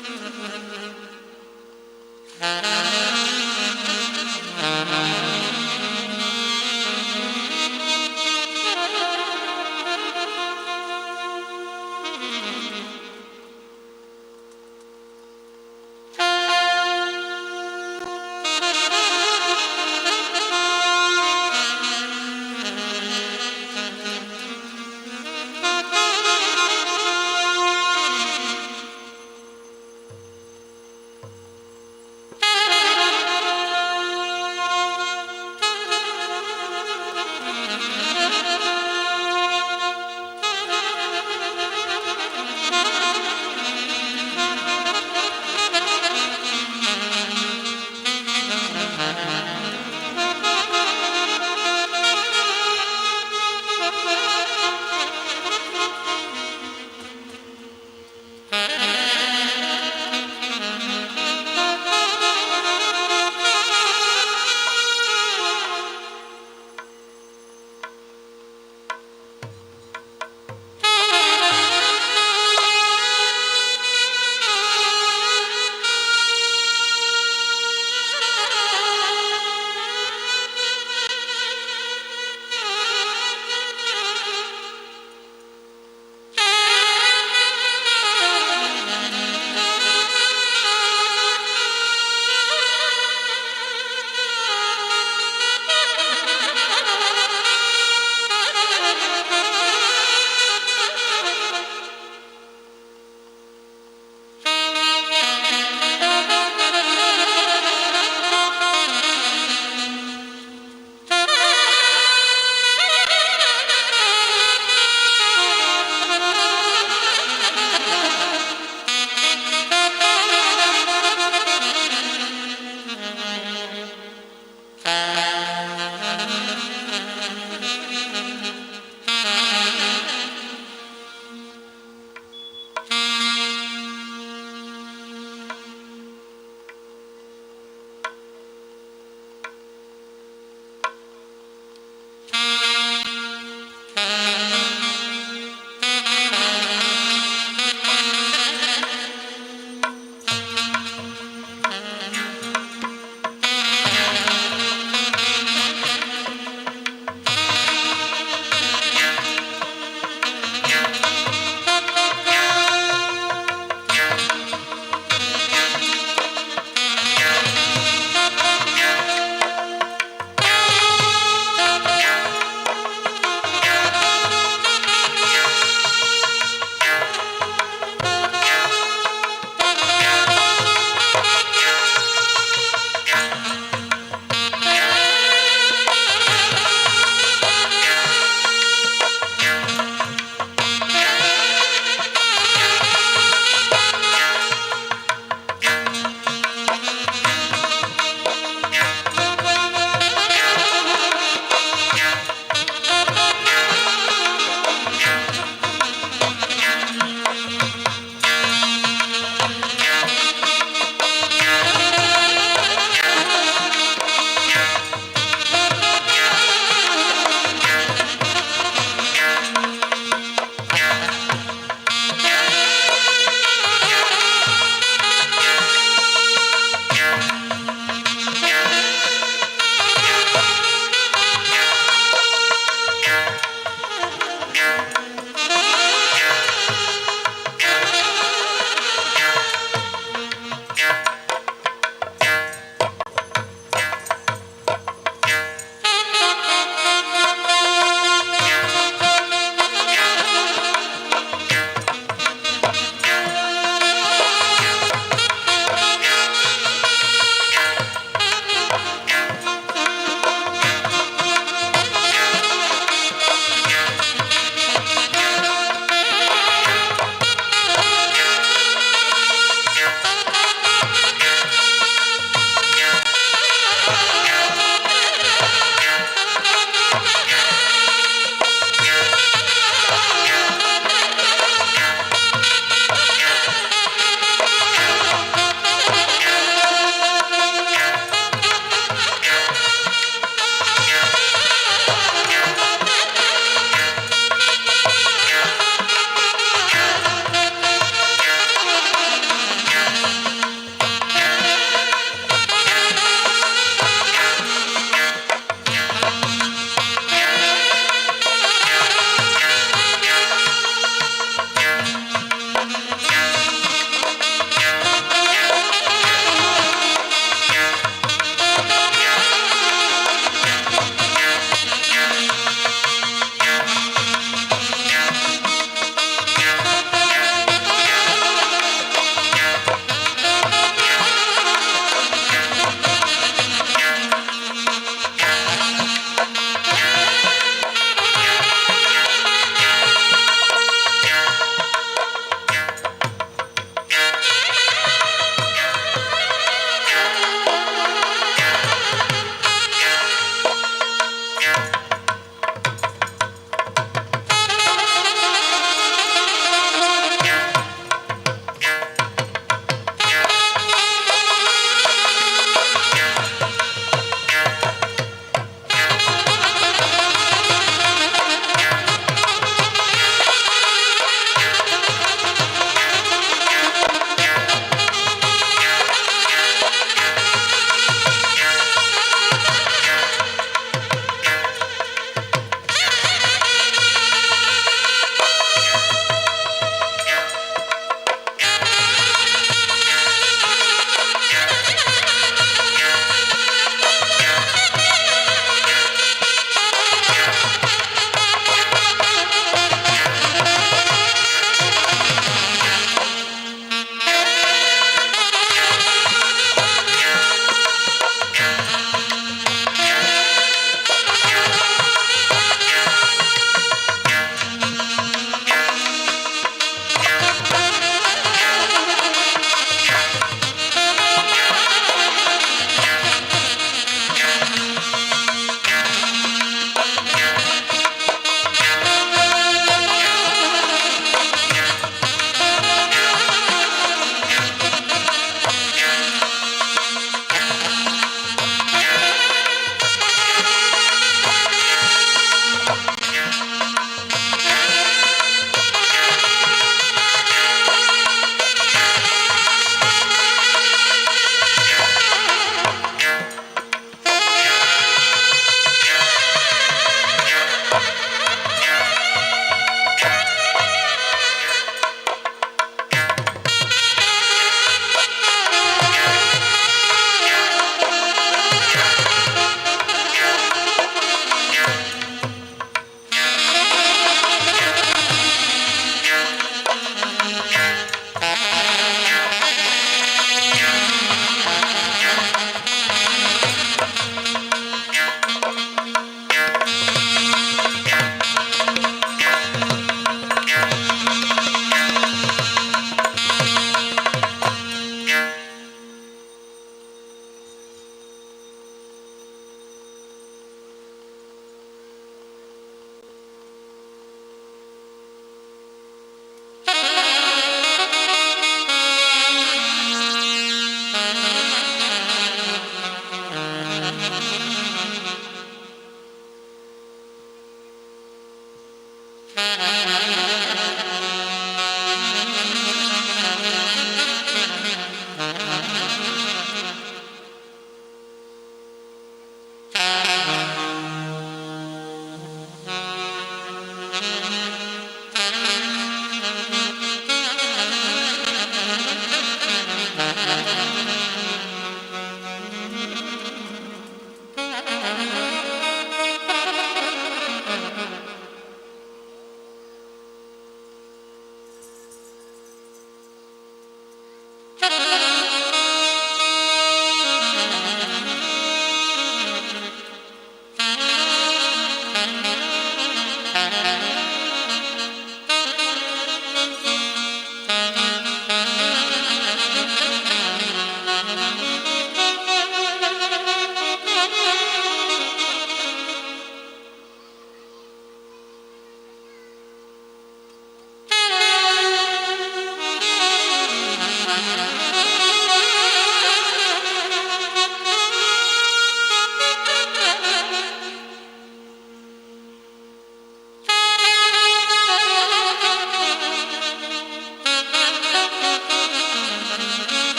Thank you.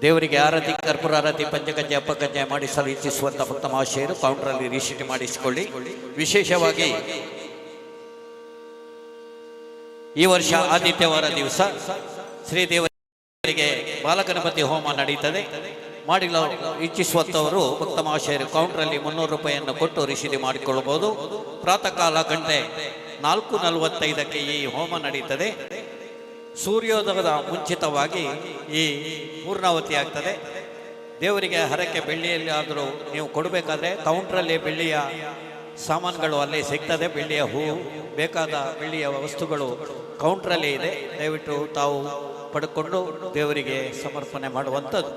ದೇವರಿಗೆ ಆರತಿ, ಕರ್ಪೂರ ಆರತಿ, ಪಂಚಕಜ್ಜೆ, ಅಪ್ಪಕಜ್ಜೆ ಮಾಡಿಸಲು ಇಚ್ಛಿಸುವಂಥ ಭಕ್ತ ಮಹಾಶಯರು ಕೌಂಟರಲ್ಲಿ ರಿಸೀಟ್ ಮಾಡಿಸಿಕೊಳ್ಳಿ. ವಿಶೇಷವಾಗಿ ಈ ವರ್ಷ ಆದಿತ್ಯವಾರ ದಿವಸ ಶ್ರೀದೇವರಿಗೆ ಬಾಲಗಣಪತಿ ಹೋಮ ನಡೀತದೆ. ಮಾಡಲು ಇಚ್ಛಿಸುವಂಥವರು ಭಕ್ತ ಮಹಾಶಯರು ಕೌಂಟರಲ್ಲಿ 300 ರೂಪಾಯಿಯನ್ನು ಕೊಟ್ಟು ರಿಸೀದಿ ಮಾಡಿಕೊಳ್ಳಬಹುದು. ಪ್ರಾತಃ ಕಾಲ ಗಂಟೆ 4:45ಕ್ಕೆ ಈ ಹೋಮ ನಡೀತದೆ. ಸೂರ್ಯೋದಯದ ಮುಂಚಿತವಾಗಿ ಈ ಪೂರ್ಣಾವತಿ ಆಗ್ತದೆ. ದೇವರಿಗೆ ಹರಕೆ ಬೆಳ್ಳಿಯಲ್ಲಿ ಆದರೂ ನೀವು ಕೊಡಬೇಕಾದ್ರೆ ಕೌಂಟ್ರಲ್ಲಿ ಬೆಳ್ಳಿಯ ಸಾಮಾನುಗಳು ಅಲ್ಲೇ ಸಿಗ್ತದೆ. ಬೆಳ್ಳಿಯ ಹೂವು, ಬೇಕಾದ ಬೆಳ್ಳಿಯ ವಸ್ತುಗಳು ಕೌಂಟ್ರಲ್ಲಿ ಇದೆ. ದಯವಿಟ್ಟು ತಾವು ಪಡ್ಕೊಂಡು ದೇವರಿಗೆ ಸಮರ್ಪಣೆ ಮಾಡುವಂಥದ್ದು.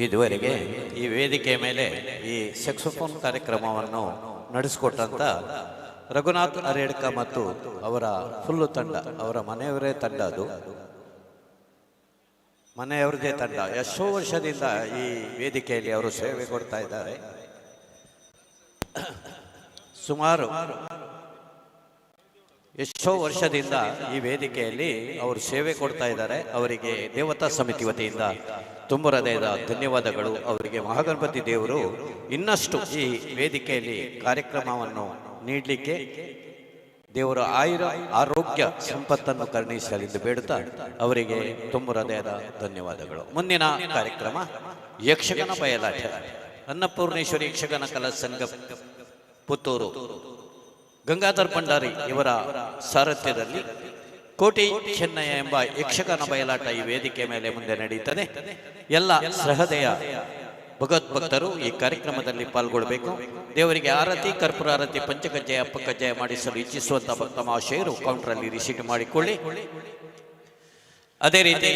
ಇದುವರೆಗೆ ಈ ವೇದಿಕೆಯ ಮೇಲೆ ಈ ಸೆಕ್ಸೋಫೋನ್ ಕಾರ್ಯಕ್ರಮವನ್ನು ನಡೆಸಿಕೊಟ್ಟಂಥ ರಘುನಾಥ್ ಅರೇಡ್ಕ ಮತ್ತು ಅವರ ಫುಲ್ಲು ತಂಡ, ಅವರ ಮನೆಯವರೇ ತಂಡ, ಅದು ಮನೆಯವರದೇ ತಂಡ. ಎಷ್ಟೋ ವರ್ಷದಿಂದ ಈ ವೇದಿಕೆಯಲ್ಲಿ ಅವರು ಸೇವೆ ಕೊಡ್ತಾ ಇದ್ದಾರೆ. ಸುಮಾರು ಎಷ್ಟೋ ವರ್ಷದಿಂದ ಈ ವೇದಿಕೆಯಲ್ಲಿ ಅವರು ಸೇವೆ ಕೊಡ್ತಾ ಇದ್ದಾರೆ. ಅವರಿಗೆ ದೇವತಾ ಸಮಿತಿ ವತಿಯಿಂದ ತುಂಬ ಹೃದಯದ ಧನ್ಯವಾದಗಳು. ಅವರಿಗೆ ಮಹಾಗಣಪತಿ ದೇವರು ಇನ್ನಷ್ಟು ಈ ವೇದಿಕೆಯಲ್ಲಿ ಕಾರ್ಯಕ್ರಮವನ್ನು ನೀಡಲಿಕ್ಕೆ ದೇವರ ಆರೋಗ್ಯ ಸಂಪತ್ತನ್ನು ಕರುಣಿಸಲೆಂದು ಬೇಡುತ್ತಾ ಅವರಿಗೆ ತುಂಬ ಹೃದಯದ ಧನ್ಯವಾದಗಳು. ಮುಂದಿನ ಕಾರ್ಯಕ್ರಮ ಯಕ್ಷಗಾನ ಬಯಲಾಟ. ಅನ್ನಪೂರ್ಣೇಶ್ವರಿ ಯಕ್ಷಗಾನ ಕಲಾ ಸಂಘ ಪುತ್ತೂರು ಗಂಗಾಧರ್ ಭಂಡಾರಿ ಇವರ ಸಾರಥ್ಯದಲ್ಲಿ ಕೋಟಿ ಚೆನ್ನಯ್ಯ ಎಂಬ ಯಕ್ಷಗಾನ ಬಯಲಾಟ ಈ ವೇದಿಕೆ ಮೇಲೆ ಮುಂದೆ ನಡೆಯುತ್ತದೆ. ಎಲ್ಲ ಸಹೃದಯ ಭಗವದ್ಭಕ್ತರು ಈ ಕಾರ್ಯಕ್ರಮದಲ್ಲಿ ಪಾಲ್ಗೊಳ್ಳಬೇಕು. ದೇವರಿಗೆ ಆರತಿ, ಕರ್ಪೂರ ಆರತಿ, ಪಂಚಕಜ್ಜಾಯ, ಅಪ್ಪಕಜ್ಜಾಯ ಮಾಡಿಸಲು ಇಚ್ಛಿಸುವಂತ ಭಕ್ತ ಮಹಾಶಯರು ಕೌಂಟರಲ್ಲಿ ರಿಸೀಟ್ ಮಾಡಿಕೊಳ್ಳಿ. ಅದೇ ರೀತಿ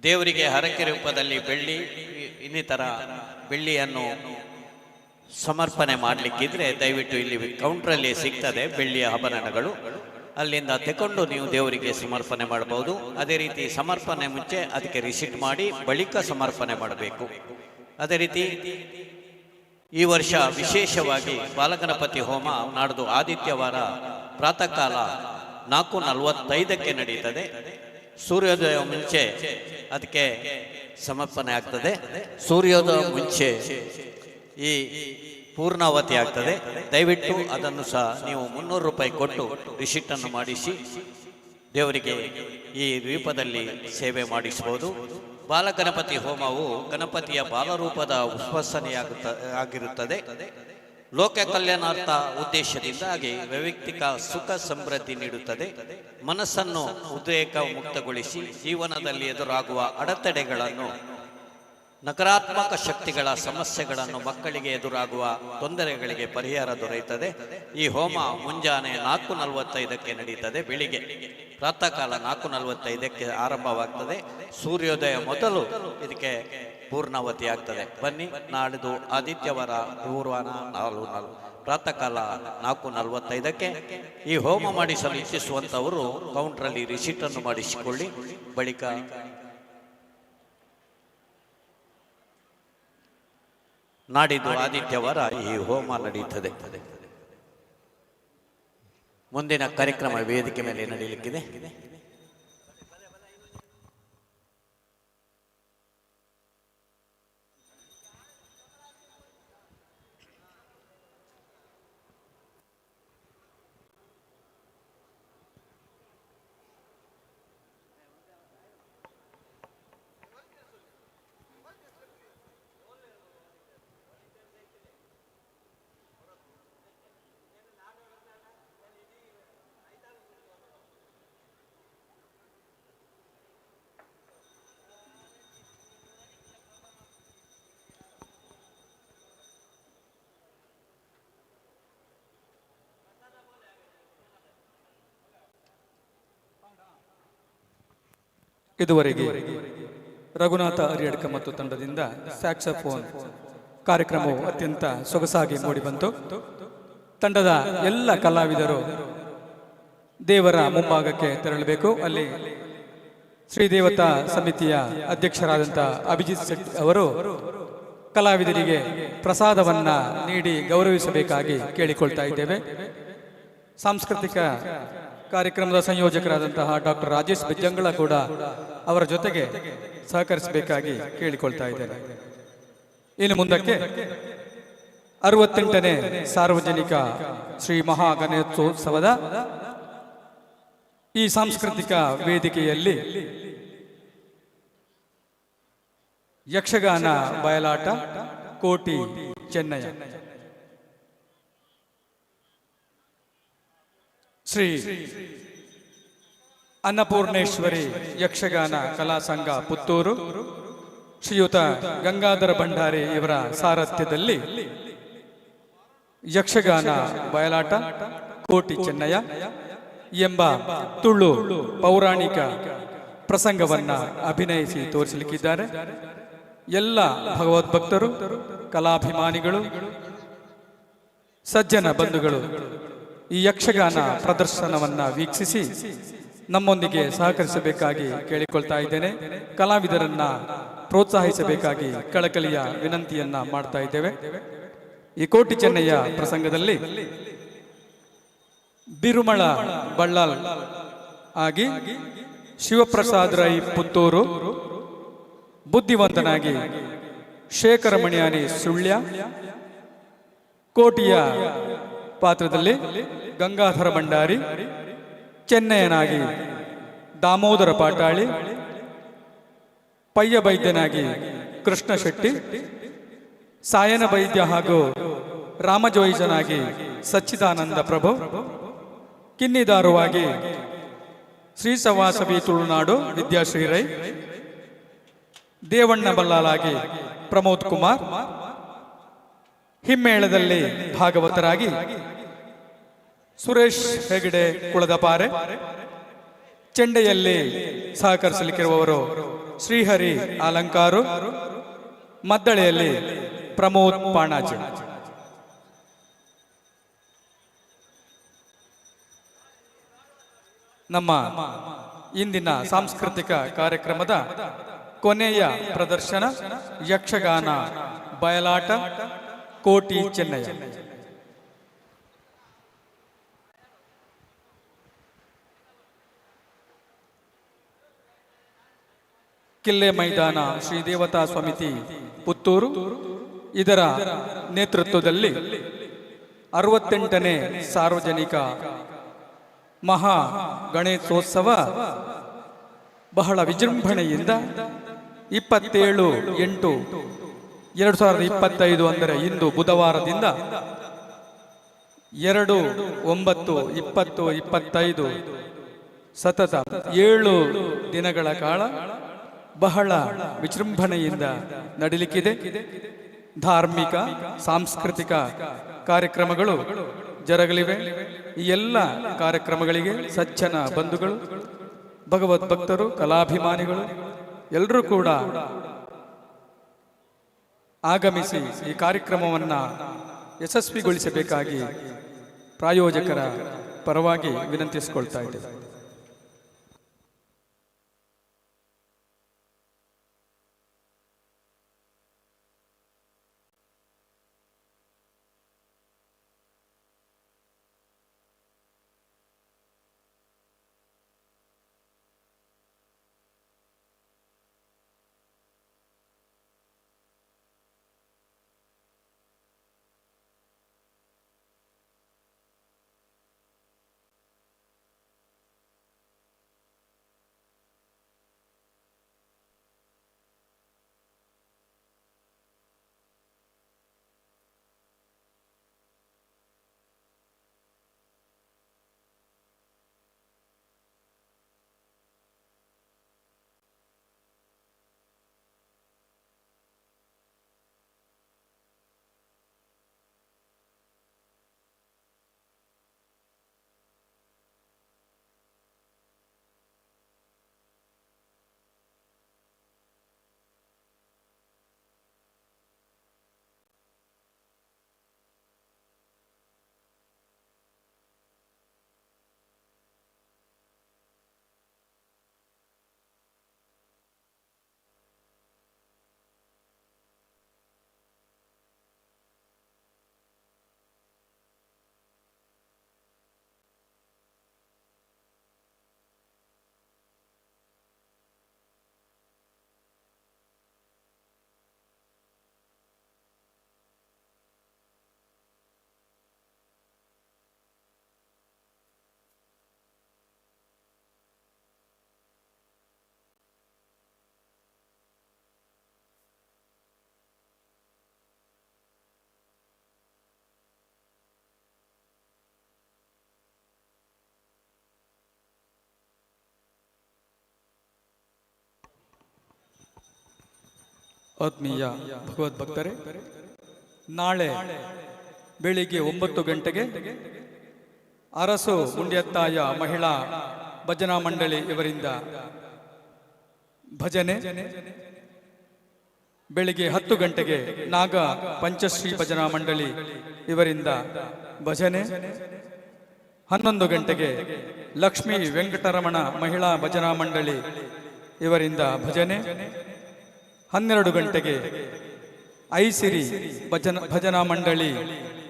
ದೇವರಿಗೆ ಹರಕೆ ರೂಪದಲ್ಲಿ ಬೆಳ್ಳಿ ಇನ್ನಿತರ ಬೆಳ್ಳಿಯನ್ನು ಸಮರ್ಪಣೆ ಮಾಡಲಿಕ್ಕಿದ್ರೆ ದಯವಿಟ್ಟು ಇಲ್ಲಿ ಕೌಂಟ್ರಲ್ಲಿ ಸಿಗ್ತದೆ ಬೆಳ್ಳಿಯ ಆಭರಣಗಳು, ಅಲ್ಲಿಂದ ತಗೊಂಡು ನೀವು ದೇವರಿಗೆ ಸಮರ್ಪಣೆ ಮಾಡಬಹುದು. ಅದೇ ರೀತಿ ಸಮರ್ಪಣೆ ಮುಂಚೆ ಅದಕ್ಕೆ ರಿಸೀಟ್ ಮಾಡಿ ಬಳಿಕ ಸಮರ್ಪಣೆ ಮಾಡಬೇಕು. ಅದೇ ರೀತಿ ಈ ವರ್ಷ ವಿಶೇಷವಾಗಿ ಬಾಲಗಣಪತಿ ಹೋಮ ನಾಡ್ದು ಆದಿತ್ಯವಾರ ಪ್ರಾತಃ ಕಾಲ 4:45ಕ್ಕೆ ನಡೀತದೆ. ಸೂರ್ಯೋದಯ ಮುಂಚೆ ಅದಕ್ಕೆ ಸಮರ್ಪಣೆ ಆಗ್ತದೆ. ಸೂರ್ಯೋದಯ ಮುಂಚೆ ಈ ಪೂರ್ಣಾವತಿ ಆಗ್ತದೆ. ದಯವಿಟ್ಟು ಅದನ್ನು ಸಹ ನೀವು 300 ರೂಪಾಯಿ ಕೊಟ್ಟು ರಿಸಿಟನ್ನು ಮಾಡಿಸಿ ದೇವರಿಗೆ ಈ ರೂಪದಲ್ಲಿ ಸೇವೆ ಮಾಡಿಸಬಹುದು. ಬಾಲಗಣಪತಿ ಹೋಮವು ಗಣಪತಿಯ ಬಾಲರೂಪದ ಉಪಾಸನೆಯಾಗಿರುತ್ತದೆ. ಲೋಕ ಕಲ್ಯಾಣಾರ್ಥ ಉದ್ದೇಶದಿಂದಾಗಿ ವೈಯಕ್ತಿಕ ಸುಖ ಸಮೃದ್ಧಿ ನೀಡುತ್ತದೆ. ಮನಸ್ಸನ್ನು ಉದ್ರೇಕ ಮುಕ್ತಗೊಳಿಸಿ ಜೀವನದಲ್ಲಿ ಎದುರಾಗುವ ಅಡೆತಡೆಗಳನ್ನು, ನಕಾರಾತ್ಮಕ ಶಕ್ತಿಗಳ ಸಮಸ್ಯೆಗಳನ್ನು, ಮಕ್ಕಳಿಗೆ ಎದುರಾಗುವ ತೊಂದರೆಗಳಿಗೆ ಪರಿಹಾರ ದೊರೆಯುತ್ತದೆ. ಈ ಹೋಮ ಮುಂಜಾನೆ 4:45ಕ್ಕೆ ನಡೀತದೆ. ಬೆಳಿಗ್ಗೆ ಪ್ರಾತಃ ಕಾಲ 4:45ಕ್ಕೆ ಆರಂಭವಾಗ್ತದೆ. ಸೂರ್ಯೋದಯ ಮೊದಲು ಇದಕ್ಕೆ ಪೂರ್ಣಾವತಿ ಆಗ್ತದೆ. ಬನ್ನಿ, ನಾಳಿದ್ದು ಆದಿತ್ಯವಾರ ಪೂರ್ವಾನ 4 ಪ್ರಾತಃ ಕಾಲ 4:45ಕ್ಕೆ ಈ ಹೋಮ ಮಾಡಿಸಲು ಇಚ್ಛಿಸುವಂಥವರು ಕೌಂಟ್ರಲ್ಲಿ ರಿಸೀಟನ್ನು ಮಾಡಿಸಿಕೊಳ್ಳಿ. ಬಳಿಕ ನಾಡಿದ್ದು ಆದಿತ್ಯವಾರ ಈ ಹೋಮ ನಡೆಯುತ್ತದೆ. ಮುಂದಿನ ಕಾರ್ಯಕ್ರಮ ವೇದಿಕೆ ಮೇಲೆ ನಡೆಯಲಿಕ್ಕಿದೆ. ಇದುವರೆಗೆ ರಘುನಾಥ ಅರಿಯಡ್ಕ ಮತ್ತು ತಂಡದಿಂದ ಸ್ಯಾಕ್ಸೋಫೋನ್ ಕಾರ್ಯಕ್ರಮವು ಅತ್ಯಂತ ಸೊಗಸಾಗಿ ಮೂಡಿಬಂತು. ತಂಡದ ಎಲ್ಲ ಕಲಾವಿದರು ದೇವರ ಮುಂಭಾಗಕ್ಕೆ ತೆರಳಬೇಕು. ಅಲ್ಲಿ ಶ್ರೀದೇವತಾ ಸಮಿತಿಯ ಅಧ್ಯಕ್ಷರಾದಂಥ ಅಭಿಜಿತ್ ಶೆಟ್ಟಿ ಅವರು ಕಲಾವಿದರಿಗೆ ಪ್ರಸಾದವನ್ನ ನೀಡಿ ಗೌರವಿಸಬೇಕಾಗಿ ಕೇಳಿಕೊಳ್ತಾ ಇದ್ದೇವೆ. ಸಾಂಸ್ಕೃತಿಕ ಕಾರ್ಯಕ್ರಮದ ಸಂಯೋಜಕರಾದಂತಹ ಡಾಕ್ಟರ್ ರಾಜೇಶ್ ಬಿಜ್ಜಂಗಳ ಕೂಡ ಅವರ ಜೊತೆಗೆ ಸಹಕರಿಸಬೇಕಾಗಿ ಕೇಳಿಕೊಳ್ತಾ ಇದ್ದೇನೆ. ಇನ್ನು ಮುಂದಕ್ಕೆ 68ನೇ ಸಾರ್ವಜನಿಕ ಶ್ರೀ ಮಹಾಗಣೇಶೋತ್ಸವದ ಈ ಸಾಂಸ್ಕೃತಿಕ ವೇದಿಕೆಯಲ್ಲಿ ಯಕ್ಷಗಾನ ಬಯಲಾಟ ಕೋಟಿ ಚೆನ್ನಯ್ಯ ಶ್ರೀ ಅನ್ನಪೂರ್ಣೇಶ್ವರಿ ಯಕ್ಷಗಾನ ಕಲಾ ಸಂಘ ಪುತ್ತೂರು ಶ್ರೀಯುತ ಗಂಗಾಧರ ಭಂಡಾರಿ ಇವರ ಸಾರಥ್ಯದಲ್ಲಿ ಯಕ್ಷಗಾನ ಬಯಲಾಟ ಕೋಟಿ ಚೆನ್ನಯ್ಯ ಎಂಬ ತುಳು ಪೌರಾಣಿಕ ಪ್ರಸಂಗವನ್ನ ಅಭಿನಯಿಸಿ ತೋರಿಸಲಿಕ್ಕಿದ್ದಾರೆ. ಎಲ್ಲ ಭಗವದ್ಭಕ್ತರು, ಕಲಾಭಿಮಾನಿಗಳು, ಸಜ್ಜನ ಬಂಧುಗಳು ಈ ಯಕ್ಷಗಾನ ಪ್ರದರ್ಶನವನ್ನ ವೀಕ್ಷಿಸಿ ನಮ್ಮೊಂದಿಗೆ ಸಹಕರಿಸಬೇಕಾಗಿ ಕೇಳಿಕೊಳ್ತಾ ಇದ್ದೇನೆ. ಕಲಾವಿದರನ್ನ ಪ್ರೋತ್ಸಾಹಿಸಬೇಕಾಗಿ ಕಳಕಳಿಯ ವಿನಂತಿಯನ್ನ ಮಾಡ್ತಾ ಇದ್ದೇವೆ. ಈ ಕೋಟಿ ಚೆನ್ನಯ್ಯ ಪ್ರಸಂಗದಲ್ಲಿ ಬಿರುಮಳ ಬಳ್ಳಾಲ್ ಆಗಿ ಶಿವಪ್ರಸಾದ್ ರೈ ಪುತ್ತೂರು, ಬುದ್ಧಿವಂತನಾಗಿ ಶೇಖರ ಮಣಿಯಾನಿ ಸುಳ್ಯ, ಕೋಟಿಯ ಪಾತ್ರದಲ್ಲಿ ಗಂಗಾಧರ ಭಂಡಾರಿ, ಚೆನ್ನಯ್ಯನಾಗಿ ದಾಮೋದರ ಪಾಟಾಳಿ, ಪಯ್ಯ ವೈದ್ಯನಾಗಿ ಕೃಷ್ಣ ಶೆಟ್ಟಿ, ಸಾಯನ ವೈದ್ಯ ಹಾಗೂ ರಾಮಜೋಯಿಸನಾಗಿ ಸಚ್ಚಿದಾನಂದ ಪ್ರಭು, ಕಿನ್ನಿದಾರುವಾಗಿ ಶ್ರೀ ಸವಾಸವಿ ತುಳುನಾಡು ವಿದ್ಯಾಶ್ರೀ ರೈ, ದೇವಣ್ಣ ಬಲ್ಲಾಲಾಗಿ ಪ್ರಮೋದ್ ಕುಮಾರ್, ಹಿಮ್ಮೇಳದಲ್ಲಿ ಭಾಗವತರಾಗಿ ಸುರೇಶ್ ಹೆಗಡೆ ಕುಳದಪಾರೆ, ಚೆಂಡೆಯಲ್ಲಿ ಸಹಕರಿಸಲಿಕ್ಕಿರುವವರು ಶ್ರೀಹರಿ ಅಲಂಕಾರು, ಮದ್ದಳೆಯಲ್ಲಿ ಪ್ರಮೋದ್ ಪಾಣಾಜಿ. ನಮ್ಮ ಇಂದಿನ ಸಾಂಸ್ಕೃತಿಕ ಕಾರ್ಯಕ್ರಮದ ಕೊನೆಯ ಪ್ರದರ್ಶನ ಯಕ್ಷಗಾನ ಬಯಲಾಟ ಕೋಟಿ ಚೆನ್ನಯ್ಯ. ಕಿಲ್ಲೆ ಮೈದಾನ ಶ್ರೀ ದೇವತಾ ಸಮಿತಿ ಪುತ್ತೂರು ಇದರ ನೇತೃತ್ವದಲ್ಲಿ 68ನೇ ಸಾರ್ವಜನಿಕ ಮಹಾ ಗಣೇಶೋತ್ಸವ ಬಹಳ ವಿಜೃಂಭಣೆಯಿಂದ 27/8/2025 ಅಂದರೆ ಇಂದು ಬುಧವಾರದಿಂದ 2/9/2025 ಸತತ 7 ದಿನಗಳ ಕಾಲ ಬಹಳ ವಿಜೃಂಭಣೆಯಿಂದ ನಡೀಲಿಕ್ಕಿದೆ. ಧಾರ್ಮಿಕ ಸಾಂಸ್ಕೃತಿಕ ಕಾರ್ಯಕ್ರಮಗಳು ಜರಗಲಿವೆ. ಈ ಎಲ್ಲ ಕಾರ್ಯಕ್ರಮಗಳಿಗೆ ಸಜ್ಜನ ಬಂಧುಗಳು, ಭಗವದ್ ಭಕ್ತರು, ಕಲಾಭಿಮಾನಿಗಳು ಎಲ್ಲರೂ ಕೂಡ ಆಗಮಿಸಿ ಈ ಕಾರ್ಯಕ್ರಮವನ್ನು ಯಶಸ್ವಿಗೊಳಿಸಬೇಕಾಗಿ ಪ್ರಾಯೋಜಕರ ಪರವಾಗಿ ವಿನಂತಿಸಿಕೊಳ್ತಾ ಇದ್ದೇವೆ. ಆತ್ಮೀಯ ಭಗವದ್ಭಕ್ತರೇ, ನಾಳೆ ಬೆಳಿಗ್ಗೆ 9 ಗಂಟೆಗೆ ಅರಸು ಮುಂಡ್ಯತ್ತಾಯ ಮಹಿಳಾ ಭಜನಾ ಮಂಡಳಿ ಇವರಿಂದ ಭಜನೆ ಬೆಳಿಗ್ಗೆ 10 ಗಂಟೆಗೆ ನಾಗ ಪಂಚಶ್ರೀ ಭಜನಾ ಮಂಡಳಿ ಇವರಿಂದ ಭಜನೆ. 11 ಗಂಟೆಗೆ ಲಕ್ಷ್ಮೀ ವೆಂಕಟರಮಣ ಮಹಿಳಾ ಭಜನಾ ಮಂಡಳಿ ಇವರಿಂದ ಭಜನೆ. 12 ಗಂಟೆಗೆ ಐಸಿರಿ ಭಜನಾ ಮಂಡಳಿ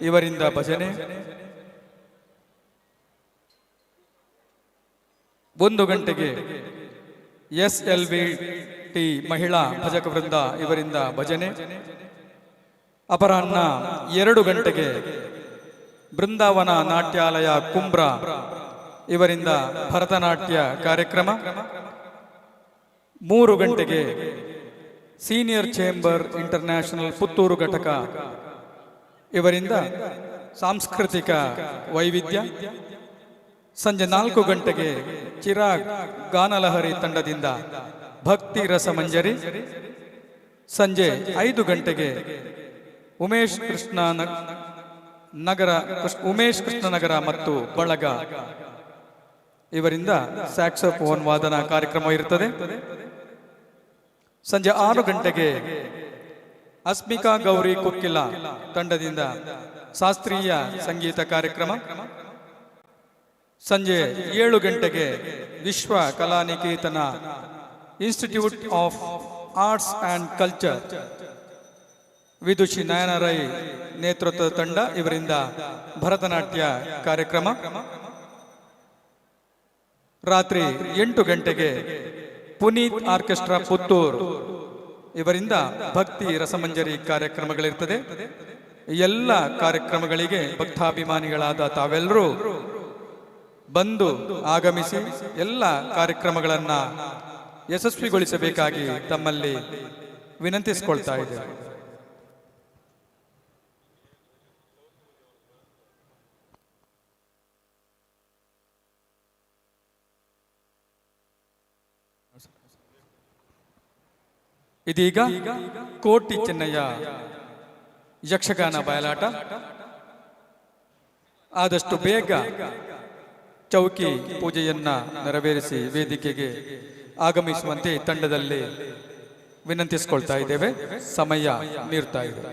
ಇವರಿಂದ ಭಜನೆ. 1 ಗಂಟೆಗೆ SLVT ಮಹಿಳಾ ಭಜಕ ವೃಂದ ಇವರಿಂದ ಭಜನೆ. ಅಪರಾಹ್ನ 2 ಗಂಟೆಗೆ ಬೃಂದಾವನ ನಾಟ್ಯಾಲಯ ಕುಂಬ್ರ ಇವರಿಂದ ಭರತನಾಟ್ಯ ಕಾರ್ಯಕ್ರಮ. 3 ಗಂಟೆಗೆ ಸೀನಿಯರ್ ಚೇಂಬರ್ ಇಂಟರ್ನ್ಯಾಷನಲ್ ಪುತ್ತೂರು ಘಟಕ ಇವರಿಂದ ಸಾಂಸ್ಕೃತಿಕ ವೈವಿಧ್ಯ. ಸಂಜೆ 4 ಗಂಟೆಗೆ ಚಿರಾಗ್ ಗಾನಲಹರಿ ತಂಡದಿಂದ ಭಕ್ತಿ ರಸಮಂಜರಿ. ಸಂಜೆ 5 ಗಂಟೆಗೆ ಉಮೇಶ್ ಕೃಷ್ಣನಗರ ಮತ್ತು ಬಳಗ ಇವರಿಂದ ಸ್ಯಾಕ್ಸೋಫೋನ್ ವಾದನ ಕಾರ್ಯಕ್ರಮ ಇರುತ್ತದೆ. ಸಂಜೆ 6 ಗಂಟೆಗೆ ಅಸ್ಮಿಕಾ ಗೌರಿ ಕುಕ್ಕಿಲ ತಂಡದಿಂದ ಶಾಸ್ತ್ರೀಯ ಸಂಗೀತ ಕಾರ್ಯಕ್ರಮ. ಸಂಜೆ 7 ಗಂಟೆಗೆ Vishwa Kalaniketana institute of arts and culture ವಿದುಷಿ ನಯನ ರೈ ನೇತೃತ್ವದ ತಂಡ ಇವರಿಂದ ಭರತನಾಟ್ಯ ಕಾರ್ಯಕ್ರಮ. ರಾತ್ರಿ 8 ಗಂಟೆಗೆ ಪುನೀತ್ ಆರ್ಕೆಸ್ಟ್ರಾ ಪುತ್ತೂರು ಇವರಿಂದ ಭಕ್ತಿ ರಸಮಂಜರಿ ಕಾರ್ಯಕ್ರಮಗಳಿರ್ತದೆ. ಎಲ್ಲ ಕಾರ್ಯಕ್ರಮಗಳಿಗೆ ಭಕ್ತಾಭಿಮಾನಿಗಳಾದ ತಾವೆಲ್ಲರೂ ಬಂದು ಆಗಮಿಸಿ ಎಲ್ಲ ಕಾರ್ಯಕ್ರಮಗಳನ್ನ ಯಶಸ್ವಿಗೊಳಿಸಬೇಕಾಗಿ ತಮ್ಮಲ್ಲಿ ವಿನಂತಿಸಿಕೊಳ್ತಾ ಇದ್ದೇವೆ. ಇದೀಗ ಕೋಟಿ ಚೆನ್ನಯ್ಯ ಯಕ್ಷಗಾನ ಬಯಲಾಟ. ಆದಷ್ಟು ಬೇಗ ಚೌಕಿ ಪೂಜೆಯನ್ನ ನೆರವೇರಿಸಿ ವೇದಿಕೆಗೆ ಆಗಮಿಸುವಂತೆ ತಂಡದಲ್ಲಿ ವಿನಂತಿಸಿಕೊಳ್ತಾ ಇದ್ದೇವೆ. ಸಮಯ ಮೀರ್ತಾ ಇದೆ.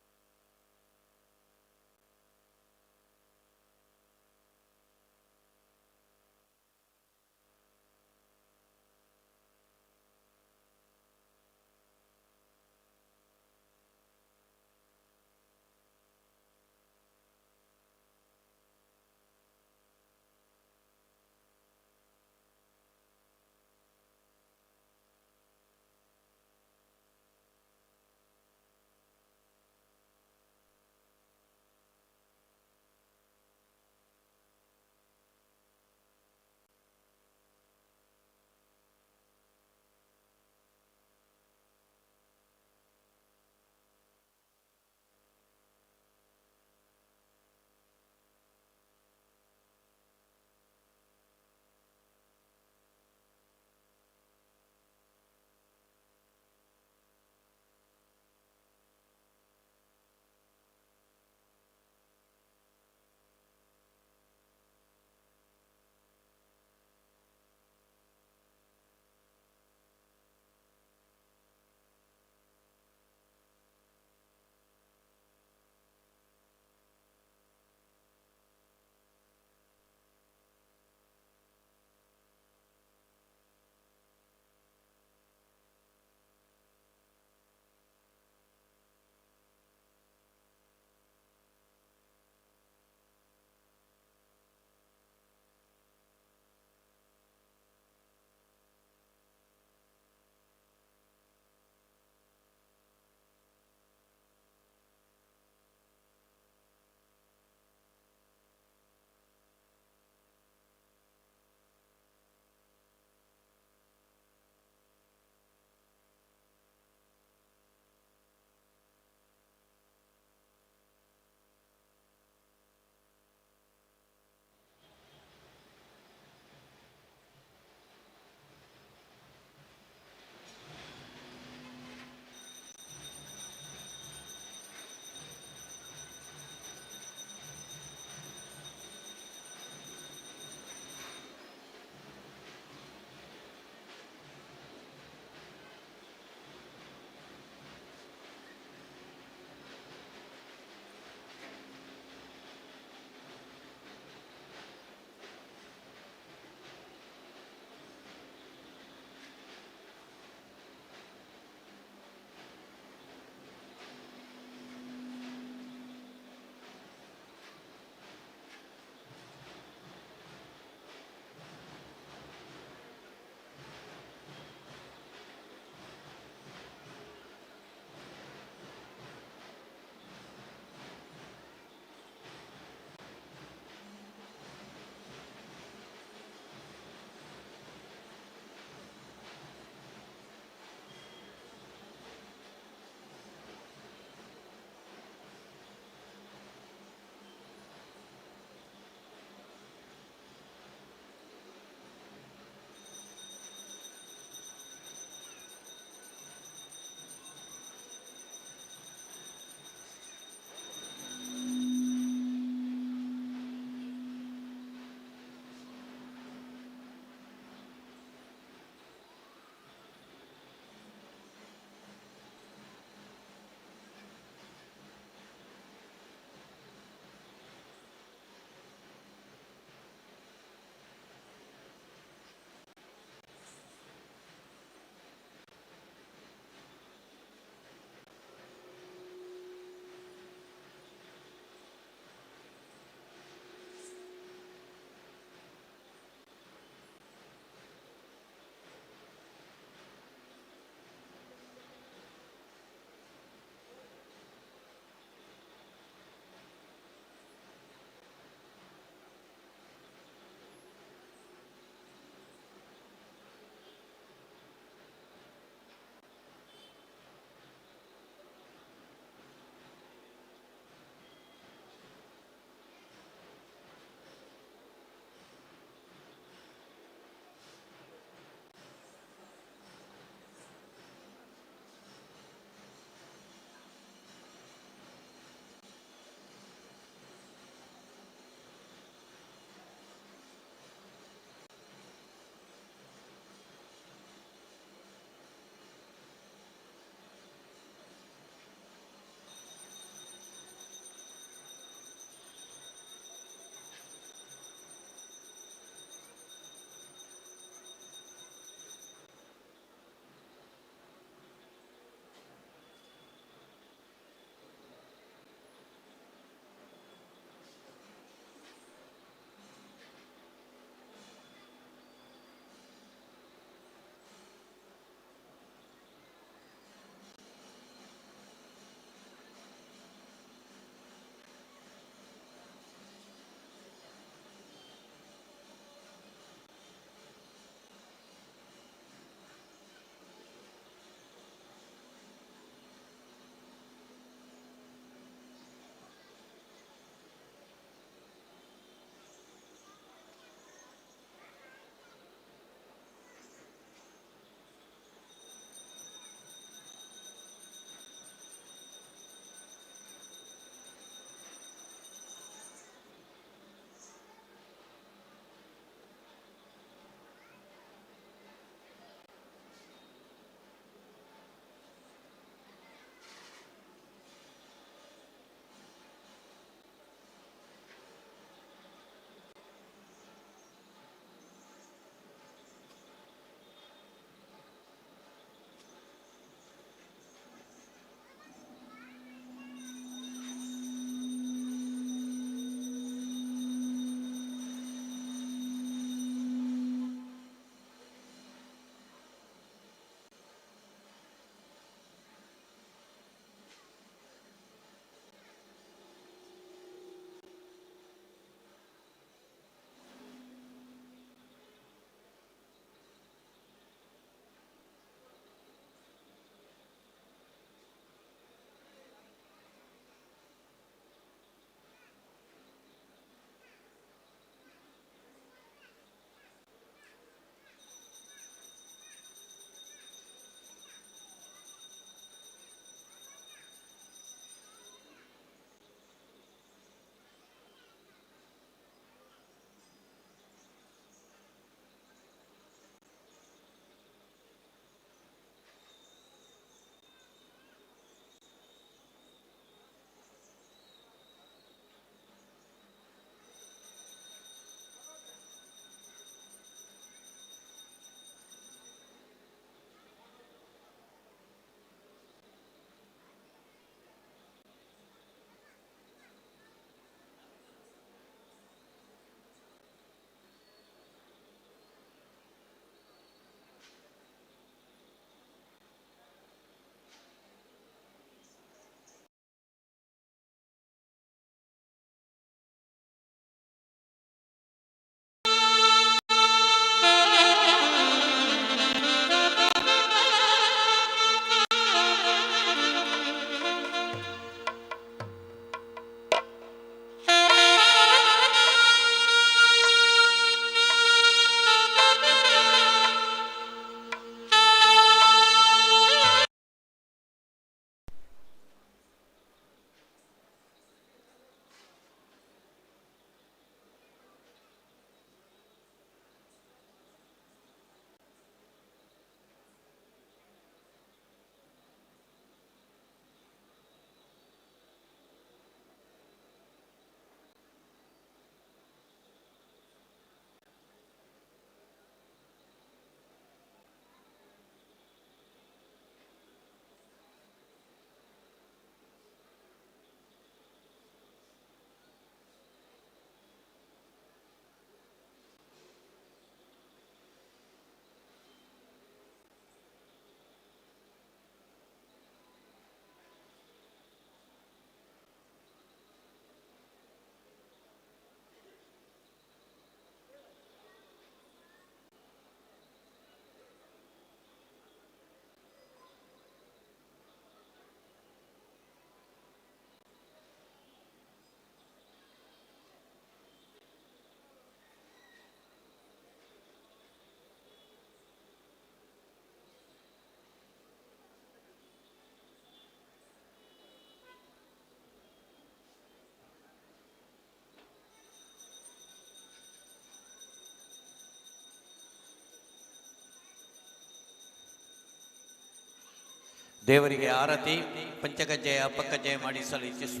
ದೇವರಿಗೆ ಆರತಿ ಪಂಚಕಜ್ಜೆಯ ಅಪ್ಪಕಜ್ಜೆಯ ಮಾಡಿಸಲು ಇಚ್ಛಿಸು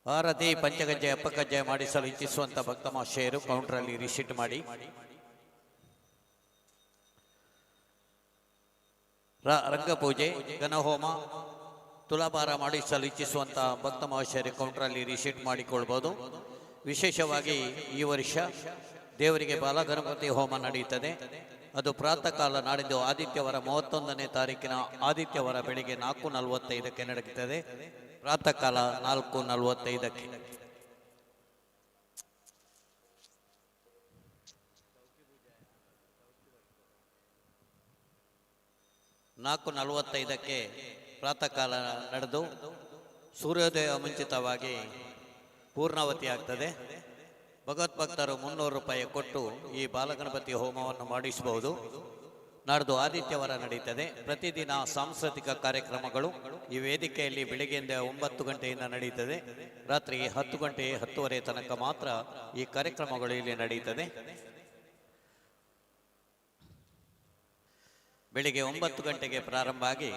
ಆರತಿ ಪಂಚಗಜ್ಜೆ ಅಪ್ಪಕಜ್ಜೆ ಮಾಡಿಸಲು ಇಚ್ಛಿಸುವಂತ ಭಕ್ತ ಮಹಾಶಯರು ಕೌಂಟರಲ್ಲಿ ರಿಸೀಟ್ ಮಾಡಿ. ರಂಗಪೂಜೆ ಘನಹೋಮ ತುಲಾಭಾರ ಮಾಡಿಸಲು ಇಚ್ಛಿಸುವಂತ ಭಕ್ತ ಮಹಾಶಯರು ಕೌಂಟರಲ್ಲಿ ರಿಸೀಟ್ ಮಾಡಿಕೊಳ್ಬೋದು. ವಿಶೇಷವಾಗಿ ಈ ವರ್ಷ ದೇವರಿಗೆ ಬಾಲಗಣಪತಿ ಹೋಮ ನಡೆಯುತ್ತದೆ. ಅದು ಪ್ರಾತಃ ಕಾಲ ನಾಡಿದ್ದು ಆದಿತ್ಯವಾರ 31ನೇ ತಾರೀಕಿನ ಆದಿತ್ಯವಾರ ಬೆಳಿಗ್ಗೆ 4:45ಕ್ಕೆ ನಡೆಯುತ್ತದೆ. ಪ್ರಾತಃ ಕಾಲ 4:45ಕ್ಕೆ. 4:45ಕ್ಕೆ ಪ್ರಾತಃ ಕಾಲ ನಡೆದು ಸೂರ್ಯೋದಯ ಮುಂಚಿತವಾಗಿ ಪೂರ್ಣಾವತಿ ಆಗ್ತದೆ. ಭಗವದ್ಭಕ್ತರು 300 ರೂಪಾಯಿ ಕೊಟ್ಟು ಈ ಬಾಲಗಣಪತಿ ಹೋಮವನ್ನು ಮಾಡಿಸಬಹುದು. ನಾಡ್ದು ಆದಿತ್ಯವಾರ ನಡೀತದೆ. ಪ್ರತಿದಿನ ಸಾಂಸ್ಕೃತಿಕ ಕಾರ್ಯಕ್ರಮಗಳು ಈ ವೇದಿಕೆಯಲ್ಲಿ ಬೆಳಿಗ್ಗೆಯಿಂದ 9 ಗಂಟೆಯಿಂದ ನಡೀತದೆ. ರಾತ್ರಿ 10 ಗಂಟೆ 10:30 ತನಕ ಮಾತ್ರ ಈ ಕಾರ್ಯಕ್ರಮಗಳು ಇಲ್ಲಿ ನಡೀತದೆ. ಬೆಳಿಗ್ಗೆ 9 ಗಂಟೆಗೆ ಪ್ರಾರಂಭ ಆಗಿ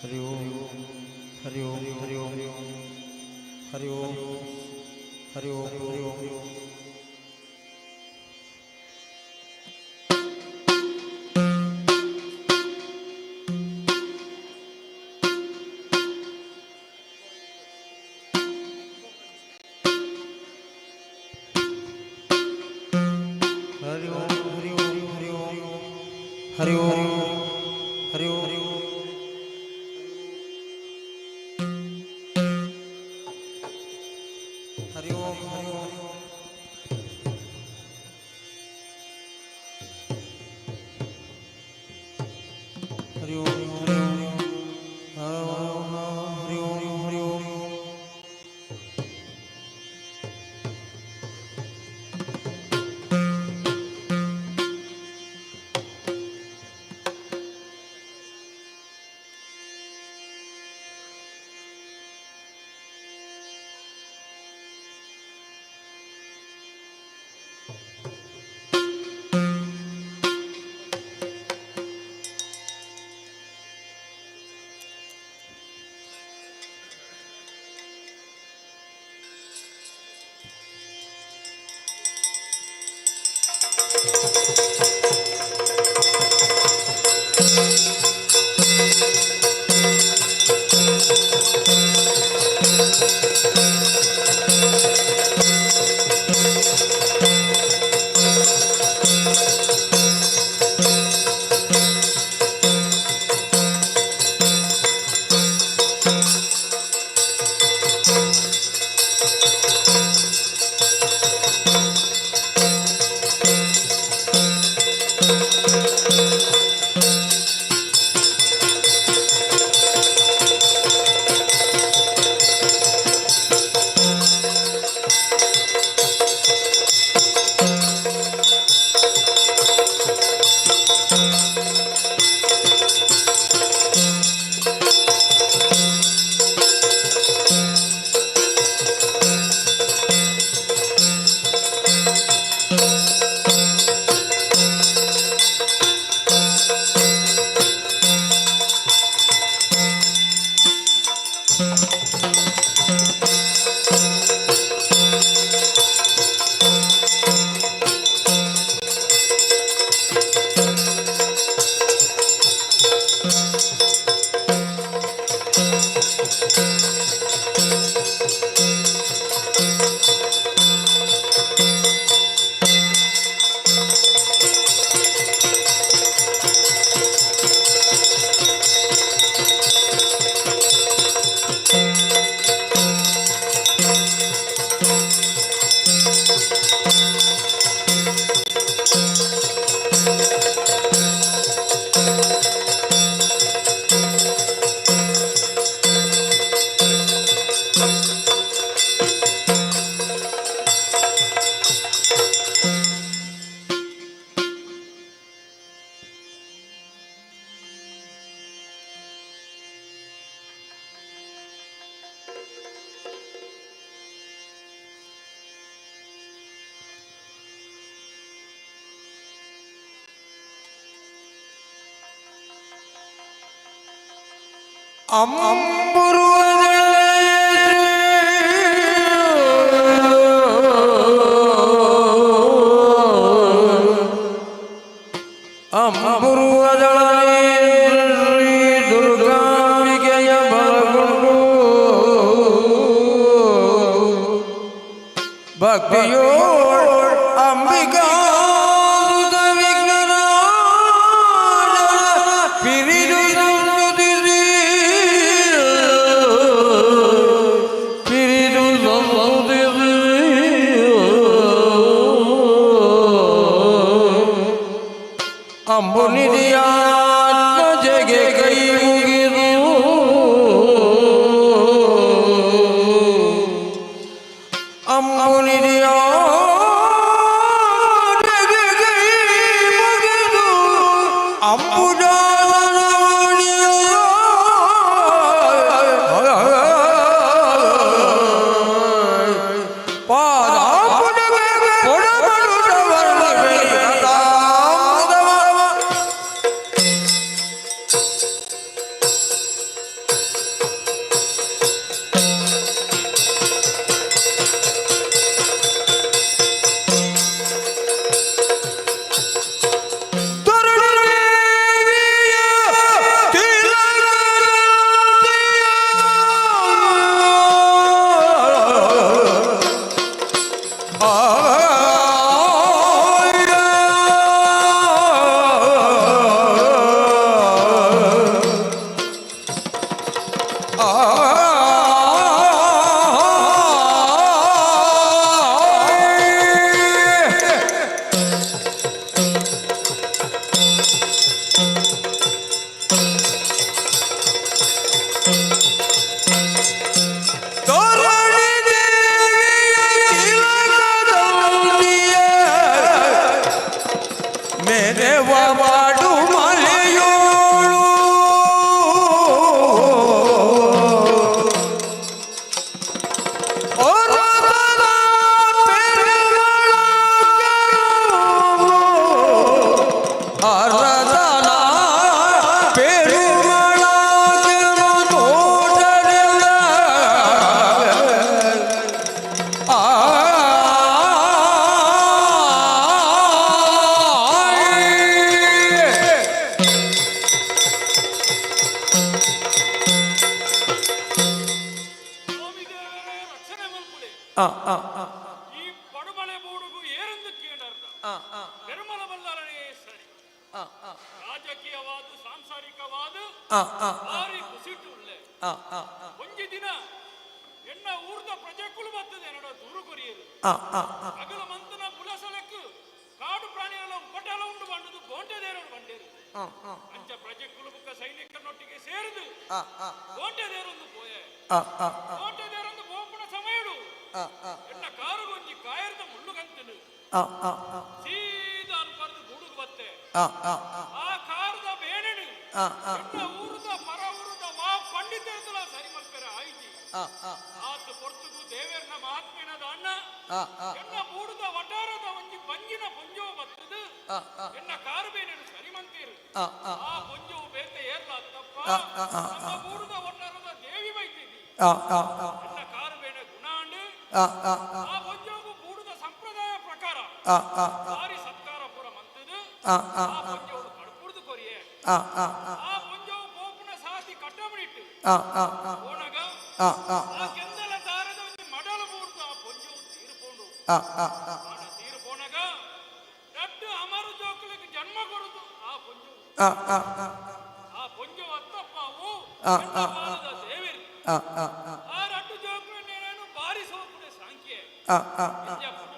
ಹರಿ ಓಂ ಹರಿ ಓಂ ಹರಿ ಓಂ ಹರಿ ಓಂ ಹರಿ ಓಂ ಹರಿ ಓಂ हरि ओम हरि ओम हरि ओम हरि ओम हरि ओम हरि ओम हरि ओम हरि ओम हरि ओम ಈ ಪಡುಮಳೆ ಬೂಡುಗು ಏರೆಂದು ಕೇಳರ್ದ ಪೆರುಮಲ ಬಲ್ಲರನೇ ಸರಿ ರಾಜಕೀಯವಾದ ಸಾಂಸಾರಿಕವಾದ ಭಾರಿ ಕುಸಿಟ್ಟು ಉಳ್ಳೆ ಒಂಜಿ ದಿನ ಎನ್ನ ಊರ್ದ ಪ್ರಜೆಕುಲು ಬರ್ತದೆ ಏನೋ ದೂರು ಕೊರಿಯರು ಅಗಲ ಮಂತನ ಪುಲಸಲಕ್ಕು ಕಾಡು ಪ್ರಾಣಿಗಳ ಉಪಟಳ ಉಂಡು ಬಂಡದು ಗೋಂಟೆದೇರರು ಬಂಡೇರು ಅಂಚ ಪ್ರಜೆಕುಲು ಬುಕ್ಕ ಸೈನಿಕರನ್ನೊಟ್ಟಿಗೆ ಸೇರಿದು ಗೋಂಟೆದೇರೊಂದು ಪೋಯೆ ಗೋಂಟೆದೇರೊಂದು ಬೋಪುಣ ಸಮಯಡು ಎನ್ನ ಕಾರುಗೊಂಜಿ ಕಾಯರ್ದ ಮುಳ್ಳುಗಂತನು ಸೀದಾ ಅನ್ಪರ್ದು ಗೂಡುಗು ಬತ್ತೆ ಆ ಕಾರದ ಬೇಣೆಡು ಎನ್ನ ಊರುದ ಪರ ಊರುದ ವಾ ಪಂಡಿತೇತಲ ಸರಿ ಮಲ್ಪೆರ ಆಯ್ತಿ ಆತು ಪೊರ್ತುಗು ದೇವೇರ್ನ ಮಹಾತ್ಮೆನದ ಅಣ್ಣ ಎನ್ನ ಬೂಡುದ ವಟಾರದ ಒಂಜಿ ಬಂಜಿನ ಪೊಂಜೋ ಬತ್ತದು ಎನ್ನ ಕಾರು ಬೇಣೆಡು ಸರಿ ಮಂತೀರು ಆ ಪೊಂಜವು ಬೇತೆ ಏರ್ಲ ತಪ್ಪ ನಮ್ಮ ಬೂಡುದ ವಟಾರದ ದೇವಿ ಬೈತಿದ್ದಿ ಎನ್ನ ಕಾರು ಬೇಣೆ ಗುಣಾಂಡು ಆ ಪೊಂಜೋಗು ಬೂಡುದ ಸಂಪ್ರದಾಯ ಪ್ರಕಾರ ಭಾರಿ ಸತ್ಕಾರ ಪೂರ ಮಂತದು ಆ ಪೊಂಜೋಡು ಕಡ್ಪುರ್ದು ಕೊರಿಯೆ ಆ ಪೊಂಜೋವು ಬೋಪುನ ಸಾತಿ ಕಟ್ಟಮಣಿಟ್ಟು ಓಣಗ ಆ ಕೆಂದಲ ದಾರದ ಒಂದು ಮಡಲು ಬೂರ್ದು ಆ ಪೊಂಜೋವು ತೀರುಕೊಂಡು ತೀರುಕೊಂಡಾಗ ದೊಡ್ಡ ಅಮರು ಜೋಕಲಿಗೆ ಜನ್ಮ ಕೊಡುದು ಆ ಪೊಂಜೋವು ಆ ಪೊಂಜೋವು ಅತ್ತಪ್ಪವು ದೇವಿರು ಆ ರಡ್ಡು ಜೋಕಲನ್ನೇನು ಬಾರಿ ಸೋಪುಡೆ ಸಾಂಖ್ಯೆ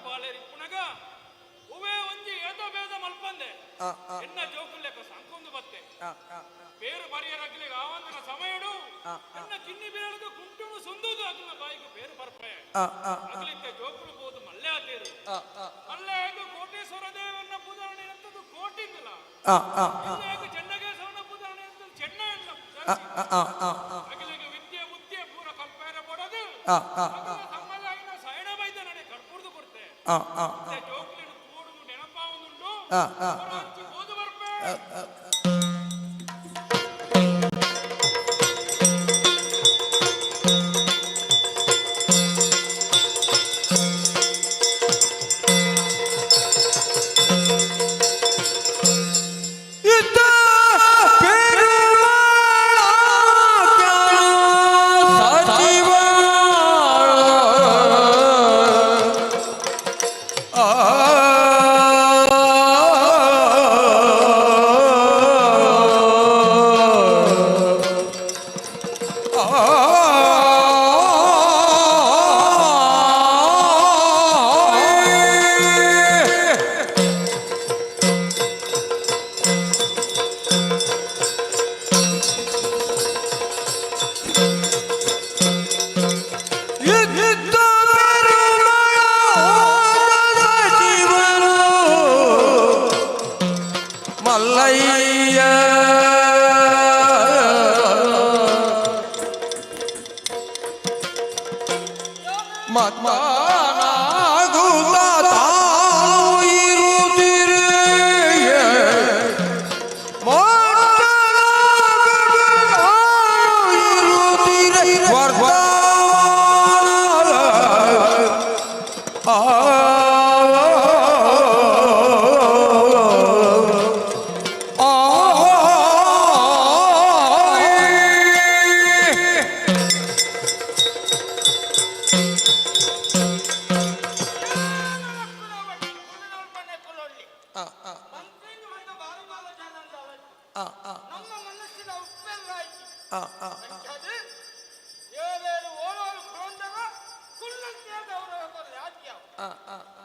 ಬಾಳೆರಿಪ್ಪುನಗ ಉವೇ ಒಂಜಿ ಏತ ಭೇದ ಮಲ್ಪಂದೆ ಎನ್ನ ಜೋಕುಲ್ಲೆಕ ಸಂಕೊಂದು ಬತ್ತೆ ಬೇರು ಬರಿಯರಗ್ಲಿಗೆ ಆವಂದನ ಸಮಯಡು ಎನ್ನ ಕಿನ್ನಿ ಬೇರದು ಕುಂಟುನು ಸುಂದುದು ಅಗ್ಲ ಬಾಯಿಗೆ ಬೇರು ಬರ್ಪೆ ಅಗ್ಲಿಕ್ಕೆ ಜೋಕುಲು ಬೋದು ಮಲ್ಲೆ ಆತೇರು ಮಲ್ಲೆ ಆಗ ಕೋಟೇಶ್ವರ ದೇವನ್ನ ಪೂಜಾರಣೆ ಅಂತದ್ದು ಕೋಟಿಂದಿಲ್ಲ ಆಗ ಚೆನ್ನಗೇಶವನ ಪೂಜಾರಣೆ ಅಂತದ್ದು ಚೆನ್ನ ಇಲ್ಲ ಅಗ್ಲಿಗೆ ವಿದ್ಯೆ ಬುದ್ಧಿಯ ಪೂರ ಕಲ್ಪೇರ ಕೊಡದು ಸಮ್ಮಲಾಗಿನ ಸೈಣ ಬೈದ ನಡೆ ಕಡ್ಪುರ್ದು ಕೊಡ್ತೆ ಜೋಕುಲಿನ ಕೂಡುದು ನೆನಪಾವುದುಂಟು ಹಂಚಿ ಓದು ಬರ್ಪೆ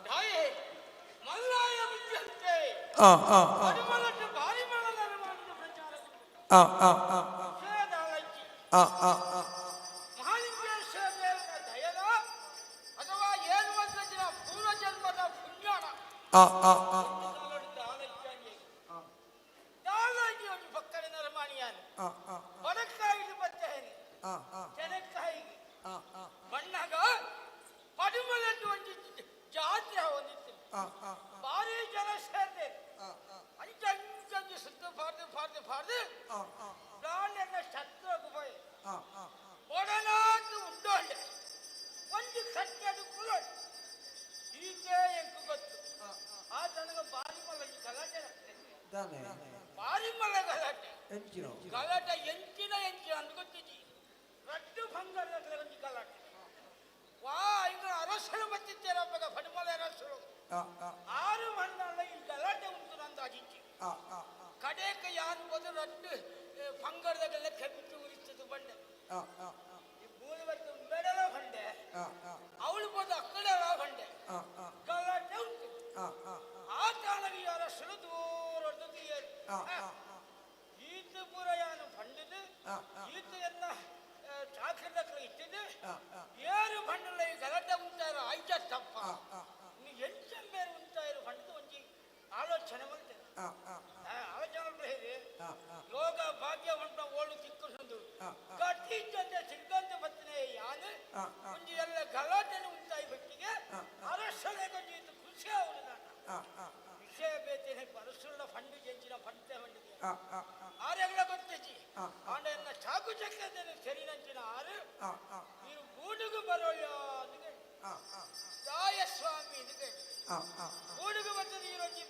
ತಾಯಿ ಮಲ್ಲಾಯ ವಿದ್ಯಂತೆ ಪರಿಮಳಕ್ಕೆ ಭಾರಿ ಮಳಲ ಮಾಡಿದ ಪ್ರಚಾರ ಮಹಾಲಿಂಗೇಶ್ವರ ದೇವರ ದಯದ ಅಥವಾ ಏನು ದಿನ ಪೂರ್ವ ಜನ್ಮದ ಪುಣ್ಯಾಣ ದಾಲಾಗಿ ಒಂದು ಪಕ್ಕದ ನಿರ್ಮಾಣಿಯಾನು ಬಡಕಾಯಿಗೆ ಬರ್ತೇನೆ ಜನಕ್ಕಾಯಿಗೆ ಬಣ್ಣಗ ಪಡಿಮಲನ್ನು ಒಂದು ಜಾತ್ರೆ ಹೊಂದಿತ್ತು ಭಾರಿ ಜನ ಸೇರ್ದೆ ಅಂಚಂಚು ಸುತ್ತ ಪಾಡ್ದು ಪ್ರಾಣಿಯನ್ನ ಶತ್ರುಗೆ ಹೋಯ್ ಒಡನಾದು ಉಂಡೋಂಡೆ ಒಂದು ಕಟ್ಟೆದು ಕುಲೋಡು ಈಕೆ ಎಂಕು ಗೊತ್ತು ಆ ತನಗ ಭಾರಿ ಮಲಗಿ ಗಲಾಟೆ ಭಾರಿ ಮಲ ಗಲಾಟೆ ಗಲಾಟೆ ಎಂಚಿನ ಅಂತ ಗೊತ್ತಿದ್ದಿ ರಟ್ಟು ಭಂಗದ ಒಂದು ಗಲಾಟೆ ವಾ ಈಗ ಅರಸರು ಬತ್ತಿದ್ದೇರಬ್ಬಗ ಪಡಿಮಲ ಅರಸರು 6 ಮಂಡಲ ಈ ಗಲಾಟೆ ಉಂಟು ನಂದು ಅಜಿಚ್ಚಿ ಕಡೆಕ ಯಾನು ಬಂದು ರಟ್ಟು ಭಂಗರದೆಲ್ಲ ಕೆಟ್ಟು ಉರಿಸ್ತದು ಬಂಡೆ ಈ ಮೂಲ ಬೆಡಲ ಬಂಡೆ ಅವಳು ಬಂದು ಅಕ್ಕಡೆಲ ಬಂಡೆ ಗಲಾಟೆ ಉಂಟು ಆ ತಾಳಗಿ ಅರಸರು ದೂರ ಈತ ಪೂರ ಯಾನು ಬಂಡಿದ್ದು ಈತ ಎಲ್ಲ ಚಾಕರದಕ್ಕೆ ಇಟ್ಟಿದ್ದು 7 ಬಂಡಲ ಈ ಗಲಾಟೆ ಉಂಟಾರ ಆಯ್ತ ತಪ್ಪ ನೀವು ಎಂಟಂಬೇರು ಉಂಟಾಯಿರು ಬಂಡದು ಒಂಜಿ ಆಲೋಚನೆ ಮಾಡ್ತೇನೆ ಆಲೋಚನೆ ಹೇಳಿ ಯೋಗ ಭಾಗ್ಯ ಹೊಂಟ ಓಡು ತಿಕ್ಕೊಂಡು ಗಟ್ಟಿ ಜೊತೆ ಸಿದ್ಧಾಂತ ಬರ್ತನೆ ಯಾನು ಒಂಜಿ ಎಲ್ಲ ಗಲಾಟೆನ ಉಂಟಾಯಿ ಬಟ್ಟಿಗೆ ಅರಸಳೆ ಕೊಂಚ ಇದು ಖುಷಿ ಅವನು ನಾನು ವಿಷಯ ಬೇತೇನೆ ಅರಸುಳ್ಳ ಫಂಡು ಜಂಚಿನ ಫಂಡೆ ಹೊಂಡಿದೆ ಆರೆಗಳ ಗೊತ್ತಿಜ್ಜಿ ಆಂಡ ಎಲ್ಲ ಚಾಕು ಚಕ್ರದೇನೆ ಸರಿನಂಚಿನ ಆರು ನೀವು ಗೂಡುಗು ಬರೋಲ್ಲ ಅಂದಿಗೆ ದಾಯ ಸ್ವಾಮಿ ಅಂದಿಗೆ ಗೂಡುಗು ಬರ್ತದೆ ಈರೊಂಜಿ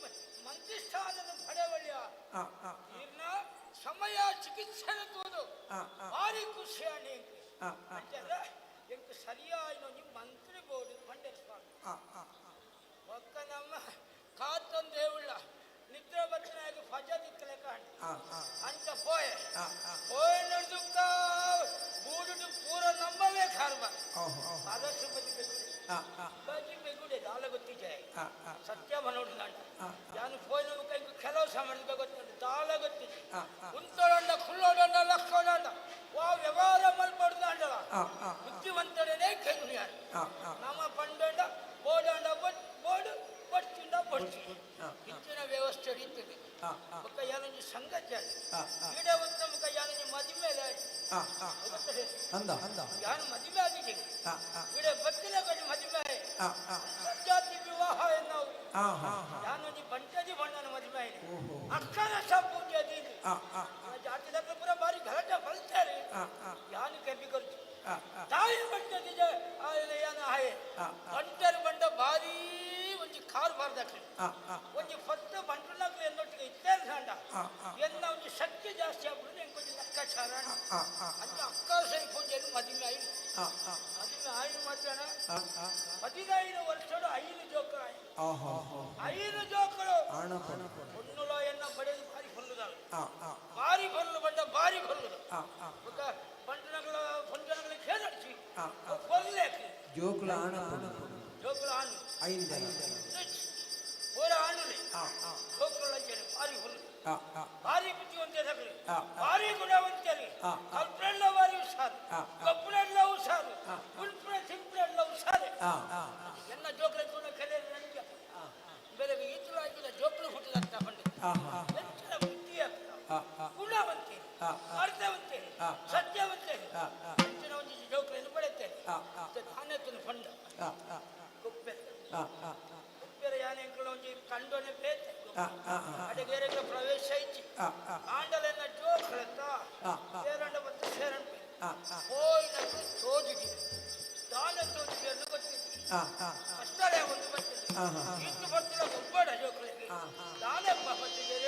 ಮಂತ್ರಿ ಸ್ಥಾನದ ಪಡೆವಳ್ಯ ಇರ್ನ ಸಮಯ ಚಿಕಿತ್ಸೆ ತೋದು ಭಾರಿ ಖುಷಿ ಅಣ್ಣ ಎಂಕು ಸರಿಯಾಗಿ ನಿಮ್ಮ ಮಂತ್ರಿ ಬೋರ್ಡು ಪಂಡೇರ್ ಸ್ವಾಮಿ ಒಕ್ಕ ನಮ್ಮ ಕಾತೊಂದು ಹೇಳುಳ್ಳ ನಿದ್ರೆ ಬಚ್ಚನಾಗಿ ಫಜ ದಿಕ್ಕಲೆ ಕಾಣಿ ಅಂತ ಪೋಯೆ ನಡೆದುಕ್ಕ ಗೂಡು ಪೂರ ನಂಬವೇ ಕಾರ್ಬ ಅದಷ್ಟು ಬದಿ ಬೆಗುಡೆ ದಾಲ ಗೊತ್ತಿದೆ ಸತ್ಯ ಮನೋಡು ನಾಡ ಯಾನು ಪೋಯ್ ನಮ್ಮ ಕೈ ಕೆಲವು ಸಾಮಾನ್ಯ ಗೊತ್ತಿದೆ ದಾಲ ಗೊತ್ತಿದೆ ಕುಂತೋಡಂಡ ಕುಳ್ಳೋಡಂಡ ಲಕ್ಕೋಡಂಡ ವಾ ವ್ಯವಹಾರ ಮಲ್ಪಡ್ದಾಂಡಲ್ಲ ಬುದ್ಧಿವಂತಡೇ ಕೈ ನಮ್ಮ ಪಂಡಂಡ ಬೋಡಂಡ ಬೋಡು ಬಡ್ತಿಂಡ ಬಡ್ತಿ ಇತ್ತಿನ ವ್ಯವಸ್ಥೆ ಇರ್ತದೆ ಮುಖ ಯಾನಂಜಿ ಸಂಗತಿ ಈಡ ಒಂದು ಮುಖ ಯಾನಂಜಿ ಮದುವೆ ಯಾನು ಮದುವೆ ಆಗಿದೆ ಈಡ ಬತ್ತಿನ ಕೊಂಚ ಮದುವೆ ಸಜ್ಜಾತಿ ವಿವಾಹ ಎನ್ನವು ಯಾನಂಜಿ ಬಂಟದಿ ಬಣ್ಣನ ಮದುವೆ ಅಕ್ಕನ ಸಂಪೂಜೆ ಜಾತಿ ಡಾಕ್ಟರ್ ಪುರ ಬಾರಿ ಗಲಾಟೆ ಬಲ್ತಾರೆ ಯಾನು ಕೆಂಪಿ ಖರ್ಚು ತಾಯಿ ಬಂಟದಿ ಯಾನ ಹಾಯೆ ಬಂಟರು ಬಂಡ ಭಾರಿ ಒಂಜಿ ಕಾರ್ ಬಾರ್ದಾಕ್ಲಿ ಒಂಜಿ ಫತ್ತು ಬಂಟುನಾಗ್ಲಿ എന്നೊಟ್ಟಿಗೆ ಇತ್ತೇಲ್ ಸಾಂಡ ಎನ್ನ ಒಂಜಿ ಶಕ್ತಿ ಜಾಸ್ತಿ ಆಗ್ಬಿಡುದು ಎಂಕೊಂಜಿ ಲೆಕ್ಕಾಚಾರ ಅಂಚ ಅಕ್ಕ ಸೈ ಪೂಜೆನು ಮದುವೆ ಆಯ್ತು ಮದುವೆ ಆಯ್ತು ಮಾತ್ರ 15 ವರ್ಷದ 5 ಜೋಕರು 5 ಜೋಕರು ಹೊನ್ನುಲ ಎನ್ನ ಬಡೆದು ಭಾರಿ ಫಲ್ಲುದಾವೆ ಭಾರಿ ಫಲ್ಲು ಬಂಡ ಭಾರಿ ಫಲ್ಲುದು ಬಂಟನಗಳ ಫಂಜನಗಳ ಖೇದಡಿಸಿ ಫಲ್ಲೆ ಜೋಕುಲ ಆಣ ಪೂರ ಆಣುಲೆ ಜೋಕುಲಂಚನೆ ಭಾರಿ ಫಲ್ಲು ಭಾರಿ ಬುದ್ಧಿವಂತರು ಭಾರಿ ಗುಣವಂತರು ಕಲ್ಪನೆಲ್ಲ ಭಾರಿ ಹುಷಾರು ಕಪ್ಪನೆಲ್ಲ ಹುಷಾರು ಕುಲ್ಪನೆ ಸಿಂಪನೆಲ್ಲ ಹುಷಾರು ಎನ್ನ ಜೋಕುಲ ಗುಣ ಕಲೆ ನನಗೆ ಬೆಳಗ್ಗೆ ಈತಲು ಆಯ್ತು ಜೋಕುಲು ಹುಟ್ಟಿದಂತ ಪಂಡಿತ ಹೆಚ್ಚಿನ ಬುದ್ಧಿ ಗುಣವಂತೆ ಅರ್ಥವಂತೆ ಸತ್ಯವಂತೆ ಹೆಚ್ಚಿನ ಒಂದು ಜೋಕುಲನ್ನು ಪಡೆಯುತ್ತೇನೆ ಧಾನ್ಯത്തിന് ಫಂಡ ಕುಪ್ಪೆರ ಯಾನೆಂಕುಲ ಒಂಜಿ ಕಂಡೋನೆ ಬೇತೆ ಅಡಗೇರೆಗ ಪ್ರವೇಶ ಇಚ್ಚಿ ಆಂಡಲೆನ್ನ ಜೋಕುಲತ್ತ ಸೇರಂಡ ಮತ್ತು ಸೇರಂಡ ಹೋಯ್ನಕ್ಕೆ ತೋಜಿಗೆ ದಾನ ತೋಜಿಗೆ ಅನ್ನು ಗೊತ್ತಿದ್ದೆ ಅಷ್ಟೇ ಒಂದು ಬರ್ತದೆ ಇನ್ನು ಬರ್ತಿಲ್ಲ ಒಬ್ಬಡ ಜೋಕುಲಿಗೆ ದಾನಪ್ಪ ಬತ್ತಿಗೆ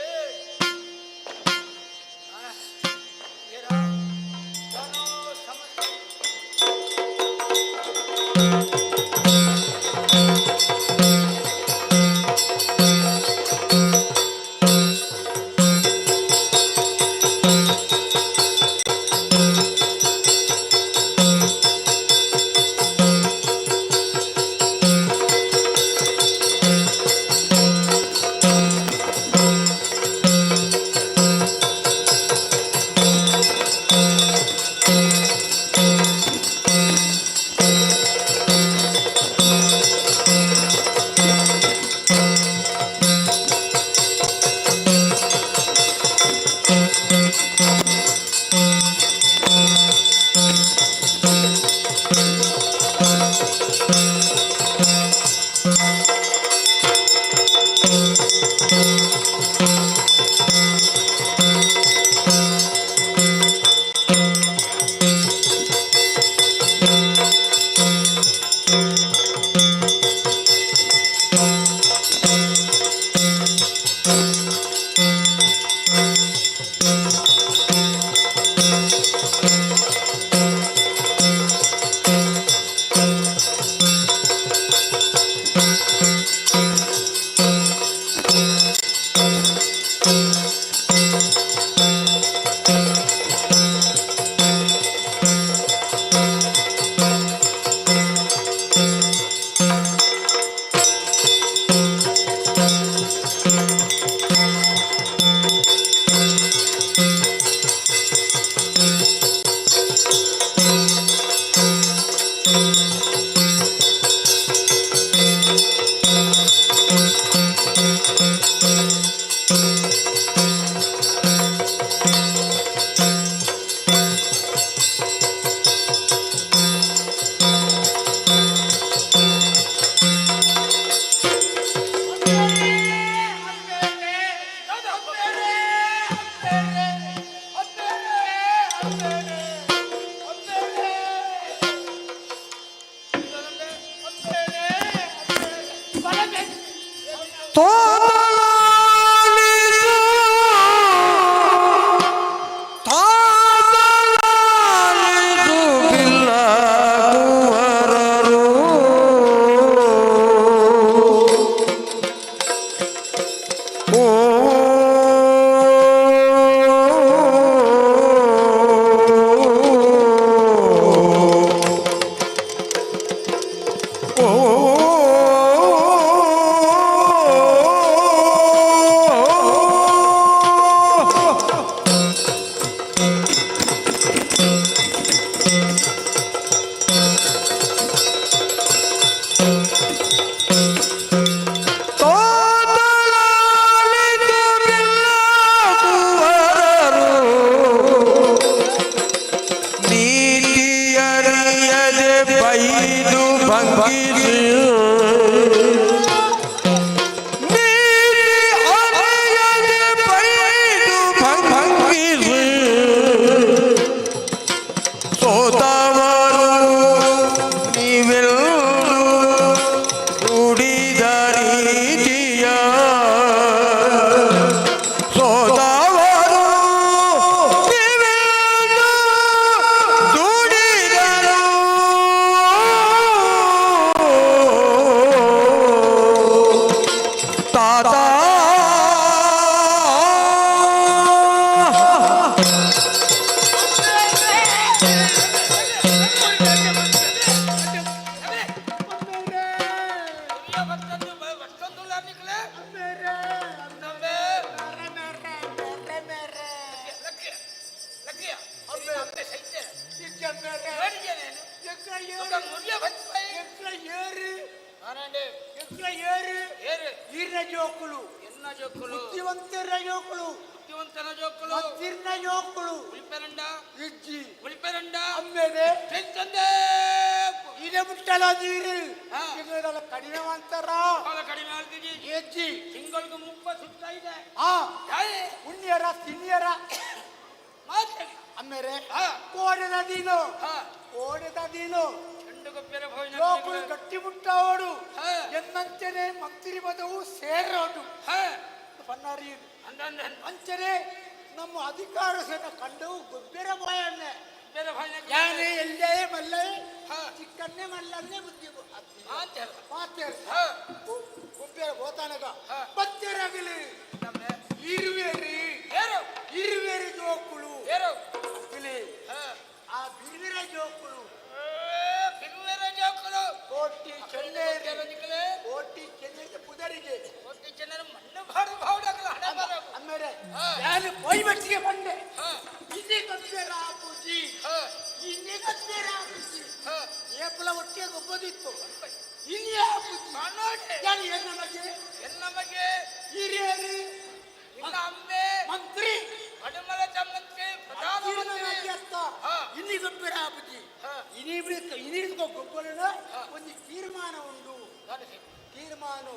ಸಿನಿಮಾನು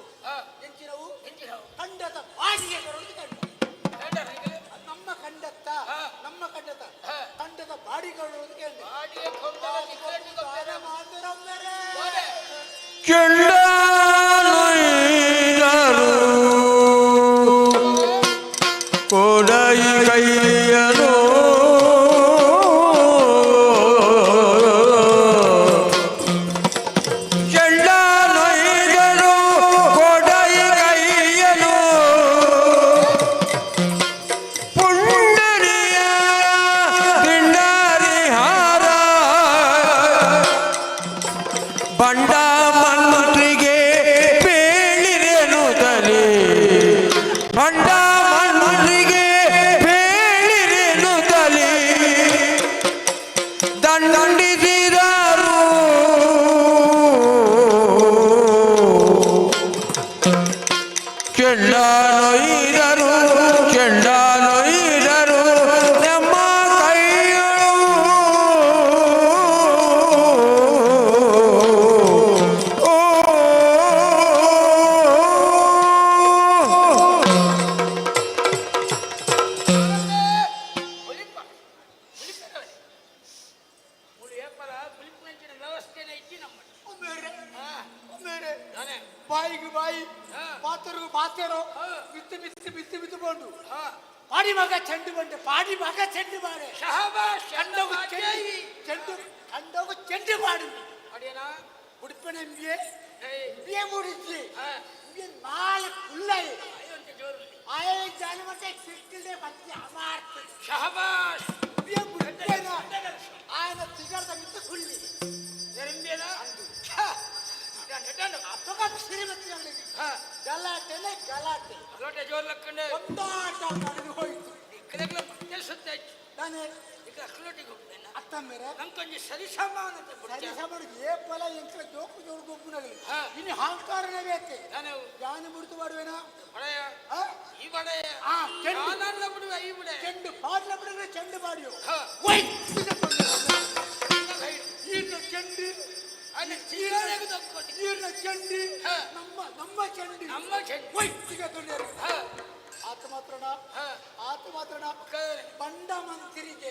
ಎಂಚಿನವು ಖಂಡದ ಬಾಡಿಗೆ ನಮ್ಮ ಖಂಡತ್ತ ಖಂಡದ ಬಾಡಿಗಳು ಕೊಡೈ ಕೈಯನು ಬಂಡ ಮಂತ್ರಿಗೆ ಬೇಳಿರೇನು ತಲೆ ಬಂಡ ಮಂತ್ರಿಗೆ ಬೇಳಿರೇನು ತಲೆ ದಂಡಿಸಿದರು ಕೆಂಡನೊಯ್ದರು ನಮ್ಮ ಕೈಯು ಬಾಯಿಗೆ ಬಾಯಿ ಪಾತರು ಪಾತರು ಬಿತ್ತು ಬಿತ್ತು ಬಿತ್ತು ಬಿತ್ತು ಬಂಡು ಪಾಡಿ ಮಗ ಚೆಂಡು ಬಂಡೆ ಪಾಡಿ ಮಗ ಚೆಂಡು ಬಾರೆ ಚೆಂಡೋಗು ಚೆಂಡು ಬಾಡು ಅಡಿಯನ ಉಡುಪಿನ ಎಂಬಿಯೇ ಬಿಯೇ ಮೂಡಿದ್ವಿ ನಾಲ್ಕು ಉಳ್ಳಾಯಿ ಆಯ ಜಾನಮತೆ ಸಿಕ್ಕಿದೆ ಮತ್ತೆ ಅಮಾರ್ಥ ಶಹಬಾಷ್ ಬಿಯೇ ಮುಡಿಪೇನ ಆಯನ ತಿಗರ್ದ ಮಿತ್ತು ಕುಳ್ಳಿ ಎಂಬಿಯನ ಅಪ್ಪಗ ಶ್ರೀಮತಿ ಗಲಾಟೆನೆ ಗಲಾಟೆ ಜೋರ್ ಲಕ್ಕಂಡೆ ಒಂದಾಟ ನಡೆದು ಹೋಯಿತು ಇಕ್ಕಲೆಗ್ಲ ಮತ್ತೆ ಸುತ್ತಾಯ್ತು ನಾನೇ ಈಗ ಅಕ್ಲೋಟಿಗೆ ಹೋಗ್ತೇನೆ ಅತ್ತ ಮೇರೆ ನಂಗೊಂದು ಸರಿಸಮಾನತೆ ಸರಿಸಮಾನ ಏಪಲ ಎಂಕಲ ಜೋಕು ಜೋರು ಗೊಬ್ಬನಾಗಲಿ ಇನ್ನು ಅಹಂಕಾರನೇ ಬೇಕೆ ನಾನು ಜಾನ ಬಿಡ್ತು ಮಾಡುವೇನಾ ಬಡೆಯ ಈ ಬಡೆಯ ನಾನಲ್ಲ ಬಿಡುವ ಈ ಬಡೆ ಚೆಂಡು ಪಾಡ್ಲ ಬಿಡುವ ಚೆಂಡು ಬಾಡಿಯೋ ಈರ್ನ ಚೆಂಡು ಅಲ್ಲಿ ಈರ್ನ ಚೆಂಡು ನಮ್ಮ ಚೆಂಡು ವೈತಿಗೆ ತೊಂದರೆ ಆತ ಮಾತ್ರಣ ಬಂಡ ಮಂತ್ರಿಗೆ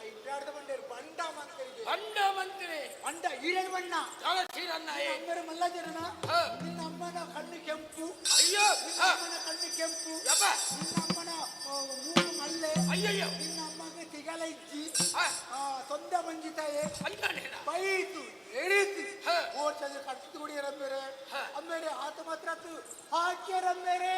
ಇಡ್ಡಾಡ್ದ ಬಂಡೇರು ಬಂಡ ಮಂತ್ರಿ ಬಂಡ ಈರೇನು ಬಣ್ಣ ಅಂದರೆ ಮಲ್ಲಜರನ ನಿನ್ನ ಅಮ್ಮನ ಕಣ್ಣು ಕೆಂಪು ಅಯ್ಯೋ ನಿನ್ನ ಅಮ್ಮನ ಕಣ್ಣು ಕೆಂಪು ನಿನ್ನ ಅಮ್ಮನ ಮೂಗು ಮಲ್ಲೆ ಅಯ್ಯಯ್ಯೋ ನಿನ್ನ ಅಮ್ಮಗೆ ತಿಗಲ ಇಜ್ಜಿ ಸೊಂದ ಮಂಜಿತಾಯೆ ಬೈತು ಎಳೀತು ಓಡ್ಸಲ್ಲಿ ಕಟ್ಟು ಕುಡಿಯರಂಬೇರೆ ಅಮ್ಮೇರೆ ಆತ ಮಾತ್ರ ಹಾಕ್ಯರಂಬೇರೆ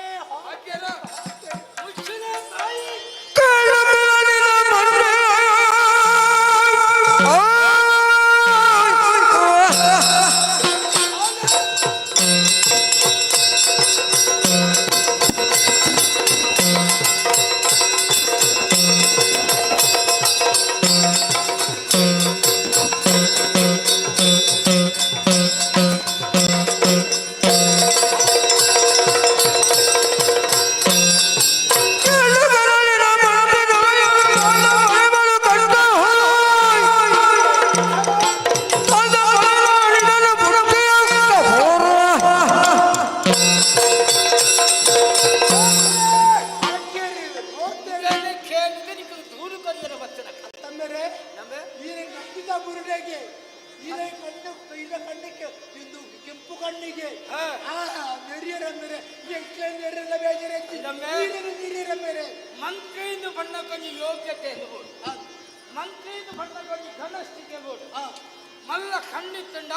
ಕೆಂಪು ಕಣ್ಣಿಗೆ ಮಂತ್ರಿಯಿಂದ ಬಣ್ಣ ಕೊಂಚ ಯೋಗ್ಯತೆ ಮಂತ್ರಿಯಿಂದ ಬಣ್ಣ ಕೊಂಚ ಘನಸ್ಥಿತಿ ಮಲ್ಲ ಖಂಡಿತಂಡ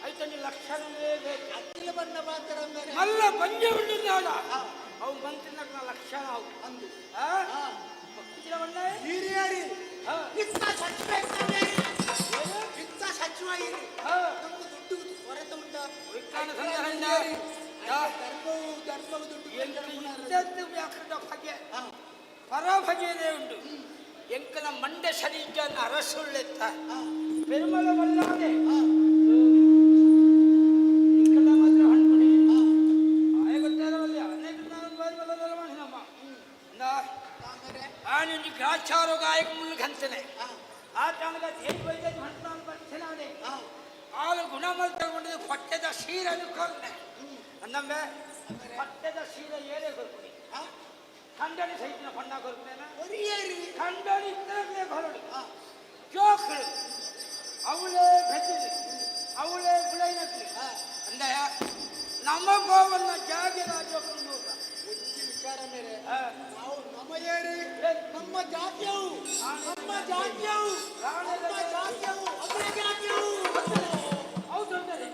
ಐತಂಜಿ ಲಕ್ಷಣವೇ ಬೇಕು ಅತ್ತಿಲ ಬಣ್ಣ ಮಾತ್ರ ಮಲ್ಲ ಬಂಜ ಉಂಡಿದ್ದಾಡ ಅವು ಮಂತ್ರಿನ ಲಕ್ಷಣ ಅವು ಅಂದು ಬಣ್ಣ ಹಿರಿಯರಿ ಇತ್ತ ಸಚಿವ ನಮ್ದು ದುಡ್ಡು ಹೊರತ ಉಂಟ ಧರ್ಮವು ದುಡ್ಡು ವ್ಯಾಕರಣ ಬಗೆ ಪರ ಬಗೆಯದೇ ಉಂಟು ಎಂಕನ ಮಂಡೆ ಶರೀಜನ ಅರಸುಳ್ಳೆತ್ತ ಪೆರುಮಲ ಬಲ್ಲಾದೆ ಇಂಕಲ ಮಾತ್ರ ಹಣ್ಕೊಡಿ ಆಯ ಗೊತ್ತಾರವಲ್ಲ ಅನೇಕ ಆನಿಂಜಿ ಗ್ರಾಚಾರೋ ಗಾಯಕ ಮುಳ್ಳು ಗಂತನೆ ಆ ಕಾಲದ ದೇವಿ ಬೈದ ಹಣ್ತಾನು ಬರ್ತೇನೆ ಆಲು ಗುಣಮಲ್ ತಗೊಂಡಿದ್ದು ಪಟ್ಟೆದ ಸೀರೆನು ಕೊರ್ನೆ ಅನ್ನಂಬೆ ಪಟ್ಟೆದ ಸೀರೆ ಏನೇ ಕೊರ್ಕೊಡಿ ಖಂಡನಿ ಸಹಿತ ಪಣ್ಣ ಕೊರ್ಪೇನ ಖಂಡನಿ ಇತ್ತಲೇ ಹೊರಡು ಜೋಕಳು ಅವಳೇ ಬೆಚ್ಚಿದೆ ಅವಳೇ ಗುಳೈನಕ್ಲಿ ಅಂದಯ ನಮ್ಮ ಗೋವನ್ನ ಜಾಗಿನ ಜೋಕಳು ನೋಡ ವಿಚಾರ ಮೇರೆ ನಾವು ನಮ್ಮ ಏರಿ ನಮ್ಮ ಜಾತಿಯವು ನಮ್ಮ ಜಾತಿಯವು ನಮ್ಮ ಜಾತಿಯವು ಅವರ ಜಾತಿಯವು ಹೌದು ಅಂದರೆ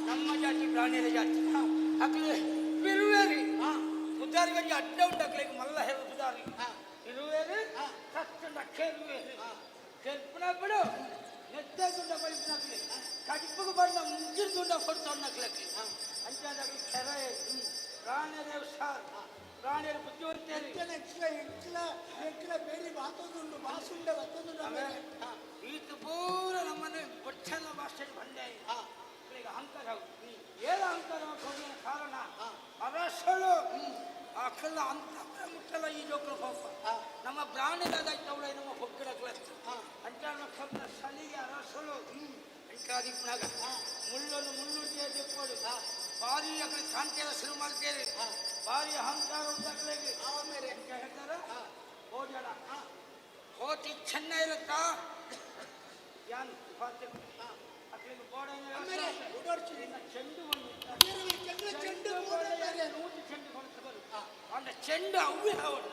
ನಮ್ಮ ಜಾತಿ ಪ್ರಾಣಿಯ ಜಾತಿ ಅಕ್ಲೆ ಬಿರುವೇರಿ ಉದ್ದಾರಿಗೆ ಅಡ್ಡ ಉಂಡಕ್ಲಿಗೆ ಮಲ್ಲ ಹೇಳು ಉದಾರಿ ಬಿರುವೇರಿ ಕಚ್ಚಂಡ ಕೇರುವೇರಿ ಕೆಲ್ಪನ ಬಿಡು ನೆತ್ತೆ ದುಂಡ ಬಳಿನಕ್ಲಿ ಕಡಿಪುಗೆ ಬಂದ ಮುಂಚಿನ ದುಂಡ ಕೊಡ್ತೊಂಡಕ್ಲಕ್ಲಿ ಅಂಚಾದಾಗ ಕೆರೆ ಪ್ರಾಣಿಯ ಸಾರ್ ಪ್ರಾಣಿಯ ಬುದ್ಧಿವಂತೇರಿ ಬೇರೆ ಮಾತೊಂದು ಬಾಸುಂಡ ಈತ ಪೂರ ನಮ್ಮನೆ ಬಚ್ಚನ ಭಾಷೆ ಬಂಡೆ ಅಹಂಕಾರ ಏನ ಅಹಂಕಾರ ಹೋಗಿನ ಕಾರಣ ಅವಸಳು ಅಕ್ಕಲ್ಲ ಅಂತ ಮುಟ್ಟಲ್ಲ ಈ ಜೋಕರು ಹೋಗ ನಮ್ಮ ಪ್ರಾಣಿದಾಗೈತವಳ ನಮ್ಮ ಹೊಗ್ಗಿಡಕ್ಲತ್ತು ಅಂಚಾಣ ಸ್ವಲ್ಪ ಸಲಿಗೆ ಅರಸಳು ಅಂಚಾದಿಪ್ಪನಾಗ ಮುಳ್ಳನ್ನು ಮುಳ್ಳುಡ್ಡಿಯ ಜಪ್ಪೋಡು ಭಾರಿ ಅಕಡೆ ಕಾಂತಿಯ ಶುರು ಮಾಡ್ತೇವೆ ಭಾರಿ ಅಹಂಕಾರ ಉಂಟಾಗ್ಲಿಕ್ಕೆ ಆಮೇಲೆ ಹೇಳ್ತಾರ ಹೋಜಣ ಹೋತಿ ಚೆನ್ನ ಇರುತ್ತಾ ಯಾನ್ ಅಕ್ಕಳಿಗೆ ಬೋಡ ಚೆಂಡು ಚೆಂಡು ನೂಟಿ ಚೆಂಡು ಕೊಡ್ತಾರೆ ಅಂದ ಚೆಂಡು ಅವೇ ಅವಳು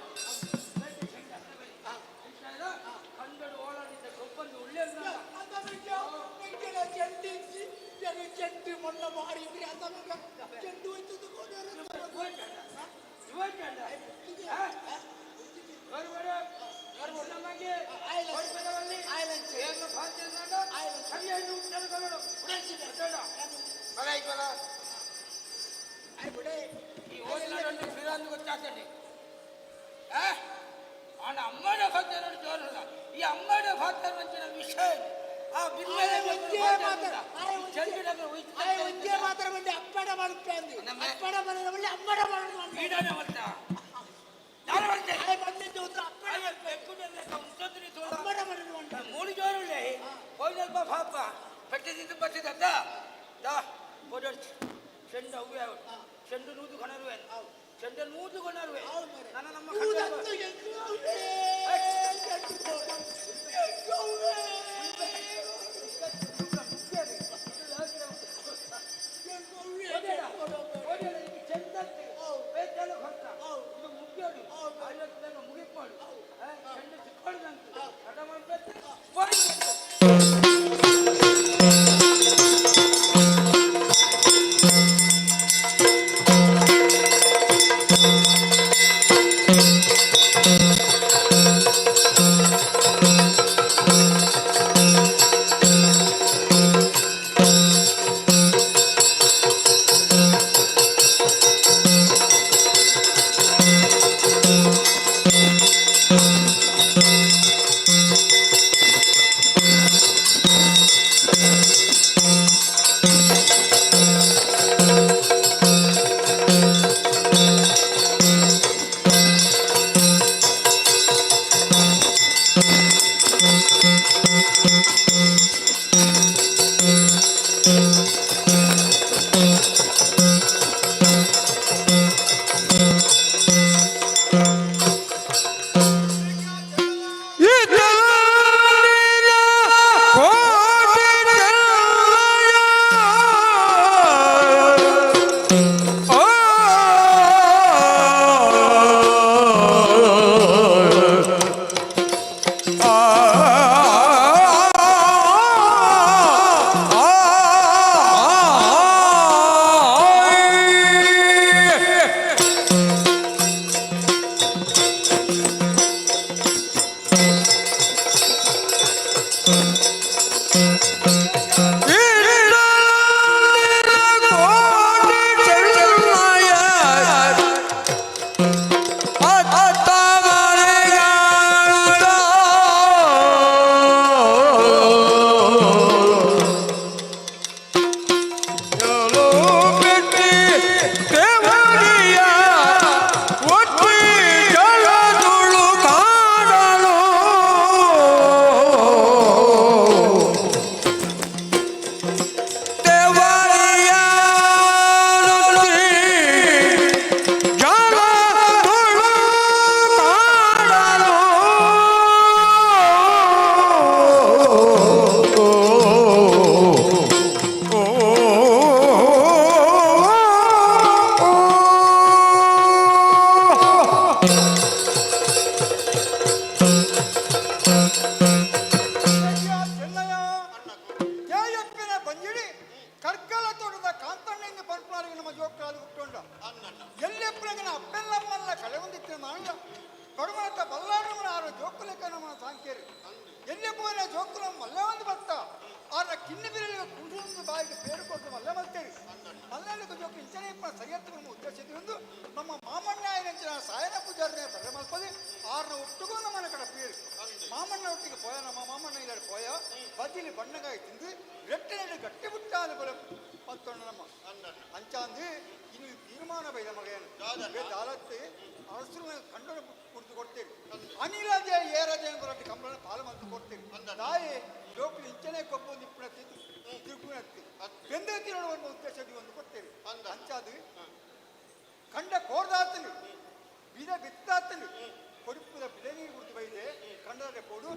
ಹನ್ನೆರಡು ಓಡಾಡಿದ್ದ ಗೊಬ್ಬಂದು ಒಳ್ಳೆ ಚೆಂಡು ಮೊನ್ನ ಮಾಡಿದ್ರಿ ಚೆಂಡು ಗೊತ್ತಾಗ್ತದೆ ಅಮ್ಮನ ಭಾಗ್ಯ ಜೋರಲ್ಲ ಈ ಅಮ್ಮನ ಭಾಗ್ಯ ವಿಷಯ ಮಾತ್ರ ಬಂದು ಅಪ್ಪಡ ಮಾಡುತ್ತೆ ಅಪ್ಪಡ ಬರೋದ್ರಲ್ಲಿ ಅಮ್ಮಡ ಮಾಡೋದು ಮೂರು ಜೋರುಳ್ಳೆ ಹೋಯ್ನಲ್ಪ ಪಾಪ ಪೆಟ್ಟಿದ್ದು ಬಟ್ಟಿದ್ದ ಓಡಾಡ್ತಿ ಚೆಂಡು ಅವೇ ಚೆಂಡು ನೂದು ಕೊಣರುವೆ ಚೆಂಡು ನೂದು ಕೊಣರುವೆ ನನ್ನ ನಮ್ಮ ಪರಿಯತ್ತವನ್ನು ಉದ್ದೇಶಿಸಿಕೊಂಡು ನಮ್ಮ ಮಾಮಣ್ಣ ಏನಂತ ಸಾಯನ ಪೂಜಾರನೆ ಬರ ಮಲ್ಪದೆ ಆರ್ನ ಒಟ್ಟಿಗೂ ನಮ್ಮನ ಕಡೆ ಪೀರಿ ಮಾಮಣ್ಣ ಒಟ್ಟಿಗೆ ಪೋಯ ನಮ್ಮ ಮಾಮಣ್ಣ ಇದ್ದಾರೆ ಪೋಯ ಬದಿಲಿ ಬಣ್ಣಗಾಯಿ ತಿಂದು ರೆಟ್ಟೆನಡೆ ಗಟ್ಟಿ ಬಿಟ್ಟಾದ ಬರ ಮತ್ತೊಂಡು ನಮ್ಮ ಅಂಚಾಂದು ಇನ್ನು ತೀರ್ಮಾನ ಬೈದ ಮಗೇನು ದಾಲತ್ತೆ ಅರಸರು ಕಂಡು ಕುಡಿದು ಕೊಡ್ತೇವೆ ಅನಿಲಜ ಏರಜ ಬರಟ್ಟಿ ಕಂಬಳನ ಪಾಲು ಮಂತು ಕೊಡ್ತೇವೆ ತಾಯಿ ಲೋಕಲು ಇಂಚನೆ ಕೊಬ್ಬು ನಿಪ್ಪುಣ ತಿರುಗುಣ ಬೆಂದೆ ತಿರುಳುವ ಉದ್ದೇಶದಿ ಒಂದು ಕೊಡ್ತೇವೆ ಅಂಚಾದು ಕಂಡ ಕೋರ್ದಾತಲಿ ಬಿದ ಬಿತ್ತಾತಲಿ ಕೊಡುಪುದ ಬಿದ ನೀರು ಕುಡಿದು ಬೈದೆ ಕಂಡರೆ ಕೊಡು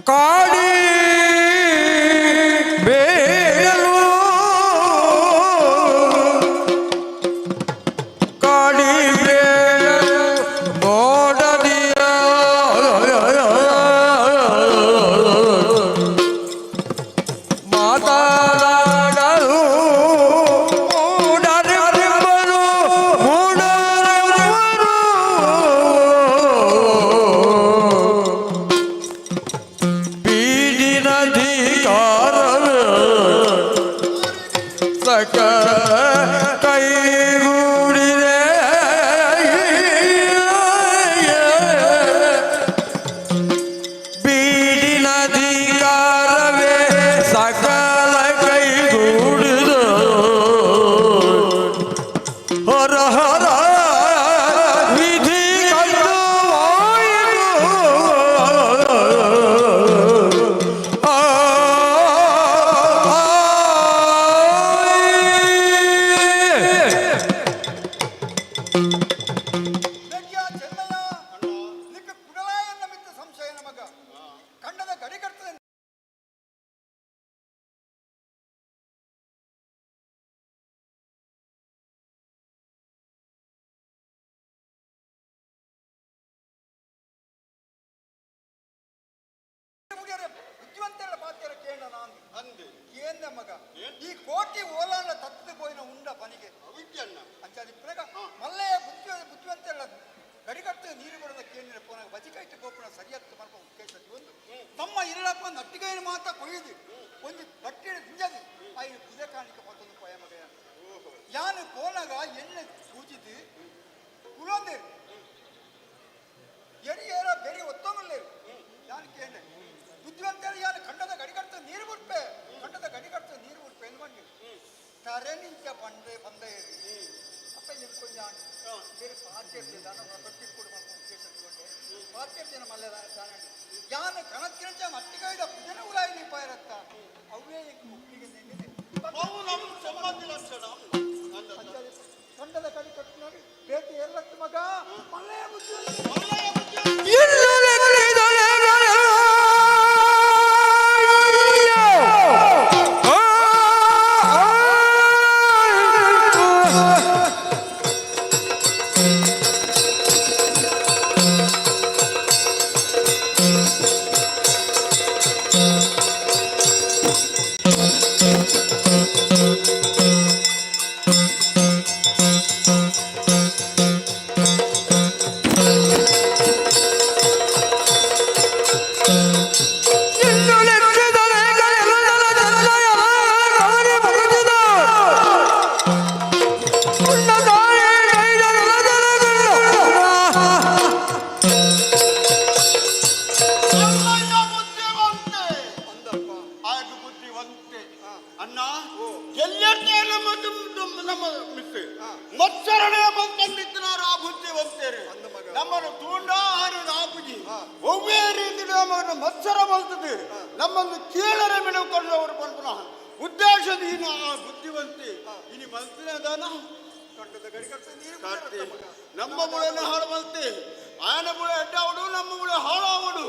ಕಾಡಿ ಬೇರು ಕಾಡಿ ಬೇರು ಬೋಡದಿಯ ಮಾತಾಡಲು ಮೂಡರಿಬ್ಬರು ಬೀಡಿನಧಿಕಾರವೇ ಸಕ ಕೈಗೂಡಿದೆ ಬೀಡಿನಧಿಕಾರವೇ ಸಕಲ ಕೈಗೂಡಿದ ಹೊರ ಹೊರ ವಿಧಿ ಬುದ್ಧಿವಂತರ ಪಾತ್ರ ಕೇಳ ಅಂದೆ ಕೇಂದ ಮಗ ಈ ಕೋಟಿ ಓಲಾನ ತತ್ತು ಪೋಯಿನ ಉಂಡ ಪನಿಗೆ ಅವಿದ್ಯನ್ನ ಅಂಚಾದಿ ಪ್ರಗ ಮಲ್ಲೆಯ ಬುದ್ಧಿವಂತ ಗಡಿಗಟ್ಟು ನೀರು ಬಿಡದ ಕೇಂದ್ರ ಪೋನ ಬಜಿಕೈಟ್ ಗೋಪುರ ಸರಿಯತ್ತು ಮಲ್ಪ ಉದ್ದೇಶದ್ದು ಒಂದು ತಮ್ಮ ಇರಳಪ್ಪ ನಟ್ಟಿಗೈನ ಮಾತ ಕೊಯ್ದು ಒಂದು ಗಟ್ಟಿ ದಿಂಜದು ಐದು ಕುದೆ ಕಾಣಿಕೆ ಮತ್ತೊಂದು ಪಯ ಮಗ ಯಾನು ಪೋನಾಗ ಎಣ್ಣೆ ಪೂಜಿದು ಕುಲೊಂದೇ ಎರಿ ಏರ ಬೇರೆ ಒತ್ತೊಂಗಲ್ಲೇರು ಯಾನು ಕೇಂದ್ರ ಬುದ್ಧಿವಂತರು ಯಾರು ಖಂಡದ ಗಡಿಗಟ್ಟ ನೀರು ಬಿಡ್ಪೆ ಖಂಡದ ಗಡಿಗಟ್ಟ ನೀರು ಬಿಡ್ಪೆ ಎಂದ್ಕೊಂಡು ತರೆನಿಂಚ ಬಂದೆ ಅಪ್ಪ ಎಂಕೊಂಡ ಬೇರೆ ಪಾತ್ಯರ್ತಿ ದಾನ ತೊಟ್ಟಿ ಕೂಡ ಮಾಡ್ಕೊಂಡು ಪಾತ್ಯರ್ತಿನ ಮಲ್ಲೆ ದಾನ ಯಾನು ಕಣತ್ತಿನ ಮಟ್ಟಿಗಾಯ್ದ ಪುಜನ ಉಲಾಯಿ ನಿಪಾಯರತ್ತ ಅವೇ ಮುಕ್ಕಿಗೆ ನೆಂದಿದೆ ಖಂಡದ ಗಡಿಗಟ್ಟು ನೋಡಿ ಬೇಟಿ ಎಲ್ಲತ್ತು ಮಗ ಮಲ್ಲೆಯ ನಮ್ಮನ್ನು ತೂಂಡ ಹಾರಿ ನಾಪುಜಿ ಒವ್ವೇ ರೀತಿ ನಮ್ಮನ್ನು ಮತ್ಸರ ಬಲ್ತದೆ ನಮ್ಮನ್ನು ಕೀಳರೆ ಮೆಣಕೊಂಡವರು ಬಂದು ಉದ್ದೇಶದ ಇನ್ನು ಆ ಬುದ್ಧಿವಂತೆ ಇನಿ ಮಲ್ತಿನ ದಾನ ಕಂಡದ ಗಡಿಕಟ್ಟ ನೀರು ನಮ್ಮ ಬುಳನ್ನು ಹಾಳು ಮಲ್ತೆ ಆಯನ ಬುಳ ಎಡ್ಡಾವಡು ನಮ್ಮ ಬುಳ ಹಾಳಾವಡು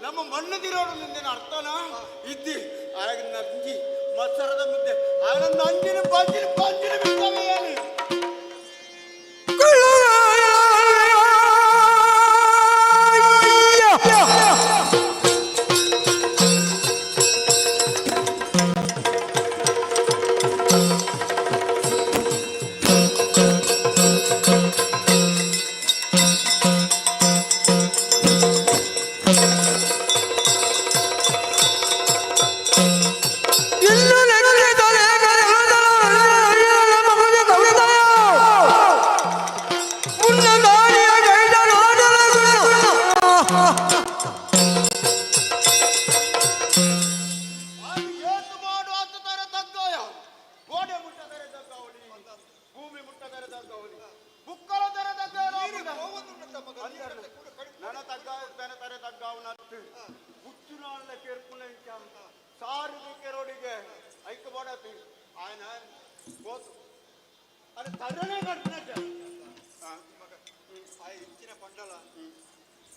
ನಮ್ಮ ಮಣ್ಣು ತಿರೋಡು ಮುಂದಿನ ಅರ್ಥನ ಇದ್ದಿ ಆಗ ನಂಜಿ ಮತ್ಸರದ ಮುದ್ದೆ ಆನಂದ ಅಂಜಿನ ಬಂಜಿನ ಬಂಜಿನ ಬಿಟ್ಟವೆ ಏನು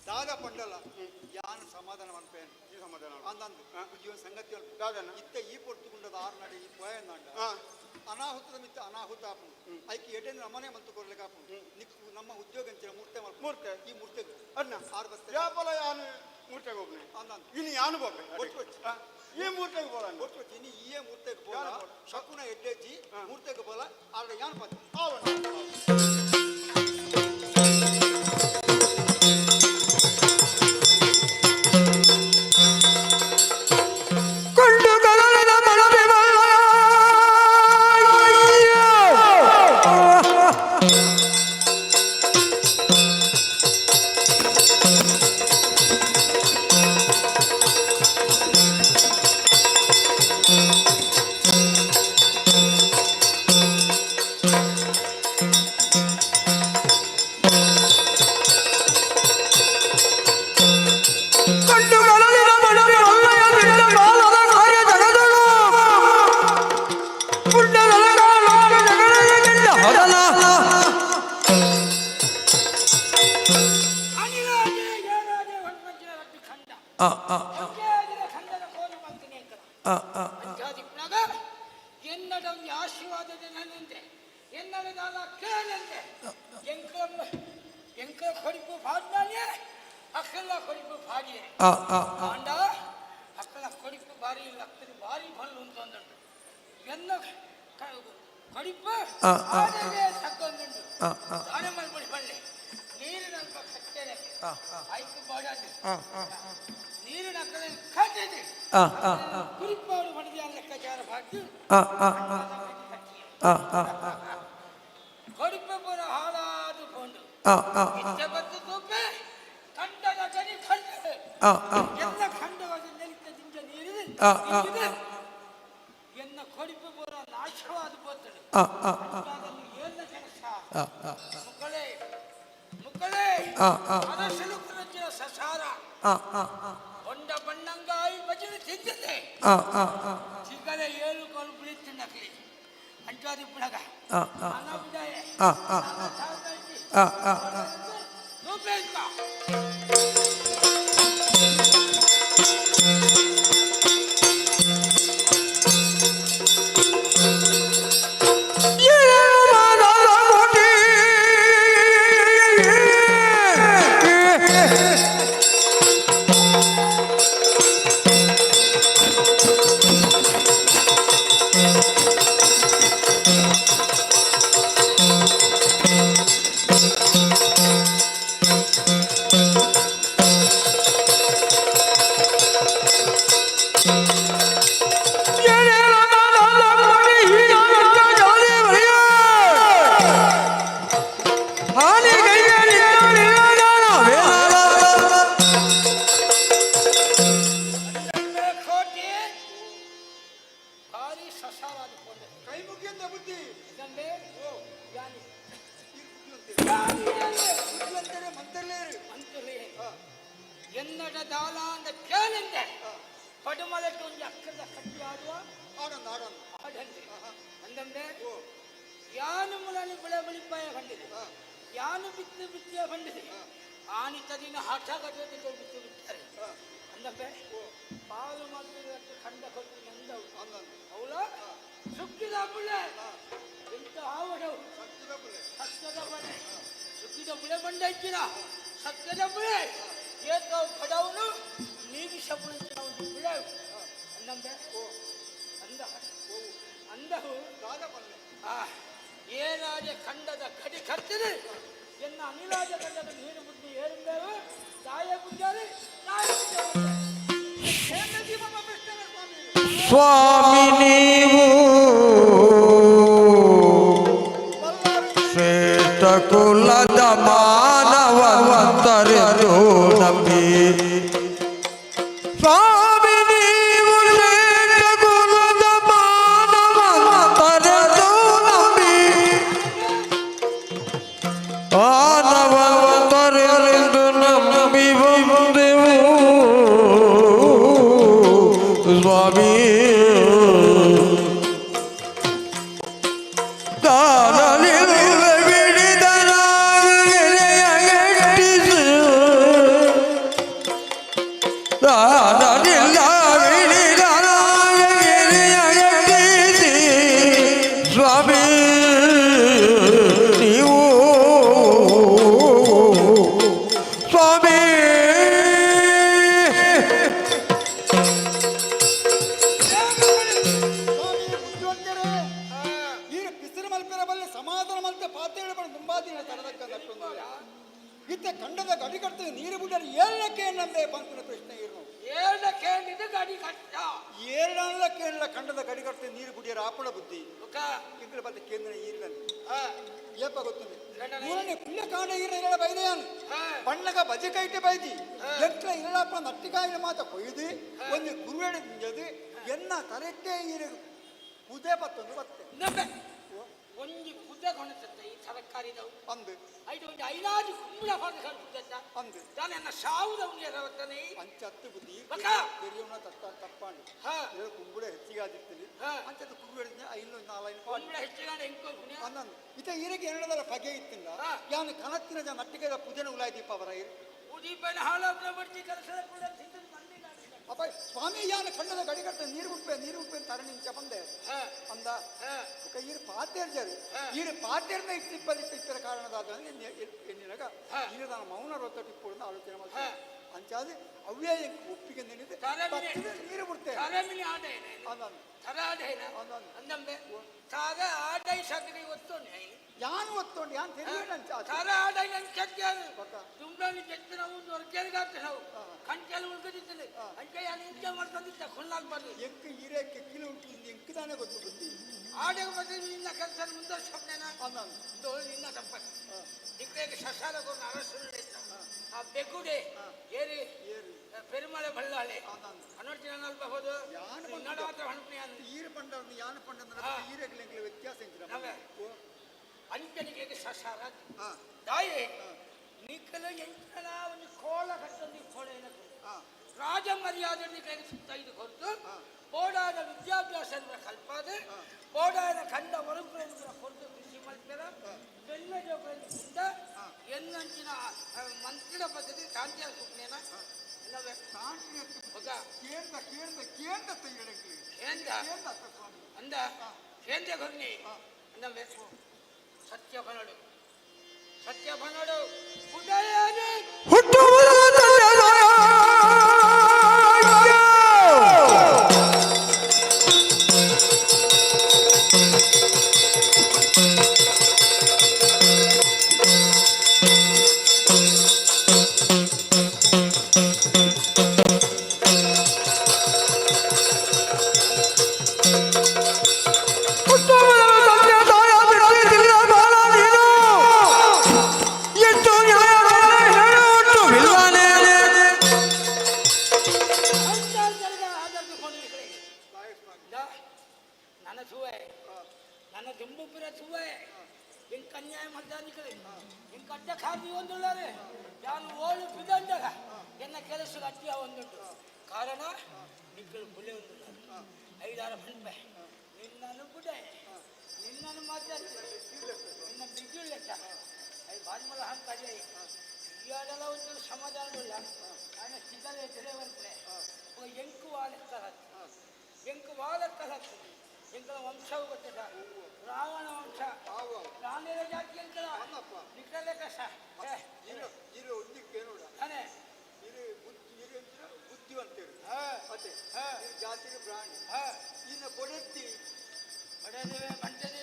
ದಾದ ಪಂಡಲ ಯಾನ ಸಮಾಧಾನ ಅನ್ಪೇನು ಈ ಸಮಾಧಾನ ಅಂದಂದು ಜೀವನ ಸಂಗತಿ ಇತ್ತ ಈ ಪೊರ್ತುಕೊಂಡದ ಆರ್ನಾಡಿ ಈ ಪೋಯನ್ನಾಂಡ ಅನಾಹುತದ ಮಿತ್ತ ಅನಾಹುತ ಆಪು ಐಕಿ ಎಟೆಂದು ನಮ್ಮನೆ ಮಂತು ಕೊರ್ಲಿಕ್ಕೆ ಆಪು ನಿಕ್ಕು ನಮ್ಮ ಉದ್ಯೋಗ ಅಂಚಿನ ಮೂರ್ತೆ ಈ ಮೂರ್ತೆಗೆ ಅಣ್ಣ ಆರು ಬಸ್ತೆ ಯಾಪಲ ಯಾನು ಮೂರ್ತೆಗೆ ಹೋಗ್ನೆ ಅಂದಂದು ಇನ್ನು ಯಾನು ಬೋಬೆ ಈ ಮೂರ್ತೆಗೆ ಬೋಲ ಒಟ್ಟು ಇನ್ನು ಈ ಮೂರ್ತೆಗೆ ಬೋಲ ಶಕುನ ಎಡ್ಡೆಜ್ಜಿ ಮೂರ್ತೆಗೆ ಬೋಲ ಆದ್ರೆ ಯಾನು ಪತ್ತೆ ಎನ್ನಡೊಂದು ಆಶೀರ್ವಾದದ ನನ್ನಂತೆ ಎನ್ನಡದಾದ ಕೇಳಂತೆ ಎಂಕ ಕೊಡಿಪು ಭಾಗ್ಯಾನೆ ಅಕ್ಕಲ ಕೊಡಿಪು ಭಾಗ್ಯ ಆಂಡ ಅಕ್ಕಲ ಕೊಡಿಪು ಬಾರಿ ಲಕ್ಕದಿ ಬಾರಿ ಬಲ್ಲು ಅಂತ ಅಂದುಂಟು ಎನ್ನ ಕಡಿಪ ಸಕ್ಕೊಂದುಂಟು ದಾಣೆ ಮಲ್ಪಡಿ ಬಳ್ಳಿ ನೀರಿನ ಕಟ್ಟೆನೆ ಆಯ್ತು ಬಾಡಾಡಿ ನೀರಿನ ಕಡೆ ಕಟ್ಟಿದೆ ಕುರಿಪಾಡು ಹೊಡೆದಿ ಆ ಲೆಕ್ಕಾಚಾರ ಹಾಕಿ ಕಡಿಪ ಬರ ಹಾಳಾದು ಕೊಂಡು ಇಚ್ಛೆ ಬದ್ದು ತೂಪೆ ಖಂಡದ ಗಡಿ ಖಂಡದೆ ಎಲ್ಲ ಖಂಡವಾದ ನೆಲಿತ ದಿಂಜ ನೀರಿದೆ ಎನ್ನ ಕಡಿಪ ಬರ ನಾಶವಾದ ಬೋತಡೆ ಏನ ಕೆಲಸ ಮುಕ್ಕಳೆ ಮುಕ್ಕಳೆ ಅರಸಲು ಕುರಚಿನ ಸಸಾರ ಹೊಂಡ ಬಣ್ಣಂಗಾಯಿ ಭಜನೆ ತಿಂದಿದೆ ಚಿಕ್ಕಲೆ 7 ಕಾಲು ಬಿಳಿತ್ತು ನಕಲಿ ಅಂಟಾದಿ ಬುಡಗ ಅನ ಬಿಡಾಯ ರೂಪೇಂದ್ರ ಎನ್ನಡ ದಾಲ ಅಂದ ಕೇಳಿಂದೆ ಪಡುಮಲಕ್ಕೆ ಒಂದು ಅಕ್ಕದ ಕಟ್ಟಿ ಆಡುವ ಆಡಂದೆ ಅಂದಂದೆ ಯಾನು ಮುಲನಿ ಬೆಳೆ ಬಳಿಪಾಯ ಕಂಡಿದೆ ಯಾನು ಬಿತ್ತಿಯ ಬಂದಿದೆ ಆನಿತ ದಿನ ಹಠಗಟ್ಟೆ ಬಿತ್ತು ಬಿಟ್ಟಾರೆ ಅಂದಂಬೆ ಪಾಲು ಮಾಡಿದ ಖಂಡ ಕೊಟ್ಟು ನಂದವು ಅವಳ ಸುಕ್ಕಿದ ಬುಳೆ ಎಂತ ಆವಡವು ಸತ್ಯದ ಬಳೆ ಸುಕ್ಕಿದ ಬುಳೆ ಬಂಡ ಇಚ್ಚಿನ ಸತ್ಯದ ಬುಳೆ ಏತೋ ಬಡವನು ನೀಗಿ ಶಬುಳಿಂಚಿನ ಒಂದು ಬಿಳೆ ಅಂದಂಬೆ ಅಂದವು ಏನಾಜ ಖಂಡದ ಕಡಿ ಕತ್ತಿದೆ ಎನ್ನ ಅನಿಲಾಜ ಖಂಡದ ನೀರು ಬುದ್ಧಿ ಏರುಂಬೇವು ತಾಯ ಬುದ್ಧಾರಿ ಸ್ವಾಮಿ ನೀವು ಶ್ರೇಷ್ಠ ಕುಲದ ಮಾನವಂತರೆಂದು ನಂಬಿ ಸ್ವಾಮಿ ನೀವು ಶ್ರೇಷ್ಠ ಕುಲದ ಮಾನವಂತರೆಂದು ನಂಬಿ ಮಾನವಂತರೆಂದು ನಂಬಿ ಬಂದೆವು ಸ್ವಾಮಿ ಸ್ವಾಮಿ ನೀವು ಸ್ವಾಮಿ ಸಮಾಧಾನ ಮಲ್ತೆ ಪಾತ್ರೆ ತುಂಬಾ ದಿನ ತರದಕ್ಕಂದು ಇತ್ತ ಖಂಡದ ಗಡಿ ಕಟ್ತದೆ ನೀರು ಬಿಟ್ಟರೆ ಏಳಕ್ಕೆ ಏನಂದೆ ಪಂತನ ಪ್ರಶ್ನೆ ಇರು ಏಳಕ್ಕೆ ಇದು ಗಡಿ ಕಟ್ಟ ಏಳಕ್ಕೆ ಏಳ ಖಂಡದ ಗಡಿ ಕಟ್ತದೆ ನೀರು ಬಿಡಿಯರ ಆಪಣ ಬುದ್ಧಿ ಇಂಗ್ಲ ಬತ್ತ ಕೇಂದ್ರ ಈರ್ಗಂದು ಏಪ ಗೊತ್ತುಂದು ಮೂರನೇ ಪುಣ್ಯ ಕಾಂಡ ಈರ ಬೈದೆಯಾನು ಬಣ್ಣಗ ಬಜೆ ಕೈಟೆ ಬೈದಿ ಎಟ್ಲ ಇಲ್ಲಪ್ಪ ನಟ್ಟಿಕಾಯಿನ ಮಾತ ಕೊಯ್ದು ಒಂದು ಗುರುವೇಡೆ ನಿಂಜದು ಎನ್ನ ಕರೆಕ್ಟೇ ಈರ ಕುದೆ ಬತ್ತೊಂದು ಬತ್ತೆ ಒಂಜಿ ಕುದೆ ಕೊಣತತ್ತ ಈ ತರಕಾರಿದವು ಅಂದು ಐದು ಒಂದು ಐನಾಜು ಕುಂಬಳ ಹೊರಗೆ ಕಲ್ಪಿದ್ದ ಅಂದು ನಾನು ಎನ್ನ ಸಾವುದ ಉಂಡೆ ರವತ್ತನೆ ಅಂಚತ್ತು ಬುದ್ಧಿ ಬೆರಿಯವನ ತಪ್ಪಾಂಡು ಕುಂಬಳ ಹೆಚ್ಚಿಗೆ ಆದಿರ್ತೀನಿ ಅಂಚತ್ತು ಕುಂಬಳ ಐನೂರು 4 ಕುಂಬಳ ಹೆಚ್ಚಿಗೆ ಹೆಂಕೋ ಅನ್ನಂದು ಇತ ಈರಿಗೆ ಎರಡದರ ಬಗೆ ಇತ್ತಿಲ್ಲ ಯಾನು ಕನತ್ತಿನ ಜನ ನಟ್ಟಿಗೆದ ಪೂಜೆನ ಉಲಾಯಿ ದೀಪ ಅವರ ಉದೀಪನ ಹಾಳಾಬ್ರ ಬರ್ತಿ ಕೆಲಸದ ಕೂಡ ಅಪ್ಪ ಸ್ವಾಮಿ ಯಾನ ಖಂಡದ ಗಡಿ ಕಟ್ಟ ನೀರು ಉಪ್ಪೆ ತರಣಿಂಚ ಬಂದೆ ಅಂದ ಈರು ಪಾತೇರ್ಜರು ಈರು ಪಾತೇರ್ನ ಇಪ್ಪರ ಕಾರಣದಾದ ಎನ್ನಿನಾಗ ಈಗ ನಾನು ಮೌನ ರೊತ್ತ ಟಿಪ್ಪು ಆಲೋಚನೆ ಮಾಡ್ತೀನಿ ಅಂಚಾದ ಅವೇ ಒಪ್ಪಿಗೆ ನೆನೆದು ನೀರು ಬಿಡ್ತೇವೆ ಅಂದಂಬೆ ಸಾಗ ಆಡೈ ಸಗರಿ ಒತ್ತೋಣಿ ಯಾನು ಒತ್ತೋಂಡು ಯಾನು ತಿಳಿಯಂಚ ಸಾರ ಆಡೈ ನನ್ ಕೆಜ್ಜಾನು ತುಂಬ್ರಾನಿ ಕೆಜ್ಜನ ಒಂದು ವರ್ಗೇರ್ಗಾಗ್ತದೆ ನಾವು ಕಂಚಲು ಉಳ್ಕದಿತ್ತಲೆ ಅಂಚೆ ಯಾನು ಇಂಚ ಮಾಡ್ಕೊಂಡಿದ್ದ ಕೊಂಡಾಗ ಬರ್ಲಿ ಎಂಕ ಹೀರೆಕ್ಕೆ ಕಿಲೋ ಉಂಟು ಇನ್ನು ಎಂಕದಾನೆ ಗೊತ್ತು ಬಂದಿ ಆಡಗ ಬಂದು ನಿನ್ನ ಕೆಲಸ ಮುಂದುವರ್ಸೋಣ ಇದು ನಿನ್ನ ತಪ್ಪ ದಿಕ್ಕೇಗೆ ಶಶಾಲಗೊಂಡು ಅರಸರು ಆ ಬೆಗುಡೆ ಏರಿ ಪೆರುಮಳೆ ಬಳ್ಳಾಳೆ ಅನ್ನೋರ್ತಿನ ಅಲ್ಬಹುದು ನಡ ಮಾತ್ರ ಹಣ್ಪಣಿ ಈರು ಪಂಡ ಯಾನು ಪಂಡ ಈರೆಗ್ಲೆಂಗ್ಲ ವ್ಯತ್ಯಾಸ ಅಂಚನಿಗೆ ಶಶಾರ ದಾಯೆ ನಿಕ್ಕಲ ಎಂಕಲ ಒಂದು ಕೋಲ ಕಟ್ಟೊಂದು ಕೋಳೆನ ರಾಜ ಮರ್ಯಾದೆ ನಿಕ್ಕಲಿಗೆ ಸುತ್ತೈದು ಹೊರತು ಬೋಡಾದ ವಿದ್ಯಾಭ್ಯಾಸ ಕಲ್ಪಾದ ಬೋಡಾದ ಕಂಡ ಹೊರಗುಗಳ ಹೊರತು ಕೃಷಿ ಮಲ್ಪರ ಬೆನ್ನ ಜೋಗದಿಂದ ಎನ್ನಂಚಿನ ಮಂತ್ರಿನ ಪದ್ಧತಿ ಶಾಂತಿಯ ಸುಪ್ನೇನ ಅಂದ ಕೇಂದ್ರ ಕೊರ್ನಿ ಅಂದ ಸತ್ಯ ಬನಡು ನನ್ನ ದುಂಬುಪುರ ಸುವೆ ಇಂಕ ಅನ್ಯಾಯ ಮಾಡ್ದಾನಿಕಳೆ ಇಂಕ ಅಡ್ಡ ಖಾದಿ ಒಂದುಳ್ಳಾರೆ ನಾನು ಓಳು ಬಿದಂಡಗ ಎನ್ನ ಕೆಲಸದ ಅಡ್ಡಿಯ ಒಂದುಂಟು ಕಾರಣ ನಿಕ್ಕಳು ಬುಲೆ ಒಂದು 5-6 ಬಂಡೆ ನಿನ್ನನ್ನು ಬುಡೆ ನಿನ್ನನ್ನು ಮಾತಾಡ್ತಾರೆ ನಿನ್ನ ಬಿಗುಳ್ಳೆಕ್ಕ ಅದು ಬಾದ್ಮಲ ಹಾಕ್ತಾರೆ ಇಯಾಡೆಲ್ಲ ಒಂದು ಸಮಾಧಾನ ಇಲ್ಲ ನಾನು ಸಿಗಲೇ ತೆರೆವಂತೆ ಎಂಕು ವಾಲೆಕ್ಕಲ ಎಂಕಲ ವಂಶವು ಗೊತ್ತಿಲ್ಲ ರಾವಣ ವಂಶ ರಾಣಿಯ ಜಾತಿ ಎಂಕಲ ನಿಕ್ಕಲೆ ಕಷ್ಟ ತಾನೇ ಬುದ್ಧಿವಂತರು ಅದೇ ಜಾತಿಗೆ ಪ್ರಾಣಿ ಇನ್ನು ಕೊಡೆತ್ತಿ ಹೊಡೆದೇವೆ ಬಂಟದೆ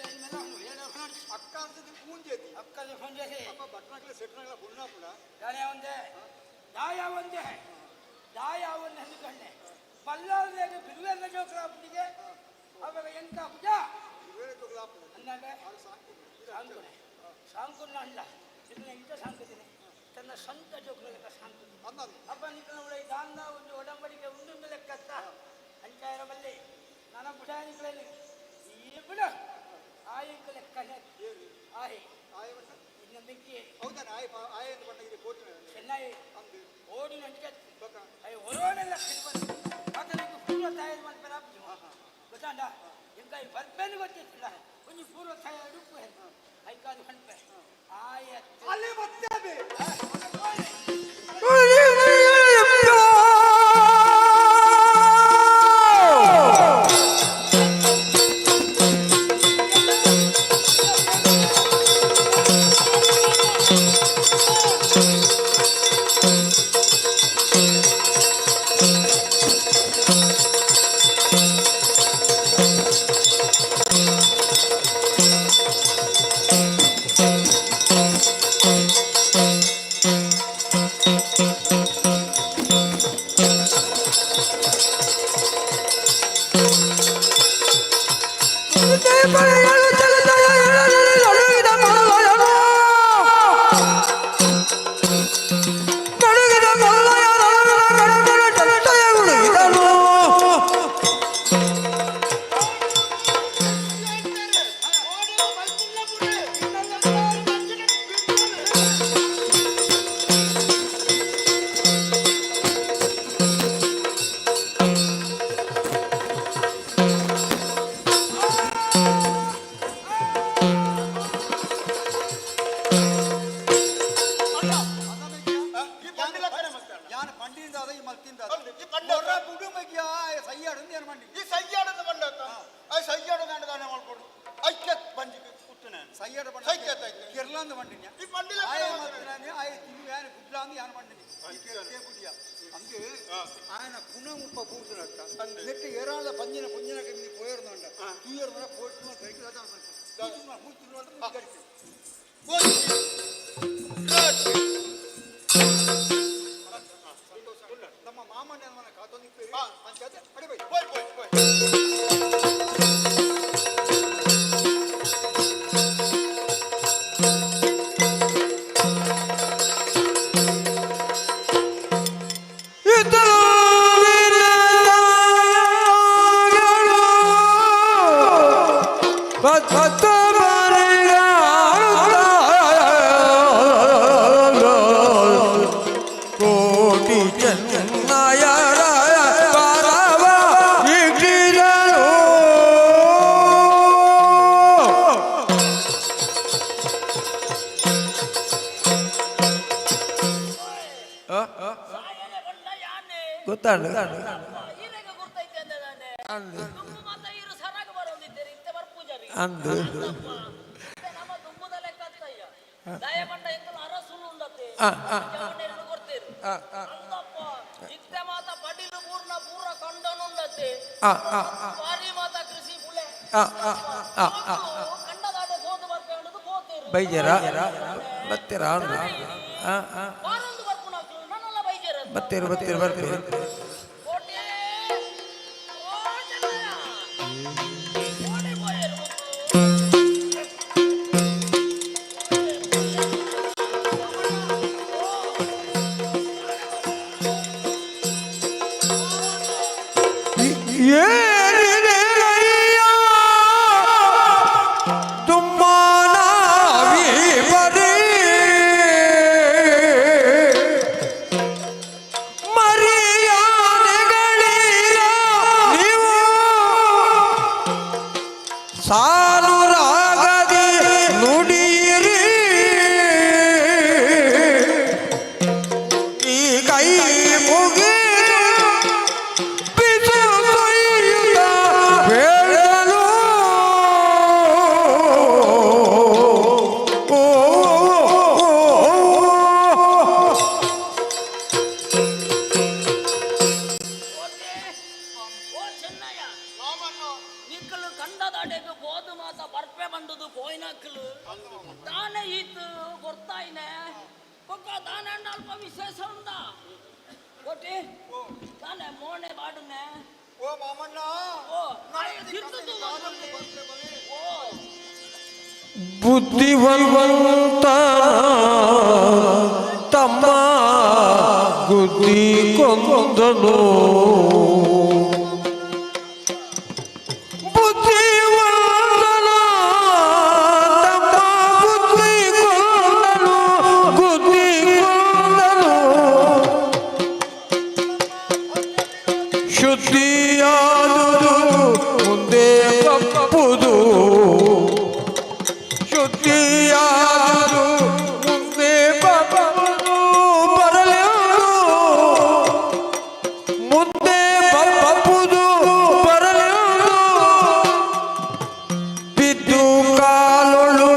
ಅಕ್ಕ ಅಂತದ್ದು ಪೂಂಜೇತಿ ಅಕ್ಕದ ಪೂಂಜೇತಿ ಅಪ್ಪ ಬಟ್ನಕ್ಲೆ ಸೆಟ್ನಕ್ಲೆ ಬುಣ್ಣಾಪುಡ ದಾಯ ಒಂದೇ ಅಂದುಕೊಂಡೆ ಬಲ್ಲಾರ್ದಾಗ ಬಿರುವೆಲ್ಲ ಜೋಕಲಾಪುಟಿಗೆ ಅವಾಗ ಎಂತ ಪುಜ ಅಂದಾಗ ಸಾಂಕುನ ಅಲ್ಲ ಇದನ್ನ ಇಂಥ ಸಾಂಕುತ್ತೀನಿ ತನ್ನ ಸ್ವಂತ ಜೋಕಲೆಕ್ಕ ಸಾಂಕುತ್ತೀನಿ ಅಪ್ಪ ನಿಕ್ಕನ ಉಳ ದಾನ ಒಂದು ಒಡಂಬಡಿಕೆ ಉಂಡು ಲೆಕ್ಕತ್ತ ಅಂಚಾಯರ ಬಲ್ಲಿ ನನ್ನ ಬುಡಾನಿಗಳಲ್ಲಿ ಈ ಬುಡ ಆಯಂಕ ಲೆಕ್ಕನೆ ಆಯ್ ಇನ್ನು ಮಿಕ್ಕಿ ಹೌದಾನೆ ಆಯ ಚೆನ್ನೈ ಓಡಿ ನಂಟಿಗೆ ಅಯ್ಯ ಹೊರೋಡೆಲ್ಲ ಆತನಿಗೆ ಪೂರ್ವ ತಯಾರು ಮಾಡ್ತಾರೆ ಗೊತ್ತಾಂಡ ಎಂತ ಬರ್ಬೇನು ಗೊತ್ತಿಲ್ಲ ಒಂದು ಪೂರ್ವ ತಯಾರು ಐಕಾದು ಕಣ್ಪೆ ಆಯ ಅಲ್ಲಿ ಬರ್ತೇವೆ ಸೈಯಡ ಬಣ್ಣ ಸೈಕತ್ ಕಿರ್ಲಾಂದ ಮಂಡಿನ್ಯ ಈ ಮಂಡಿಲ ಆಯ ಮಾತ್ರನೇ ಆಯ ತಿನ್ನು ಯಾನ ಗುಡ್ಲಾಂದ ಯಾನ ಮಂಡಿನಿ ಕೆ ಗುಡಿಯ ಅಂಗೆ ಆಯನ ಪುನ ಮುಪ್ಪ ಕೂರ್ಸನಟ್ಟ ನೆಟ್ಟ ಏರಾಳ ಪಂಜಿನ ಪುಂಜಿನ ಕಮ್ಮಿ ಪೋಯರ್ನಂಡ ತೂಯರ್ನ ಪೋಟ್ನ ಕೈಗೆ ಅದ ಕೂರ್ನ ಕೂರ್ನ ಅಂತ ಮುಗ್ಗರಿಕೆ ನಮ್ಮ ಮಾಮಣ್ಣ ಮನ ಕಾತೊಂದಿಪ್ಪೇರಿ ಪಂಚಾಯತ್ ಅಡಿಬೈ ಹೋಯ್ ಹೋಯ್ ಹೋಯ್ ಕೋಟಿ ಚೆನ್ನಯ ಪರವ ಇಟ್ಟಿದರು ಗೊತ್ತಾಗ ಅಂದು ಬೈಜರ ಬತ್ತೀರ ಬತ್ತೀರು ಬತ್ತೀರು ಬರ್ತೀರಿ ಸಾನುರಾಗದಿ ನುಡಿಯಿರಿ ಈ ಕೈ ಮುಗಿದು ಬಿಸು ಕೊಯ್ಯುತ್ತ ಬೇಡಲು ಬುದ್ಧಿವಂತ ತಮ್ಮ ಗುದ್ದಿ ಕೊಂದನು ಬುದ್ಧಿವಂತನ ತಮ್ಮ ಗುದ್ದಿ ಕೊಂದನು ಗುದ್ದಿ ಕೊಂದನು ಶುದ್ಧಿಯಾದುದು ಮುಂದೆ ತಪ್ಪುದು ಶುದ್ಧಿಯಾದುದು ಮುಂದೆ ಬಪ್ಪುದು ಬರಲೆಂದು ಮುಂದೆ ಬಪ್ಪುದು ಬರಲೆಂದು ಬಿದ್ದು ಕಾಲೊಳು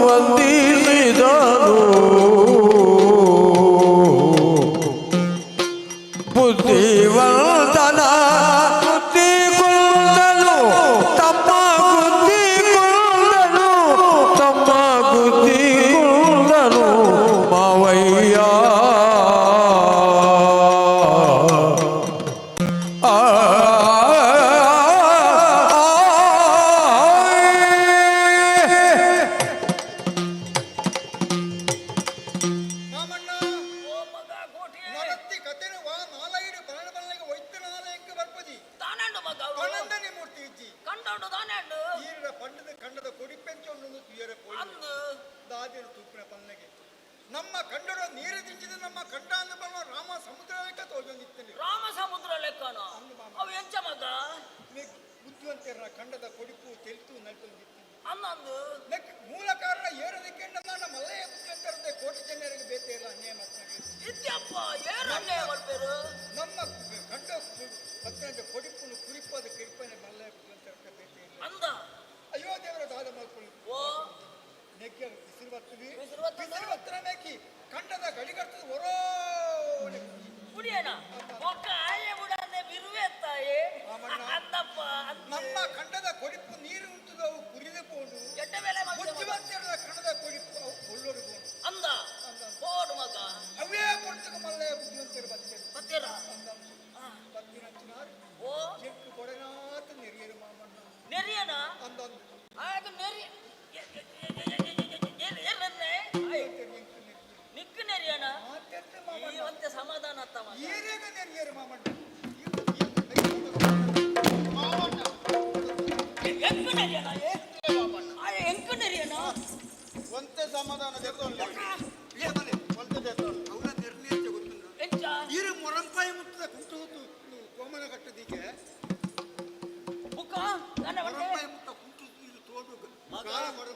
ವಂದಿಸಿದನು ಬುದ್ಧಿವಂತನ ಬುದ್ಧಿ ಕೊಂದನು ತಮ್ಮ ಬುದ್ಧಿ ಕೊಂದನು ತಮ್ಮ ಬುದ್ಧಿ ಕೊಂದನು ಮಾವಯ್ಯ ನಮ್ಮ ಕಂಡರ ನೀರು ದಿಂಚಿದ ನಮ್ಮ ಕಂಡ ಅಂದ ಬರುವ ರಾಮ ಸಮುದ್ರ ಲೆಕ್ಕ ತೋಜೊಂದಿತ್ತಲಿ ರಾಮ ಸಮುದ್ರ ಲೆಕ್ಕನ ಅವು ಎಂಚ ಮಗ ಬುದ್ಧಿವಂತರ ಕಂಡದ ಕೊಡಿಪು ತೆಲ್ತು ನಲ್ತೊಂದಿತ್ತು ಅನ್ನೊಂದು ಮೂಲ ಕಾರಣ ಏರದಕ್ಕೆ ನನ್ನ ಮಲೆಯ ಬುದ್ಧಿವಂತರದೆ ಕೋಟಿ ಜನರಿಗೆ ಬೇತೆ ಇಲ್ಲ ಅನ್ಯಾಯ ಮಾತನಾಡಿ ಇದ್ಯಪ್ಪ ಏರು ಅನ್ಯಾಯ ಮಾಡ್ಬೇರು ನಮ್ಮ ಕಂಡ ಪತ್ರದ ಕೊಡಿಪುನು ಕುರಿಪಾದ ಕಿರಿಪನೆ ಮಲೆಯ ಬುದ್ಧಿವಂತರಕ್ಕೆ ಬೇತೆ ಇಲ್ಲ ಅಂದ ಅಯೋಧ್ಯೆಯವರ ದಾದ ಮಾಡ್ಕೊಳ್ಳಿ ಓ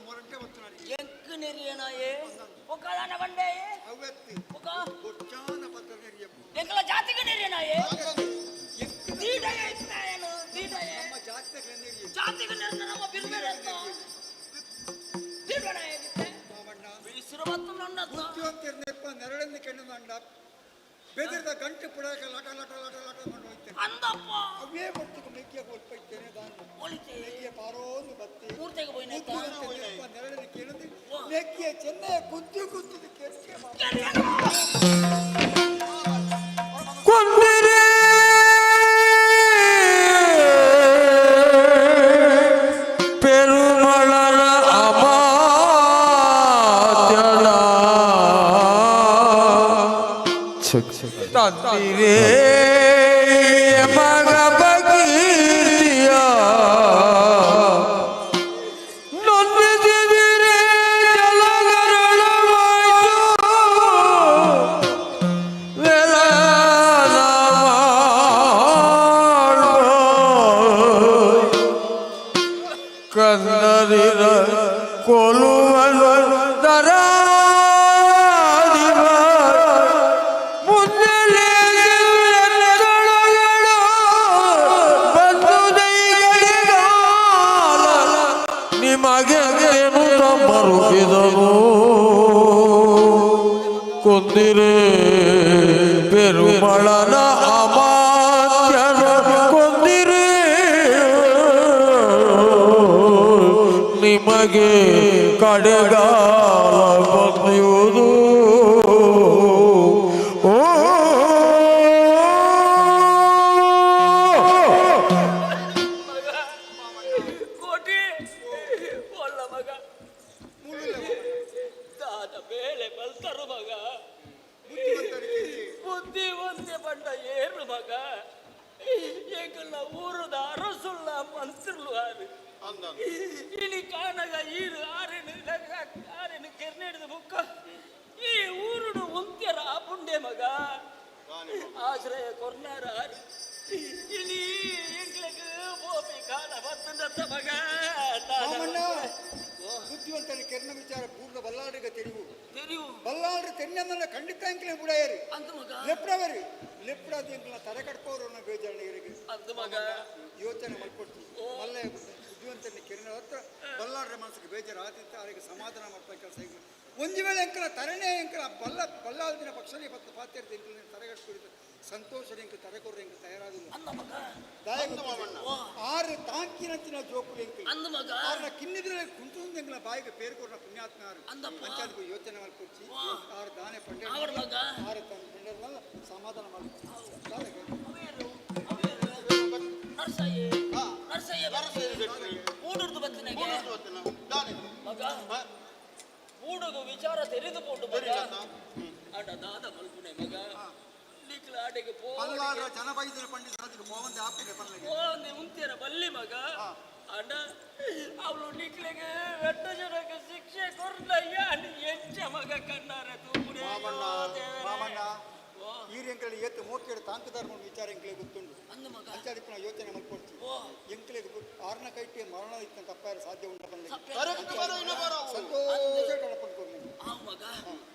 ಮೊರಂಟೆ ಬರ್ತನಾಡಿ ಎಂಕು ನೆರಿಯನಾಯೇ ಒಕ್ಕದಾನ ಬಂಡೆ ಅವತ್ತಿ ಒಕ್ಕ ಕೊಚ್ಚಾನ ಪತ್ರ ನೆರಿಯ ಎಂಕಲ ಜಾತಿಗೆ ನೆರಿಯನಾಯೇ ದೀಡಯೇ ಇತ್ತಾಯೇನು ದೀಡಯೇ ನಮ್ಮ ಜಾತಿಗೆ ನೆರಿಯ ಜಾತಿಗೆ ನೆರಿಯ ನಮ್ಮ ಬಿಲ್ಬೇಡ ಅಂತ ದೀಡನಾಯೇ ಬಿತ್ತೆ ಮಾಮಣ್ಣ ಬಿಸಿರು ಮತ್ತು ನನ್ನ ಬುದ್ಧಿವಂತಿರ್ನೆಪ್ಪ ನೆರಳನ್ನು ಕೆಣ್ಣು ಅಂಡ ಬೆದರಿದ ಗಂಟೆ ಪುಡಕ ಲಟ ಲಟ ಲಟ ಲಟ ಮಾಡಿ ಹೋಗ್ತೇನೆ ಅಂದಪ್ಪ ಅವೇ ಬರ್ತಕ್ಕೆ ಮೆಕ್ಕಿಯ ಹೋಗ್ತೇನೆ ನಾನು ಒಳಿತೆ ಮೆಕ್ಕಿಯ ಪಾರೋನು ಬತ್ತಿ ಮೂರ್ತಿಗೆ ಹೋಯ್ನ ನೆರಳನ್ನು ಕೇಳಿದ್ರೆ ಮೆಕ್ಕಿಯ ಚೆನ್ನೈ ಕುದ್ದು ಕುದ್ದು ಕೆರ್ಕೆ ಪೆರುಮಳನ ಅಮಾತ್ಯನ ತಂದಿರೇ ಮಗ ಬಗೀರಿಯ ನೊಂದಿದಿರೆ ಜಲಗರಣವಾಯ್ತು ವೆಲನ ಕಂದರಿರ ಕೊಲುವನು ದರಾದಿವ ಮುನ್ನೆಲೆ ಬಂದು ದೈಗಳಿಗಾಲ ನಿಮಗೆ ಮರುಗಿದನು ಕೊಂದಿರೆ ಪೆರುಮಳನ ಅಮಾತ್ಯನ ಕೊಂದಿರೆ ನಿಮಗೆ ಕಡೆಗಾಲ ಬಂದಿಯುವುದು ಓ ಕೋಟಿ ಒಳ್ಳ ಮಗ ದಾದ ಬೇಳೆ ಬಲ್ತರು ಮಗ ಬುದ್ಧಿವಂತೆ ಬಂಡ ಏರು ಮಗ ಏಕಲ್ಲ ಊರುದ ಅರಸುಲ್ಲ ಮಂತ್ರಲು ಆರು ಇನಿ ಕಾಣಗ ಈರು ಆರೆನು ಕೆರ್ನೆಡಿದ ಮುಕ್ಕ ಈ ಊರುಡು ಉಂತ್ಯರ ಪುಂಡೆ ಮಗ ಆಶ್ರಯ ಕೊರ್ನಾರ ಇನಿ ಎಂಗ್ಲಗ ಬೋಪಿ ಕಾಲ ಬತ್ತಂದತ್ತ ಮಗ ಬುದ್ಧಿವಂತನ ಕೆರ್ನ ವಿಚಾರ ಪೂರ್ಣ ಬಲ್ಲಾಡ್ರಿಗೆ ತೆರಿವು ತೆರಿವು ಬಲ್ಲಾಡ್ರಿ ತೆನ್ನನ್ನ ಖಂಡಿತ ಅಂಕಲೆ ಬುಡಾಯರಿ ಅಂತ ಮಗ ಲೆಪ್ಡವರಿ ಲೆಪ್ಡಾದ ಎಂಕಲ ತಲೆ ಕಟ್ಕೋರನ್ನ ಬೇಜಾರಣಿಗರಿಗೆ ಅಂತ ಮಗ ಯೋಚನೆ ಮಾಡ್ಕೊಡ್ತೀವಿ ಮಲ್ಲೆ ಬುದ್ಧಿವಂತನ ಕೆರಿನ ಹತ್ರ ಬಲ್ಲಾಡ್ರ ಮನಸ್ಸಿಗೆ ಬೇಜಾರು ಆದಿತ್ತ ಅವರಿಗೆ ಸಮಾಧಾನ ಮಾಡ್ತಾ ಕೆಲಸ ಈಗ ಒಂದು ವೇಳೆ ಎಂಕಲ ತರಣೆ ಎಂಕಲ ಬಲ್ಲಾದಿನ ಪಕ್ಷದಲ್ಲಿ ಪತ್ತು ಪಾತ್ಯರ್ದ ಎಂಕಲ ತರೆಗಟ್ಕೊಡಿದ ಸಂತೋಷ ಎಂಕ ತರೆಕೊಡ್ರ ಎಂಕ ತಯಾರಾದಿಲ್ಲ ಆರು ತಾಂಕಿನಂಚಿನ ಜೋಕುಲು ಎಂಕಲು ಆರ್ನ ಕಿನ್ನಿದ್ರೆ ಕುಂತುಂದು ಎಂಕಲ ಬಾಯಿಗೆ ಪೇರ್ಕೊರ್ನ ಪುಣ್ಯಾತ್ಮಾರು ಪಂಚಾಯತ್ಗೆ ಯೋಚನೆ ಮಾಡ್ಕೊಡ್ಸಿ ಆರು ದಾನೆ ಪಂಡೆ ಆರು ತನ್ನ ಪಂಡರ್ನೆಲ್ಲ ಸಮಾಧಾನ ಮಾಡ್ಕೊಂಡು ಊಡುಗು ವಿಚಾರ ತೆರೆದುಕೊಂಡು ಮಗ ಅಡ ದಾದ ಮಲ್ಪುಣೆ ಮಗ ನಿಕ್ಲ ಆಟೆಗೆ ಜನಬೈದಿನ ಪಂಡಿತರಿಗೆ ಮೋಹಂದೆ ಆಪಿದೆ ಪೋಂದೆ ಮುಂತಿಯರ ಬಲ್ಲಿ ಮಗ ಅಡ ಅವಳು ನಿಕ್ಲೆಗೆ ಎಟ್ಟ ಜನಕ್ಕೆ ಶಿಕ್ಷೆ ಕೊರ್ಲಯ್ಯ ಎಂಚ ಮಗ ಕಣ್ಣಾರ ತೂಪುಡೆ ಈ ಎಂಕಲಿ ಏತ್ತು ಮೋಕೆಡು ತಾಂಕದಾರ ವಿಚಾರ ಎಂಕಲೆ ಗೊತ್ತುಂಡು ಅಂಚಾದಿಪ್ಪನ ಯೋಚನೆ ಮಾಡ್ಕೊಡ್ತೀವಿ ಎಂಕಲೆ ಆರ್ನ ಕೈಟಿ ಮರಣ ಇತ್ತ ತಪ್ಪಾರ ಸಾಧ್ಯ ಉಂಟ ಬಂದ ಸಂತೋಷ ಕಳಪಡ್ಕೊಂಡು ಮಗ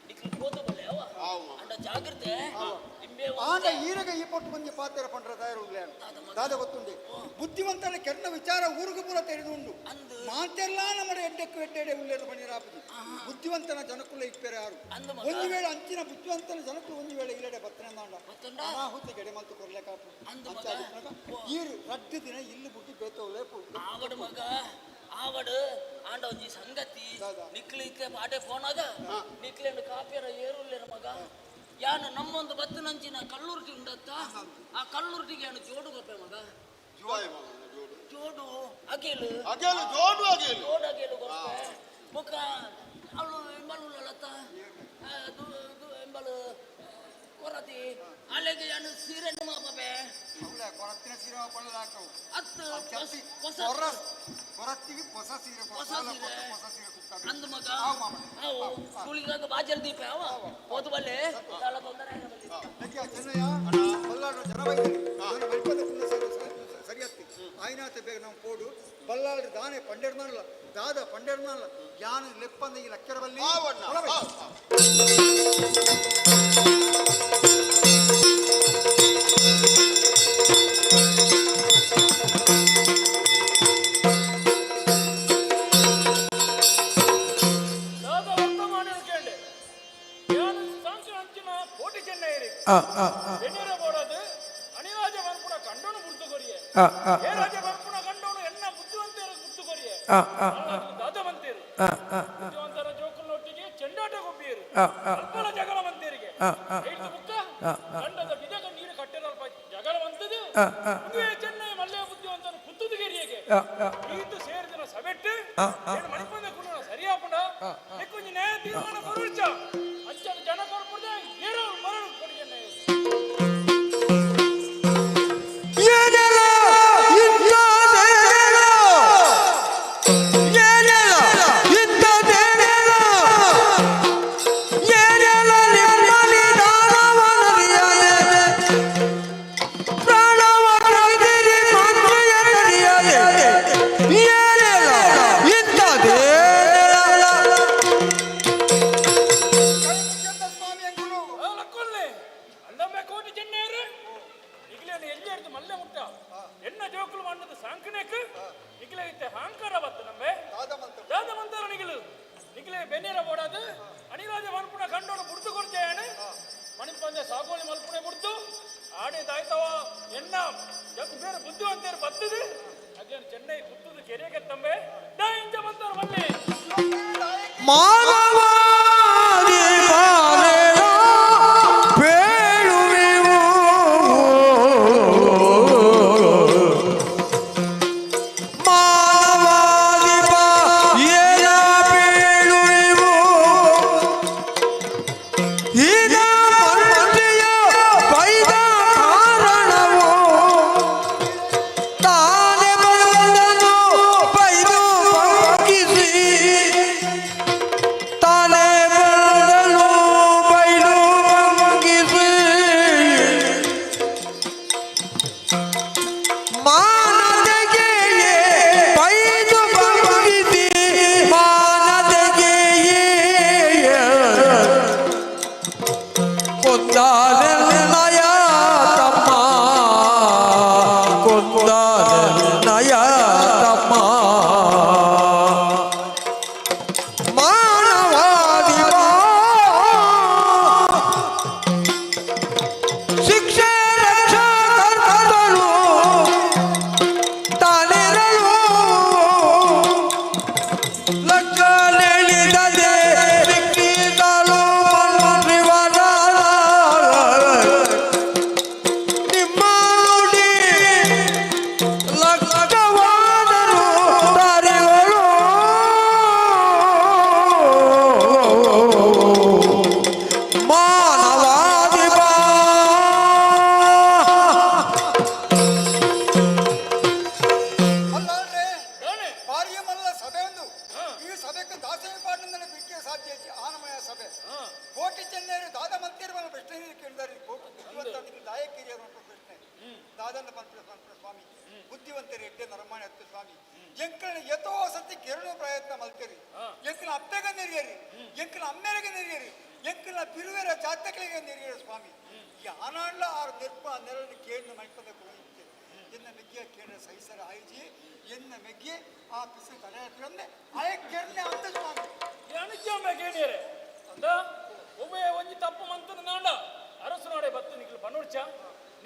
ನಿಕ್ಲು ಕೋತ ಬಲ್ಲೆ ಅವ ಅಂಡ ಜಾಗ್ರತೆ ಆಗ ಈರಗ ಈ ಪೊಟ್ಟು ಬಂದು ಪಾತ್ರ ಪಂಡ್ರ ತಯಾರು ದಾದ ಗೊತ್ತುಂಡೆ ಬುದ್ಧಿವಂತನ ಕೆಟ್ಟ ವಿಚಾರ ಊರಿಗೆ ಪೂರ ತೆರೆದುಂಡು ಮಾತೆಲ್ಲ ನಮ್ಮ ಎಡ್ಡೆಕ್ಕು ಎಡ್ಡೆಡೆ ಉಳ್ಳೇದು ಬಣ್ಣಿರಾಪದಿ ಬುದ್ಧಿವಂತನ ಜನಕ್ಕುಲ್ಲ ಇಪ್ಪೇರೆ ಯಾರು ಒಂದು ವೇಳೆ ಅಂಚಿನ ಬುದ್ಧಿವಂತನ ಜನಕ್ಕೂ ಒಂದು ವೇಳೆ ಇಲ್ಲಡೆ ಬತ್ತನೆ ಮಾಡ ಅನಾಹುತಿ ಗಡೆ ಮತ್ತು ಕೊರ್ಲೆಕಾಪು ಈರು ರಡ್ಡು ದಿನ ಇಲ್ಲಿ ಬುದ್ಧಿ ಬೇತವಲೇ ಆವಡು ಮಗ ಆವಡು ಆಂಡ ಒಂಜಿ ಸಂಗತಿ ನಿಕ್ಲಿಕ್ಕೆ ಪಾಟೆ ಫೋನಾಗ ನಿಕ್ಲೆಂಡು ಕಾಪಿಯರ ಏರುಲ್ಲೇರ ಮಗ ಯಾನು ನಮ್ಮೊಂದು ಬತ್ತನಂಚಿನ ಕಲ್ಲೂರ್ಟಿ ಉಂಡತ್ತ ಆ ಕಲ್ಲೂರ್ಟಿಗೆ ಯಾನು ಜೋಡು ಗೊಪ್ಪೆ ಮಗ ಜೋಡು ಅಗೇಲು ಜೋಡು ಅಗೇಲು ಗೊಪ್ಪೆ ಮುಖ ಅವಳು ಎಂಬಲು ಲತ ಎಂಬಲು ಕೊರತಿ ಅಲ್ಲಿಗೆ ಯಾನು ಸೀರೆನ್ನು ಮಾಪೆ ಕೊರತ್ತಿನ ಸೀರೆ ಕೊಳ್ಳಲಾಕವು ಹತ್ತು ಹೊಸ ಕೊರತ್ತಿಗೆ ಹೊಸ ಸೀರೆ ಅಂದು ಮಗ ಅವು ಕುಳಿಗಾಗ ಬಾಜರ್ ದೀಪ ಅವ ಹೋದ ಬಲ್ಲೆ ತಾಳ ತೊಂದರೆ ಚೆನ್ನಯ್ಯ ಬಲ್ಲಾಡು ಜನ ಸರಿಯತ್ತಿ ಆಯ್ನಾತ ಬೇಗ ನಾವು ಕೋಡು ಬಲ್ಲಾಳ್ರಿ ದಾನೆ ಪಂಡೆರ್ನಲ್ಲ ದಾದ ಪಂಡೆರ್ನಲ್ಲ ಯಾನ ಲೆಪ್ಪಂದ ಈ ಲಕ್ಕರವಲ್ಲಿ ಬುದ್ಧಿವಂತರ ಜೋಕುಲೊಟ್ಟಿಗೆ ಚೆಂಡಾಟ ಗೊಬ್ಬಿಯರು ಅಲ್ಪನ ಜಗಳ ಮಂತೇರಿಗೆ ಗಂಡದ ಬಿದಗ ನೀರು ಕಟ್ಟಿರಲ್ಪ ಜಗಳ ಮಂತದು ಚೆನ್ನೈ ಮಲ್ಲೆ ಬುದ್ಧಿವಂತನ ಪುತ್ತದ ಗೆರಿಯಗೆ ಈತು ಸೇರಿದಿನ ಸವೆಟ್ಟು ಮಣಿಪಂದ ಕುಣ ಸರಿಯಾಪುಂಡ ಕೊಂಚ ನ್ಯಾಯ ತೀರ್ಮಾನ ಬರುಚ ಅಂಚದ ಜನ ಕೊಡ್ಪುದ ಏರೋ ಮರಳು ಕೊಡಿ ಚೆನ್ನೈ ಬುದ್ಧಿವಂತರು ಬರ್ತದೆ ಅದೇನು ಚೆನ್ನೈ ಪುತ್ತೂರು ಕೆರೆಗೆ ತಂಬೆ ಇಂಜ ಬಂದರು ಬನ್ನಿ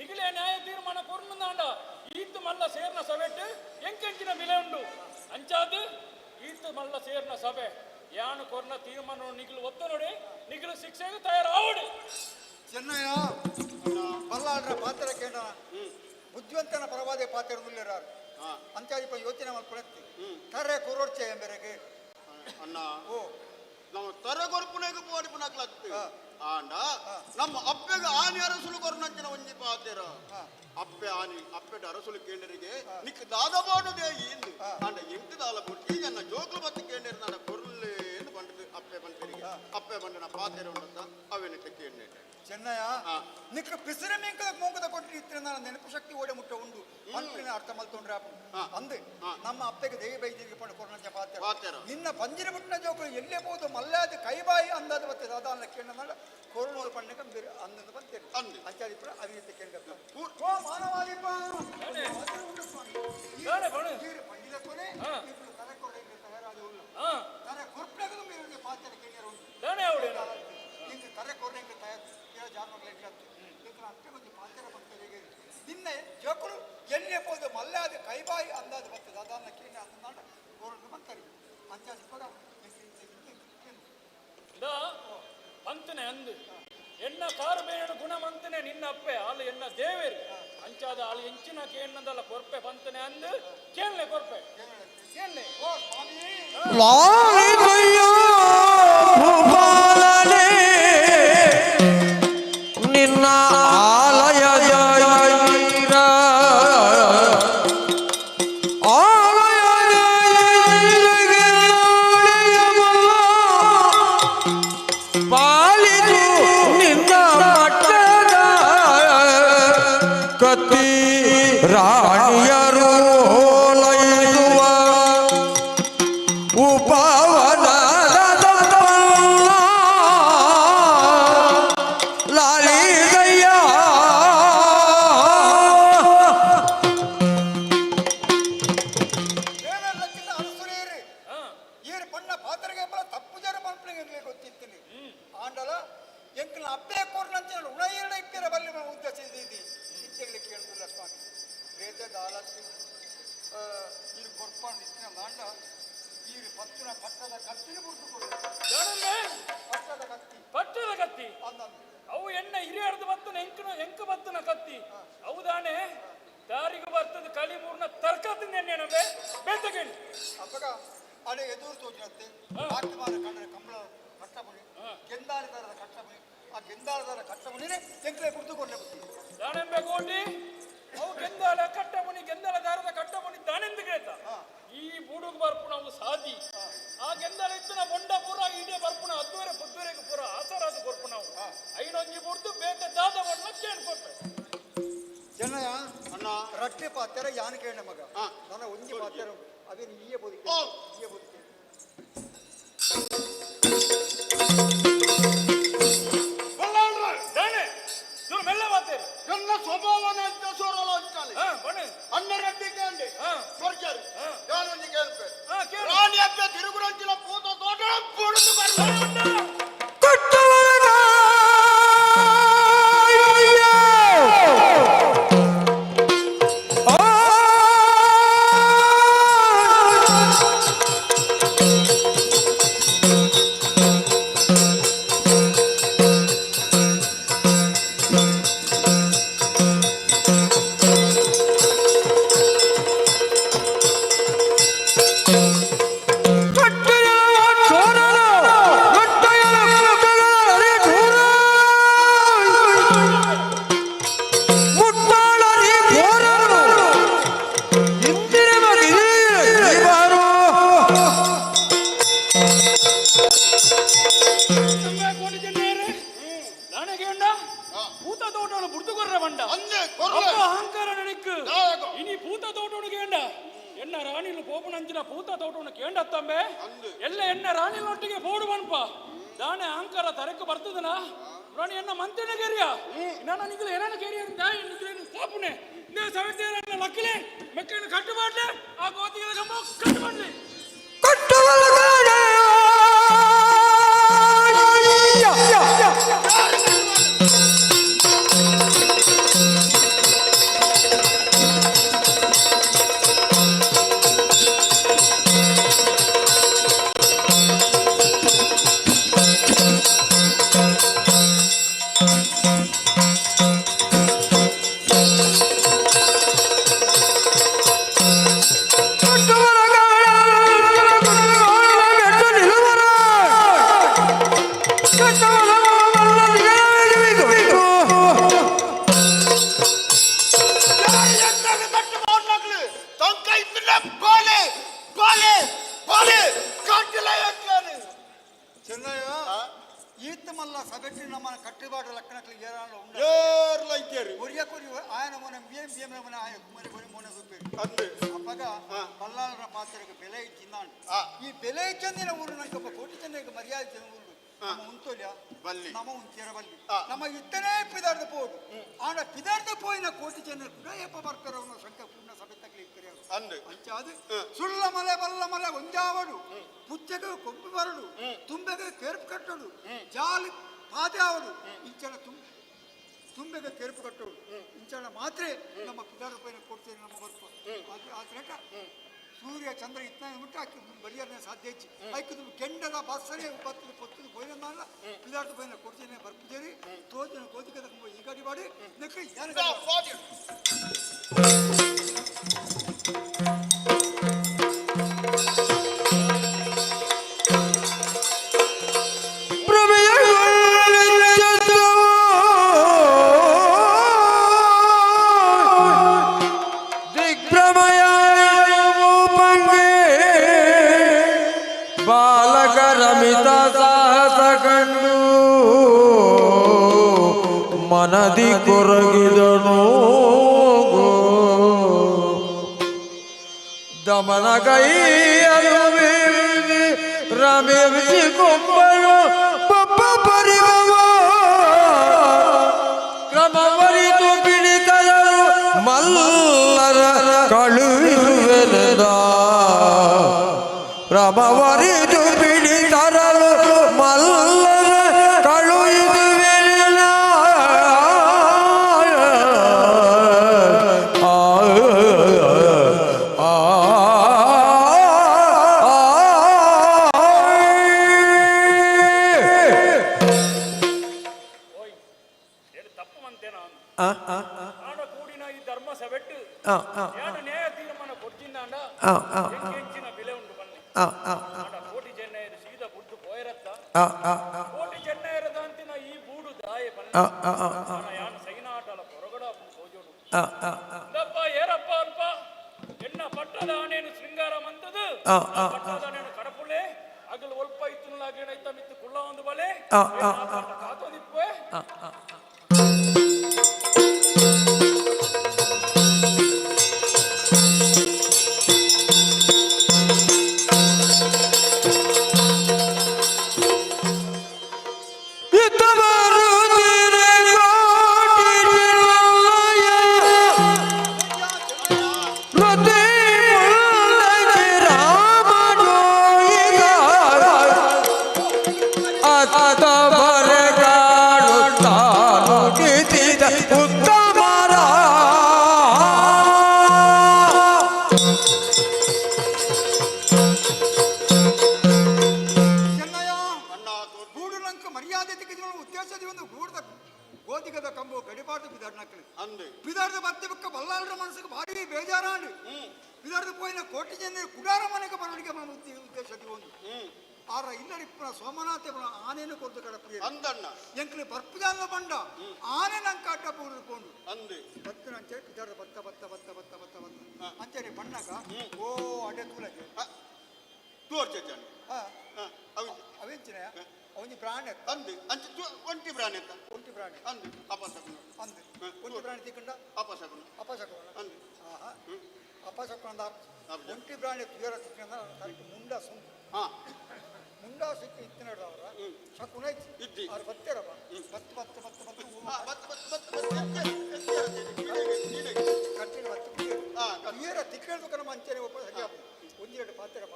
ನಿಖಿಲೆ ನ್ಯಾಯ ತೀರ್ಮಾನ ಕೊರ್ನುಂದಾಂಡ ಈತ್ ಮಲ್ಲ ಸೇರ್ನ ಸಭೆಟ್ಟು ಎಂಕೆಂಚಿನ ಬೆಲೆ ಉಂಡು ಅಂಚಾದು ಈತ್ ಮಲ್ಲ ಸೇರ್ನ ಸಭೆ ಯಾನು ಕೊರ್ನ ತೀರ್ಮಾನ ನಿಖಿಲು ಒತ್ತ ನೋಡಿ ನಿಖಿಲು ಶಿಕ್ಷೆಗೆ ತಯಾರಾವಡಿ ಚೆನ್ನಯ್ಯ ಬಲ್ಲಾಡ್ರ ಪಾತ್ರ ಕೇಳ ಬುದ್ಧಿವಂತನ ಪರವಾದ ಪಾತ್ರ ಮುಲ್ಲೆರಾರು ಅಂಚಾದಿಪ ಯೋಚನೆ ಮಾಡ್ಕೊಳತ್ತಿ ಕರೆ ಕೊರೋಡ್ಚೆ ಎಂಬೆರೆಗೆ ಅಣ್ಣ ಓ ನಾವು ತರ ಕೊರ್ಪುನೆಗೆ ಪೋಡಿಪುನಕ್ಲತ್ತಿ ಆಂಡ ನಮ್ಮ ಅಪ್ಪೆಗೆ ಆನಿ ಅರಸುಲು ಕೊರ್ನಂಚಿನ ಒಂಜಿ ಪಾತೆರ ಅಪ್ಪೆ ಆನಿ ಅಪ್ಪೆಟ ಅರಸುಲು ಕೇಂದ್ರಿಗೆ ನಿಕ್ ದಾದ ಮಾಡುದೇ ಇಂದು ಆಂಡ ಎಂಟು ದಾಲ ಕೊಟ್ಟಿ ನನ್ನ ಜೋಗ್ಲು ಬತ್ತು ಕೇಂದ್ರ ನನ್ನ ಕೊರ್ಲೆ ಎಂದು ಬಂಡದು ಅಪ್ಪೆ ಬಂಟರಿಗೆ ಅಪ್ಪೆ ಬಂಡನ ಪಾತೆರ ಉಂಟ ಅವೇನಿಟ್ಟು ಕೇಂದ್ರ ಚೆನ್ನಯ್ಯ ನಿಕ್ ಪಿಸರೆ ಮಿಂಕದ ಮೋಗದ ಕೊಟ್ಟಿ ಇತ್ತಿನ ನನ್ನ ನೆನಪು ಶಕ್ತಿ ಓಡೆ ಮುಟ್ಟ ಉಂಡು ಮಂತ್ರಿನ ಅರ್ಥ ಮಲ್ತೊಂಡ್ರೆ ಅಂದು ನಮ್ಮ ಅಪ್ಪಗೆ ದೇವಿ ಬೈದಿಗೆ ಪಂಡು ಕೊರನಂಚ ಪಾತ್ರ ನಿನ್ನ ಪಂಜಿನ ಮುಟ್ಟಿನ ಜೋಕುಲು ಎಲ್ಲೇ ಬೋದು ಮಲ್ಲಾದ ಕೈಬಾಯಿ ಅಂದಾದ ಬರ್ತದೆ ಅದಾನ ಕೇಳ ಕೊರನೂರು ಪಂಡಕ ಅಂದದ ಬಂತೇನೆ ಅಂಚಾದಿ ಪುರ ಅವಿನತೆ ಕೇಳ ಓ ಮಾನವಾದಿಪ್ಪ ಪಂಜಿದ ಕೊನೆ ತಲೆ ಕೊರೆ ತಯಾರಾದ ಉಳ್ಳ ತಲೆ ಕೊರ್ಪೆಗ ಮೇರೆ ಪಾತ್ರ ಕೇಳಿರ ಉಂಟು ನಿನ್ನ ತಲೆ ಕೊರೆ ತಯಾರ ಜಾನಗಳ ನಿನ್ನ ಅಪ್ಪೆ ಒಂದು ಪಾತ್ರ ಬರ್ತದೆ ನಿನ್ನ ಜೋಕುಲು ಎಲ್ಲೇ ಬೋದು ಮಲ್ಲಾದ ಕೈಬಾಯಿ ಅಂದಾದ ಬರ್ತದೆ ಅದಾನ ಕೇಳ ಅಂದಾಡ ಕೊರನು ಬಂತಾರೆ ಅಂಚಾದಿ ಪುರ ಅಂತನೆ ಅಂದು ಎನ್ನ ಕಾರುಬೇಣ ಗುಣಮಂತನೆ ನಿನ್ನ ಅಪ್ಪೆ ಆಳು ಎನ್ನ ದೇವೇರು ಅಂಚಾದ ಆಳು ಎಂಚಿನ ಕೇಳದಲ್ಲ ಕೊರ್ಪೆ ಪಂತನೆ ಅಂದು ಕೇಳಲೆ ಕೊರ್ಪೆ ಕೇಳಲೆ ನಿನ್ನ ಆಲಯ ಪಾಲಿದು ನಿನ್ನ ಮಟ್ಟದ ಕತ್ತಿ ರಾಣಿಯರು ಲೈದುವ ಉಪವನದ ಲಾಲಿದಯ್ಯ ಈರು ಪಣ್ಣ ಪಾತ್ರೆಗೆ ತಪ್ಪು ಜನ ಮನ್ಪಳಿಗೆ ಗೊತ್ತಿತ್ತೀನಿ ಆಂಡಲ ಎಂಕಲ್ನ ಅಪ್ಪೆ ಕೊರ್ನಂತ ಉಣೈರಣ ಇಪ್ಪಿರ ಬಲ್ಲಿ ಉದ್ದೇಶ ಇತ್ತೆಗಳಿಗೆ ಕೇಳುದಿಲ್ಲ ಸ್ವಾಮಿ ಬೇತೆ ದಾಲತ್ತಿ ಈರು ಕೊರ್ಪಾಂಡು ಇತ್ತಿನ ಮಾಂಡ ಈರು ಪತ್ತುನ ಪಟ್ಟದ ಕತ್ತಿನ ಮುರಿದುಕೊಳ್ಳು ಪಟ್ಟದ ಕತ್ತಿ ಅವು ಎಣ್ಣ ಹಿರಿಯರ್ದು ಬತ್ತನ ಎಂಕ ಬತ್ತನ ಕತ್ತಿ ಹೌದಾನೆ ದಾರಿಗೆ ಬರ್ತದ ಕಳಿ ಮೂರ್ನ ತರ್ಕತ್ತಿನ ಎಣ್ಣೆ ಬೇತಗೇಳಿ ಅಪ್ಪಗ ಅಡೆ ಎದುರು ತೋಜಿನತ್ತೆ ಆಕಿಮಾರ ಕಂಡ್ರೆ ಕಂಬಳ ಕಟ್ಟಬುಳಿ ಗೆಂದಾರದಾರದ ಕಟ್ಟಬುಳಿ ಆ ಗೆಂದಾರದಾರ ಕಟ್ಟಬುಳಿನೇ ಎಂಕಲೆ ಕುಡಿದುಕೊಂಡೆ ದಾನೆಂಬೆ ಕೋಟಿ ಅವು ಗೆಂದಾಳ ಕಟ್ಟಬುಣಿ ಗೆಂದಾಳ ದಾರದ ಕಟ್ಟಬುಣಿ ದಾನೆಂದು ಕೇಳ್ತ ಈ ಬೂಡುಗು ಬರ್ಪುಣ ಅವು ಸಾದಿ ಆ ಗೆಂದಾಳ ಇತ್ತನ ಮೊಂಡ ಪುರ ಇಡೇ ಬರ್ಪುಣ ಅದ್ದುವರೆ ಪುದ್ದುವರೆಗೆ ಪುರ ಆಸರಾದ ಬರ್ಪುಣ ಅವು ಐನೊಂಜಿ ಬುಡ್ದು ಬೇತೆ ದಾದ ಬಣ್ಣ ಕೇಳ್ಕೊಟ್ಟೆ ಜನಯ ಅಣ್ಣ ರಟ್ಟೆ ಪಾತ್ರೆ ಯಾನ ಕೇಳ ಮಗ ನನ್ನ ಒಂಜಿ ಪಾತ್ರೆ ಅವೇನು ಈಯೇ ಬದುಕಿ ಈಯೇ ಬದುಕಿ ಮೆಲ್ಲ ಮಾತೇರು ನನ್ನ ಸ್ವಭಾವನ ಅಂತ ಸೋರಲ್ಲ ಅಂತಾನೆ ಅನ್ನ ರೆಡ್ಡಿ ಕೇಳಿ ಸರ್ಜರಿ ಯಾನೊಂದು ಕೇಳ್ಪೆ ರಾಣಿ ಅಬ್ಬೆ ತಿರುಗುರಂಚಿನ ಪೂತ ತೋಟ ಪುಡಿದು ಬರ್ತಾರೆ ಅಹಂಕಾರ ನನಕ್ಕೆ ಇನಿ ಪೂತ ತೋಟವನಿಗೆ ಎನ್ನ ರಾಣಿಲು ಪೋಪನಂಚಿನ ಪೂತ ತೋಟವನ್ನು ಕೇಂಡತ್ತಂಬೆ ಎಲ್ಲ ಎನ್ನ ರಾಣಿಲೊಟ್ಟಿಗೆ ಬೋಡು ಬನ್ಪ ದಾನೆ ಅಹಂಕಾರ ತರಕ್ಕೆ ಬರ್ತದನ ರಾಣಿ ಎನ್ನ ಮಂತ್ರಿನ ಕೇರಿಯ ನಾನು ನಿಗಲು ಏನಾನ ಕೇರಿಯ ಪೋಪನೆ ಇಂದೇ ಸವಿತೆಯರನ್ನ ಲಕ್ಕಲೆ ಮೆಕ್ಕನ್ನು ಕಟ್ಟು ಮಾಡ್ಲೆ ಆ ಗೋತಿಗೆ ಗಮ್ಮ ಕಟ್ಟು ಮಾಡ್ಲಿ ಈತ ಮಲ್ಲ ಸಭೆಟ್ಟಿ ನಮ್ಮ ಕಟ್ಟಿಬಾಡ ಲಕ್ಕಣಕ್ಕೆ ಏರಾಳ ಏರ್ಲ ಇದ್ದೇರಿ ಒರಿಯ ಕೊರಿ ಆಯನ ಮೊನ ಬಿಎಂ ಬಿಎಂ ಮೊನ ಆಯ ಕುಮಾರಿ ಕೊರಿ ಮೊನ ಸುಪೇರಿ ಅಂದೆ ಅಪ್ಪಗ ಬಲ್ಲಾಳರ ಪಾತ್ರಕ್ಕೆ ಬೆಲೆ ಇಚ್ಚಿನಾಂಡು ಈ ಬೆಲೆ ಇಚ್ಚಂದಿನ ಊರು ನಂಗೆ ಕೋಟಿ ಚೆನ್ನೈಗೆ ಮರ್ಯಾದೆ ಜನ ಊರು ನಮ್ಮ ಉಂತೋಲ್ಯ ಬಲ್ಲಿ ನಮ್ಮ ಉಂಚೇರ ಬಲ್ಲಿ ನಮ್ಮ ಇತ್ತನೇ ಪಿದಾರ್ದ ಪೋಡು ಆಡ ಪಿದಾರ್ದ ಪೋಯಿನ ಕೋಟಿ ಚೆನ್ನ ಕೂಡ ಎಪ್ಪ ಬರ್ತಾರ ಅವನ ಸಂಖ್ಯೆ ಪೂರ್ಣ ಸಭೆ ತಗ್ಲಿಕ್ಕೆ ಅಂದೆ ಅಂಚಾದು ಸುಳ್ಳ ಮಲೆ ಬಲ್ಲ ಮಲೆ ಒಂಜಾವಡು ಪುಚ್ಚಗೆ ಕೊಬ್ಬು ಬರಡು ತುಂಬೆಗೆ ಕೆರ್ಪು ಕಟ್ಟಡು ಜಾಲಿ ಪಾದೆ ಅವಡು ಇಂಚನ ತುಂಬೆಗೆ ಕೆರ್ಪು ಕಟ್ಟೋಡು ಇಂಚನ ಮಾತ್ರ ನಮ್ಮ ಪಿದಾರ್ದ ಪೋಯಿನ ಕೊಡ್ತೇನೆ ನಮ್ಮ ಬರ್ಪ ಆದ್ರೆ ಸೂರ್ಯ ಚಂದ್ರ ಇತ್ತ ಬಿಟ್ಟು ಆಕಿ ಬರಿಯರ್ನ ಸಾಧ್ಯ ಹೆಚ್ಚಿ ಆಯ್ಕೆ ಕೆಂಡದ ಬಸ್ಸರೇ ಬತ್ತಲು ಪೊತ್ತಲು ಪೋಯಿನಲ್ಲ ಪಿದಾರ್ದ ಪೋಯಿನ ಕೊಡ್ತೇನೆ ಬರ್ಪಿದ್ದೇರಿ ತೋಜನ ಗೋಧಿಕದ ಈ ಗಾಡಿ ಮಾಡಿ ನೆಕ್ಕ ಬಾಲಕರಮಿತ ಸಾಹಸ ಕಂಡು ಮನದಿ ಕೊರಗಿದನು ದಮನ ಕೈಯಲು ರಮೇಶಿ ಕೊಪ್ಪಳು ಪಪ್ಪ ಪರಿವವ ಕ್ರಮವರಿತು ಬಿಡಿತರು ಮಲ್ಲರ ಕಳುಹಿಸುವೆನೆದ ಕ್ರಮವರಿತು ಬಿಡಿತರಲು ಮಲ್ಲರ ಕಳುಹಿಸುವೆನೆದ ಕೂಡಿನ ಈ ಧರ್ಮ ಸಭೆಟ್ಟು ನ್ಯಾಯ ತೀರ್ಮಾನ ಕೊಡ್ತಿಂದಾಂಡ ಹೆಚ್ಚಿನ ಬೆಲೆ ಉಂಟು ಬನ್ನಿ ಕೋಟಿ ಚೆನ್ನೈಯರು ಸೀದಾ ಬುಡ್ಡು ಪೋಯರತ್ತ ಕೋಟಿ ಚೆನ್ನೈಯರದ ಅಂತಿನ ಈ ಬೂಡು ದಾಯ ಬನ್ನಿ ಯಾನ ಸೈನಾಟಲ ಹೊರಗಡ ಹೋಜೋಡು ದಪ್ಪ ಏರಪ್ಪ ಅಲ್ಪ ಎನ್ನ ಪಟ್ಟದ ಆಣೆಯನ್ನು ಶೃಂಗಾರ ಮಂತದು ಪಟ್ಟದ ಆಣೆಯನ್ನು ಕಡಪುಳೆ ಅಗಲು ಒಲ್ಪ ಇತ್ತುಲಾಗಿ ಐತ ಮಿತ್ತು ಕುಳ್ಳ ಒಂದು ಬಲೆ ಕಾತೋದಿಪ್ಪೆ ಗೋಧಿಗದ ಕಂಬು ಗಡಿಪಾಡು ಬಿದಾಡ್ನಕ್ಕಳು ಬಿದಾಡ್ದ ಮತ್ತೆ ಬಕ್ಕ ಬಲ್ಲಾಳರ ಮನಸ್ಸಿಗೆ ಭಾರಿ ಬೇಜಾರಾಂಡು ಬಿದಾಡ್ದ ಪೋಯಿನ ಕೋಟಿ ಜನ ಕುಡಾರ ಮನೆಗೆ ಬರಲಿಕ್ಕೆ ಉದ್ದೇಶಕ್ಕೆ ಒಂದು ಆರ ಇಲ್ಲಡಿಪ್ಪನ ಸೋಮನಾಥ ಆನೆಯನ್ನು ಕೊದ್ದು ಕಡಪ್ರಿಯ ಅಂದಣ್ಣ ಎಂಕ್ಲಿ ಬರ್ಪುಜಾನ ಬಂಡ ಆನೆ ನಂಗೆ ಅಡ್ಡ ಪೂರ್ಕೊಂಡು ಅಂದೆ ಬತ್ತನ ಅಂತೇಳಿ ಬಿದಾಡ್ದ ಬತ್ತ ಬತ್ತ ಬತ್ತ ಬತ್ತ ಬತ್ತ ಬತ್ತ ಅಂತೇಳಿ ಬಣ್ಣಗ ಓ ಅಡ್ಡೆ ತೂಲಕ್ಕೆ ತೋರ್ಚೇಚಾನೆ ಅವೆಂಚಿನ ಅವನಿ ಪ್ರಾಣಿ ಅಂದೆ ಅಂಚ ಒಂಟಿ ಪ್ರಾಣಿ ಅಂತ ಒಂಟಿ ಪ್ರಾಣಿ ಅಂದೆ ಅಪಶಕುನ ಅಂದೆ ಒಂಟಿ ಪ್ರಾಣಿ ತಿಕ್ಕಂಡ ಅಪಶಕುನ ಅಪಶಕುನ ಅಂದೆ ಆಹಾ ಅಪಶಕುನ ಒಂಟಿ ಪ್ರಾಣಿ ತುಯರ ತಿಕ್ಕಂಡ ಮುಂಡ ಸುಂಟು ಮುಂಡ ಸಿಕ್ಕಿ ಇತ್ತಿನಡ ಅವರ ಶಕುನ ಇದ್ದಿ ಅವ್ರು ಬತ್ತೇರಪ್ಪ ಬತ್ತು ಬತ್ತು ಬತ್ತು ಬತ್ತು ಕಟ್ಟಿನ ಬತ್ತು ನೀರ ತಿಕ್ಕೇಳ್ದು ಕಣ ಮಂಚನೆ ಒಪ್ಪ ಸರಿಯ ಒಂದೆರಡು ಪಾತ್ರೆ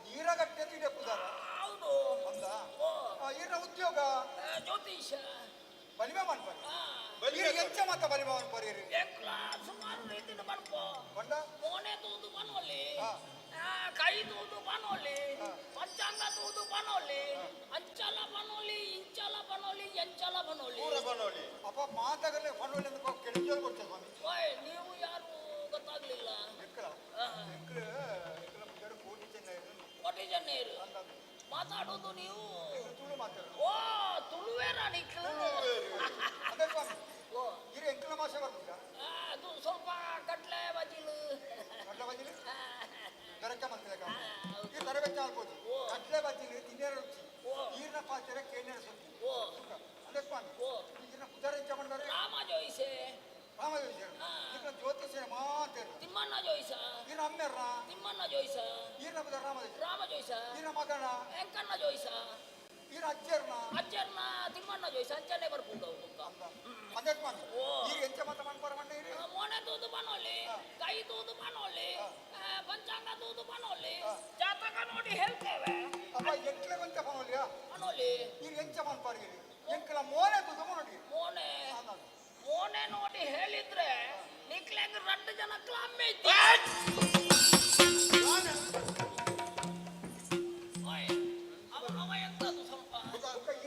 ನೀರಗಟ್ಟೆ ಇದೆ ಪುದಾರ ಹೌದು ಅಂದ ಈರ ಉದ್ಯೋಗ ಜ್ಯೋತಿಷ ಬಲಿಮೆ ಮಾಡ್ಬಾರಿ ಎಂಚ ಮಾತ ಬಲಿಮೆ ಮಾಡ್ಬಾರಿ ಸುಮಾರು ರೀತಿಯಿಂದ ಮಾಡ್ಕೋ ಬಂಡ ಮೋನೆ ತೂದು ಬನ್ವಲ್ಲಿ ಕೈ ತೂದು ಬನ್ವಲ್ಲಿ ಪಂಚ ಪಂಚಾಂಗ ತೂದು ಬನೋಲಿ ಅಂಚಲ ಬನೋಲಿ ಇಂಚಲ ಬನೋಲಿ ಎಂಚಲ ಬನೋಲಿ ಪೂರ ಬನೋಲಿ ಅಪ್ಪ ಮಾತಾಗಲೇ ಬನೋಲಿ ಅಂತ ಕೆಳಗೆ ಕೊಡ್ತೇವೆ ಸ್ವಾಮಿ. ಓಯ್ ನೀವು ಯಾರು ಗೊತ್ತಾಗ್ಲಿಲ್ಲ? ಕೋಟಿ ಜನ ಇರು ಮಾತಾಡೋದು ನೀವು ತುಳು ಮಾತಾಡೋದು. ಓ ತುಳುವೇರ ನಿಕ್ಲು ಅದೇ ಸ್ವಾಮಿ ಇರು ಎಂಕಲ ಭಾಷೆ ಬರ್ತದ ಅದು ಸ್ವಲ್ಪ ಕಟ್ಲೆ ಬಜಿಲು ಕಟ್ಲೆ ಬಜಿಲು ಗರಕ ಮಂತ್ರಿ ಈ ತರಬೇತಿ ಆಗ್ಬೋದು. ಕಟ್ಲೆ ಬಜಿಲು ತಿನ್ನೇರ ರುಚಿ ಈರ್ನ ಪಾತ್ರೆ ಕೇಳಿನ ಸುದ್ದಿ ಅದೇ ಸ್ವಾಮಿ ಈಗಿನ ಕುದಾರ ಎಂಚ ಮಾಡ್ತಾರೆ ರಾಮ ಜೋಯಿಸೆ ರಾಮ ಜೋಯಿಸ ಈಗ ಜ್ಯೋತಿಷ ಮಾತೇರು ತಿಮ್ಮಣ್ಣ ಜೋಯಿಸ ಈನ ಅಮ್ಮೆರ ತಿಮ್ಮಣ್ಣ ಜೋಯಿಸ ಈರ್ನ ಬುದ ರಾಮ ಜೋಯಿಸ ಈನ ಮಗನ ಎಂಕಣ್ಣ ಜೋಯಿಸ ಈನ ಅಜ್ಜರ್ನ ತಿಮ್ಮಣ್ಣ ಜೋಯಿಸ ಅಂಚನೆ ಬರ್ಪುಂಡು ಅದೇ ಸ್ವಾಮಿ ಈಗ ಎಂಚ ಮತ ಮಾಡ್ಬಾರ ಮಂಡ ಇರಿ ಮೊನೆ ತೂದು ಬನೋಲಿ ಕೈ ತೂದು ಬನೋಲಿ ಪಂಚಾಂಗ ತೂದು ಬನೋಲಿ ಜಾತಕ ನೋಡಿ ಹೇಳ್ತೇವೆ ಅಪ್ಪ ಎಂಕ್ಲೆ ಬಂತ ಬನೋಲಿಯಾ ಬನೋಲಿ ಈಗ ಎಂಚ ಮಾಡ್ಬಾರ್ಗಿರಿ ಎಂಕಲ ಮೋನೆ ತೂದು ಬನೋಲಿ ಮೋನೆ ನೋಡಿ ಹೇಳಿದ್ರೆ ನಿಕ್ಲೆಂಗ್ 2 ಜನ ಕ್ಲಾಮೆ ಐತಿ ಅವ ಎಂತದು ಸ್ವಲ್ಪ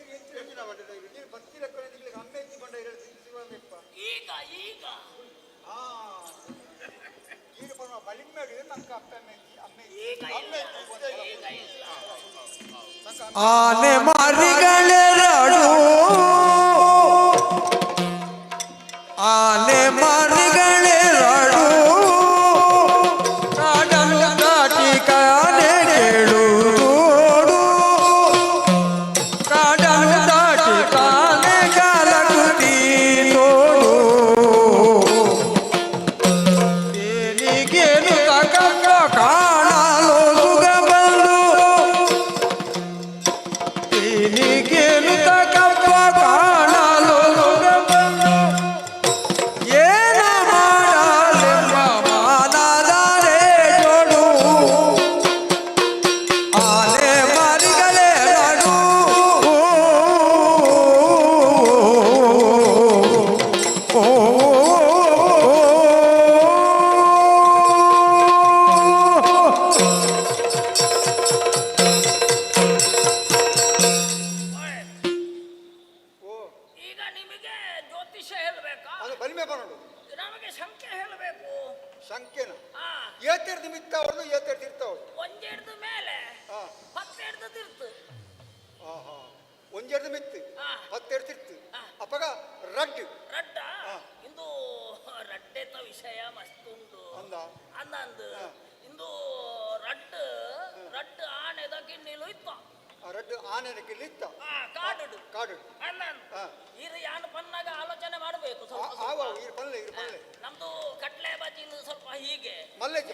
ಈಗ ಎಂಚ ಹೆಚ್ಚಿನ ಬಂದಿದೆ ನೀರು ಭಕ್ತಿ ಲೆಕ್ಕ ನಿಕ್ಲಿಗೆ ಅಮ್ಮೆ ಎತ್ತಿ ಬಂಡ ಈಗ ಈಗ ಈಗ ಬರುವ ಬಲಿಮೇಡಿ ನಂಕ ಅಮ್ಮೆ ಈಗ ಇಲ್ಲ ಆನೆ ಮಾರಿಗಳೆರಡು ಆನೆ ಮಾರಿಗಳೆರಡು ಕಾಡಲು ದಾಟಿ ಕಾನೆ ಕೇಳುವುದು ಕಾಡಲು ದಾಟಿ ಕಾನೆ ಕಾಲಗುತ್ತಿ ನೋಡು ಏನಿಗೇನು ತಕಂಗ ಕಾಣಲು ಸುಗ ಬಂದು ಏನಿಗೇನು ತಕಂಗ ಕಾಣಲು ಸುಗ ಬಂದು ಏನ ಮಾಡಲೆಂಬ ಮಾನದರೆ ಜೋಡು ಆನೆ ಮರಿಗಳೆರಡು ಈಗ ನಿಮಗೆ ಜ್ಯೋತಿಷ್ಯ ಹೇಳ್ಬೇಕಾ ಅದು ಬಲಿಮೆ ಬರೋದು ನಮಗೆ ಸಂಖ್ಯೆ ಹೇಳಬೇಕು ಸಂಖ್ಯೆನ ಏತೇರ್ ನಿಮಿತ್ತ ಅವ್ರದ್ದು ಏತೇರ್ ತೀರ್ಥ ಅವ್ರದ್ದು ಒಂಜೆಡ್ದು ಮೇಲೆ 10 ತಿರ್ತು ಒಂಜೆರ್ದು ಮಿತ್ತು 10 ತಿರ್ತು ಅಪ್ಪಗ ರಡ್ಡು ರಡ್ಡ ಇಂದು ರಡ್ಡೆತ ವಿಷಯ ಮಸ್ತುಂಡು ಅಂದ ಅಂದಂದು ಇಂದು ರಡ್ಡು ರಡ್ಡು ಆನೆದ ಗಿಣ್ಣಿಲು ಇತ್ತು ರಡ್ಡು ಆನೆನಕ್ಕೆ ಇತ್ತ ಕಾಡು ಕಾಡು ಅಂದಂದು ಇರು ಯಾನು ಪನ್ನಾಗ ಆಲೋಚನೆ ಮಾಡಬೇಕು ಆವ ಇರು ಬಲ್ಲೆ ನಮ್ದು ಕಟ್ಲೆ ಬಜಿಲು ಸ್ವಲ್ಪ ಹೀಗೆ ಮಲ್ಲೇಜಿ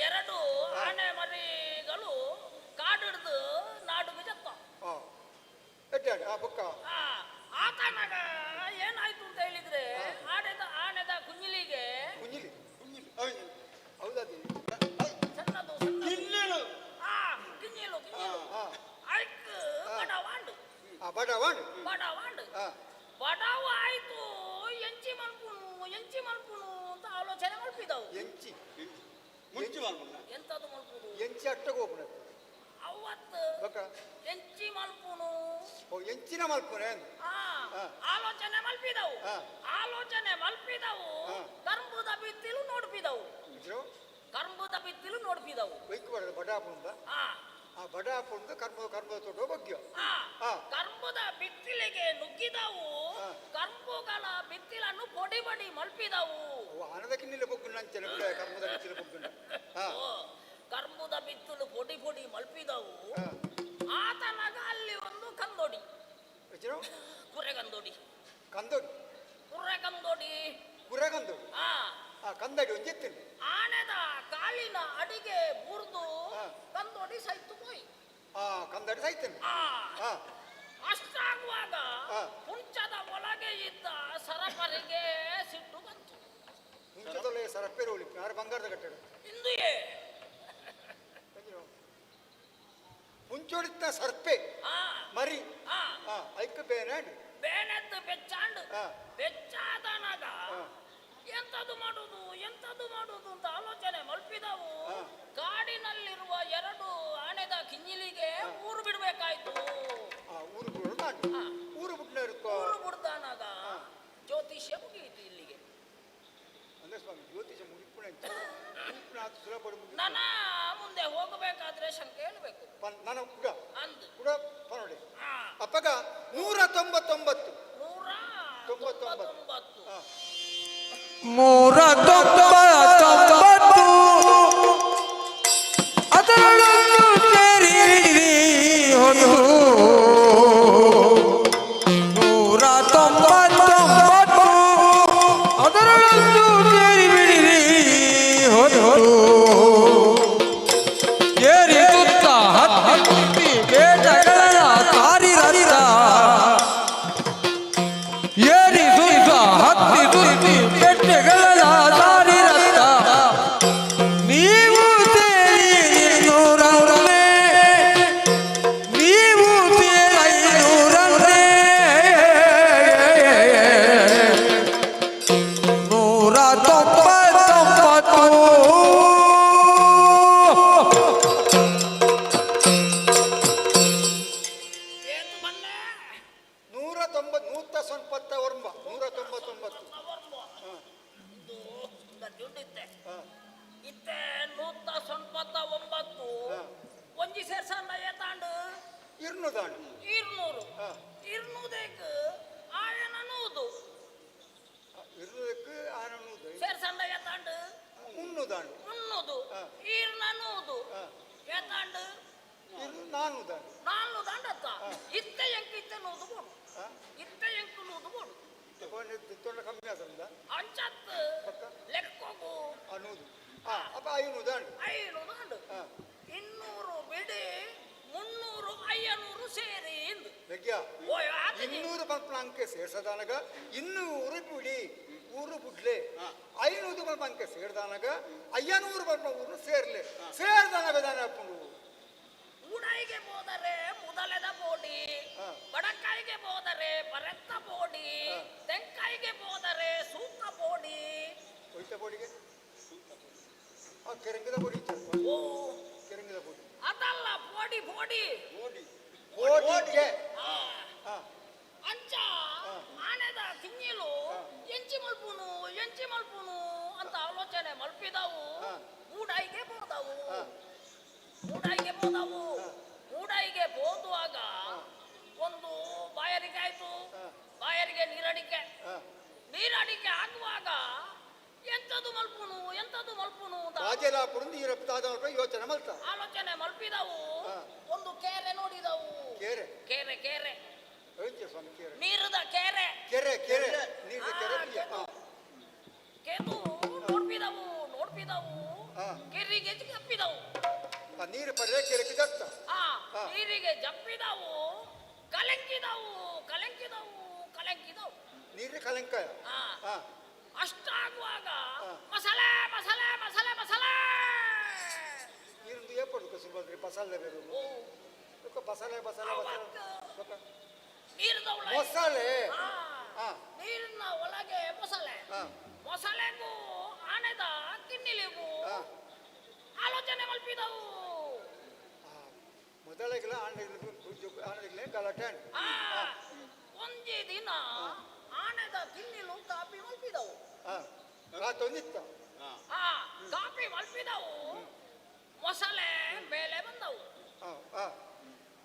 ಎರಡು ಆನೆ ಮರಿಗಳು ಕಾಡಿಡ್ದು ನಾಡು ಬಿಜತ್ತ ಬುಕ್ಕ ಆತನಾಗ ಏನಾಯ್ತು ಅಂತ ಹೇಳಿದ್ರೆ ಆನೆದ ಕುഞ്ഞിಲಿಗೆ ಕುഞ്ഞിಲಿ ಹೌದದಿ ಸಣ್ಣದು ಕಿನ್ನಿಲು ಕಿഞ്ഞിಲು ಐಕ್ ಬಡವಾಂಡು ಬಡವ ಆಯ್ತು ಎಂಚಿ ಮಲ್ಪುನು ಅಂತ ಆಲೋಚನೆ ಮಲ್ಪಿದವು ಎಂಚಿ ಮುಂಚಿ ಮಲ್ಪುನ ಎಂತದು ಮಲ್ಪುನು ಎಂಚಿ ಅಟ್ಟಗ ಹೋಗ್ಬಿಡ ಅವತ್ತು ಎಂಚಿ ಮಲ್ಪುನು ಎಂಚಿನ ಮಲ್ಪುನೆ ಆಲೋಚನೆ ಮಲ್ಪಿದವು ಕರ್ಬುದ ಬಿತ್ತಿಲು ನೋಡ್ಪಿದವು ಬೈಕ್ ಬಡ ಬಡಾಪುಂದ ಬಡಾಪುಂದ ಕರ್ಮ ತೊಡೋ ಬಗ್ಗೆ ಕರ್ಬುದ ಬಿತ್ತಿಲಿಗೆ ನುಗ್ಗಿದವು ಕರ್ಬುಗಳ ಬಿತ್ತಿಲನ್ನು ಪೊಡಿ ಬಡಿ ಮಲ್ಪಿದವು ಆನದಕ್ಕೆ ನಿಲ್ಲ ಬೊಗ್ಗು ನಂಚನೆ ಕರ್ಮದ ಬಿತ್ತಿಲ ಬೊಗ್ಗುಂಡ ಕರ್ಬುದ ಬಿತ್ತಲು ಪೊಡಿ ಮಲ್ಪಿದವು ಆತನಾಗ ಅಲ್ಲಿ ಒಂದು ಕಂದೋಡಿ ಕುರೆಗಂದೋಡಿ ಕಂದಡಿ ಒಂಜಿತ್ತಿನ ಆನೆದ ಕಾಲಿನ ಅಡಿಗೆ ಬುರ್ದು ಕಂದೋಡಿ ಸೈತು ಹೋಯ್ ಕಂದಡಿ ಸೈತೇನೆ ಅಷ್ಟಾಗುವಾಗ ಹುಂಚದ ಒಳಗೆ ಇದ್ದ ಸರಪರಿಗೆ ಸಿಟ್ಟು ಬಂತು ಹುಂಚದೊಳಗೆ ಸರಪೇರು ಹೋಳಿ ಯಾರು ಬಂಗಾರದ ಕಟ್ಟಡ ಇಂದುಯೇ ಮುಂಚೋಡಿತ್ತ ಸರ್ಪೆ ಮರಿ ಐಕ್ ಬೇನೆದ್ದು ಬೆಚ್ಚಾಂಡು ಬೆಚ್ಚಾದನಾಗ ಎಂತದು ಮಾಡುದು ಅಂತ ಆಲೋಚನೆ ಮಲ್ಪಿದವು ಕಾಡಿನಲ್ಲಿರುವ 2 ಆನೆದ ಕಿഞ്ഞಿಲಿಗೆ ಸಂಖ್ಯೆ ಹೇಳ್ಬೇಕು ನಾನು ಕೂಡ ಅಂದು ಕೂಡ ಪನೋಡಿ ಅಪ್ಪಗ 199 199 ಅದರಲ್ಲೊಂದು ಸೇರಿ ಹೊಂದು 199 ಅದರಲ್ಲೊಂದು ಸೇರಿ ಬಿಡಿರಿ ಹೊಂದು ಏರಿ ಸುತ್ತ ಹತ್ತಿ ಬೇಟಗಳ ಸಾರಿ ರರಿರ ಏರಿ ಸುತ್ತ ಹತ್ತಿ ಸುತ್ತಿ ಬೆಟ್ಟಗಳ ಸಾರಿ ರತ್ತ ನೀವು ಸೇರಿ 200 ನೀವು ಸೇರಿ 199 ಒಂಜಿ ಸೇರ್ಸನ್ನ ಏತಾಂಡು 200 200 ಆಯನ ನೂದು ಸೇರ್ಸನ್ನ ಏತಾಂಡು 300 ಈರ್ನ ನೂದು ಏತಾಂಡು 400 ದಂಡತ್ತ ಇತ್ತೆ ಎಂಕ ನೂದು ಬೋಡು ಇತ್ತೆ ಎಂಕ ನೂದು ಬೋಡು ಕಮ್ಮಿ ಆದ್ರಿಂದ ಅಂಚತ್ ಲೆಕ್ಕೋಗು ಅನ್ನೋದು ಅಪ್ಪ 500 200 ಬಿಡಿ 300 500 ಸೇರಿ ಇಂದು 200 ಪಂಪನ ಅಂಕೆ ಸೇರ್ಸದಾನಗ 200 ಬಿಡಿ ಊರು ಬುಡ್ಲೆ 500 ಪಂಪ ಅಂಕೆ ಸೇರ್ದಾನಗ 500 ಪಂಪ ಊರು ಸೇರ್ಲೆ ಸೇರ್ದಾನಗ ದಾನ ಹಾಕೊಂಡು ಉಡಾಯಿಗೆ ಹೋದರೆ ಮೊದಲೆದ ಬೋಡಿ ಬಡಕಾಯಿಗೆ ಹೋದರೆ ಬರೆತ್ತ ಬೋಡಿ ತೆಂಕಾಯಿಗೆ ಹೋದರೆ ಸೂಕ ಬೋಡಿ ಒಯ್ತ ಬೋಡಿಗೆ ಕೆರಂಗದ ಬೋಡಿ ಕೆರಂಗದ ಬೋಡಿ ಅದಲ್ಲ ಬೋಡಿ ಬೋಡಿ ಬೋಡಿಗೆ ಅಂಚ ಆನೆದ ಕಿಂಗಿಲು ಎಂಚಿ ಮಲ್ಪುನು ಅಂತ ಆಲೋಚನೆ ಮಲ್ಪಿದವು ಮೂಡಾಯಿಗೆ ಬೋದವು ಮೂಡಾಯಿಗೆ ಬೋದುವಾಗ ಒಂದು ಬಾಯರಿಗೆ ಆಯ್ತು ಬಾಯರಿಗೆ ನೀರಡಿಕೆ ಆಗುವಾಗ ಎಂತದು ಮಲ್ಪುನು ಯೋಚನೆ ಮಲ್ತ ಆಲೋಚನೆ ಮಲ್ಪಿದವು ಒಂದು ಕೆರೆ ನೋಡಿದವು ಕೆರೆ ನೀರದ ಕೆರೆ ಕೆದು ನೋಡ್ಪಿದವು ಕೆರಿಗೆ ಜಪ್ಪಿದವು ನೀರು ಪರ್ರೆ ಕೆರೆಗೆ ಜಪ್ತ ನೀರಿಗೆ ಜಪ್ಪಿದವು ಕಲಂಕಿದವು ನೀರು ಕಲಂಕ ಅಷ್ಟಾಗುವಾಗ ಮಸಾಲೆ ನೀರು ಏಪಡು ಸುಲ್ಬಂದ್ರಿ ಮಸಾಲೆ ಬೇರೆ ಮಸಾಲೆ ಮಸಾಲೆ ನೀರಿನ ಒಳಗೆ ಮೊಸಳೆಗೂ ಆನೆದ ಕಿನ್ನಿಲಿಗೂ ಆಲೋಚನೆ ಮಲ್ಪಿದವು ಮೊದಲಿಗೆಲ್ಲ ಆನೆಗಳೇ ಗಲಾಟೆ ಒಂದೇ ದಿನ ಆನೆದ ಕಿನ್ನಿಲು ಕಾಪಿ ಮಲ್ಪಿದವು ಕಾಪಿ ಮಲ್ಪಿದವು ಮೊಸಳೆ ಮೇಲೆ ಬಂದವು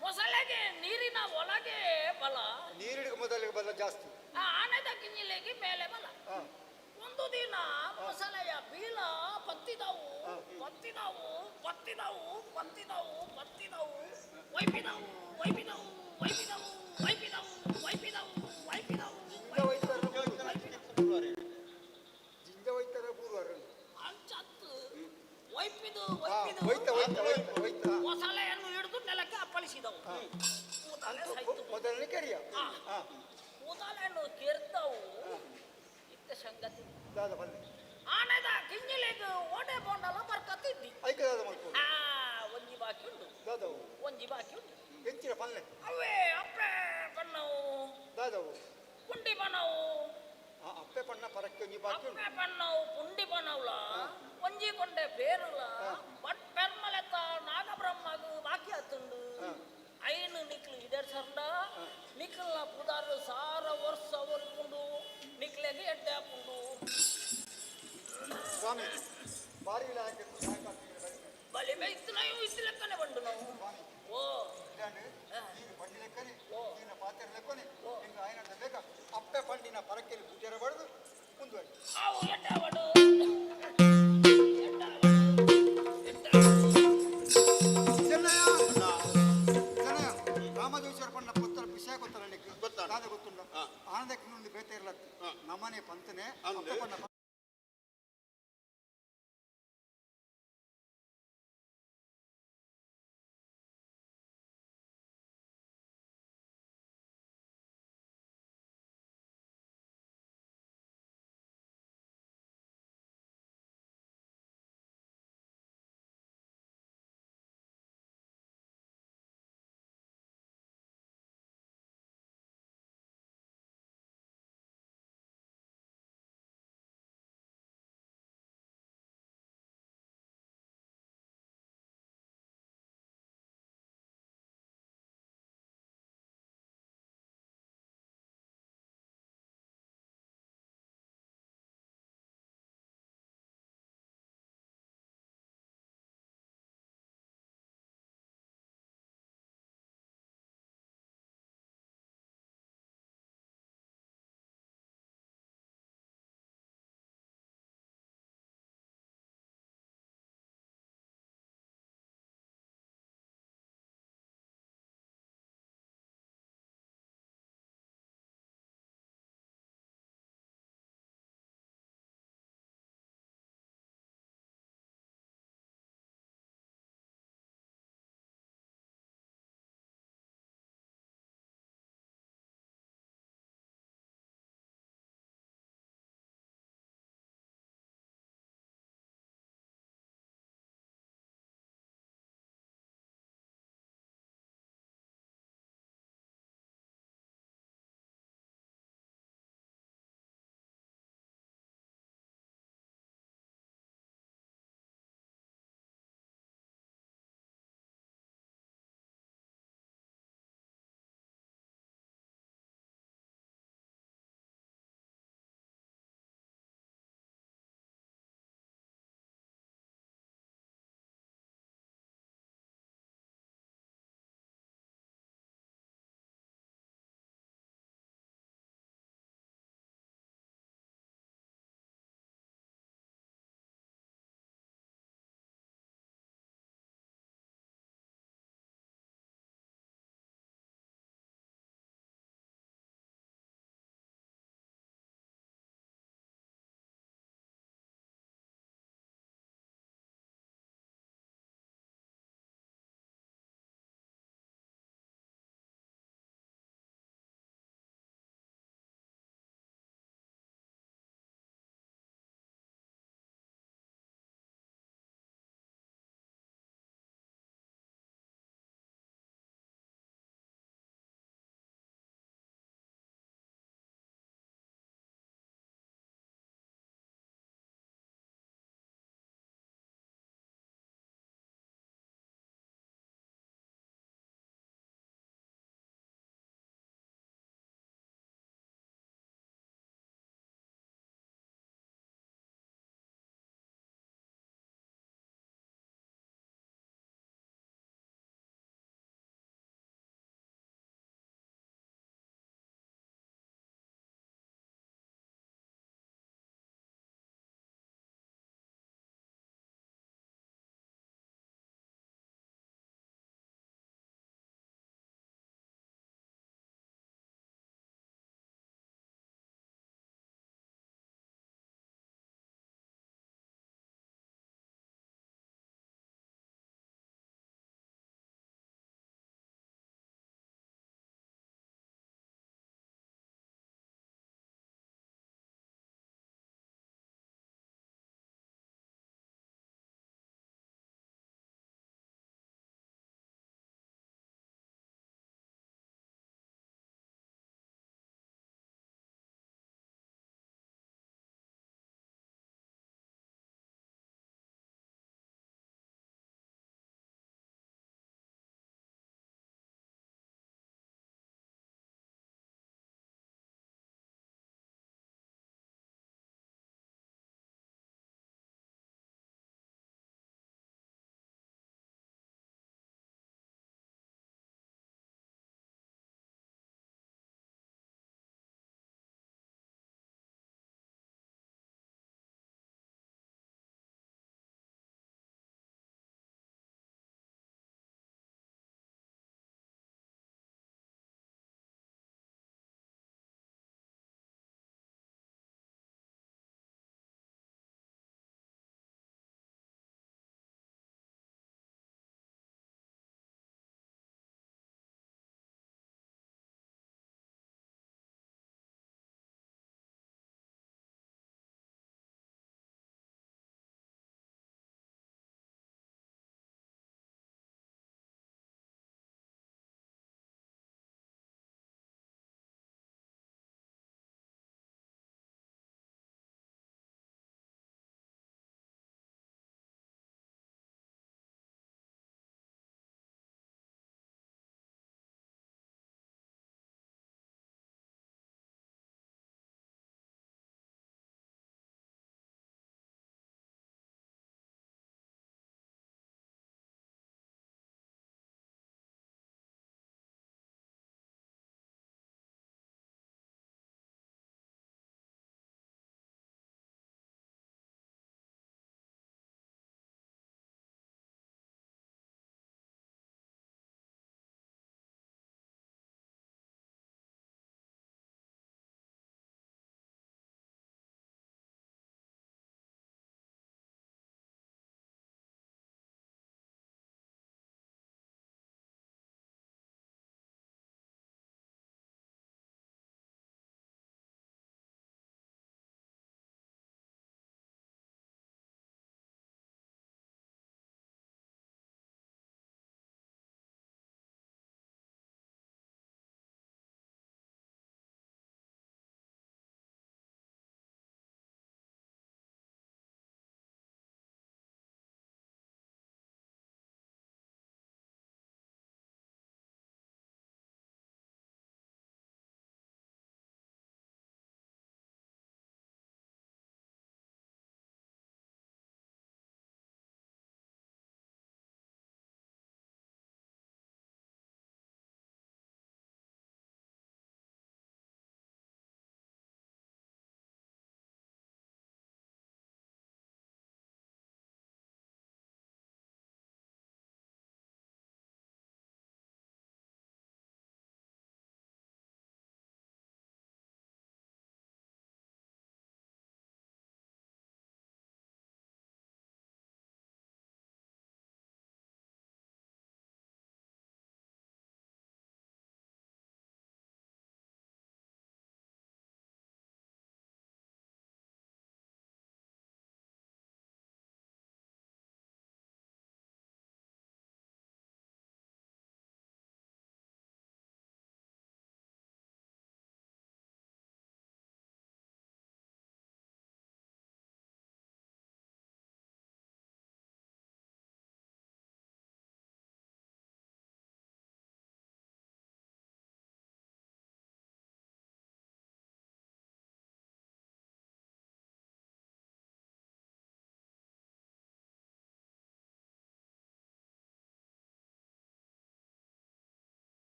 ಮೊಸಳೆಗೆ ನೀರಿನ ಒಳಗೆ ಬಲ ನೀರಿನ ಮೊದಲಿಗೆ ಬಲ ಜಾಸ್ತಿ ಆನೆದ ಕಿನ್ನಿಲೆಗೆ ಮೇಲೆ ಬಲ ಒಂದು ದಿನ ಮೊಸಳೆಯ ಬೀಲ ಪತ್ತಿದವು ಮೊಸಳೆಯನ್ನು ಹಿಡಿದು ನೆಲಕ್ಕೆ ಅಪ್ಪಳಿಸಿದವು ಕೂದಲೆಯನ್ನು ಕೆರ್ತವು ಇತ್ತ ಸಂಗತಿ ಆನೆದ ಕಿಂಜಿಲೆಗೆ ಓಡೆ ಬೋಂಡಲ ಬರ್ಕತ್ತಿದ್ದಿ ಒಂಜಿ ಬಾಕಿ ಉಂಟು ಹೆಚ್ಚಿನ ಪಲ್ಲೆ ಅವೇ ಅಪ್ಪೆ ಪಣ್ಣವು ಪುಂಡಿ ಪಣ್ಣವು ಅಪ್ಪೆ ಪಣ್ಣ ಪರಕ್ಕೆ ಒಂಜಿ ಬಾಕಿ ಉಂಟು ಅಪ್ಪೆ ಪಣ್ಣವು ಪುಂಡಿ ಪಣ್ಣವುಲ ಒಂಜಿ ಕೊಂಡೆ ಬೇರುಲ ಬಟ್ ಪೆರ್ಮಲೆತ್ತ ನಾಗಬ್ರಹ್ಮಗು ಬಾಕಿ ಹತ್ತುಂಡು ಐನು ನಿಕ್ಲು ಇದರ್ ಸರ್ಡ ನಿಕ್ಲ ಪುದಾರು ಸಾರ ವರ್ಷ ಹೊರ್ಕೊಂಡು ನಿಕ್ಲೆಗೆ ಎಡ್ಡೆ ಹಾಕೊಂಡು ಸ್ವಾಮಿ ಬಾರಿ ಬಲಿ ಇತ್ತು ಲೆಕ್ಕನೆ ಬಂಡು ರಾಮದೇಶ್ವರ ಪಂಡ ಪುತ್ರ ವಿಷಯ ಗೊತ್ತಲ್ಲ ಗೊತ್ತುಂಡ ಆನಂದಕ್ಕೆ నుండి ಬೇತೆ ಇರ್ಲತ್ತು ನಮ್ಮನೆ ಪಂತನೆ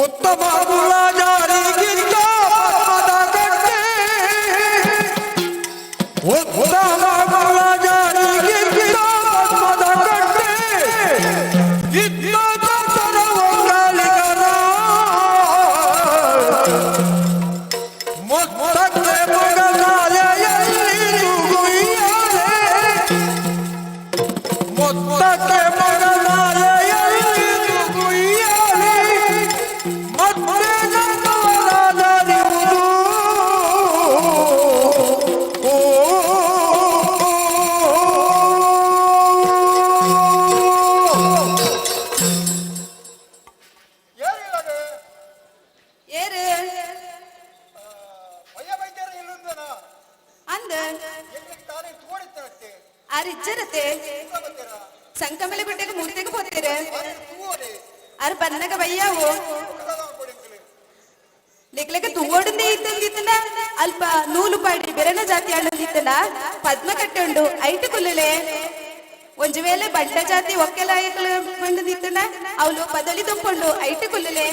ಉತ್ತಮ ಗುಣಜಾರಿಗಿಂತ ಪದ್ಮದ ಕಟ್ಟೆ ಉತ್ತಮ ಗುಣಜಾರಿಗಿಂತ ಪದ್ಮದ ಕಟ್ಟೆ ಇದ್ದ ದರ್ಶನ ಒಕ್ಕಲಿಗರ ಮೊತ್ತಕ್ಕೆ ಮಗನಾಲೆಯಲ್ಲಿ ನುಗುಯ್ಯಾಲೆ ಮೊತ್ತಕ್ಕೆ ಮಗನಾಲೆಯಲ್ಲಿ ನುಗುಯ್ಯಾಲೆ ಮತ್ತೆ ನನ್ನವರಾದರಿವುದು ಏರು ಅಂದ ಅರಿಜ್ಜರತೆ ಸಂಕಮಲೆ ಗುಡ್ಡೆಗೆ ಮೂರ್ತಿಗೆ ಹೋಗ್ತೀರ ಅರ್ ಬನ್ನಗ ಬಯ್ಯಾವು ಲೆಗ್ಲೆಗ ತುಂಗೋಡಿಂದ ಇದ್ದಂಗಿತ್ತನ ಅಲ್ಪ ನೂಲು ಪಾಡಿ ಬೆರನ ಜಾತಿ ಆಡಂಗಿತ್ತನ ಪದ್ಮ ಕಟ್ಟೆ ಉಂಡು ಐಟು ಕುಲ್ಲಲೆ ಒಂಜು ವೇಳೆ ಬಂಡ ಜಾತಿ ಒಕ್ಕೆಲಾಯಕಲು ಬಂದಿತ್ತನ ಅವಳು ಪದಲಿ ತುಂಪುಂಡು ಐಟು ಕುಲ್ಲಲೆ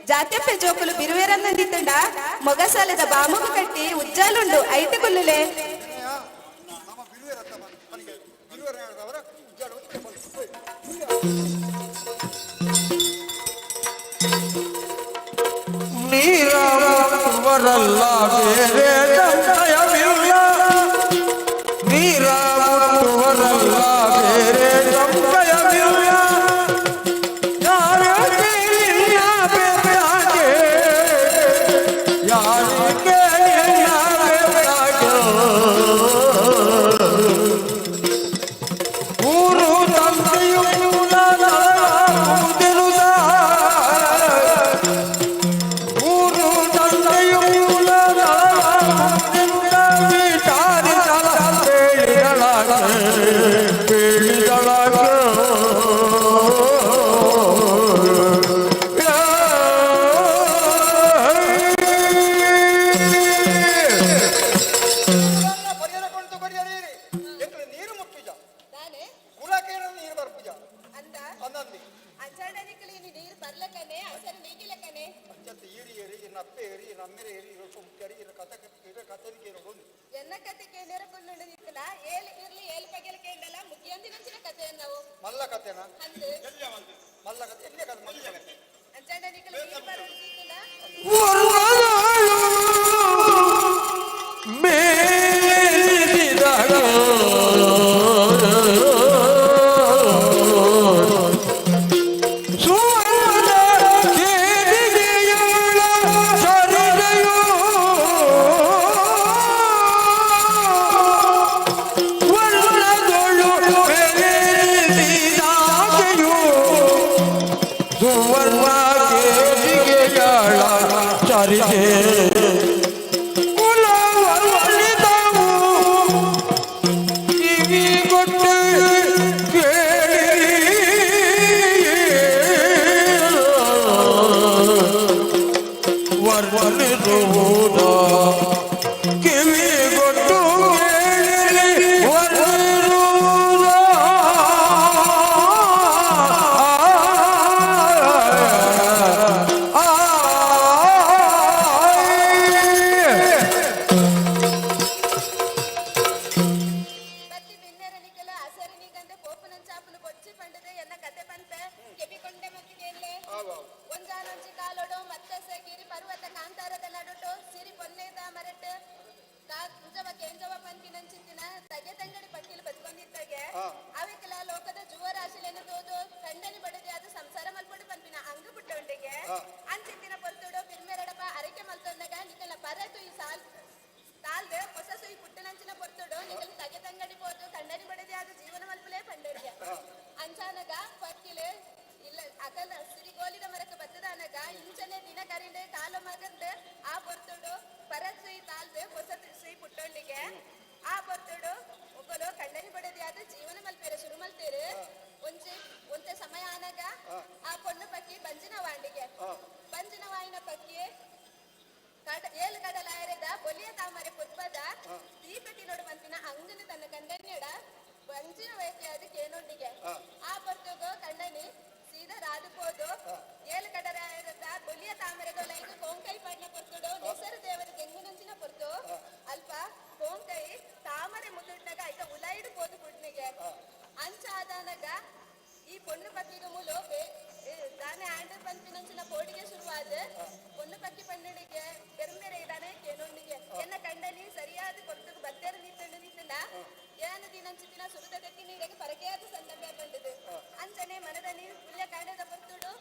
ಜಾತ್ಯಪ್ಪೆ ಜೋಕುಲು ಬಿರುವೇರನ್ನಂದಿತ್ತಂಡ ಮೊಗ ಸಾಲದ ಬಾಮುಗ ಕಟ್ಟಿ ಉಜ್ಜಾಲುಂಡು ಐಟು ಕುಲ್ಲಲೆ ನೀರವರಲ್ಲ ಬೇರೆ ಸಂಶಯವಿಲ್ಲ ನೀರವರಲ್ಲ ಬೇರೆ ಸಂಶಯವಿಲ್ಲ ಯಾರಿಗೆ ಇಲ್ಲ ಬೇರಾಗೆ ಯಾರಿಗೆ ಇಲ್ಲ ಬೇರಾಗೆ ಊರು ತಂದೆಯು ಊರು ತಂದೆಯು ಮಲ್ಲ ಕಥೆನಾ ಮಲ್ಲ ಕಥೆ ಎಲ್ಲಿ ಕಥೆ ಒಂಜಾನೊಂಜಿ ಕಾಲೊಡು ಮತ್ತೆ ಗಿರಿ ಪರ್ವತ ಕಾಂತಾರದ ನಡುಟು ಸಿರಿ ಪೊನ್ನೆದ ಮರಟ್ ಕುಂಜವ ಕೇಂಜವ ಪಂಪಿನಂಚಿತ್ತಿನ ತಗೆ ತಂಗಡಿ ಪಟ್ಟಿಲು ಬದುಕೊಂಡಿದ್ದಾಗೆ ಅವೆಕಲ ಲೋಕದ ಜುವರಾಶಿಲೆನ್ನು ತೋದು ಕಂಡನಿ ಬಡದೆ ಅದು ಸಂಸಾರ ಮಲ್ಪಡು ಪಂಪಿನ ಅಂಗ ಬಿಟ್ಟೊಂಡಿಗೆ ಅಂಚಿತ್ತಿನ ಪೊರ್ತುಡು ಬಿರ್ಮೆರಡಪ ಅರಿಕೆ ಮಲ್ತೊಂದಾಗ ನಿಕಲ ಪರತು ಈ ತಾಲ್ದೆ ಹೊಸ ಸುಯಿ ಪುಟ್ಟನಂಚಿನ ಪೊರ್ತುಡು ನಿಕಲ ತಗೆ ತಂಗಡಿ ಪೋದು ಕಂಡನಿ ಬಡದೆ ಅದು ಜೀವನ ಮಲ್ಪಲೇ ಪಂಡರಿಗೆ ಅಂಚಾನಗ ಪಕ್ಕಿಲೆ ಇಲ್ಲ ಅಕಲ ಸಿರಿಗೋಲಿದ ಮರಕ್ಕೆ ಬತ್ತದಾನಗ ಇಂಚನೆ ದಿನ ಕರಿಂಡೆ ಕಾಲ ಮಗಂದೆ ಆ ಪೊರ್ತುಡು ಪರತ್ ಸುಯಿ ತಾಲ್ದೆ ಹೊಸ ಸುಯಿ ಪುಟ್ಟೊಂಡಿಗೆ ಆ ಪೊರ್ತುಡು ಒಬ್ಬಲು ಕಂಡನಿ ಬಡದೆ ಅದು ಜೀವನ ಮಲ್ಪೇರೆ ಶುರು ಮಲ್ತೇರು ಒಂತೆ ಸಮಯ ಆನಾಗ ಆ ಪೊಣ್ಣು ಪಕ್ಕಿ ಬಂಜಿನ ವಾಯಿನ ಪಕ್ಕಿ ಏಳು ಕಡಲಾಯರದ ಬೊಲಿಯ ತಾಮರೆ ಪುಷ್ಪದ ದೀಪತಿ ನೋಡು ಮಂತಿನ ಅಂಗನ ತನ್ನ ಕಂಡನಿಯಡ ಬಂಜಿನ ವಯಸ್ಸೆ ಅದು ಕೇನೊಂಡಿಗೆ ಆ ಪೊರ್ತುಗೋ ಕಂಡನಿ ಸೀದಾ ರಾದುಪೋದು ಏಳು ಕಡಲಾಯರದ ಬೊಲಿಯ ತಾಮರೆಗಳ ಇದು ಕೋಂಕೈ ಪಡ್ನ ಪೊರ್ತುಡು ನೆಸರು ದೇವರ ಗೆಂಗುನಂಚಿನ ಪೊರ್ತು ಅಲ್ಪ ಕೋಂಕೈ ತಾಮರೆ ಮುದುಡ್ನಾಗ ಐತ ಉಲಾಯಿಡು ಪೋದು ಪುಡ್ನಿಗೆ ಅಂಚಾದನಗ ಈ ಪೊಣ್ಣು ಪಕ್ಕಿಗೆ ಮುಲು ದಾನೆ ಆಂಡರ್ ಪಂಪಿನಂಚಿನ ಪೋಡಿಗೆ ಶುರುವಾದ ಪೊಣ್ಣು ಪಕ್ಕಿ ಪಂಡಿಗೆ ಬೆರ್ಮೆರೆ ಇದಾನೆ ಕೇನೊಂದಿಗೆ ಎನ್ನ ಕಂಡನಿ ಸರಿಯಾದ ಕೊರ್ತುಗೆ ಬತ್ತೇರು ನಿತ್ತಂಡ ಏನ ದಿನಂಚಿನ ಸುರುದ ಕಟ್ಟಿ ನೀರಿಗೆ ಪರಕೆಯಾದ ಸಂದರ್ಭ ಬಂದಿದೆ ಅಂಚನೆ ಮನದಲ್ಲಿ ಪುಲ್ಯ ಕಾಂಡದ ಪೊರ್ತುಡು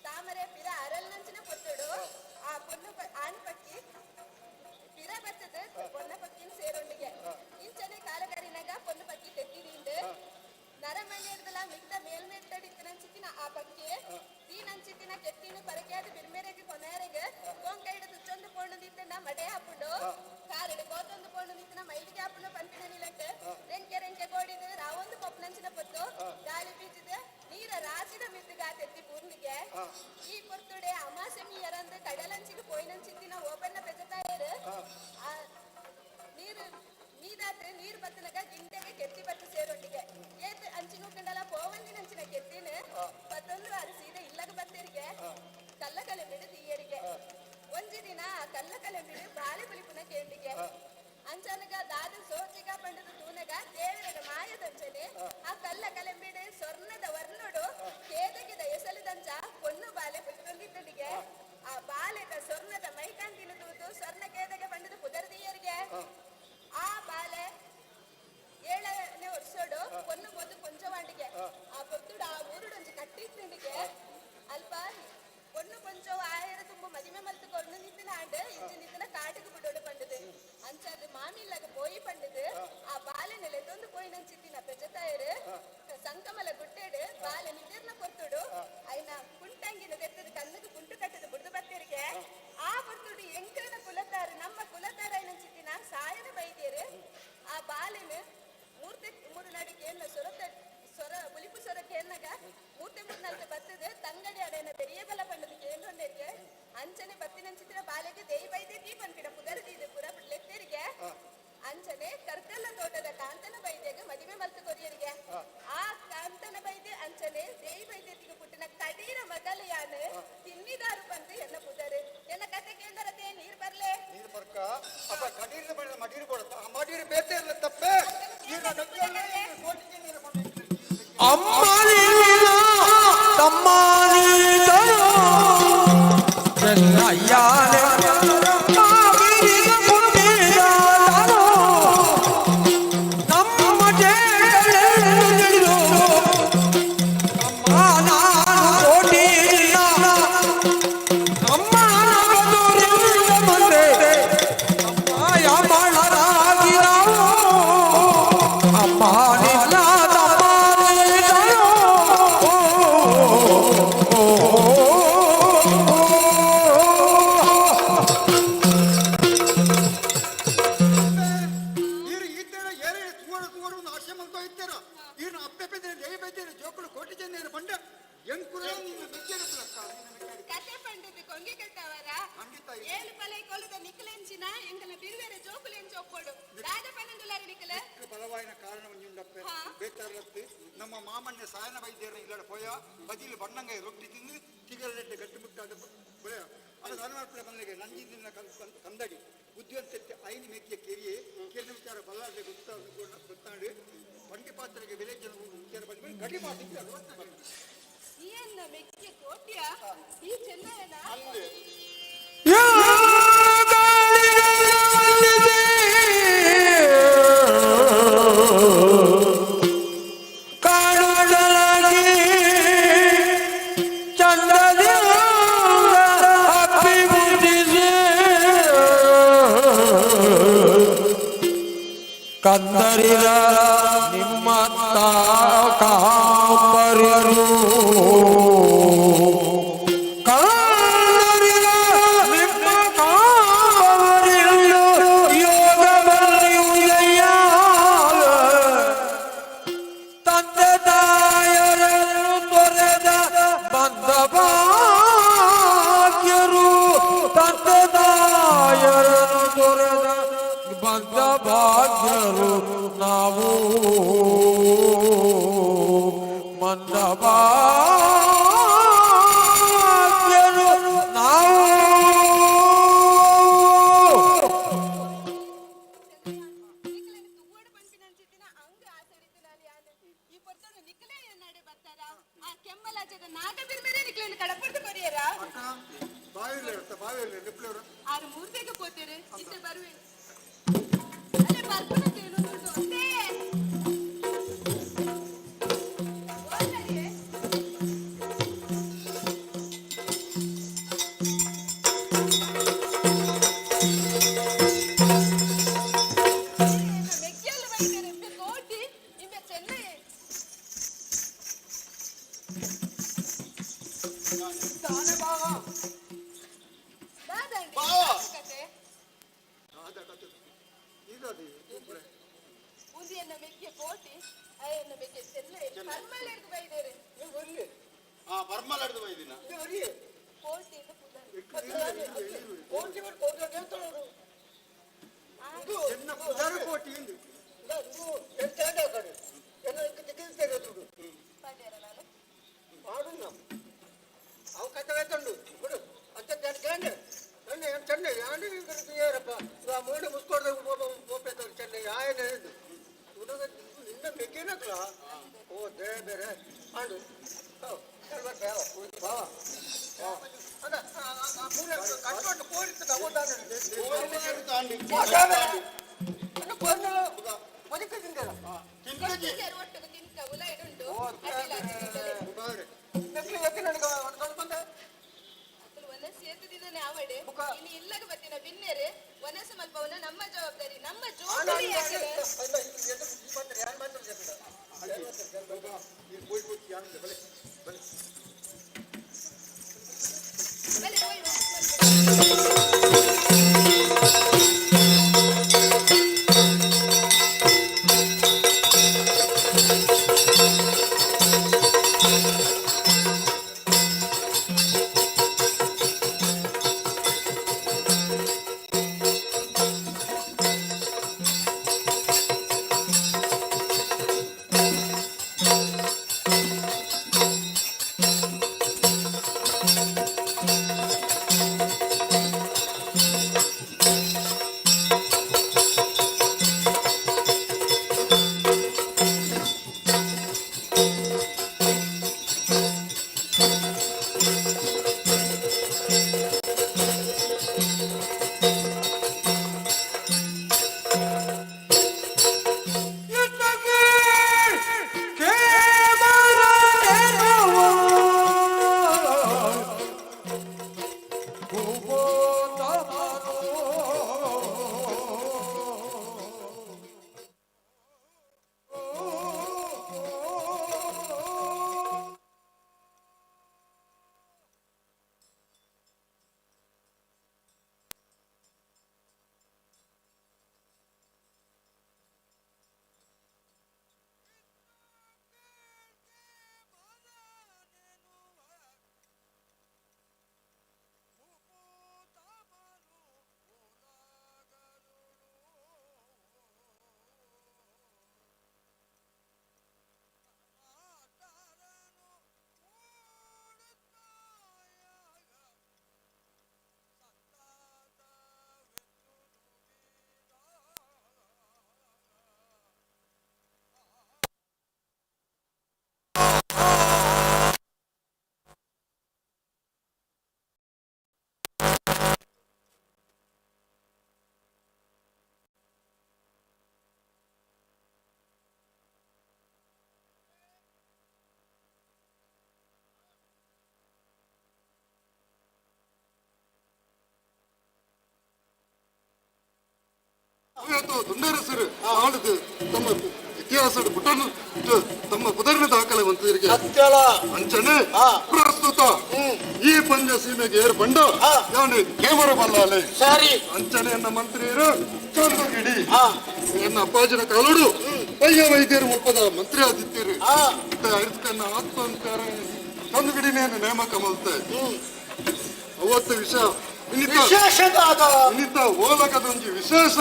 ತಾಮರೆ ಪಿರ ಅರಲ್ನಂಚಿನ ಪೊರ್ತುಡು ಆ ಪೊಣ್ಣು ಆಣ್ ಪಕ್ಕಿ ಪಿರ ಬತ್ತದ ಪೊಣ್ಣ ಪಕ್ಕಿನ ಸೇರೊಂಡಿಗೆ ಇಂಚನೆ ಕಾಲಕರಿನಾಗ ಪೊಣ್ಣು ಪಕ್ಕಿ ತೆತ್ತಿದಿಂದ ನರಮಣ್ಯದಲ್ಲ ಮಿಕ್ಕ ಮೇಲ್ಮೇಲ್ತಡಿತ್ತಿನಂಚಿತ್ತಿನ ಆ ಪಕ್ಕಿ ತೀನಂಚಿತ್ತಿನ ಕೆತ್ತಿನ ಪರಕೆಯಾದ ಬಿರ್ಮೆರೆಗೆ ಕೊನೆಯರೆಗೆ ಕೊಂಕೈಡ ತುಚ್ಚೊಂದು ಪೋಣು ನಿತ್ತನ ಮಡೆ ಹಾಪುಂಡು ಕಾರಿಡು ಕೋತೊಂದು ಪೋಣು ನಿತ್ತಿನ ಮೈಲಿಗೆ ಹಾಪುಂಡು ಪಂಪಿನ ನಿಲಕ್ಕೆ ರೆಂಕೆ ಗೋಡಿದು ರಾವೊಂದು ಪೊಪ್ಪನಂಚಿನ ಪೊತ್ತು ಗಾಳಿ ಬೀಜಿದೆ ನೀರ ರಾಸಿದ ಮಿತ್ತುಗ ತೆತ್ತಿ ಪೂರ್ಣಿಗೆ ಈ ಪೊರ್ತುಡೆ ಅಮಾಸೆ ಮೀಯರಂದು ಕಡಲಂಚಿಗೆ ಪೋಯ್ನಂಚಿತ್ತಿನ ಓಪನ್ನ ಬೆಜತಾಯರು ನೀರು ನೀದಾತ್ರೆ ನೀರು ಬತ್ತನಗ ಗಿಂಟೆಗೆ ಕೆತ್ತಿ ಬತ್ತು ಸೇರೊಟ್ಟಿಗೆ ಏತ್ ಅಂಚಿನ ಕಂಡಲ ಪೋವಂದಿನಂಚಿನ ಕೆತ್ತಿನ ಮತ್ತೊಂದು ವಾರ ಸೀದಾ ಇಲ್ಲಗ ಬತ್ತೇರಿಗೆ ಕಲ್ಲ ಕಲೆ ಬಿಡು ತೀಯರಿಗೆ ಒಂಜಿ ದಿನ ಆ ಕಲ್ಲ ಕಲೆ ಬಿಡು ಬಾಳೆ ಪುಲಿಪುನ ಕೇಳಿಗೆ ಅಂಚನಗ ದಾದ ಸೋಚಿಗ ಪಂಡದ ತೂನಗ ದೇವರ ಮಾಯದಂಚನೆ ಆ ಕಲ್ಲ ಕಲೆಂಬಿಡೆ ಸ್ವರ್ಣದ ವರ್ಣೋಡು ಕೇದಗಿದ ಎಸಲಿದಂಚ ಪೊಣ್ಣು ಬಾಲೆ ಪುಲಿಪೊಂದಿದ್ದನಿಗೆ ಆ ಬಾಲೆಗ ಸ್ವರ್ಣದ ಮೈಕಾಂತಿನ ತೂತು ಸ್ವರ್ಣ ಕೇದಗೆ ಪಂಡದ ಪುದರ್ದಿಯರಿಗೆ ಆ ಬಾಲೆ 7ನೇ ವರ್ಷೋಡು ಪೊಣ್ಣು ಬೋದು ಕೊಂಚವಾಂಡಿಗೆ ಆ ಪೊತ್ತುಡು ಆ ಊರುಡೊಂಜಿ ಕಟ್ಟಿಟ್ಟಿಂಡಿಗೆ ಅಲ್ಪ ಪೊಣ್ಣು ಕೊಂಚವ ಆಯರ ತುಂಬ ಮದಿಮೆ ಮಲ್ತು ಕೊರ್ನು ನಿಂತಿನ ಆಂಡ್ ಇಂಚು ನಿಂತಿನ ಕಾಟಿಗೆ ಬಿಡೋಡು ಪಂಡದು ಅಂಚಾದ ಮಾಮಿಲ್ಲಾಗ ಪೋಯಿ ಪಂಡದು ಆ ಬಾಲೆನ ಲೆತ್ತೊಂದು ಪೋಯಿನಂಚಿತ್ತಿನ ಪೆಜತಾಯರು ಸಂಕಮಲ ಗುಟ್ಟೆಡು ಬಾಲೆ ನಿದಿರ್ನ ಪೊರ್ತುಡು ಐನ ಕುಂಟಂಗಿನ ತೆತ್ತದ ಕಣ್ಣಗೆ ಕುಂಟು ಕಟ್ಟದ ಬುಡ್ದು ಬತ್ತೇರಿಗೆ ಆ ಪೊರ್ತುಡು ಎಂಕರನ ಕುಲತಾರ ನಮ್ಮ ಕುಲತಾರ ಐನಂಚಿತ್ತಿನ ಸಾಯನ ಬೈದೇರು ಆ ಬಾಲೆನ ಮೂರು ನಡಿಗೆ ಸೊರ ಬುಲಿಪು ಸೊರ ಕೇರ್ನಾಗ ಮೂರ್ತಿ 3-4 ಬತ್ತದ ತಂಗಡಿ ಅಡೆನ ಬೆರಿಯ ಬಲ ಪಂಡದ ಕೇಂದ್ರಕ್ಕೆ ಅಂಚನೆ ಬತ್ತಿನಂಚಿತ್ತಿನ ಬಾಲೆಗೆ ದೇಯಿ ಬೈದೆ ದೀ ಪಂಪಿನ ಪುದರ್ದಿದೆ ಪುರ ಬಿಡ್ಲೆತ್ತೇರಿಗೆ ಅಂಚನೆ ಕರ್ಕಲ್ಲ ತೋಟದ ಕಾಂತನ ಬೈದೆಗೆ ಮದುವೆ ಮಲ್ತು ಕೊರಿಯರಿಗೆ ಆ ಕಾಂತನ ಬೈದೆ ಅಂಚನೆ ದೇಯಿ ಬೈದೆತ್ತಿಗೆ ಪುಟ್ಟಿನ ಕಡೀರ ಮಗಲ ಯಾನ ತಿನ್ನಿದಾರು ಬಂದು ಎನ್ನ ಪುದರ್ ಎನ್ನ ಕತೆ ಕೇಂದ್ರತೆ ನೀರ್ ಬರ್ಲೆ ನೀರು ಬರ್ಕ ಅಪ್ಪ ಕಡೀರ ಬಡ ಮಡೀರು ಕೊಡತ್ತ ಆ ಮಡೀರು ಬೇತೆ ಇಲ್ಲ ತಪ್ಪೆ ಈಗ ನಕ್ಕಲ್ಲಿ ಕೋಟಿಗೆ ನೀರು ಕತೆ ಪಂಡದು ಕೊಂಗಿ ಕಟ್ಟವರ ಏಳು ಪಲೆ ಕೊಲದ ನಿಖಲೆಂಚಿನ ಎಂಕಲ ಬಿರುವೆರೆ ಜೋಕುಲೆಂಚ ಒಪ್ಪೋಡು ರಾಜ ಪನ್ನಂದುಲಾರಿ ನಿಖಲೆ ಬಲವಾಯಿನ ಕಾರಣವನ್ನುಂಡಪ್ಪೆ ಬೇತಾರಲತ್ತು ನಮ್ಮ ಮಾಮಣ್ಣ ಸಾಯನ ವೈದ್ಯರ ಇಲ್ಲಡ ಪೋಯ ಬದಿಲು ಬಣ್ಣಂಗೈ ರೊಟ್ಟಿ ತಿಂದು ತಿಗರನೆಟ್ಟೆ ಗಟ್ಟಿಮುಟ್ಟಾದ ಪೊಯ ಅದು ಧರ್ಮರ್ಪಣೆ ಬಂದಿಗೆ ನಂಜಿನ ಕಂದಡಿ ಬುದ್ಧಿವಂತಕ್ಕೆ ಐದು ಮೆಕ್ಕಿಯ ಕೆರಿಯೆ ಕೇಂದ್ರ ವಿಚಾರ ಬಲ್ಲಾಡೆ ಗೊತ್ತಾಡು ಬಂಡಿ ಪಾತ್ರೆಗೆ ಬೆಲೆ ಜನ ವಿಚಾರ ಬಂದ ಗಡಿ ಮಾಡ್ತಿದ್ದೆ ಈ ಮೆಕ್ಕಿಯ ಕೋಟ್ಯ ಈ ಚೆನ್ನಯ್ಯನ ಕಂದರಿರ ನಿಮ್ಮ ಕಾಂಬರಿರು ಕಂದರಿರ ನಿಮ್ಮ ಕಾಂಬರಿರು ಯೋಗದಲ್ಲಿ ಉದಯ ತಂದೆ ತಾಯರನ್ನು ತೊರೆದ ಬಂದ ಭಾಗ್ಯರು ತಂದೆ ತಾಯರನ್ನು ತೊರೆದ ಬಂದ ಭಾಗ್ಯರು ನಾವು ಮಂದ ಭಾಗ್ಯರು ನಾವು ಕೆಮ್ಮಲಾಚದ ನಾಟ ಬಿರ್ಮೇಲೆ ನಿಕ್ಲೇನು ಕಡಪಡ್ದು ಕೊರಿಯರ ಬಾವಿಯಲ್ಲಿ ನಿಪ್ಲೇವ್ರು ಆರು ಮೂರು ಬೇಗ ಪೋತೀರಿ ಇತ್ತೆ ಬರುವೆ ಅಲ್ಲೇ ಬರ್ಕೊಂಡೇನು ನೋಡು ಅದೇ ಮೆಕ್ಕೆಲ್ಲ ಬೈತಾರೆ ಕೋಟಿ ಇವೆ ಚೆನ್ನೈ ತಾನೇ ಬಾವ ದಾದಂಡಿ ಬಾವ ಕತೆ ಇದದು ಉಂದಿಯನ್ನ ಮೆಕ್ಕೆ ಕೋಟಿ ಅಯ್ಯನ್ನ ಮೆಕ್ಕೆ ಚೆನ್ನೈ ಕರ್ಮಲ್ ಹಿಡಿದು ಬೈದೇರೆ ನೀವು ಬರ್ಲಿ ಬರ್ಮಲ್ ಹಿಡಿದು ಬೈದಿನ ಕೋಟಿ ಇಂದ ಪುದರ್ ಕೋಟಿ ಬಿಟ್ಟು ಕೋಟಿ ಹೇಳ್ತಾಳವರು ಇದು ಎನ್ನ ಪುದರ್ ಕೋಟಿ ಇಂದು ಇದು ಎಂತ ಕಡೆ ಎನ್ನ ತೆಗೆದು ದುಡ್ಡು ಪಡ್ಯಾರ ನಾನು ಮಾಡುನ್ನ ಅವು ಕಥೆ ತಂಡು ಬಿಡು ಅಂತ ಚೆನ್ನೈ ಚೆನ್ನೈ ಚೆನ್ನೈ ಆಂಡಿ ಯಾರಪ್ಪ ಮೂಡಿ ಮುಸ್ಕೊಡ್ದ ಹೋಗ್ಬೇಕು ಚೆನ್ನೈ ಆಯನ ಹೇಳಿದ್ದು ನಿನ್ನ ಬೇಕೇನಕ್ಲ ಓ ಬೇರೆ ಬೇರೆ ಆಂಡು ಕಟ್ಕೊಂಡು ಕೋರಿರ್ತದ ಒಟ್ಟಿಗೆ ತಿಂತ ಉಲ ಇಡುಂಟು ಸೇತುದಿದ್ದಾನೆ ಅವಡೆ ಇನ್ನು ಇಲ್ಲಗ ಬತ್ತಿನ ಬಿನ್ನೆರೆ ವನಸ ಮಲ್ಪವನ ನಮ್ಮ ಜವಾಬ್ದಾರಿ ನಮ್ಮ ಜೋಡಿ ದುಂಡರಸರು ಆಳುದು ತಮ್ಮ ಇತಿಹಾಸದ ಪುಟನು ತಮ್ಮ ಪುದರ್ನ ದಾಖಲೆ ಮಂತ್ರಿಗೆ ಅಂಚನೆ ಪ್ರಸ್ತುತ ಈ ಪಂಜ ಸೀಮೆಗೆ ಏರ್ ಬಂಡ ಯಾನೆ ಕೇವರ ಬಲ್ಲಾಲೆ ಸರಿ ಅಂಚನೆಯನ್ನ ಮಂತ್ರಿಯರು ಚಂದಗಿಡಿ ಎನ್ನ ಅಪ್ಪಾಜಿನ ಕಾಲುಡು ಪಯ್ಯ ವೈದ್ಯರು ಮುಪ್ಪದ ಮಂತ್ರಿ ಆದಿತ್ಯರು ಅರಿತನ್ನ ಆತ್ಮಂಕಾರ ಚಂದಗಿಡಿನೇ ನೇಮಕ ಮಲ್ತೆ ಅವತ್ತು ವಿಷಯ ಇನ್ನಿತ ಓಲಕದೊಂದು ವಿಶೇಷ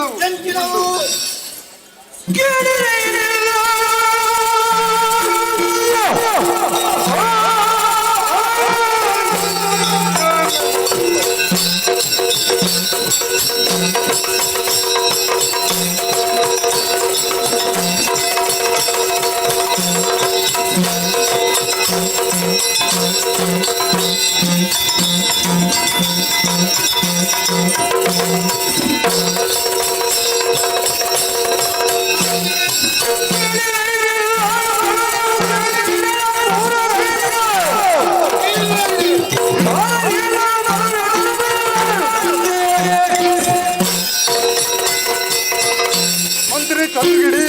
ಮಂತ್ರಿ ಕಲ್ಗಿಡಿ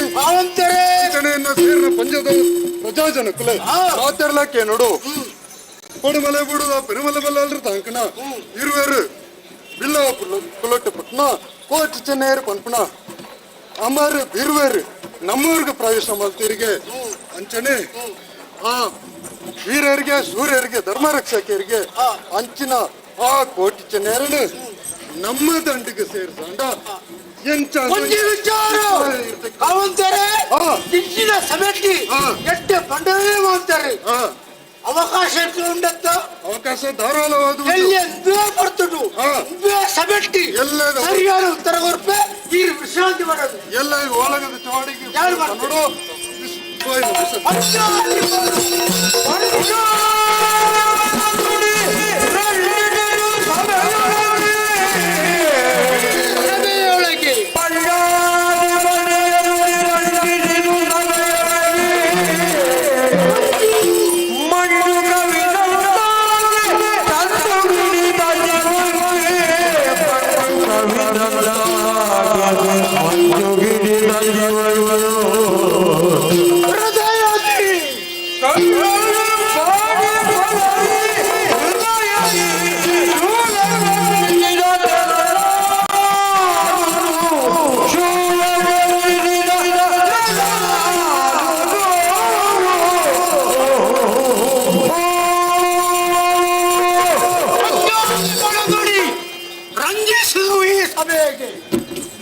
ಗಣೆಯನ್ನ ಸೇರಿನ ಪಂಜದ ಪ್ರಜಾಜನ ಕುಲೆ ರಾತ್ರಿಲಕ್ಕೆ ನೋಡು ಕೊಡುಮಲೆ ಬಿಡುದ ಪೆರುಮಲೆ ಬಲ್ಲಲ್ರಿ ತಾಂಕಣ ಇರುವೇರು ಬಿಲ್ಲ ಪುಲೊಟ್ಟು ಪಟ್ನ ಕೋಚ್ ಚೆನ್ನೈರು ಪನ್ಪಣ ಅಮರ್ ಬಿರುವೇರು ನಮ್ಮೂರ್ಗೆ ಪ್ರವೇಶ ಮಾಡ್ತೀರಿಗೆ ಅಂಚನೆ ಆ ವೀರರಿಗೆ ಸೂರ್ಯರಿಗೆ ಧರ್ಮ ರಕ್ಷಕರಿಗೆ ಅಂಚಿನ ಆ ಕೋಟಿ ಚೆನ್ನೈರನ್ನು ನಮ್ಮ ದಂಡಿಗೆ ಸೇರಿಸಂಡ ಸಮಿತಿ ಎಷ್ಟೇ ಬಂಡವೇ ಮಾಡ್ತಾರೆ ಅವಕಾಶ ಉಂಡತ್ತ ಅವಕಾಶ ಧಾರಾಳವಾದ ಬರ್ತುಡು ಸಮಿತಿ ಸರಿಯಾದ ಉತ್ತರ ಕೊರ್ಪೆ ಈ ವಿಶ್ರಾಂತಿ ಮಾಡೋದು ಎಲ್ಲ ಒಳಗದ ಚವಾಡಿಗೆ ನೋಡು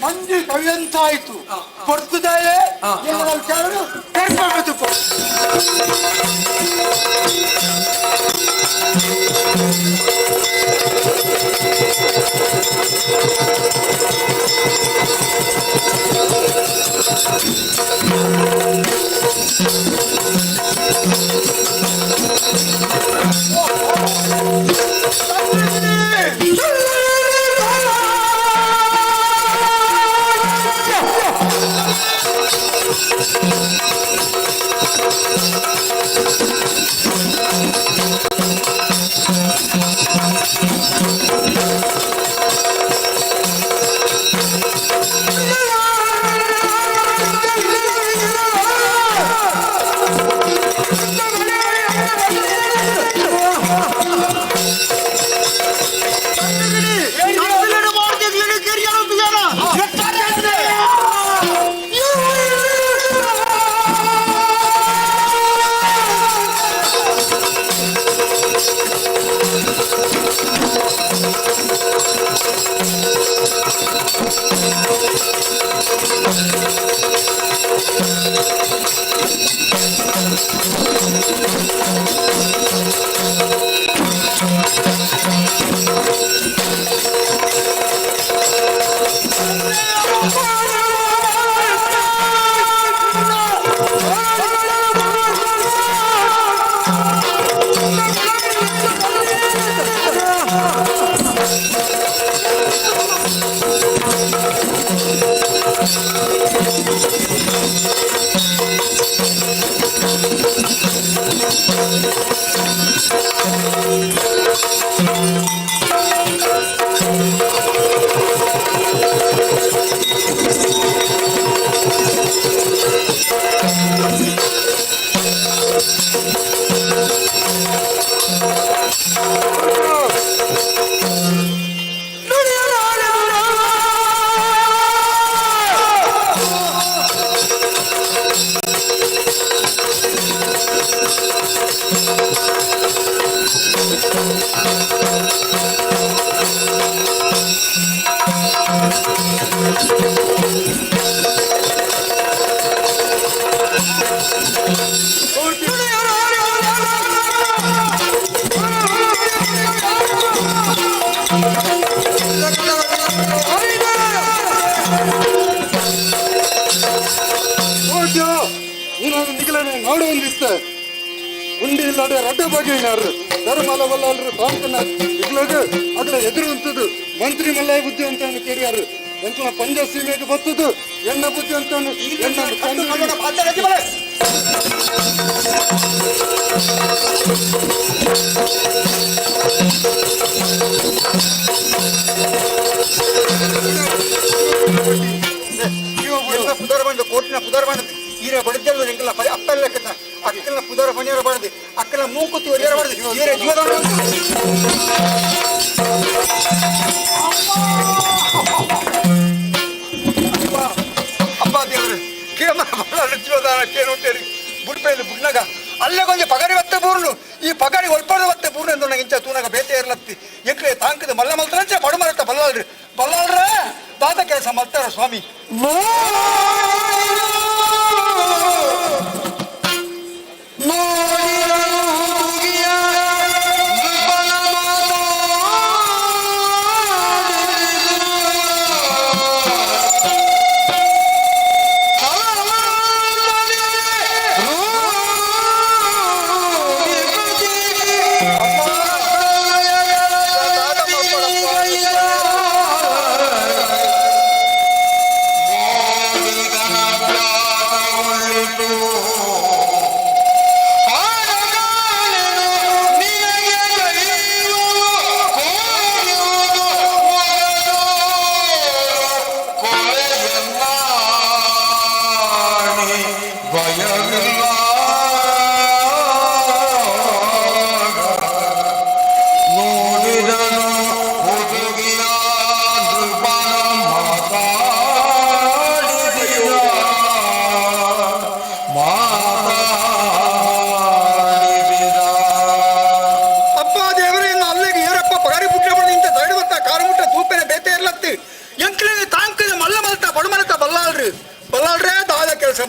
ಮಂಜು ಕವಿಯಂತಾಯ್ತು ಕೊಡ್ತಿದ್ದಾಳೆ ವಿಚಾರ Thank you. ಇತ್ತೆ ಉಂಡಿ ಇಲ್ಲದೆ ರಡ್ಡ ಬಗೆನಾರು ಧರ್ಮಲ ವಲ್ಲರು ತಾಂಕನ ಇಗ್ಲಗ ಅಗ್ಲ ಎದುರು ಅಂತದ್ದು ಮಂತ್ರಿ ಮಲ್ಲಾಯ ಬುದ್ಧಿ ಅಂತ ಕೇಳಿಯಾರು ಎಂಕಲ ಪಂಜ ಸೀಮೆಗೆ ಬತ್ತದು ಎಣ್ಣ ಬುದ್ಧಿ ಅಂತ ಪುದರ್ ಬಂದು ಕೋಟಿನ ಪುದರ್ ಬಂದ ಈರ ಬಡಿದ್ದಲ್ಲ ಎಂಕಲ ಪರಿ ಅಪ್ಪಲ್ಲ ಅಕ್ಕಲ ಪುದರ ಪಣಿಯರ ಬಡದು ಅಕ್ಕಲ ಮೂಕುತ್ತಿ ಒರಿಯರ ಬಡದು ಈರ ಜೀವದ ಅಪ್ಪ ದೇವರು ಜೀವದಾನ ಕೇಳುತ್ತೇರಿ ಬುಡ್ಪೇದು ಬುಡ್ನಾಗ ಅಲ್ಲೇ ಕೊಂಚ ಪಗಾರಿ ಬತ್ತೆ ಪೂರ್ಣು ಈ ಪಗಾರಿ ಒಲ್ಪದ ಬತ್ತೆ ಪೂರ್ಣ ಎಂದು ನಂಗೆ ಇಂಚ ತೂನಾಗ ಬೇತೆ ಇರ್ಲತ್ತಿ ಎಂಕ್ಲೆ ತಾಂಕದ ಮಲ್ಲ ಮಲ್ತಂಚೆ ಬಡ ಮರತ್ತ ಬಲ್ಲಾಳ್ರಿ ಬಲ್ಲಾಳ್ರ ದಾದ ಕೆಲಸ ಮಲ್ತಾರ ಸ್ವಾಮಿ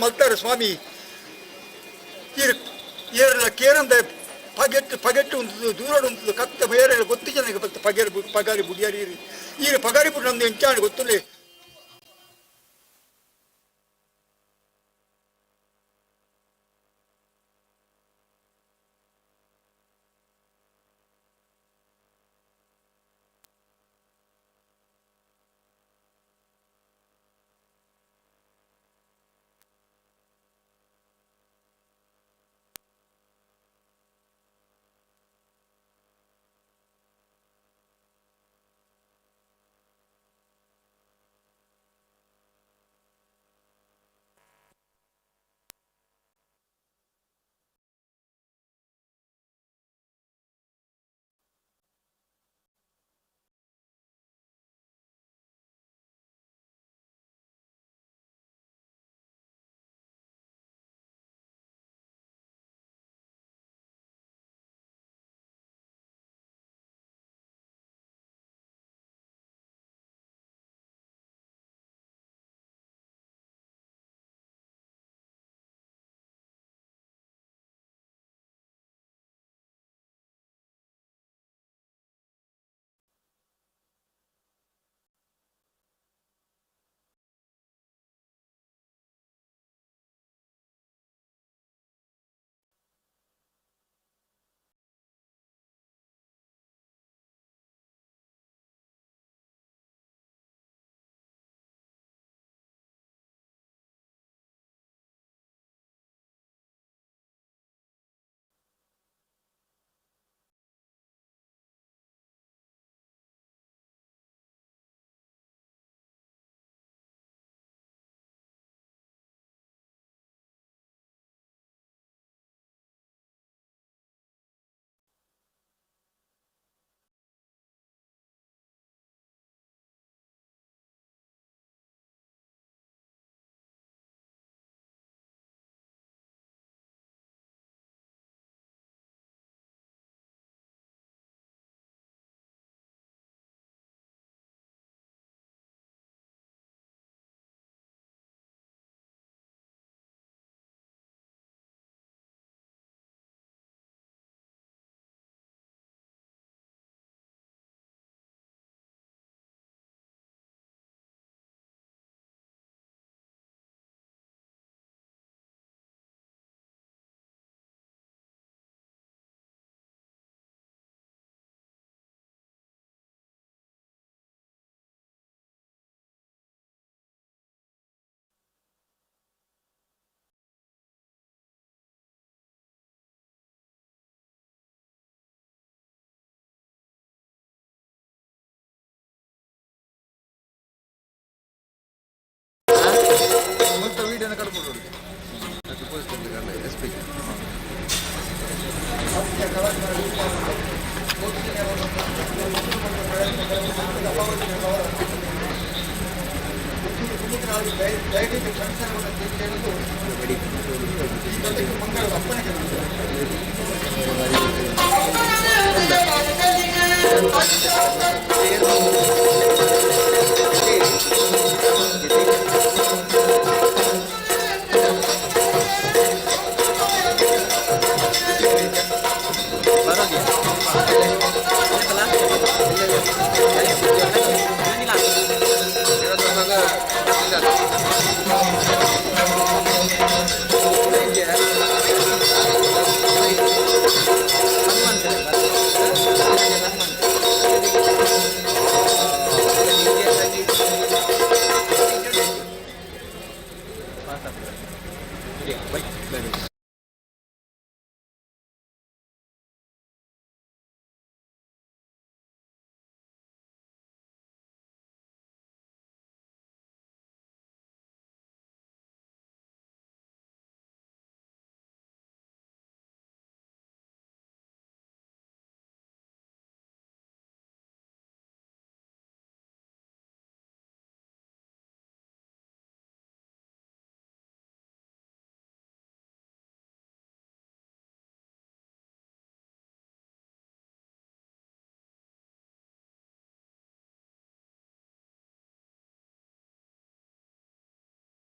ಮಲ್ತಾರೆ ಸ್ವಾಮಿ ಏರಲ ಕೇರಂದ ಪಗೆಟ್ಟು ಉಂಟು ದೂರ ಉಂಟು ಕತ್ತ ಬೇರೆ ಗೊತ್ತು ಜನಕ್ಕೆ ಬತ್ತ ಪಗಾರಿ ಬುಡಿಯಾರಿ ಈ ಪಗಾರಿ ಬುಡ್ ನಮ್ದು ಎಂಚಾಣಿ ಗೊತ್ತುಲೇ ಬರೋದಿಲ್ಲ